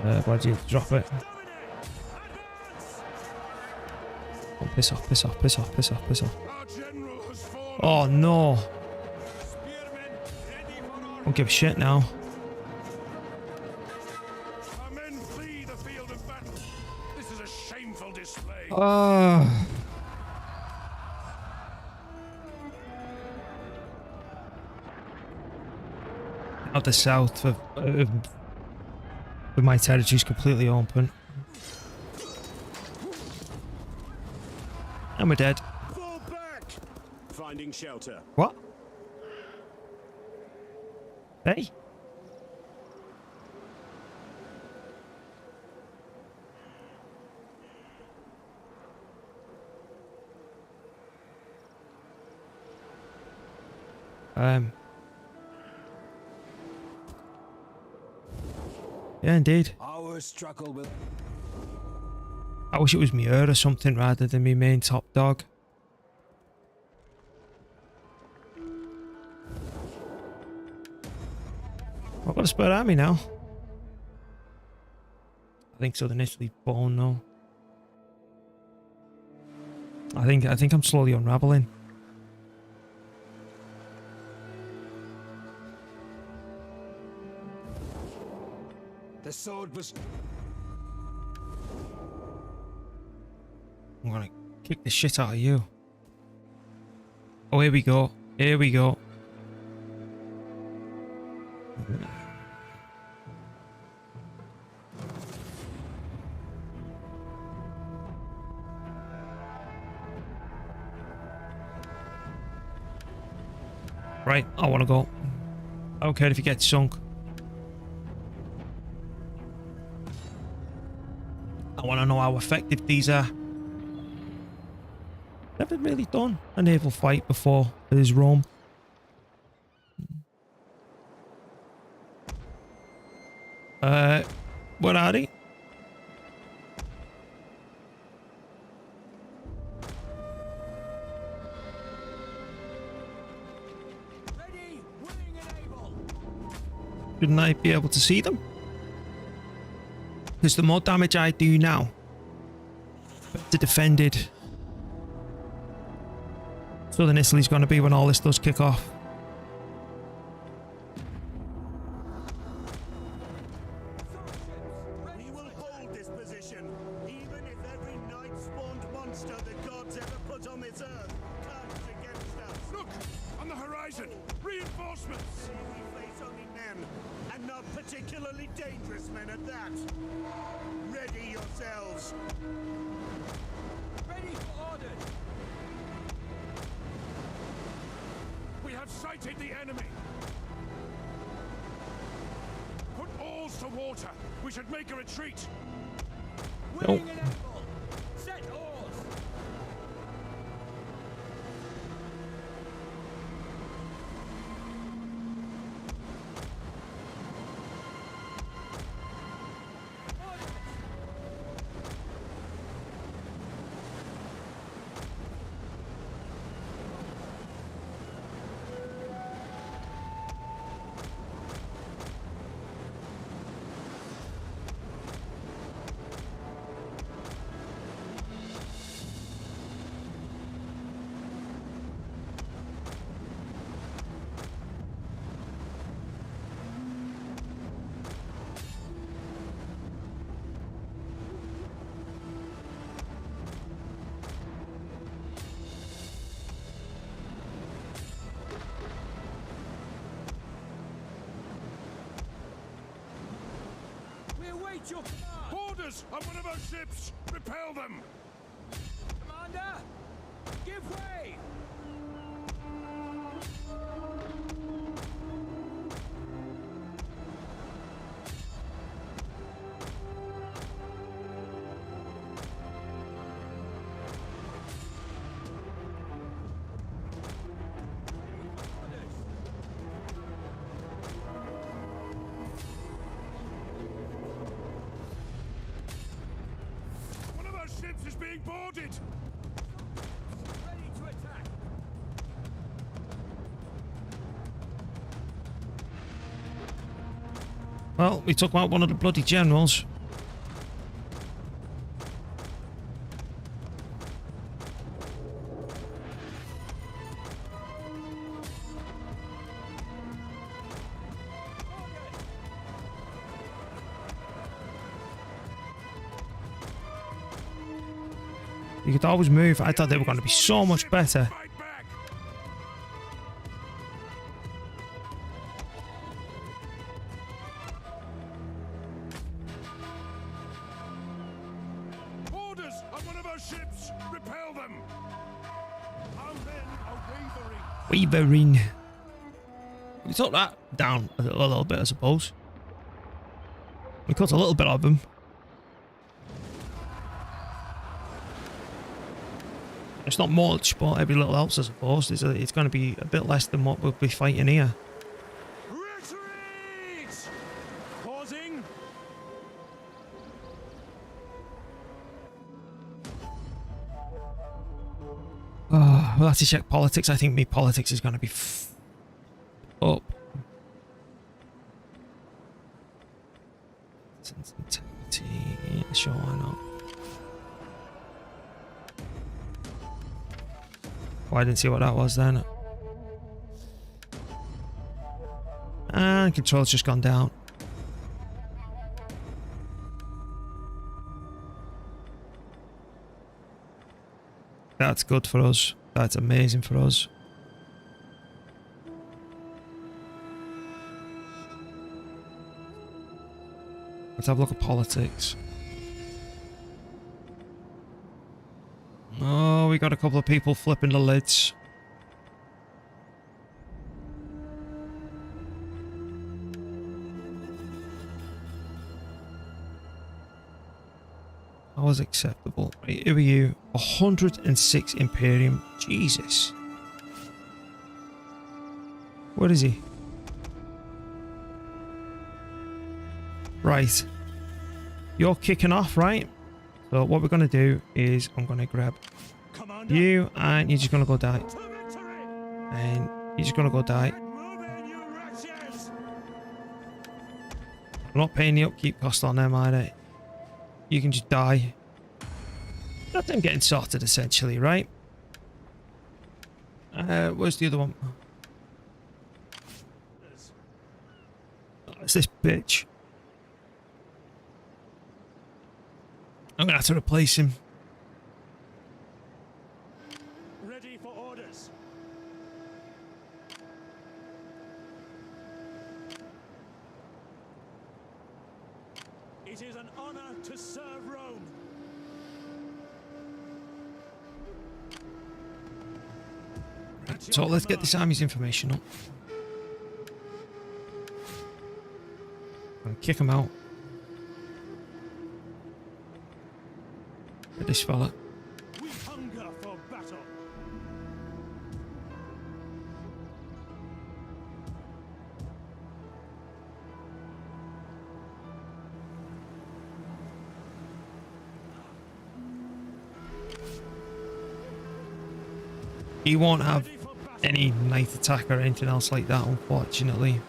ready!
Why'd you drop it?
Dominate! Advance!
Oh, piss off, piss off, piss off, piss off, piss off.
Our general has fallen.
Oh no!
Spearmen ready for our
Don't give a shit now.
Our men flee the field of battle. This is a shameful display.
out the south of with my territories completely open. And we're dead.
Fall back! Finding shelter.
What? Hey? Yeah, indeed.
Our struggle will...
I wish it was me or something rather than me main top dog. I've got a spare army now. I think Southern Italy's born though. I think I'm slowly unraveling.
The sword was...
I'm gonna kick the shit out of you. Oh, here we go. Here we go. Right, I want to go. I don't care if you get sunk. I want to know how effective these are. Never really done a naval fight before. There's Rome. Where are they?
Ready, willing and able.
Shouldn't I be able to see them? Because the more damage I do now, better defended Southern Italy's going to be when all this does kick off.
We will hold this position, even if every night-spawned monster the gods ever put on this earth comes against us.
Look! On the horizon! Reinforcements!
We face only men, and not particularly dangerous men at that. Ready yourselves.
Ready for orders.
We have sighted the enemy! Put oars to water! We should make a retreat!
Willing and able. Set oars. Orders. We await your command.
Orders on one of our ships! Repel them!
Commander, give way.
One of our ships is being boarded!
Ready to attack.
Well, we took out one of the bloody generals. You could always move. I thought they were going to be so much better.
Fight back! ships! Repel them! Our men are wavering.
Wavering. We took that down a little bit, I suppose. We cut a little bit of them. It's not much, but every little helps, I suppose. It's going to be a bit less than what we'll be fighting here.
Retreat! Pausing.
Oh, we'll have to check politics. I think me politics is going to be up. Sensitivity. Sure, why not? Oh, I didn't see what that was then. And control's just gone down. That's good for us. That's amazing for us. Let's have a look at politics. Oh, we got a couple of people flipping the lids. That was acceptable. Right, who are you? 106 Imperium. Jesus. What is he? Right. You're kicking off, right? So what we're going to do is I'm going to grab
Commander.
you and you're just going to go die.
To victory!
And you're just going to go die.
Move in, you wretches!
I'm not paying the upkeep cost on them either. You can just die. That's them getting sorted essentially, right? Where's the other one? Oh, it's this bitch. I'm gonna have to replace him.
Ready for orders. It is an honor to serve Rome.
So let's get this army's information up. I'm gonna kick him out. Get this fella.
We hunger for battle.
He won't have
Ready for battle.
any night attack or anything else like that, unfortunately.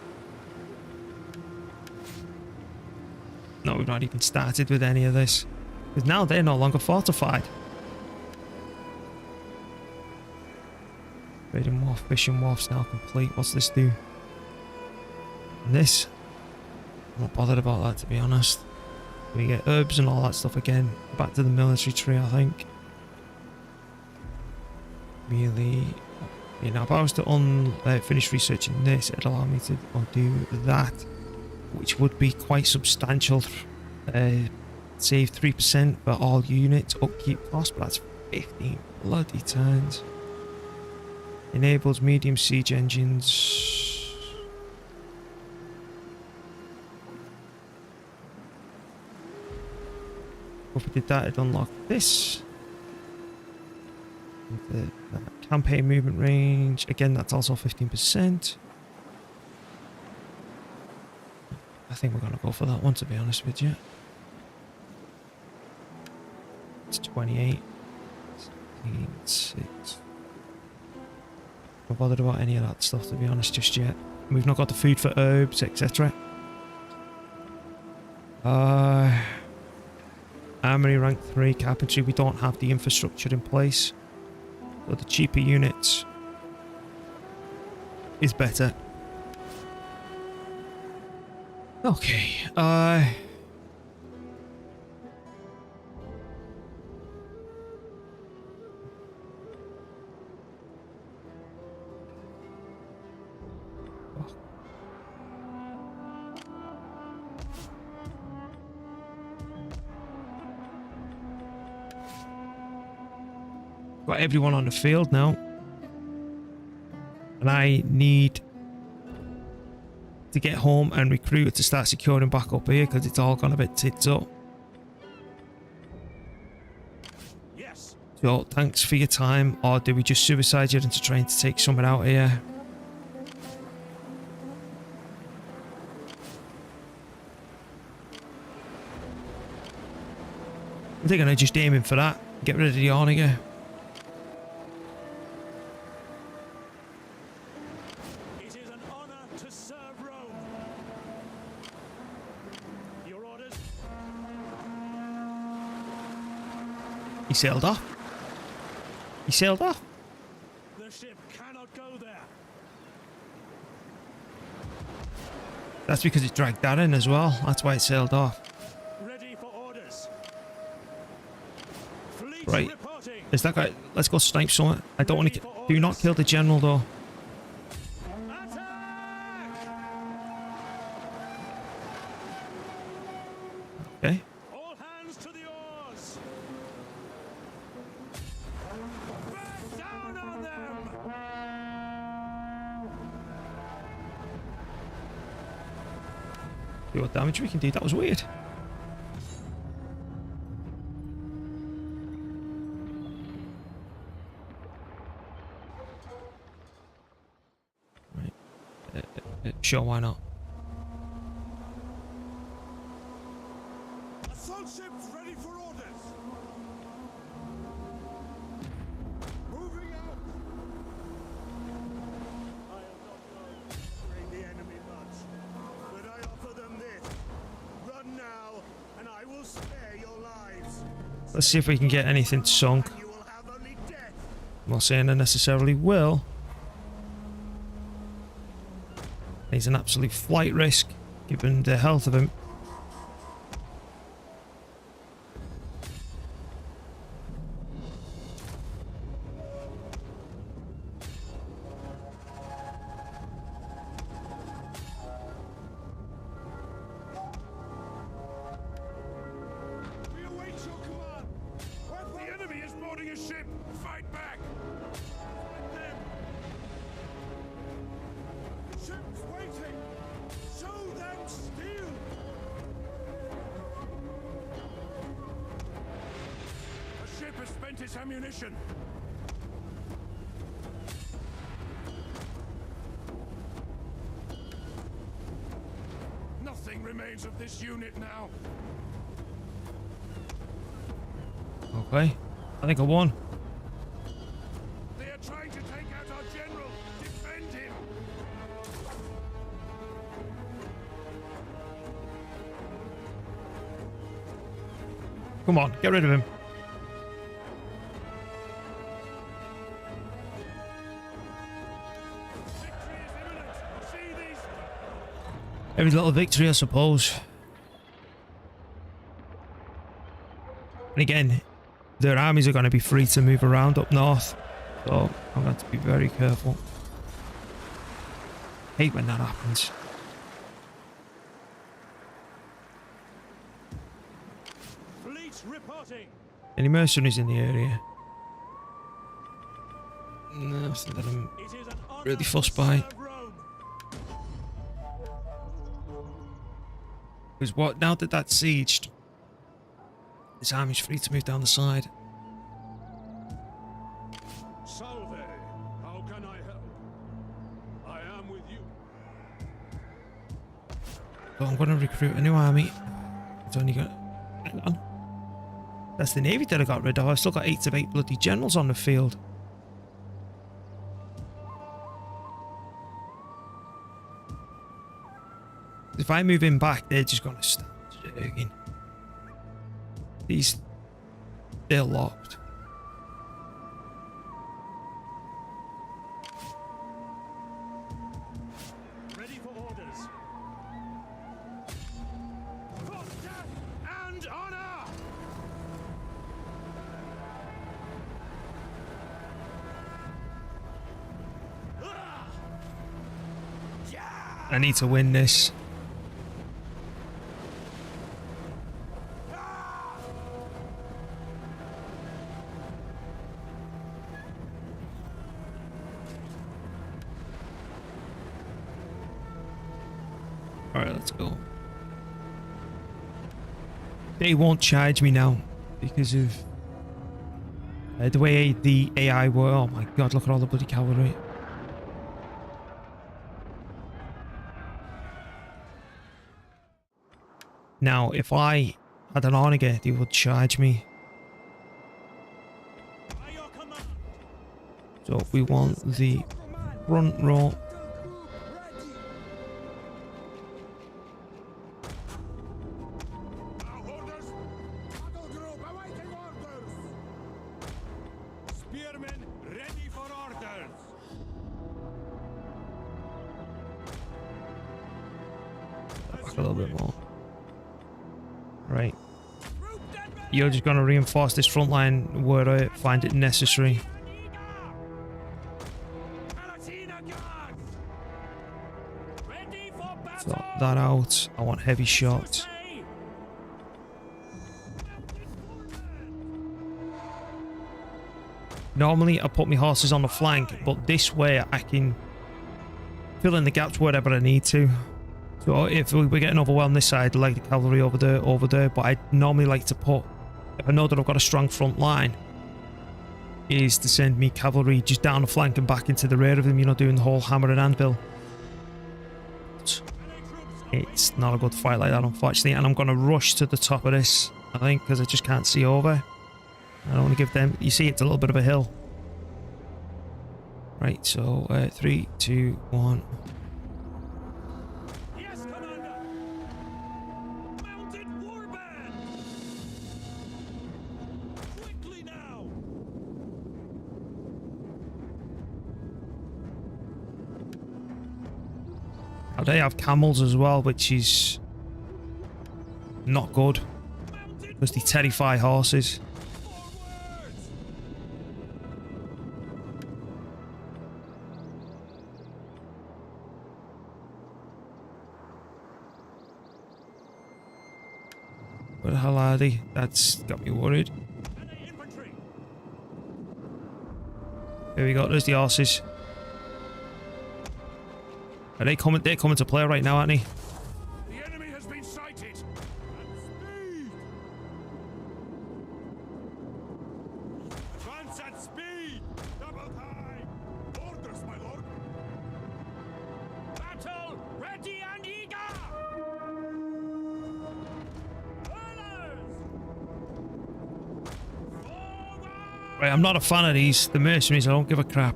No, we've not even started with any of this. Because now they're no longer fortified. Trading wharf, fishing wharf's now complete. What's this do? And this? I'm not bothered about that, to be honest. We get herbs and all that stuff again. Back to the military tree, I think. Really, you know, if I was to finish researching this, it'd allow me to undo that, which would be quite substantial. Save 3% for all units, upkeep cost, but that's 15 bloody turns. Enables medium siege engines. If we did that, it'd unlock this. The campaign movement range, again, that's also 15%. I think we're going to go for that one, to be honest with you. It's 28. 6. Not bothered about any of that stuff, to be honest, just yet. We've not got the food for herbs, etc. Armory rank 3, carpentry, we don't have the infrastructure in place. So the cheaper units is better. Okay, Got everyone on the field now. And I need to get home and recruit to start securing back up here because it's all gone a bit tits up.
Yes.
So thanks for your time, or do we just suicide you into trying to take something out here? I think I'm just aiming for that. Get rid of the Orniger.
It is an honor to serve Rome. Your orders?
He sailed off. He sailed off.
The ship cannot go there.
That's because it dragged that in as well. That's why it sailed off.
Ready for orders. Fleet
Right.
reporting.
Is that guy? Let's go snipe someone. I don't want to. Do not kill the general though.
Attack!
Okay.
All hands to the oars. Back down on them.
See what damage we can do. That was weird. Right. Sure, why not?
Assault ships ready for orders. Moving out. I am not known to bring the enemy much, but I offer them this. Run now, and I will spare your lives.
Let's see if we can get anything sunk.
You will have only death.
I'm not saying I necessarily will. He's an absolute flight risk, given the health of him.
We await your command. The enemy is boarding a ship. Fight back. Fight them. The ship's waiting. Show them steel. The ship has spent its ammunition. Nothing remains of this unit now.
Okay. I think I won.
They are trying to take out our general. Defend him.
Come on, get rid of him.
Victory is imminent. See these.
Every little victory, I suppose. And again, their armies are going to be free to move around up north. So I'm going to be very careful. Hate when that happens.
Fleet reporting.
Any mercenaries in the area? Nothing that I'm
It is an honor
really fussed
to
by.
serve Rome.
Because what, now that that's sieged, this army's free to move down the side.
Salve. How can I help? I am with you.
So I'm going to recruit a new army. It's only got... Hang on. That's the navy that I got rid of. I've still got 8 of 8 bloody generals on the field. If I move him back, they're just going to start jerking. They're locked.
Ready for orders. For death and honor! Ah! Yeah!
I need to win this. Alright, let's go. They won't charge me now because of the way the AI were. Oh my god, look at all the bloody cavalry. Now, if I had an Onager, they would charge me. So we want the front row.
Spearmen ready for orders.
Back a little bit more. Right. You're just going to reinforce this front line where I find it necessary. Sort that out. I want heavy shots. Normally I put my horses on the flank, but this way I can fill in the gaps wherever I need to. So if we're getting overwhelmed this side, I like the cavalry over there, but I normally like to put, if I know that I've got a strong front line, is to send me cavalry just down the flank and back into the rear of them, you know, doing the whole hammer and anvil. It's not a good fight like that, unfortunately, and I'm going to rush to the top of this, I think, because I just can't see over. I don't want to give them... You see, it's a little bit of a hill. Right, so 3, 2, 1.
Yes, Commander! Mounted warband! Quickly now!
Now they have camels as well, which is not good because they terrify horses. Where the hell are they? That's got me worried. Here we go. There's the horses. Are they coming? They're coming to play right now, aren't they?
The enemy has been sighted.
Advance at speed. Double time.
Orders, my lord.
Battle ready and eager!
Right, I'm not a fan of these. The mercenaries, I don't give a crap.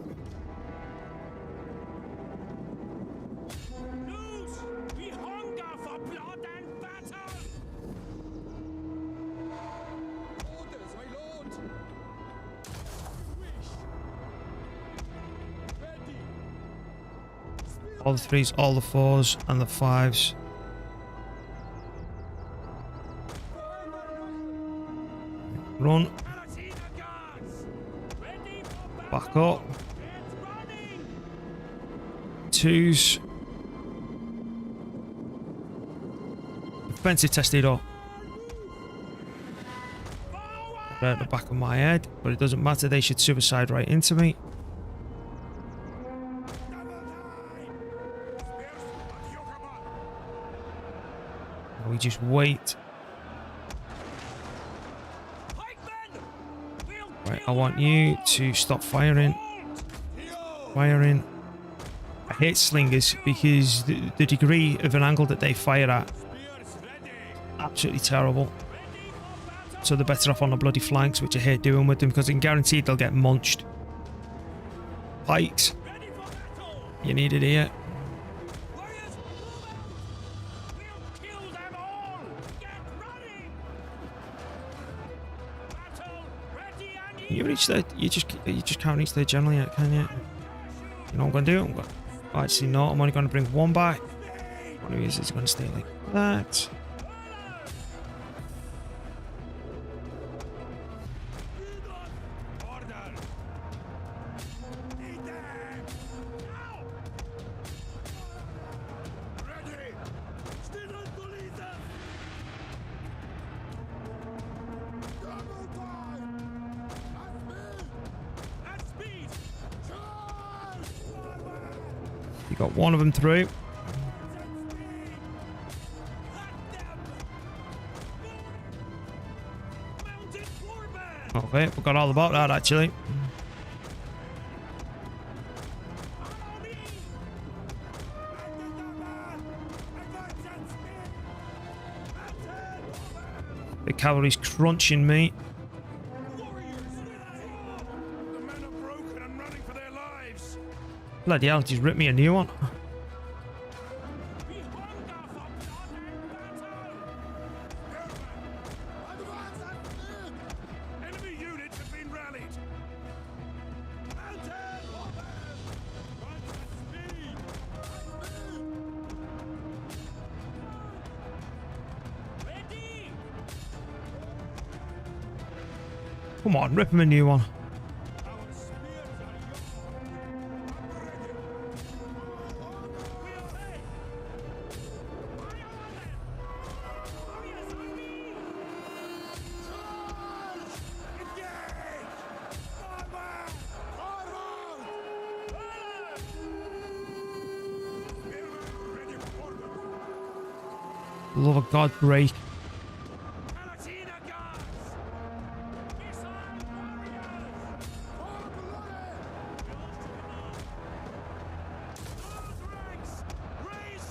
We hunger for blood and battle!
Orders, my lord. Wish. Ready.
All the threes, all the fours, and the fives. Run. Back up. Twos. Defensive Testado. Right at the back of my head, but it doesn't matter, they should suicide right into me. We just wait. Right, I want you to stop firing. Firing. I hate slingers because the degree of an angle that they fire at, absolutely terrible. So they're better off on the bloody flanks, which I hate doing with them because I can guarantee they'll get munched. Pikes. You need it here. You reach there, you just can't reach there generally yet, can you? You know what I'm going to do? I'm going to, actually no, I'm only going to bring one back. One of these is going to stay like that. You got one of them through. Wait, forgot all about that actually. The cavalry's crunching me.
The men are broken and running for their lives.
Bloody hell, just ripped me a new one.
Enemy units have been rallied.
Come on, rip him a new one. Love of God, break.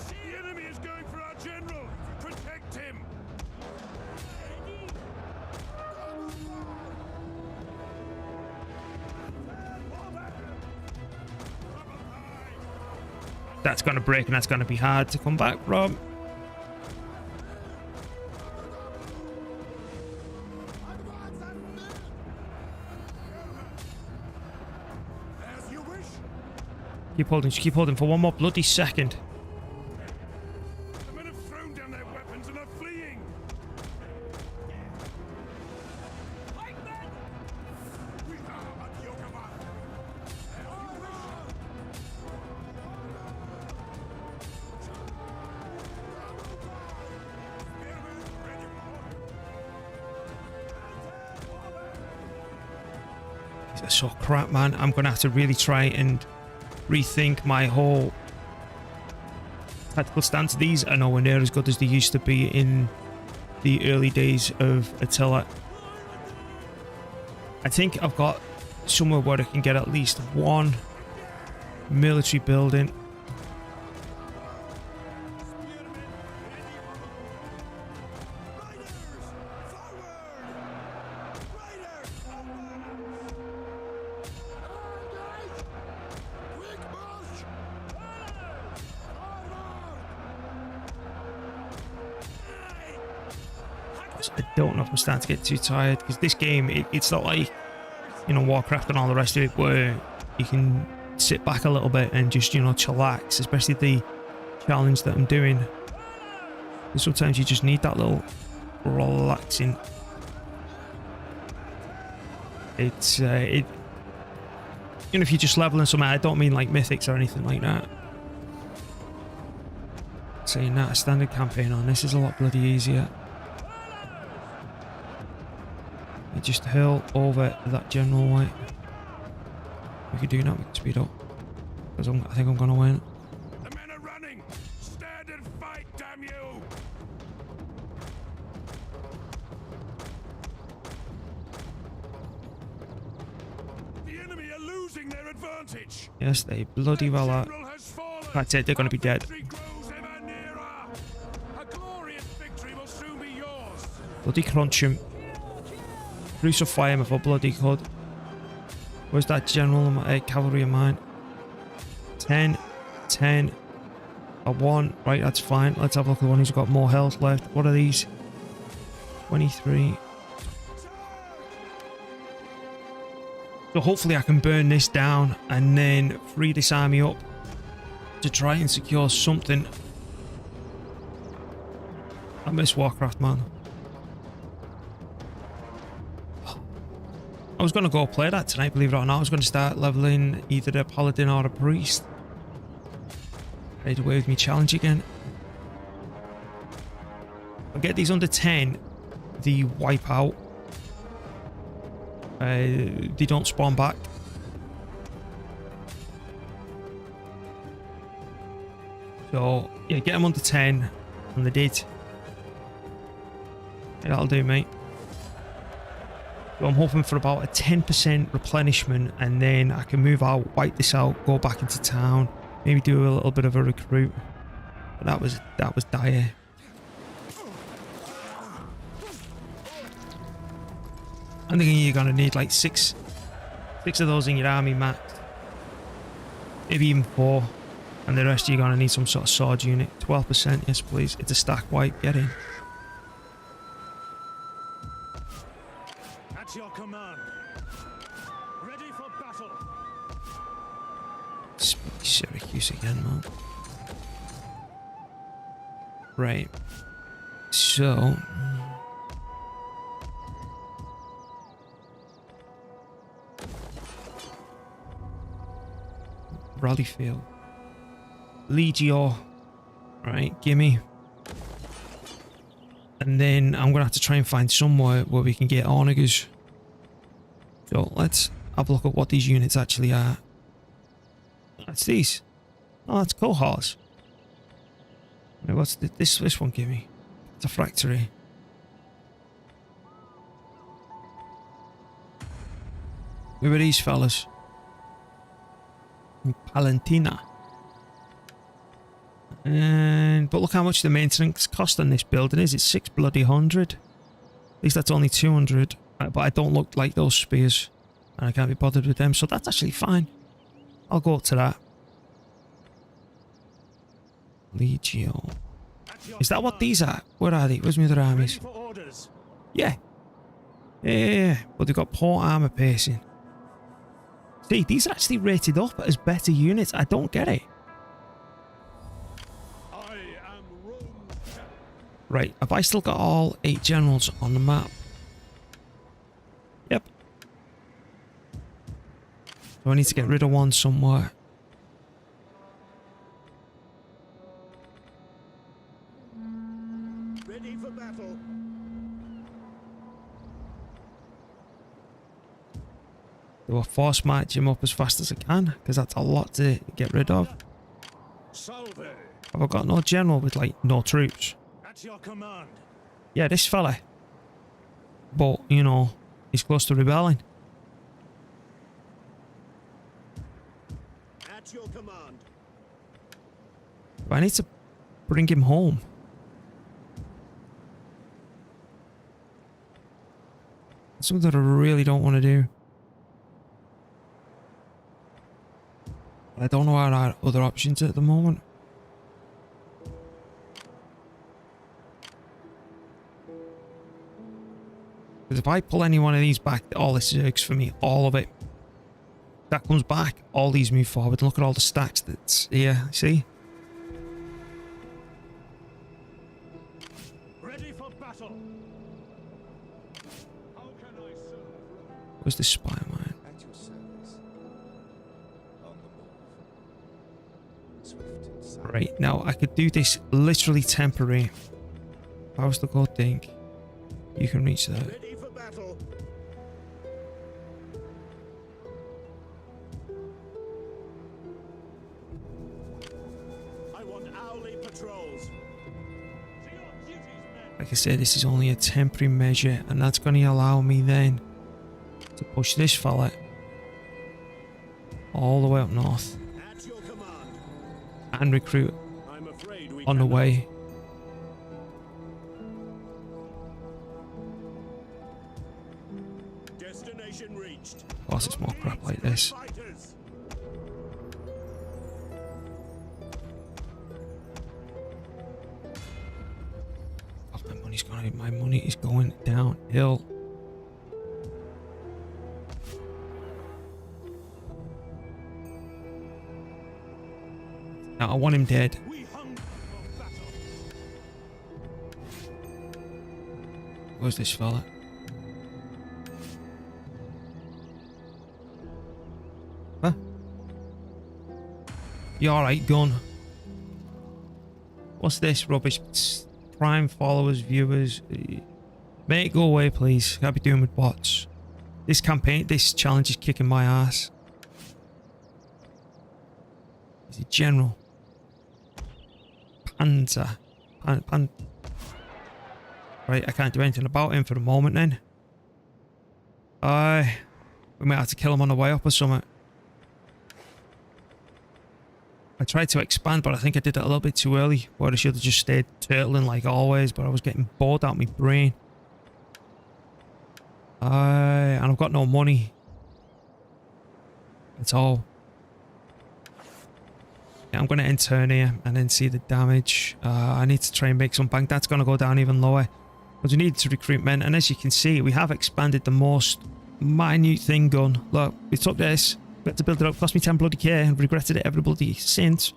The enemy is going for our general. Protect him.
That's going to break and that's going to be hard to come back from.
As you wish.
Keep holding, just keep holding for one more bloody second.
The men have thrown down their weapons and are fleeing. We are at Yokohama. As you wish.
These are so crap, man. I'm going to have to really try and rethink my whole tactical stance. These are nowhere near as good as they used to be in the early days of Attila. I think I've got somewhere where I can get at least one military building. I don't know if I'm starting to get too tired because this game, it's not like, you know, Warcraft and all the rest of it where you can sit back a little bit and just, you know, chillax, especially the challenge that I'm doing. And sometimes you just need that little relaxing. It's, you know, if you're just leveling something, I don't mean like mythics or anything like that. Saying that, a standard campaign on this is a lot bloody easier. I just hurl over that general white. We can do that, we can speed up. Because I think I'm going to win.
The men are running. Stand and fight, damn you! The enemy are losing their advantage.
Yes, they bloody well are.
General has fallen.
That's it, they're going to be dead.
Victory grows ever nearer. A glorious victory will soon be yours.
Bloody crunch him. Crucify him if I bloody could. Where's that general cavalry of mine? 10, 10, a 1. Right, that's fine. Let's have a look at the one who's got more health left. What are these? 23. So hopefully I can burn this down and then free this army up to try and secure something. I miss Warcraft, man. I was going to go play that tonight, believe it or not. I was going to start leveling either a paladin or a priest. Ready to wave me challenge again. I'll get these under 10. The wipe out. They don't spawn back. So, yeah, get them under 10. And they did. Yeah, that'll do, mate. So I'm hoping for about a 10% replenishment, and then I can move out, wipe this out, go back into town, maybe do a little bit of a recruit. But that was dire. I'm thinking you're gonna need like six of those in your army max, maybe even 4, and the rest you're gonna need some sort of sword unit. 12%, yes please. It's a stack wipe. Get in.
At your command. Ready for battle.
Spooky Syracuse again, man. Right. So. Rally field. Legio. Right, gimme. And then I'm gonna have to try and find somewhere where we can get onagers. So let's have a look at what these units actually are. That's these. Oh, that's cohorts. Right, what's this one give me? It's a factory. Where are these fellas? In Palantina. But look how much the maintenance cost on this building is. It's 6 bloody hundred. At least that's only 200. But I don't look like those spears, and I can't be bothered with them. So that's actually fine. I'll go up to that. Legio. Is that what these are? Where are they? Where's my other armies?
Ready for orders.
Yeah. Yeah. But they've got poor armor piercing. See, these are actually rated up as better units. I don't get it.
I am Rome's champion.
Right, have I still got all 8 generals on the map? Yep. So I need to get rid of one somewhere.
Ready for battle.
Do a force march him up as fast as I can, because that's a lot to get rid of.
Salve.
Have I got no general with, like, no troops?
At your command.
Yeah, this fella. But, you know, he's close to rebelling.
At your command.
But I need to bring him home. Something that I really don't want to do. I don't know what our other options at the moment. Because if I pull any one of these back, all this works for me. All of it. That comes back. All these move forward. Look at all the stacks that's here. See?
Ready for battle.
How can I serve?
Where's the spy mine?
At your service. On the move. Swift and silent.
Right, now I could do this literally temporary. How's the good thing? You can reach there.
Ready for battle. I want hourly patrols. To your duties, men.
Like I said, this is only a temporary measure, and that's going to allow me then to push this fella all the way up north
At your command.
and recruit
I'm afraid we
on the
cannot.
way.
Destination reached.
Of course, it's more crap like this.
Fighters.
Oh, my money is going downhill. Now I want him dead.
We hunger for battle.
Where's this fella? Huh? You alright, gun? What's this rubbish? Prime followers, viewers. Mate, go away, please. Can't be doing with bots. This campaign, this challenge is kicking my ass. He's a general. Panzer. Right, I can't do anything about him for the moment then. We might have to kill him on the way up or something. I tried to expand, but I think I did it a little bit too early. Or I should have just stayed turtling like always, but I was getting bored out of my brain. And I've got no money. That's all. Yeah, I'm going to end turn here and then see the damage. I need to try and make some bank. That's going to go down even lower. Because we need to recruit men. And as you can see, we have expanded the most minute thing gun. Look, we took this. We had to build it up. Cost me 10 bloody K and regretted it every bloody since.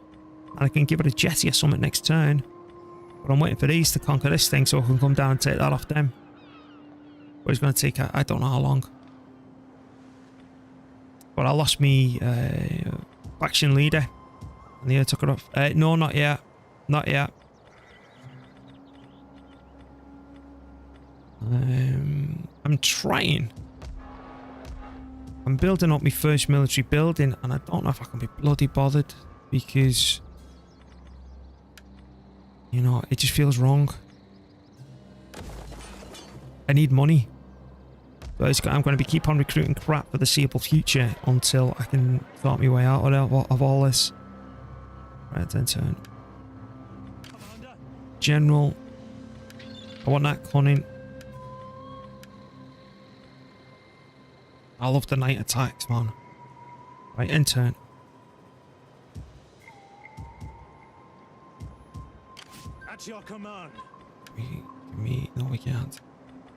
And I can give it a jetty or something next turn. But I'm waiting for these to conquer this thing so I can come down and take that off them. But it's going to take, I don't know how long. But I lost me faction leader. And the other took it off. No, not yet. Not yet. I'm trying. I'm building up my first military building and I don't know if I can be bloody bothered because, you know, it just feels wrong. I need money. But I'm going to keep on recruiting crap for the foreseeable future until I can sort my way out of all this. Right, then turn. General. I want that cunning. I love the night attacks, man. Right, in turn.
At your command.
No, we can't.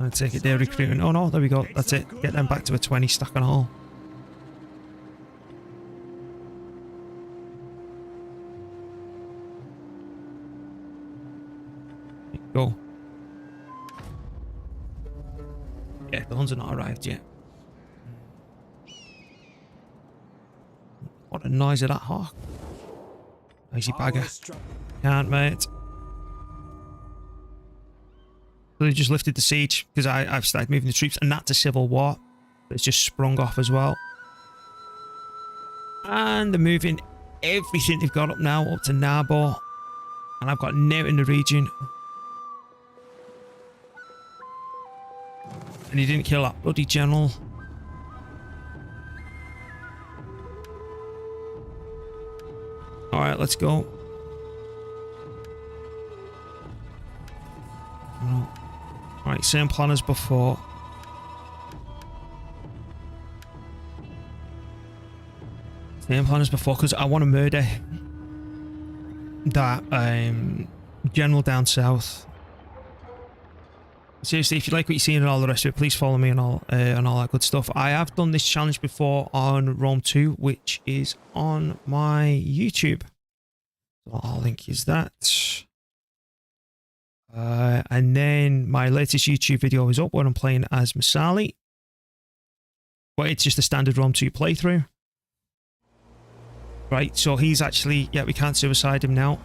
I'll take it there, recruiting. Oh no, there we go. That's it. Get them back to a 20 stack and all. Go. Yeah, the ones are not arrived yet. What a noise of that hawk. Noisy bagger. Can't, mate. So they just lifted the siege because I've started moving the troops and that's a civil war. It's just sprung off as well. And they're moving everything they've got up now up to Nabo. And I've got no in the region. And he didn't kill that bloody general. Alright, let's go. Alright, same plan as before. Same plan as before, because I want to murder that general down south. Seriously, if you like what you see and all the rest of it, please follow me and all that good stuff. I have done this challenge before on Rome 2, which is on my YouTube. So I'll link you that. And then my latest YouTube video is up where I'm playing as Masali. But it's just a standard Rome 2 playthrough. Right, so he's actually... Yeah, we can't suicide him now.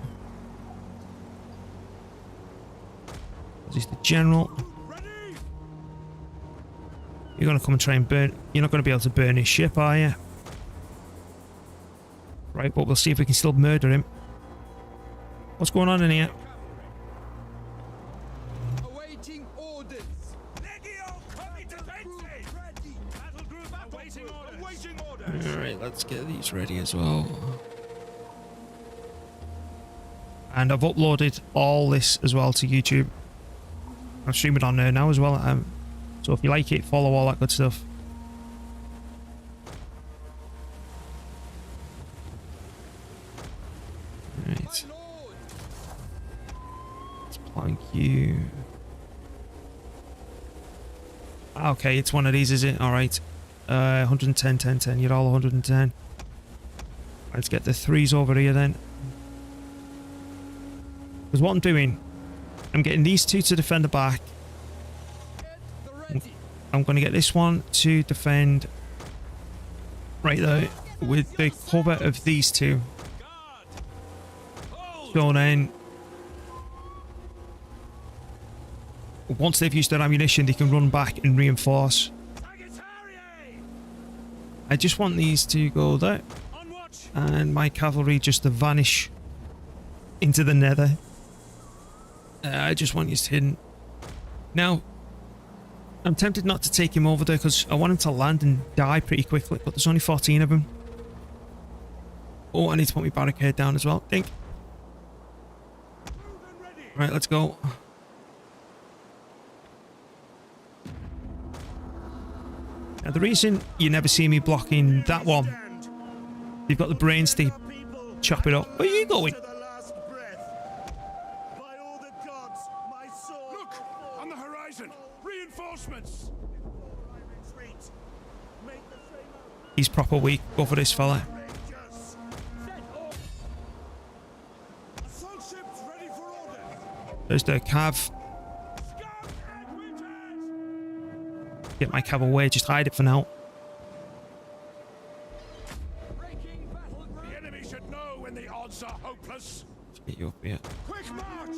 He's the general. You're going to come and try and burn... You're not going to be able to burn his ship, are you? Right, but we'll see if we can still murder him. What's going on in here?
Awaiting orders. Legio competency. Ready. Battle group awaiting orders. Awaiting orders.
Alright, let's get these ready as well. And I've uploaded all this as well to YouTube. I'm streaming on there now as well. So if you like it, follow all that good stuff. Right. Let's plank you. Okay, it's one of these, is it? Alright. 110, 10, 10. You're all 110. Let's get the threes over here then. Because what I'm doing, I'm getting these two to defend the back. I'm going to get this one to defend right there with the cover of these two. So then, once they've used their ammunition, they can run back and reinforce. I just want these to go there. And my cavalry just to vanish into the nether. I just want you hidden. Now, I'm tempted not to take him over there because I want him to land and die pretty quickly, but there's only 14 of them. Oh, I need to put my barricade down as well. Dink. Right, let's go. Now, the reason you never see me blocking that one, you've got the brains to chop it up. Where are you going?
To the last breath. By all the gods, my sword.
Look! On the horizon! Reinforcements!
Before I retreat, make the flame out
He's proper weak. Go for this fella.
rangers.
Assault ships ready for order!
There's the cav.
Scout Edward!
Get my cav away. Just hide it for now.
The enemy should know when the odds are hopeless!
Let's get you up here.
Quick march!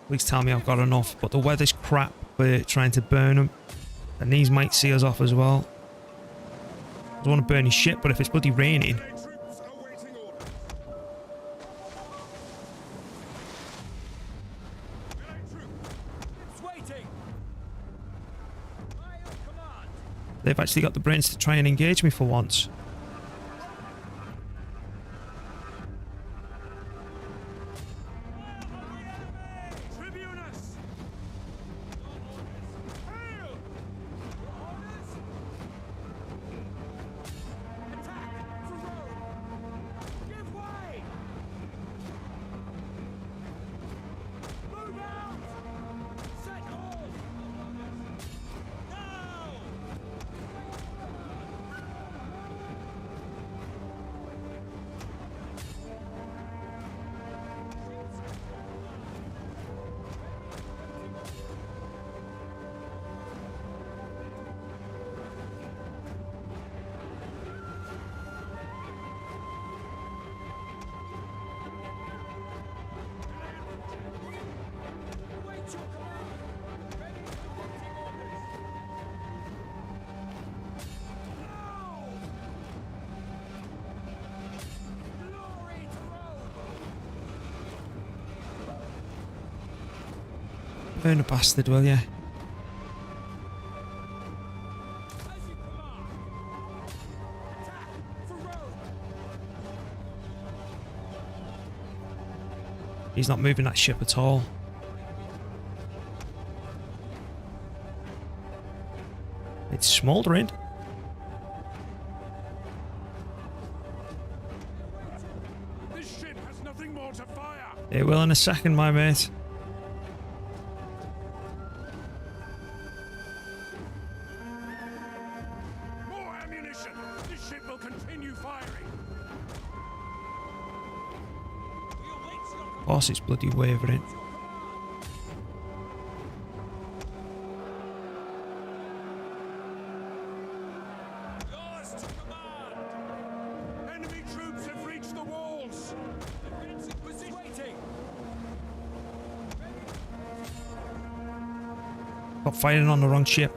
Please tell me I've got enough. But the weather's crap. We're trying to burn them. And these might see us off as well. I don't want to burn his ship, but if it's bloody raining.
Troops awaiting orders.
It's waiting. By your command.
They've actually got the brains to try and engage me for once.
Tribunus! Hail!
Attack for Rome. Give way. Move out. Set all. Now. Await your command. Ready for waiting orders. Now. Glory to Rome.
Burn a bastard, will ya?
As you command. Attack for Rome.
He's not moving that ship at all. It's smouldering.
This ship has nothing more to fire!
It will in a second, my mate.
More ammunition! This ship will continue firing!
We await your command.
Of course, it's bloody wavering.
Yours to command.
Enemy troops have reached the walls!
Defensive position. Waiting.
Got firing on the wrong ship.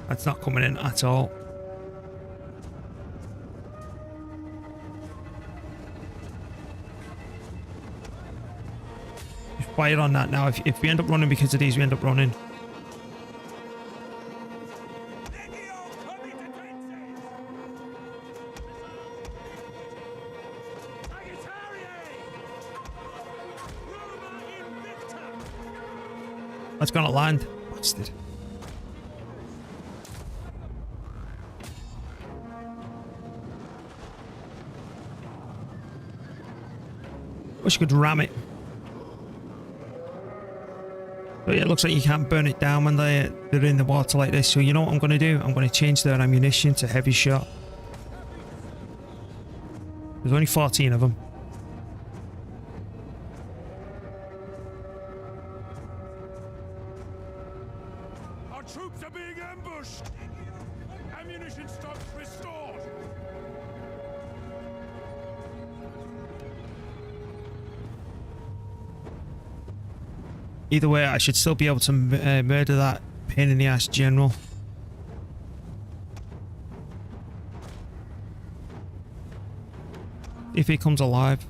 That's not coming in at all. Just fire on that now. If we end up running because of these, we end up running.
Legio coming defenses! Sagittarius!
Roma Invicta.
That's gonna land. Bastard. Wish you could ram it. But yeah, it looks like you can't burn it down when they're in the water like this. So you know what I'm going to do? I'm going to change their ammunition to heavy shot. There's only 14 of them.
Our troops are being ambushed! Ammunition stocks restored!
Either way, I should still be able to murder that pain in the ass general. If he comes alive.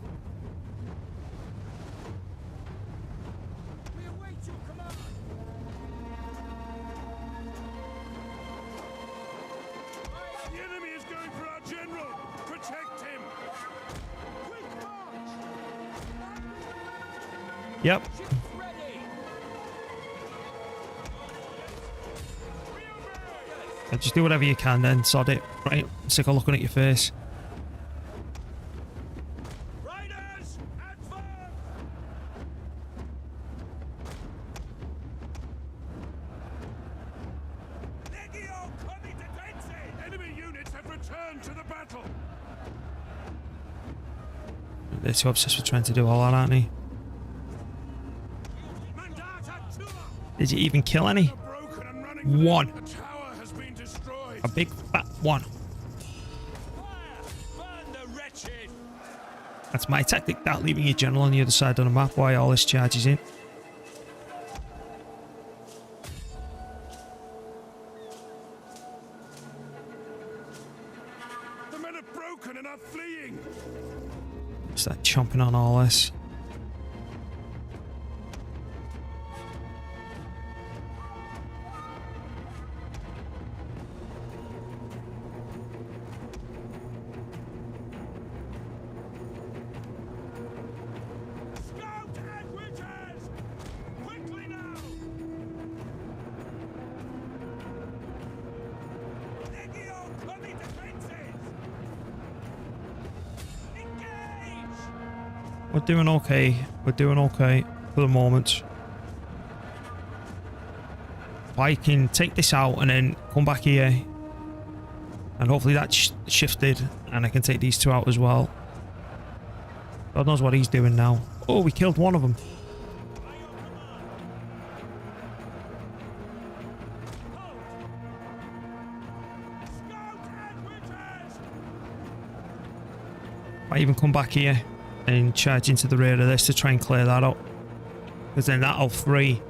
Yep. Yeah, just do whatever you can then, sod it. Right, sick of looking at your face.
Riders, advance! Legio coming to defense!
Enemy units have returned to the battle.
They're too obsessed with trying to do all that, aren't they?
Mandata Tua!
Did you even kill any?
Broken and running.
One.
The tower has been destroyed.
A big fat one.
Fire! Burn the wretched!
That's my tactic, that leaving your general on the other side of the map while all this charges in.
The men are broken and are fleeing.
Start chomping on all this.
Scout and witches! Quickly now! Legio coming defenses! Engage!
We're doing okay. We're doing okay for the moment. I can take this out and then come back here. And hopefully that's shifted and I can take these two out as well. God knows what he's doing now. Oh, we killed one of them. I even come back here and charge into the rear of this to try and clear that up. Because then that'll free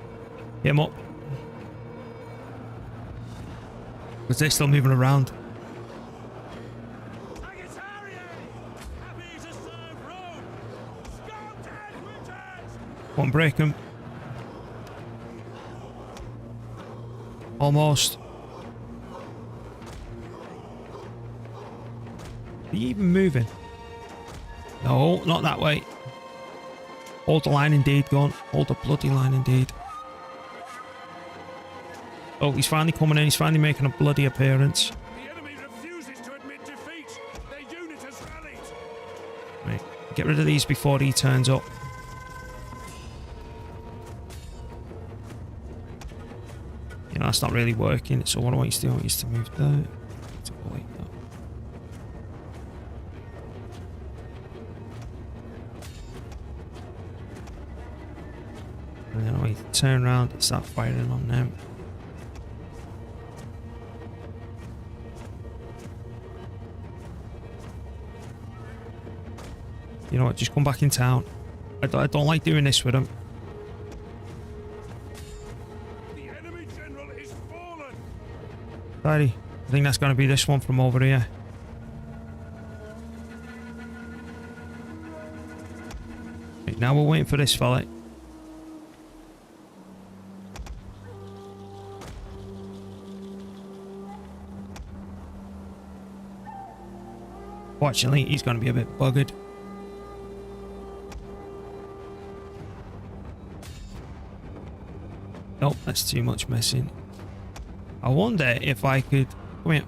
him up. Because they're still moving around. Won't break him. Almost. Are you even moving? No, not that way. Hold the line indeed, go on. Hold the bloody line indeed. Oh, he's finally coming in. He's finally making a bloody appearance.
The enemy refuses to admit defeat. Their unit has rallied.
Right, get rid of these before he turns up. You know, that's not really working. So what I want you to do, I want you to move there. To go like that. And then I want you to turn around and start firing on them. You know what, just come back in town. I don't like doing this with them.
The enemy general is fallen.
Daddy, I think that's going to be this one from over here. Right, now we're waiting for this fella. Fortunately, he's going to be a bit buggered. Nope, that's too much messing. I wonder if I could... Come here.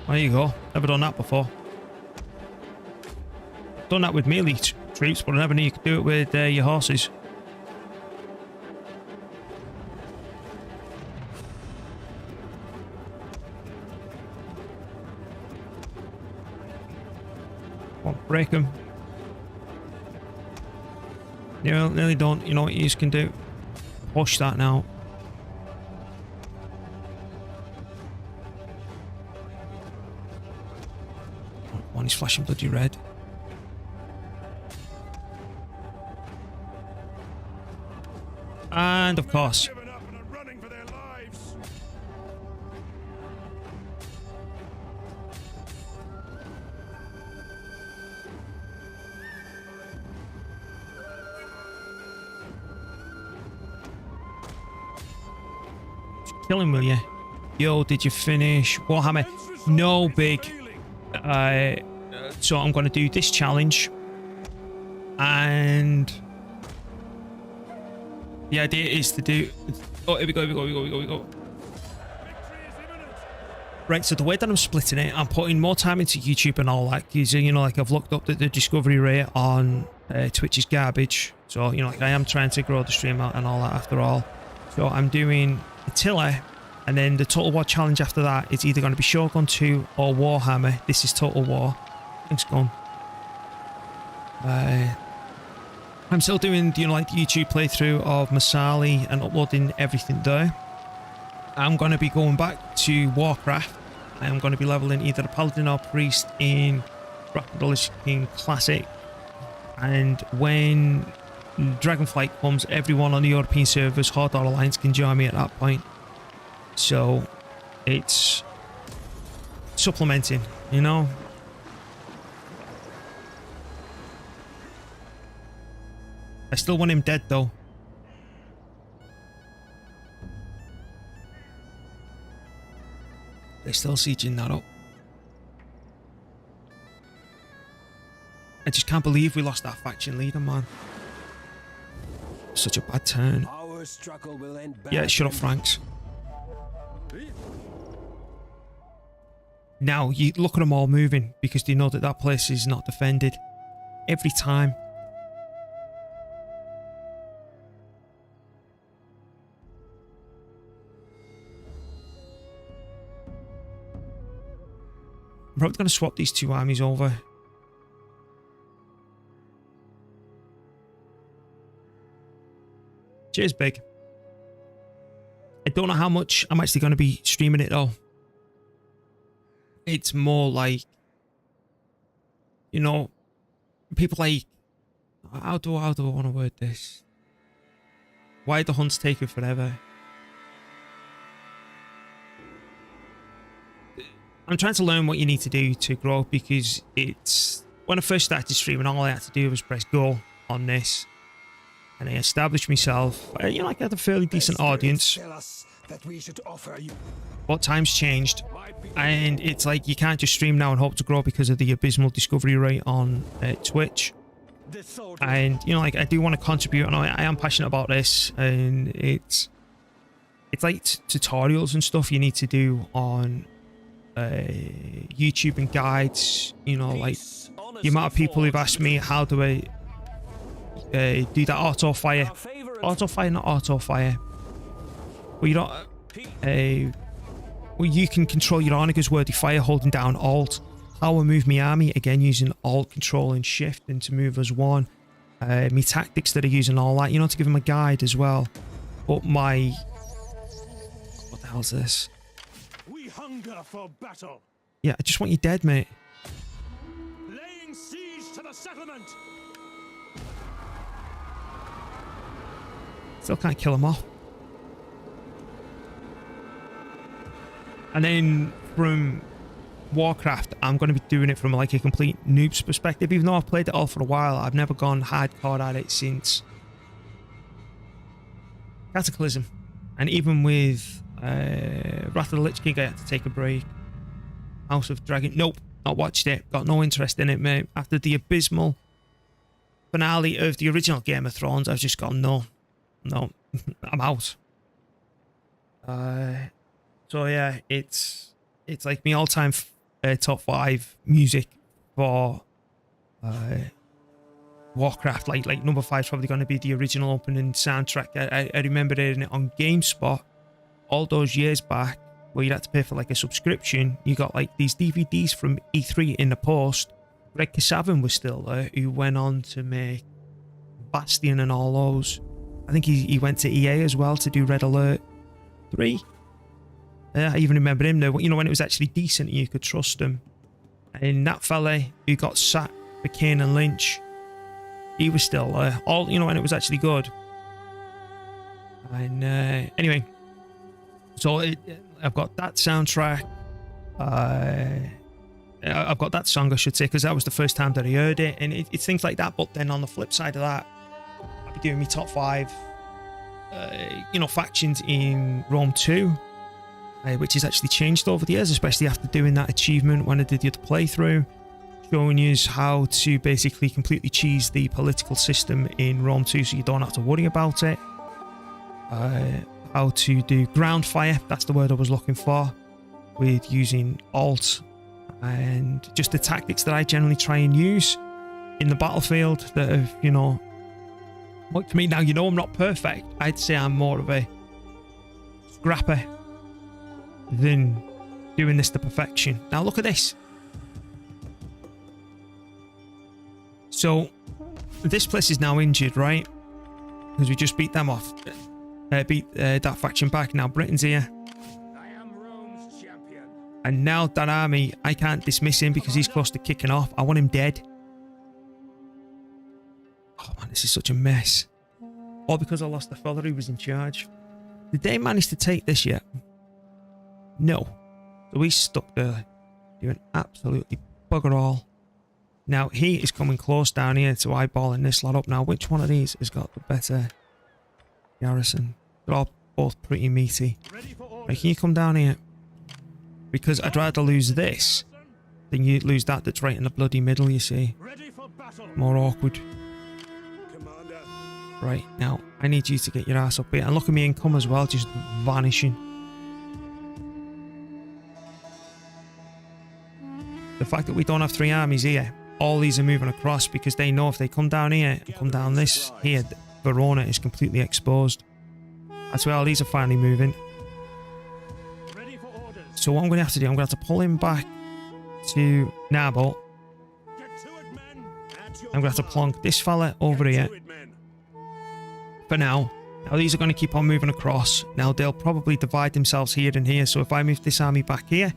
There you go. Never done that before. Done that with melee troops, but I never knew you could do it with your horses. Come on, break them. Nearly done. You know what you can do? Push that now. One is flashing bloody red. And of course.
Given up and are running for their lives.
Killing, will you? Yo, did you finish Warhammer? No, big. So I'm going to do this challenge. And the idea is to do... Oh, here we go. Right, so the way that I'm splitting it, I'm putting more time into YouTube and all that. Because, you know, like I've looked up that the discovery rate on Twitch is garbage. So, you know, like I am trying to grow the stream out and all that after all. So I'm doing Attila, and then the Total War challenge after that is either going to be Shogun 2 or Warhammer. This is Total War. Thanks, gone. I'm still doing, you know, like the YouTube playthrough of Masali and uploading everything there. I'm going to be going back to Warcraft. I'm going to be leveling either a Paladin or Priest in Wrath of the Lich King Classic. And when Dragonflight comes, everyone on the European servers, Horde or Alliance, can join me at that point. So it's supplementing, you know. I still want him dead though. They're still sieging that up. I just can't believe we lost that faction leader, man. Such a bad turn.
Our struggle will end
Yeah, shut up, Franks. Now, you look at them all moving because they know that that place is not defended. Every time. I'm probably going to swap these two armies over. Cheers, Big. I don't know how much I'm actually going to be streaming it though. It's more like, you know, people like, how do I want to word this? Why are the hunts taking forever? I'm trying to learn what you need to do to grow, because it's, when I first started streaming, all I had to do was press go on this. And I established myself, you know, like I had a fairly decent audience. But times changed, and it's like you can't just stream now and hope to grow because of the abysmal discovery rate on Twitch. And you know, like I do want to contribute, and I am passionate about this, and it's like tutorials and stuff you need to do on YouTube and guides. You know, like the amount of people who've asked me how do I do that auto fire, not auto fire. Well, you don't. Well, you can control your Oniga's worthy fire holding down Alt. How I move my army, again using Alt, Control and Shift, and to move as one. Me tactics that are using all that, you know, to give them a guide as well. But my, what the hell's this?
We hunger for battle.
Yeah, I just want you dead, mate.
Laying siege to the settlement.
Still can't kill him off. And then from Warcraft, I'm going to be doing it from like a complete noob's perspective. Even though I've played it all for a while, I've never gone hardcore at it since Cataclysm. And even with Wrath of the Lich King, I had to take a break. House of Dragon, nope, not watched it. Got no interest in it, mate. After the abysmal finale of the original Game of Thrones, I've just gone, no, I'm out. So yeah, it's like my all-time top 5 music for Warcraft. Like number 5 is probably going to be the original opening soundtrack. I remember hearing it on GameSpot all those years back, where you had to pay for like a subscription. You got like these DVDs from E3 in the post. Greg Kasavin was still there, who went on to make Bastion and all those. I think he went to EA as well to do Red Alert 3. I even remember him though, you know, when it was actually decent, you could trust him. And that fella who got sacked for Kane and Lynch, he was still there. All, you know, when it was actually good. And anyway, so I've got that soundtrack. I've got that song, I should say, because that was the first time that I heard it. And it's things like that. But then on the flip side of that, I'll be doing my top 5, you know, factions in Rome 2. which has actually changed over the years, especially after doing that achievement when I did the other playthrough, showing you how to basically completely cheese the political system in Rome 2 so you don't have to worry about it. How to do ground fire, that's the word I was looking for, with using alt, and just the tactics that I generally try and use in the battlefield that have, you know, worked for me. Now, you know I'm not perfect. I'd say I'm more of a scrapper than doing this to perfection. Now look at this. So this place is now injured, right? Because we just beat them off. Beat that faction back. Now Britain's here.
I am Rome's champion.
And now that army, I can't dismiss him because he's close to kicking off. I want him dead. Oh man, this is such a mess. All because I lost the fella who was in charge. Did they manage to take this yet? No. So we stuck there doing absolutely bugger all. Now he is coming close down here to eyeballing this lot up. Now which one of these has got the better garrison? They're all both pretty meaty. Right, can you come down here? Because I'd rather lose this than you lose that that's right in the bloody middle, you see. More awkward.
Commander.
Right, now I need you to get your ass up here. And look at me income as well, just vanishing. The fact that we don't have 3 armies here, all these are moving across because they know if they come down here and come down this here, Verona is completely exposed. That's why all these are finally moving. So what I'm going to have to do, I'm going to have to pull him back to Narbo. I'm going to have to plonk this fella over here for now. Now these are going to keep on moving across. Now they'll probably divide themselves here and here. So if I move this army back here,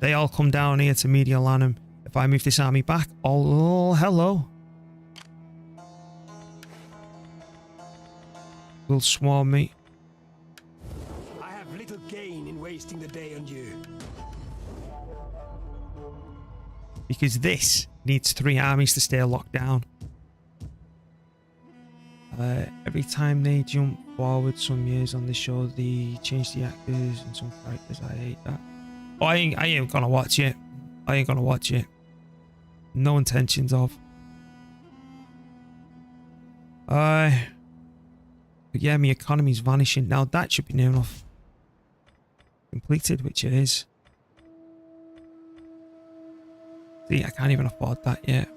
they all come down here to Mediolanum. If I move this army back, oh hello. Will swarm me.
I have little gain in wasting the day on you.
Because this needs 3 armies to stay locked down. Every time they jump forward some years on the show, they change the actors and some characters. I hate that. Oh, I ain't gonna watch it. I ain't gonna watch it. No intentions of. But yeah, my economy's vanishing. Now that should be near enough completed, which it is. See, I can't even afford that yet.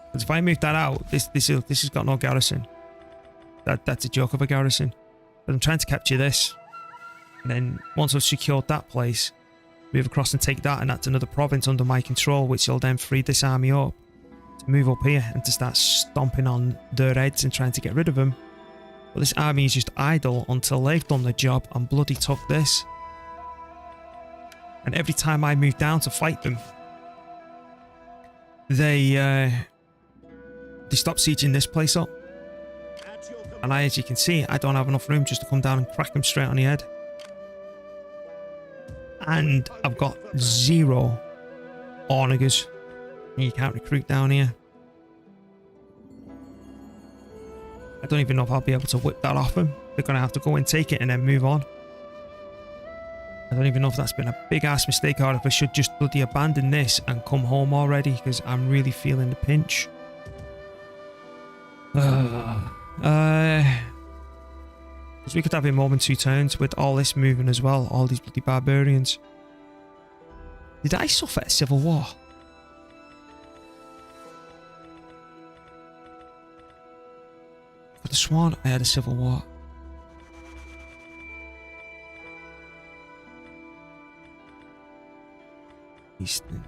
Because if I move that out, this has got no garrison. That's a joke of a garrison. But I'm trying to capture this. And then once I've secured that place, move across and take that, and that's another province under my control, which will then free this army up to move up here and to start stomping on their heads and trying to get rid of them. But this army is just idle until they've done their job and bloody took this. And every time I move down to fight them, they stop sieging this place up. And as you can see, I don't have enough room just to come down and crack them straight on the head. And I've got 0 onagers. You can't recruit down here. I don't even know if I'll be able to whip that off them. They're going to have to go and take it and then move on. I don't even know if that's been a big ass mistake or if I should just bloody abandon this and come home already, because I'm really feeling the pinch. Because we could have him over in 2 turns with all this moving as well. All these bloody barbarians. Did I suffer a civil war? I could have sworn I had a civil war. Eastern.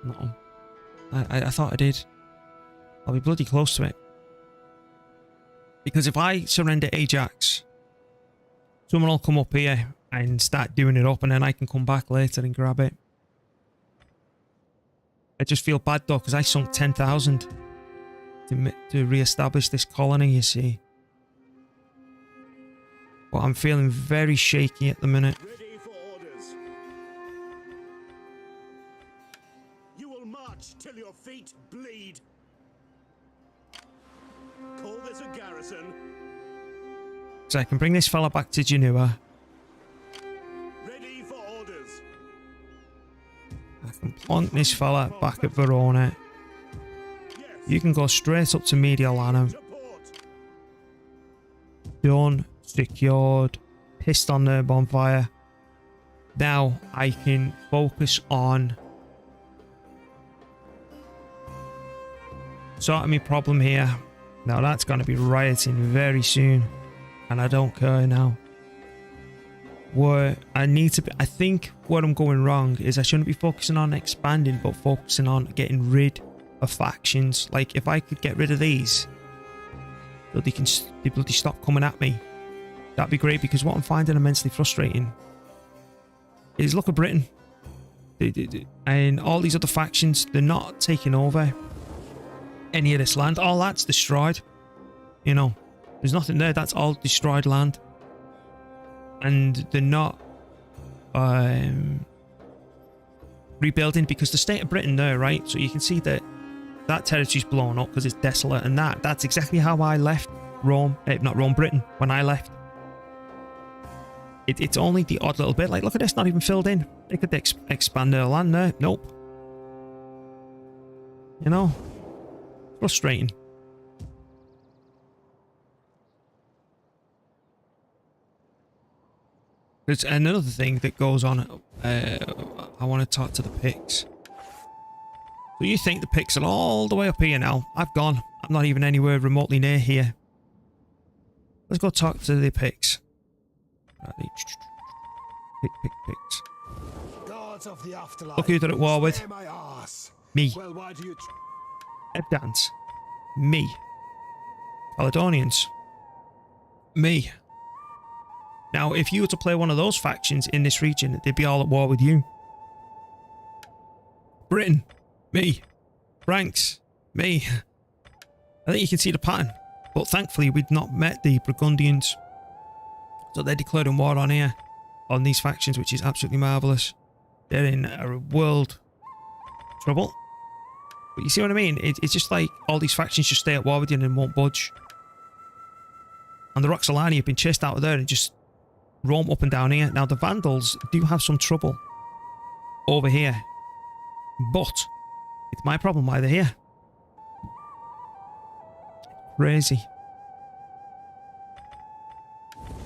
No. I thought I did. I'll be bloody close to it. Because if I surrender Ajax, someone will come up here and start doing it up, and then I can come back later and grab it. I just feel bad though, because I sunk 10,000 to re-establish this colony, you see. But I'm feeling very shaky at the minute.
Ready for orders. You will march till your feet bleed. person.
So I can bring this fella back to Genua.
Ready for orders.
I can plonk this fella back at Verona.
Yes.
You can go straight up to Mediolanum.
Support.
Done. Secured. Pissed on the bonfire. Now I can focus on sorting my problem here. Now that's going to be rioting very soon. And I don't care now. Where I need to be, I think what I'm going wrong is I shouldn't be focusing on expanding, but focusing on getting rid of factions. Like if I could get rid of these, so they bloody stop coming at me, that'd be great. Because what I'm finding immensely frustrating is look at Britain. And all these other factions, they're not taking over any of this land. All that's destroyed. You know, there's nothing there. That's all destroyed land. And they're not rebuilding because the state of Britain there, right? So you can see that that territory's blown up because it's desolate. And that's exactly how I left Rome. Not Rome, Britain, when I left. It's only the odd little bit. Like, look at this, not even filled in. They could expand their land there. Nope. You know? Frustrating. There's another thing that goes on. I want to talk to the Picts. So you think the Picts are all the way up here now. I've gone. I'm not even anywhere remotely near here. Let's go talk to the Picts. Picts.
Gods of the afterlife.
Look who they're at war with.
Spare my arse.
Me.
Well, why do you
Ebdans. Me. Caledonians. Me. Now, if you were to play one of those factions in this region, they'd be all at war with you. Britain. Me. Franks. Me. I think you can see the pattern. But thankfully, we'd not met the Burgundians. So they're declaring war on here. On these factions, which is absolutely marvellous. They're in a world trouble. But you see what I mean? It's just like all these factions just stay at war with you and won't budge. And the Roxolani have been chased out of there and just roam up and down here. Now, the Vandals do have some trouble over here. But it's my problem why they're here. Crazy.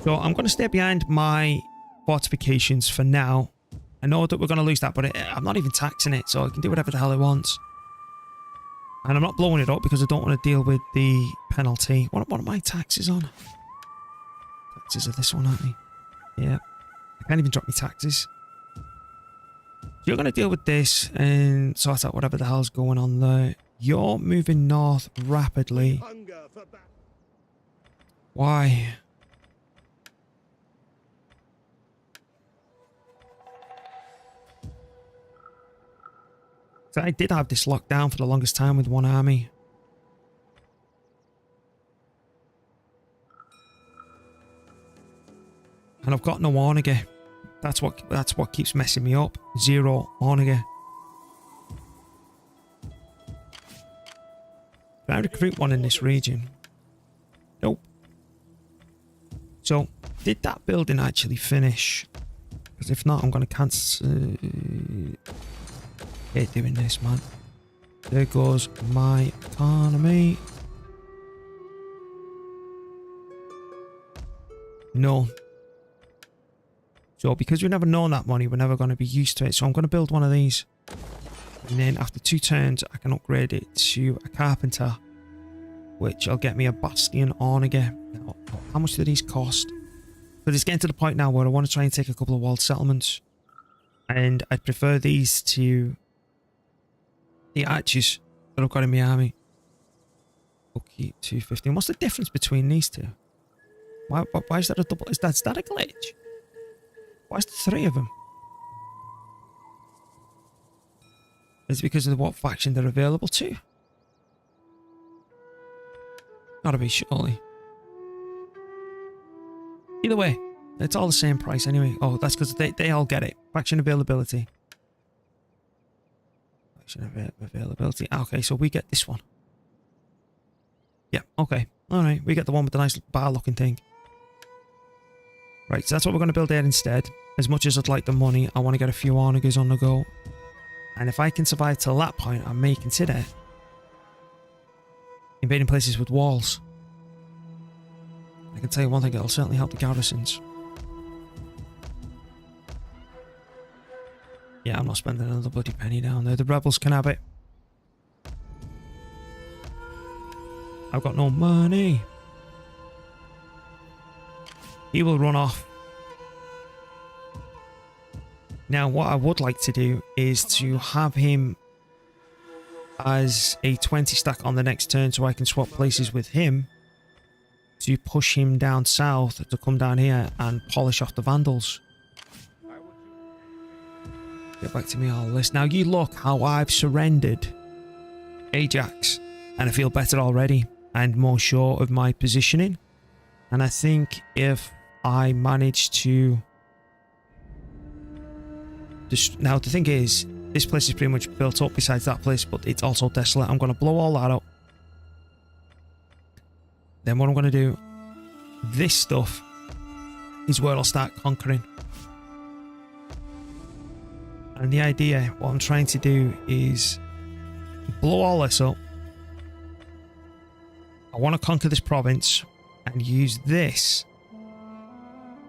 So I'm going to stay behind my fortifications for now. I know that we're going to lose that, but I'm not even taxing it, so I can do whatever the hell it wants. And I'm not blowing it up because I don't want to deal with the penalty. What are my taxes on? Taxes are this one, aren't they? Yeah. I can't even drop my taxes. So you're going to deal with this and sort out whatever the hell's going on there. You're moving north rapidly.
Hunger for
Why? So I did have this locked down for the longest time with one army. And I've got no Orniger. That's what keeps messing me up. 0 Orniger. Can I recruit one in this region? Nope. So, did that building actually finish? Because if not, I'm going to cancel... hate doing this, man. There goes my economy. No. So, because we've never known that money, we're never going to be used to it. So, I'm going to build one of these. And then, after 2 turns, I can upgrade it to a carpenter. Which will get me a bastion Orniger. Now, how much do these cost? But it's getting to the point now where I want to try and take a couple of walled settlements. And I'd prefer these to... the archers that I've got in my army. Okay, 250. What's the difference between these two? Why is that a double? Is that a glitch? Why is there 3 of them? Is it because of what faction they're available to? Gotta be, surely. Either way, it's all the same price anyway. Oh, that's because they all get it. Faction availability. Faction availability. Okay, so we get this one. Yeah, okay. Alright, we get the one with the nice bar looking thing. Right, so that's what we're going to build there instead. As much as I'd like the money, I want to get a few onagers on the go. And if I can survive till that point, I may consider invading places with walls. I can tell you one thing, it'll certainly help the garrisons. Yeah, I'm not spending another bloody penny down there. The rebels can have it. I've got no money. He will run off. Now, what I would like to do is to have him as a 20 stack on the next turn so I can swap places with him to push him down south to come down here and polish off the Vandals. Get back to me all this. Now, you look how I've surrendered Ajax, and I feel better already and more sure of my positioning. And I think if I manage to... Now, the thing is, this place is pretty much built up besides that place, but it's also desolate. I'm going to blow all that up. Then what I'm going to do, this stuff is where I'll start conquering. And the idea, what I'm trying to do is blow all this up. I want to conquer this province and use this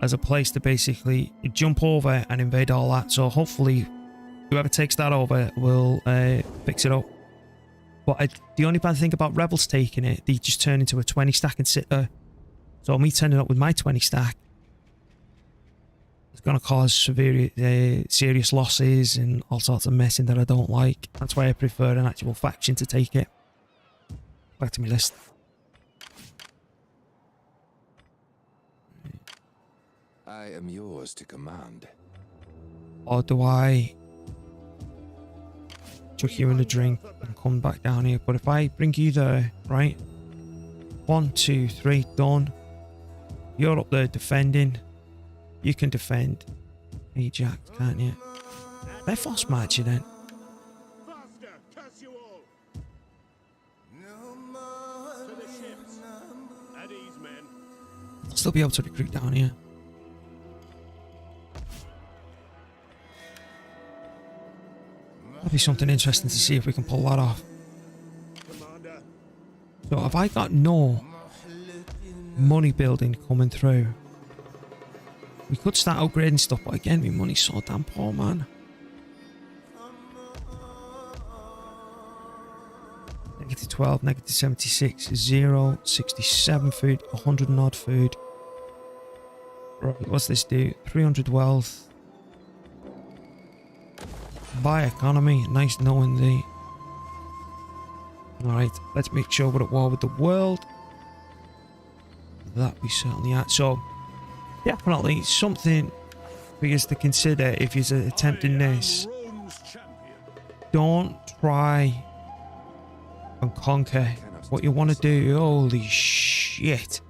as a place to basically jump over and invade all that. So hopefully whoever takes that over will fix it up. But the only bad thing about rebels taking it, they just turn into a 20 stack and sit there. So me turning up with my 20 stack, it's going to cause severe, serious losses and all sorts of messing that I don't like. That's why I prefer an actual faction to take it. Back to my list.
I am yours to command.
Or do I chuck you in a drink and come back down here? But if I bring you there, right? 1, 2, 3, done. You're up there defending. You can defend Ajax, can't you? They're force marching then.
Faster, curse you all! To the ships. At ease, men.
I'll still be able to recruit down here. That'll be something interesting to see if we can pull that off.
Commander.
So have I got no money building coming through? We could start upgrading stuff, but again, my money's so damn poor, man. -12, -76, 0, 67 food, 100 and odd food. Right, what's this do? 300 wealth. Buy economy, nice knowing the... Alright, let's make sure we're at war with the world. That we certainly are. So, definitely something for you to consider if you're attempting this. Don't try and conquer. What you want to do, holy shit,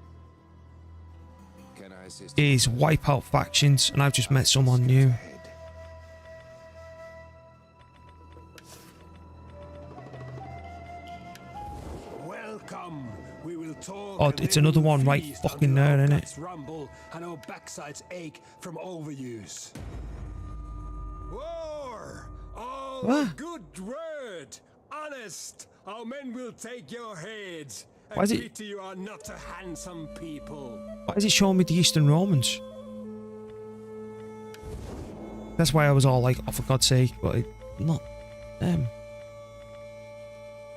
is wipe out factions, and I've just met someone new.
Welcome. We will talk.
Oh, it's another one right fucking there, isn't it?
Rumble and our backsides ache from overuse.
War! All
What?
good word! Honest! Our men will take your heads.
Why is it-
Agree to you are not a handsome people.
Why is it showing me the Eastern Romans? That's why I was all like, oh, for God's sake, but not them.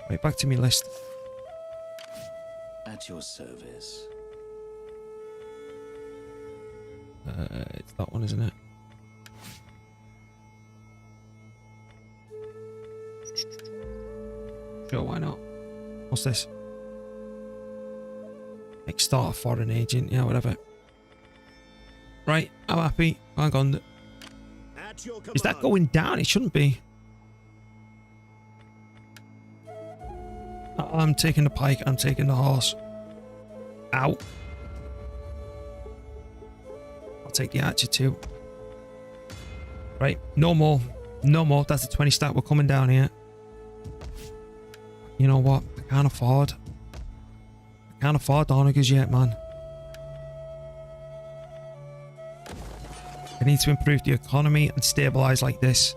Right, back to me list.
At your service.
It's that one, isn't it? Sure, why not? What's this? Start a foreign agent, yeah, whatever. Right, I'm happy. Hang on.
At your command.
Is that going down? It shouldn't be. I'm taking the pike, I'm taking the horse. Ow. I'll take the archer too. Right, no more. No more. That's the 20 stack. We're coming down here. You know what? I can't afford. Can't afford Donagers yet, man. I need to improve the economy and stabilize like this.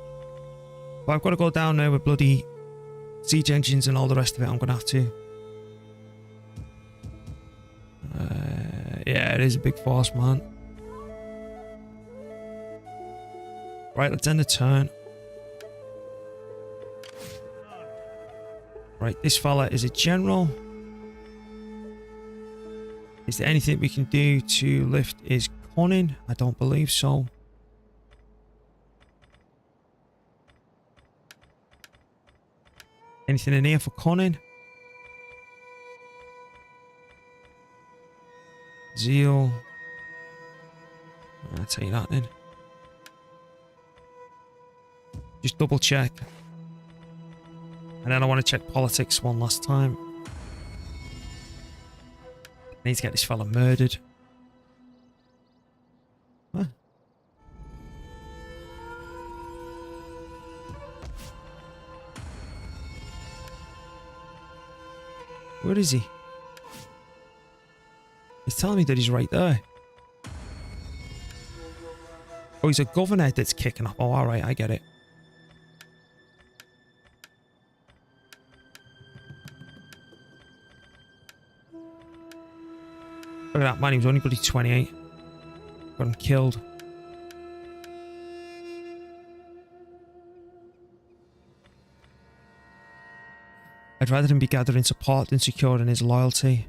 But I've got to go down there with bloody siege engines and all the rest of it. I'm going to have to. Yeah, it is a big force, man. Right, let's end the turn. Right, this fella is a general. Is there anything we can do to lift his cunning? I don't believe so. Anything in here for cunning? Zeal. I'll tell you that then. Just double check. And then I want to check politics one last time. I need to get this fella murdered. Huh? Where is he? He's telling me that he's right there. Oh, he's a governor that's kicking off. Oh, alright, I get it. Look at that, man, he was only bloody 28. Got him killed. I'd rather him be gathering support than securing his loyalty.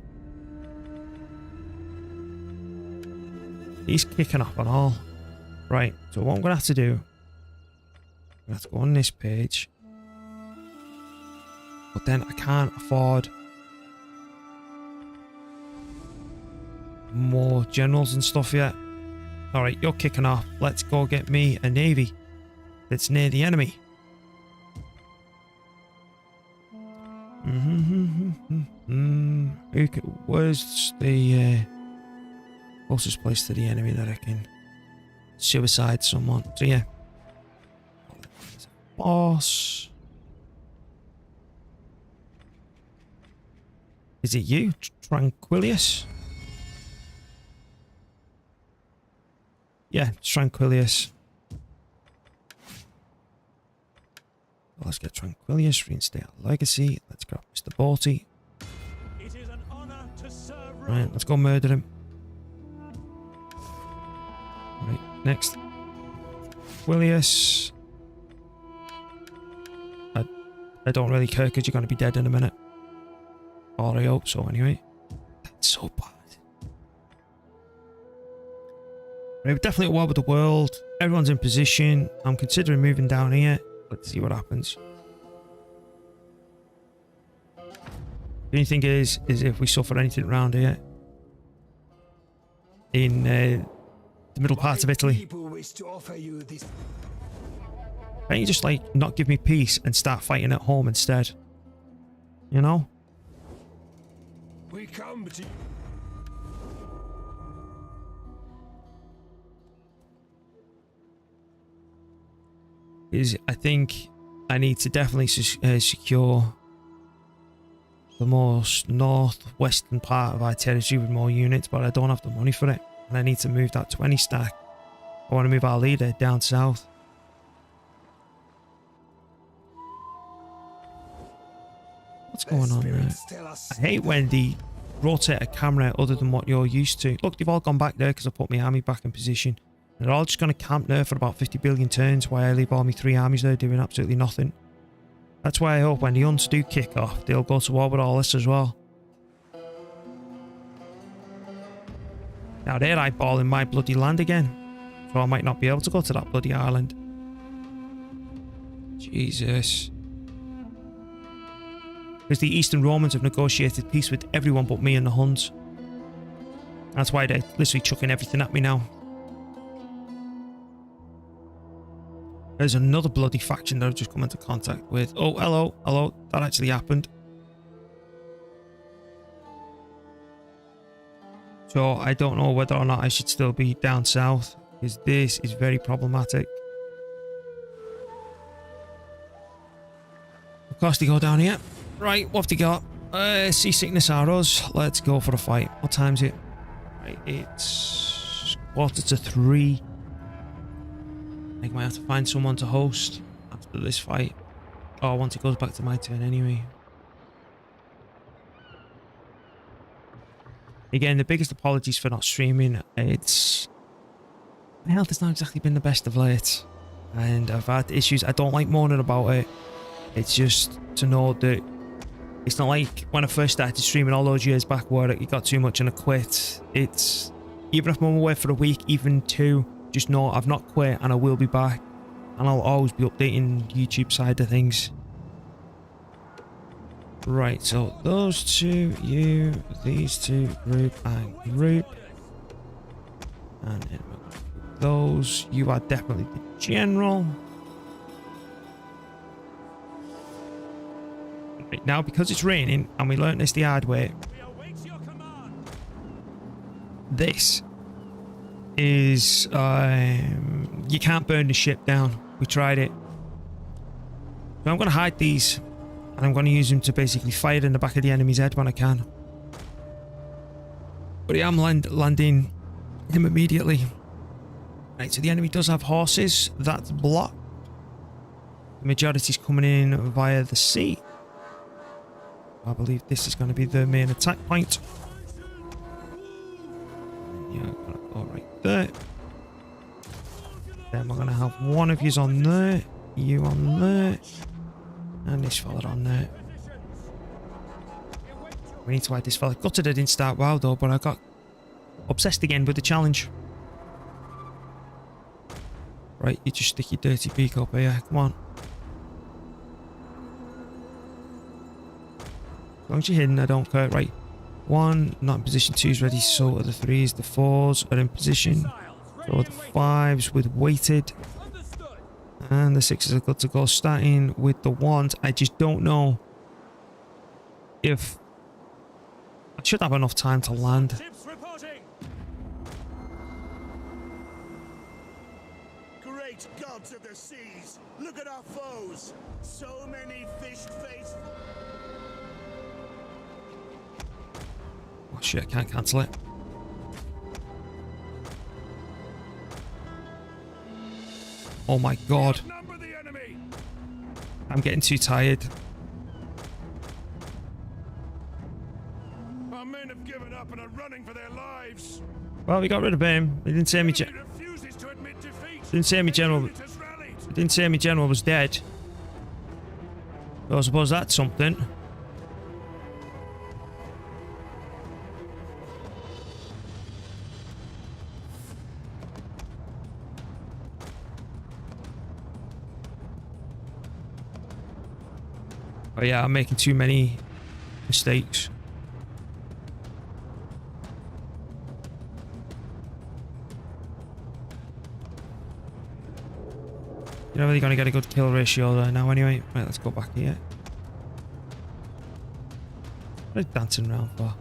He's kicking up on all. Right, so what I'm going to have to do... I'm going to have to go on this page. But then I can't afford... more generals and stuff yet. Alright, you're kicking off. Let's go get me a navy that's near the enemy. Where's the closest place to the enemy that I can suicide someone? So yeah. Boss. Is it you? Tranquilius? Yeah, Tranquilius. Let's get Tranquilius, reinstate our legacy. Let's grab Mr. Borty.
It is an honor to serve.
Right, let's go murder him. Right, next. Tranquilius. I don't really care because you're going to be dead in a minute. Or I hope so anyway. That's so bad. We're definitely at war with the world. Everyone's in position. I'm considering moving down here. Let's see what happens. The only thing is if we suffer anything around here. In the middle part of Italy. Can't you just like not give me peace and start fighting at home instead? You know?
We come to
I think I need to definitely secure the most northwestern part of our territory with more units, but I don't have the money for it, and I need to move that 20 stack. I want to move our leader down south. What's going on there? I hate when they rotate a camera other than what you're used to. Look, they've all gone back there because I put my army back in position. They're all just going to camp there for about 50 billion turns while I leave all my 3 armies there doing absolutely nothing. That's why I hope when the Huns do kick off, they'll go to war with all this as well. Now they're eyeballing my bloody land again. So I might not be able to go to that bloody island. Jesus. Because the Eastern Romans have negotiated peace with everyone but me and the Huns. That's why they're literally chucking everything at me now. There's another bloody faction that I've just come into contact with. Oh, hello, hello. That actually happened. So I don't know whether or not I should still be down south, because this is very problematic. Of course they go down here. Right, what have they got? Seasickness arrows. Let's go for a fight. What time's it? Right, it's 2:45. I think I might have to find someone to host after this fight. Oh, once it goes back to my turn anyway. Again, the biggest apologies for not streaming. My health has not exactly been the best of late. And I've had issues. I don't like moaning about it. It's just to know that it's not like when I first started streaming all those years back where it got too much and I quit. It's, even if I'm away for a week, even two, just know I've not quit and I will be back. And I'll always be updating YouTube side of things. Right, so those two, you, these two, group and group. And then those, you are definitely the general. Right, now, because it's raining, and we learnt this the hard way, this is, you can't burn the ship down. We tried it. So I'm going to hide these, and I'm going to use them to basically fire in the back of the enemy's head when I can. But I am landing him immediately. Right, so the enemy does have horses. That's blocked. The majority's coming in via the sea. I believe this is going to be the main attack point. Yeah, I'm going to go right there. Then we're going to have one of yous on there, you on there, and this fella on there. We need to hide this fella. Gutted I didn't start well though, but I got obsessed again with the challenge. Right, you just stick your dirty beak up here. Come on. As long as you're hidden, I don't care. Right. 1, not in position. 2's ready. So are the 3s. The 4s are in position. So are the 5s with weighted. And the 6s are good to go. Starting with the 1s. I just don't know if I should have enough time to land.
Great gods of the seas! Look at our foes! So many fish-faced...
Oh shit, I can't cancel it. Oh my god. I'm getting too tired.
Our men have given up and are running for their lives.
Well, we got rid of him. He didn't say me. Didn't say me general. Didn't say me general was dead. So I suppose that's something. Oh yeah, I'm making too many mistakes. You're not really going to get a good kill ratio there now anyway. Right, let's go back here. What are you dancing around for?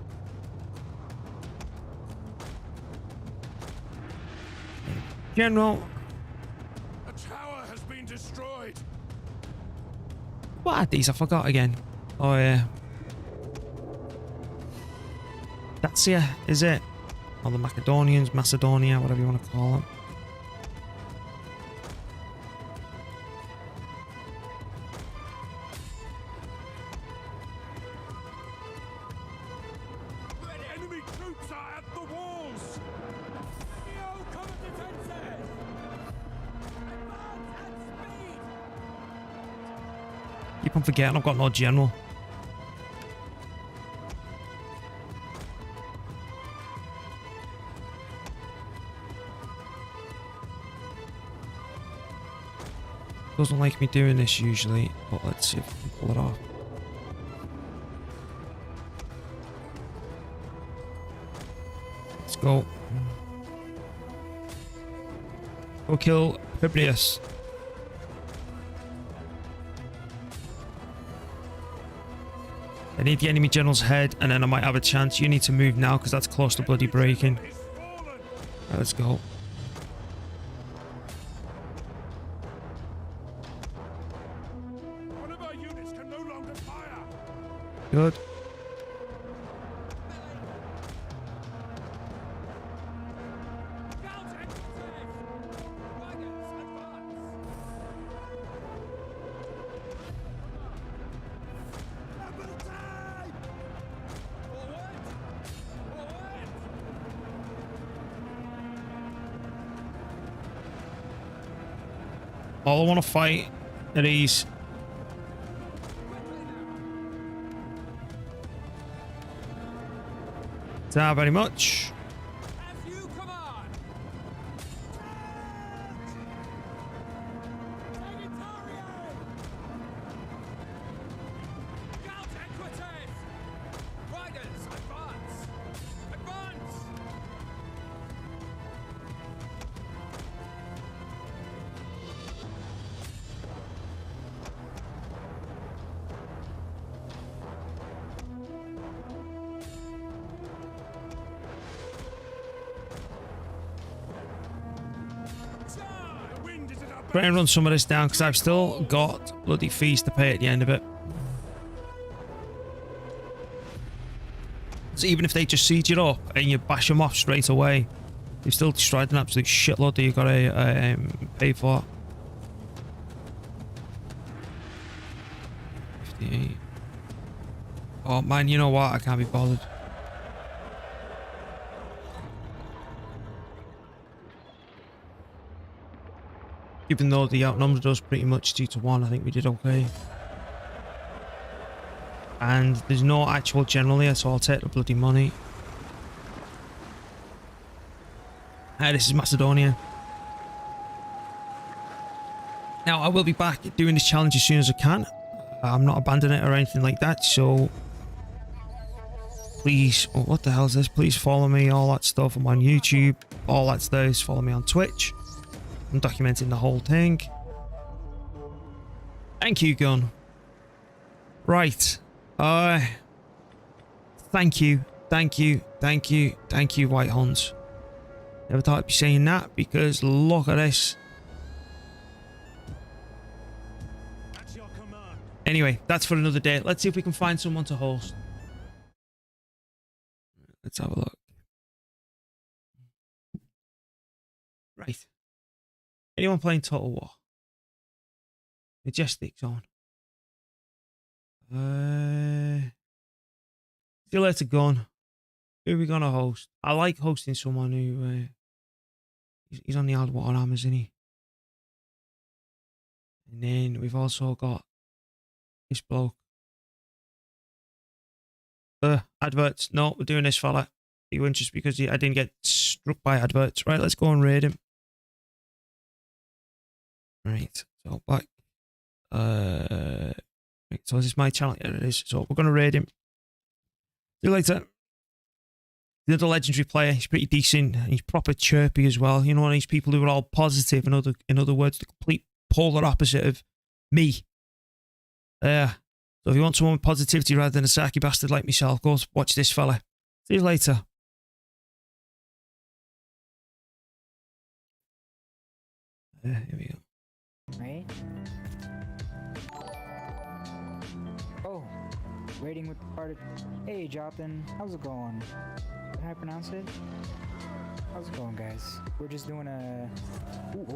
General.
A tower has been destroyed.
What are these? I forgot again. Oh yeah. That's here, is it? Or the Macedonians, Macedonia, whatever you want to call them.
Enemy troops are at the walls.
Keep on forgetting I've got no general. Doesn't like me doing this usually, but let's see if we can pull it off. Let's go. Go kill Publius. I need the enemy general's head and then I might have a chance. You need to move now because that's close to bloody breaking. Right, let's go.
One of our units can no longer fire.
Good. All I want to fight are these. Thank you very much.
As you command! Scout equities! Riders, advance! Advance!
The wind is at our
Try and run some of this down because I've still got bloody fees to pay at the end of it. So even if they just siege it up and you bash them off straight away, you've still destroyed an absolute shitload that you've got to pay for. 58. Oh man, you know what? I can't be bothered. Even though they outnumbered us pretty much 2-1, I think we did okay. And there's no actual general here, so I'll take the bloody money. This is Macedonia. Now, I will be back doing this challenge as soon as I can. I'm not abandoning it or anything like that, so... Please, oh, what the hell is this? Please follow me, all that stuff. I'm on YouTube, all that's there. Follow me on Twitch. I'm documenting the whole thing. Thank you, gun. Right. Thank you, White Huns. Never thought I'd be saying that because look at this.
At your command.
Anyway, that's for another day. Let's see if we can find someone to host. Let's have a look. Right. Anyone playing Total War? Majestic Zone. See you later, Gun. Who are we gonna host? I like hosting someone who he's on the hard water armor, isn't he? And then we've also got this bloke. Adverts. No, we're doing this fella. He went just because I didn't get struck by adverts. Right, let's go and raid him. Right, so back. Right, so this is my channel. Here it is. So we're gonna raid him. See you later. Another legendary player. He's pretty decent. He's proper chirpy as well. You know, one of these people who are all positive. In other words, the complete polar opposite of me. So if you want someone with positivity rather than a sarky bastard like myself, go watch this fella. See you later. Here we go.
Right? Oh, waiting with the part. Hey, Jonathan, how's it going? Did I pronounce it? How's it going, guys? We're just doing a... Ooh,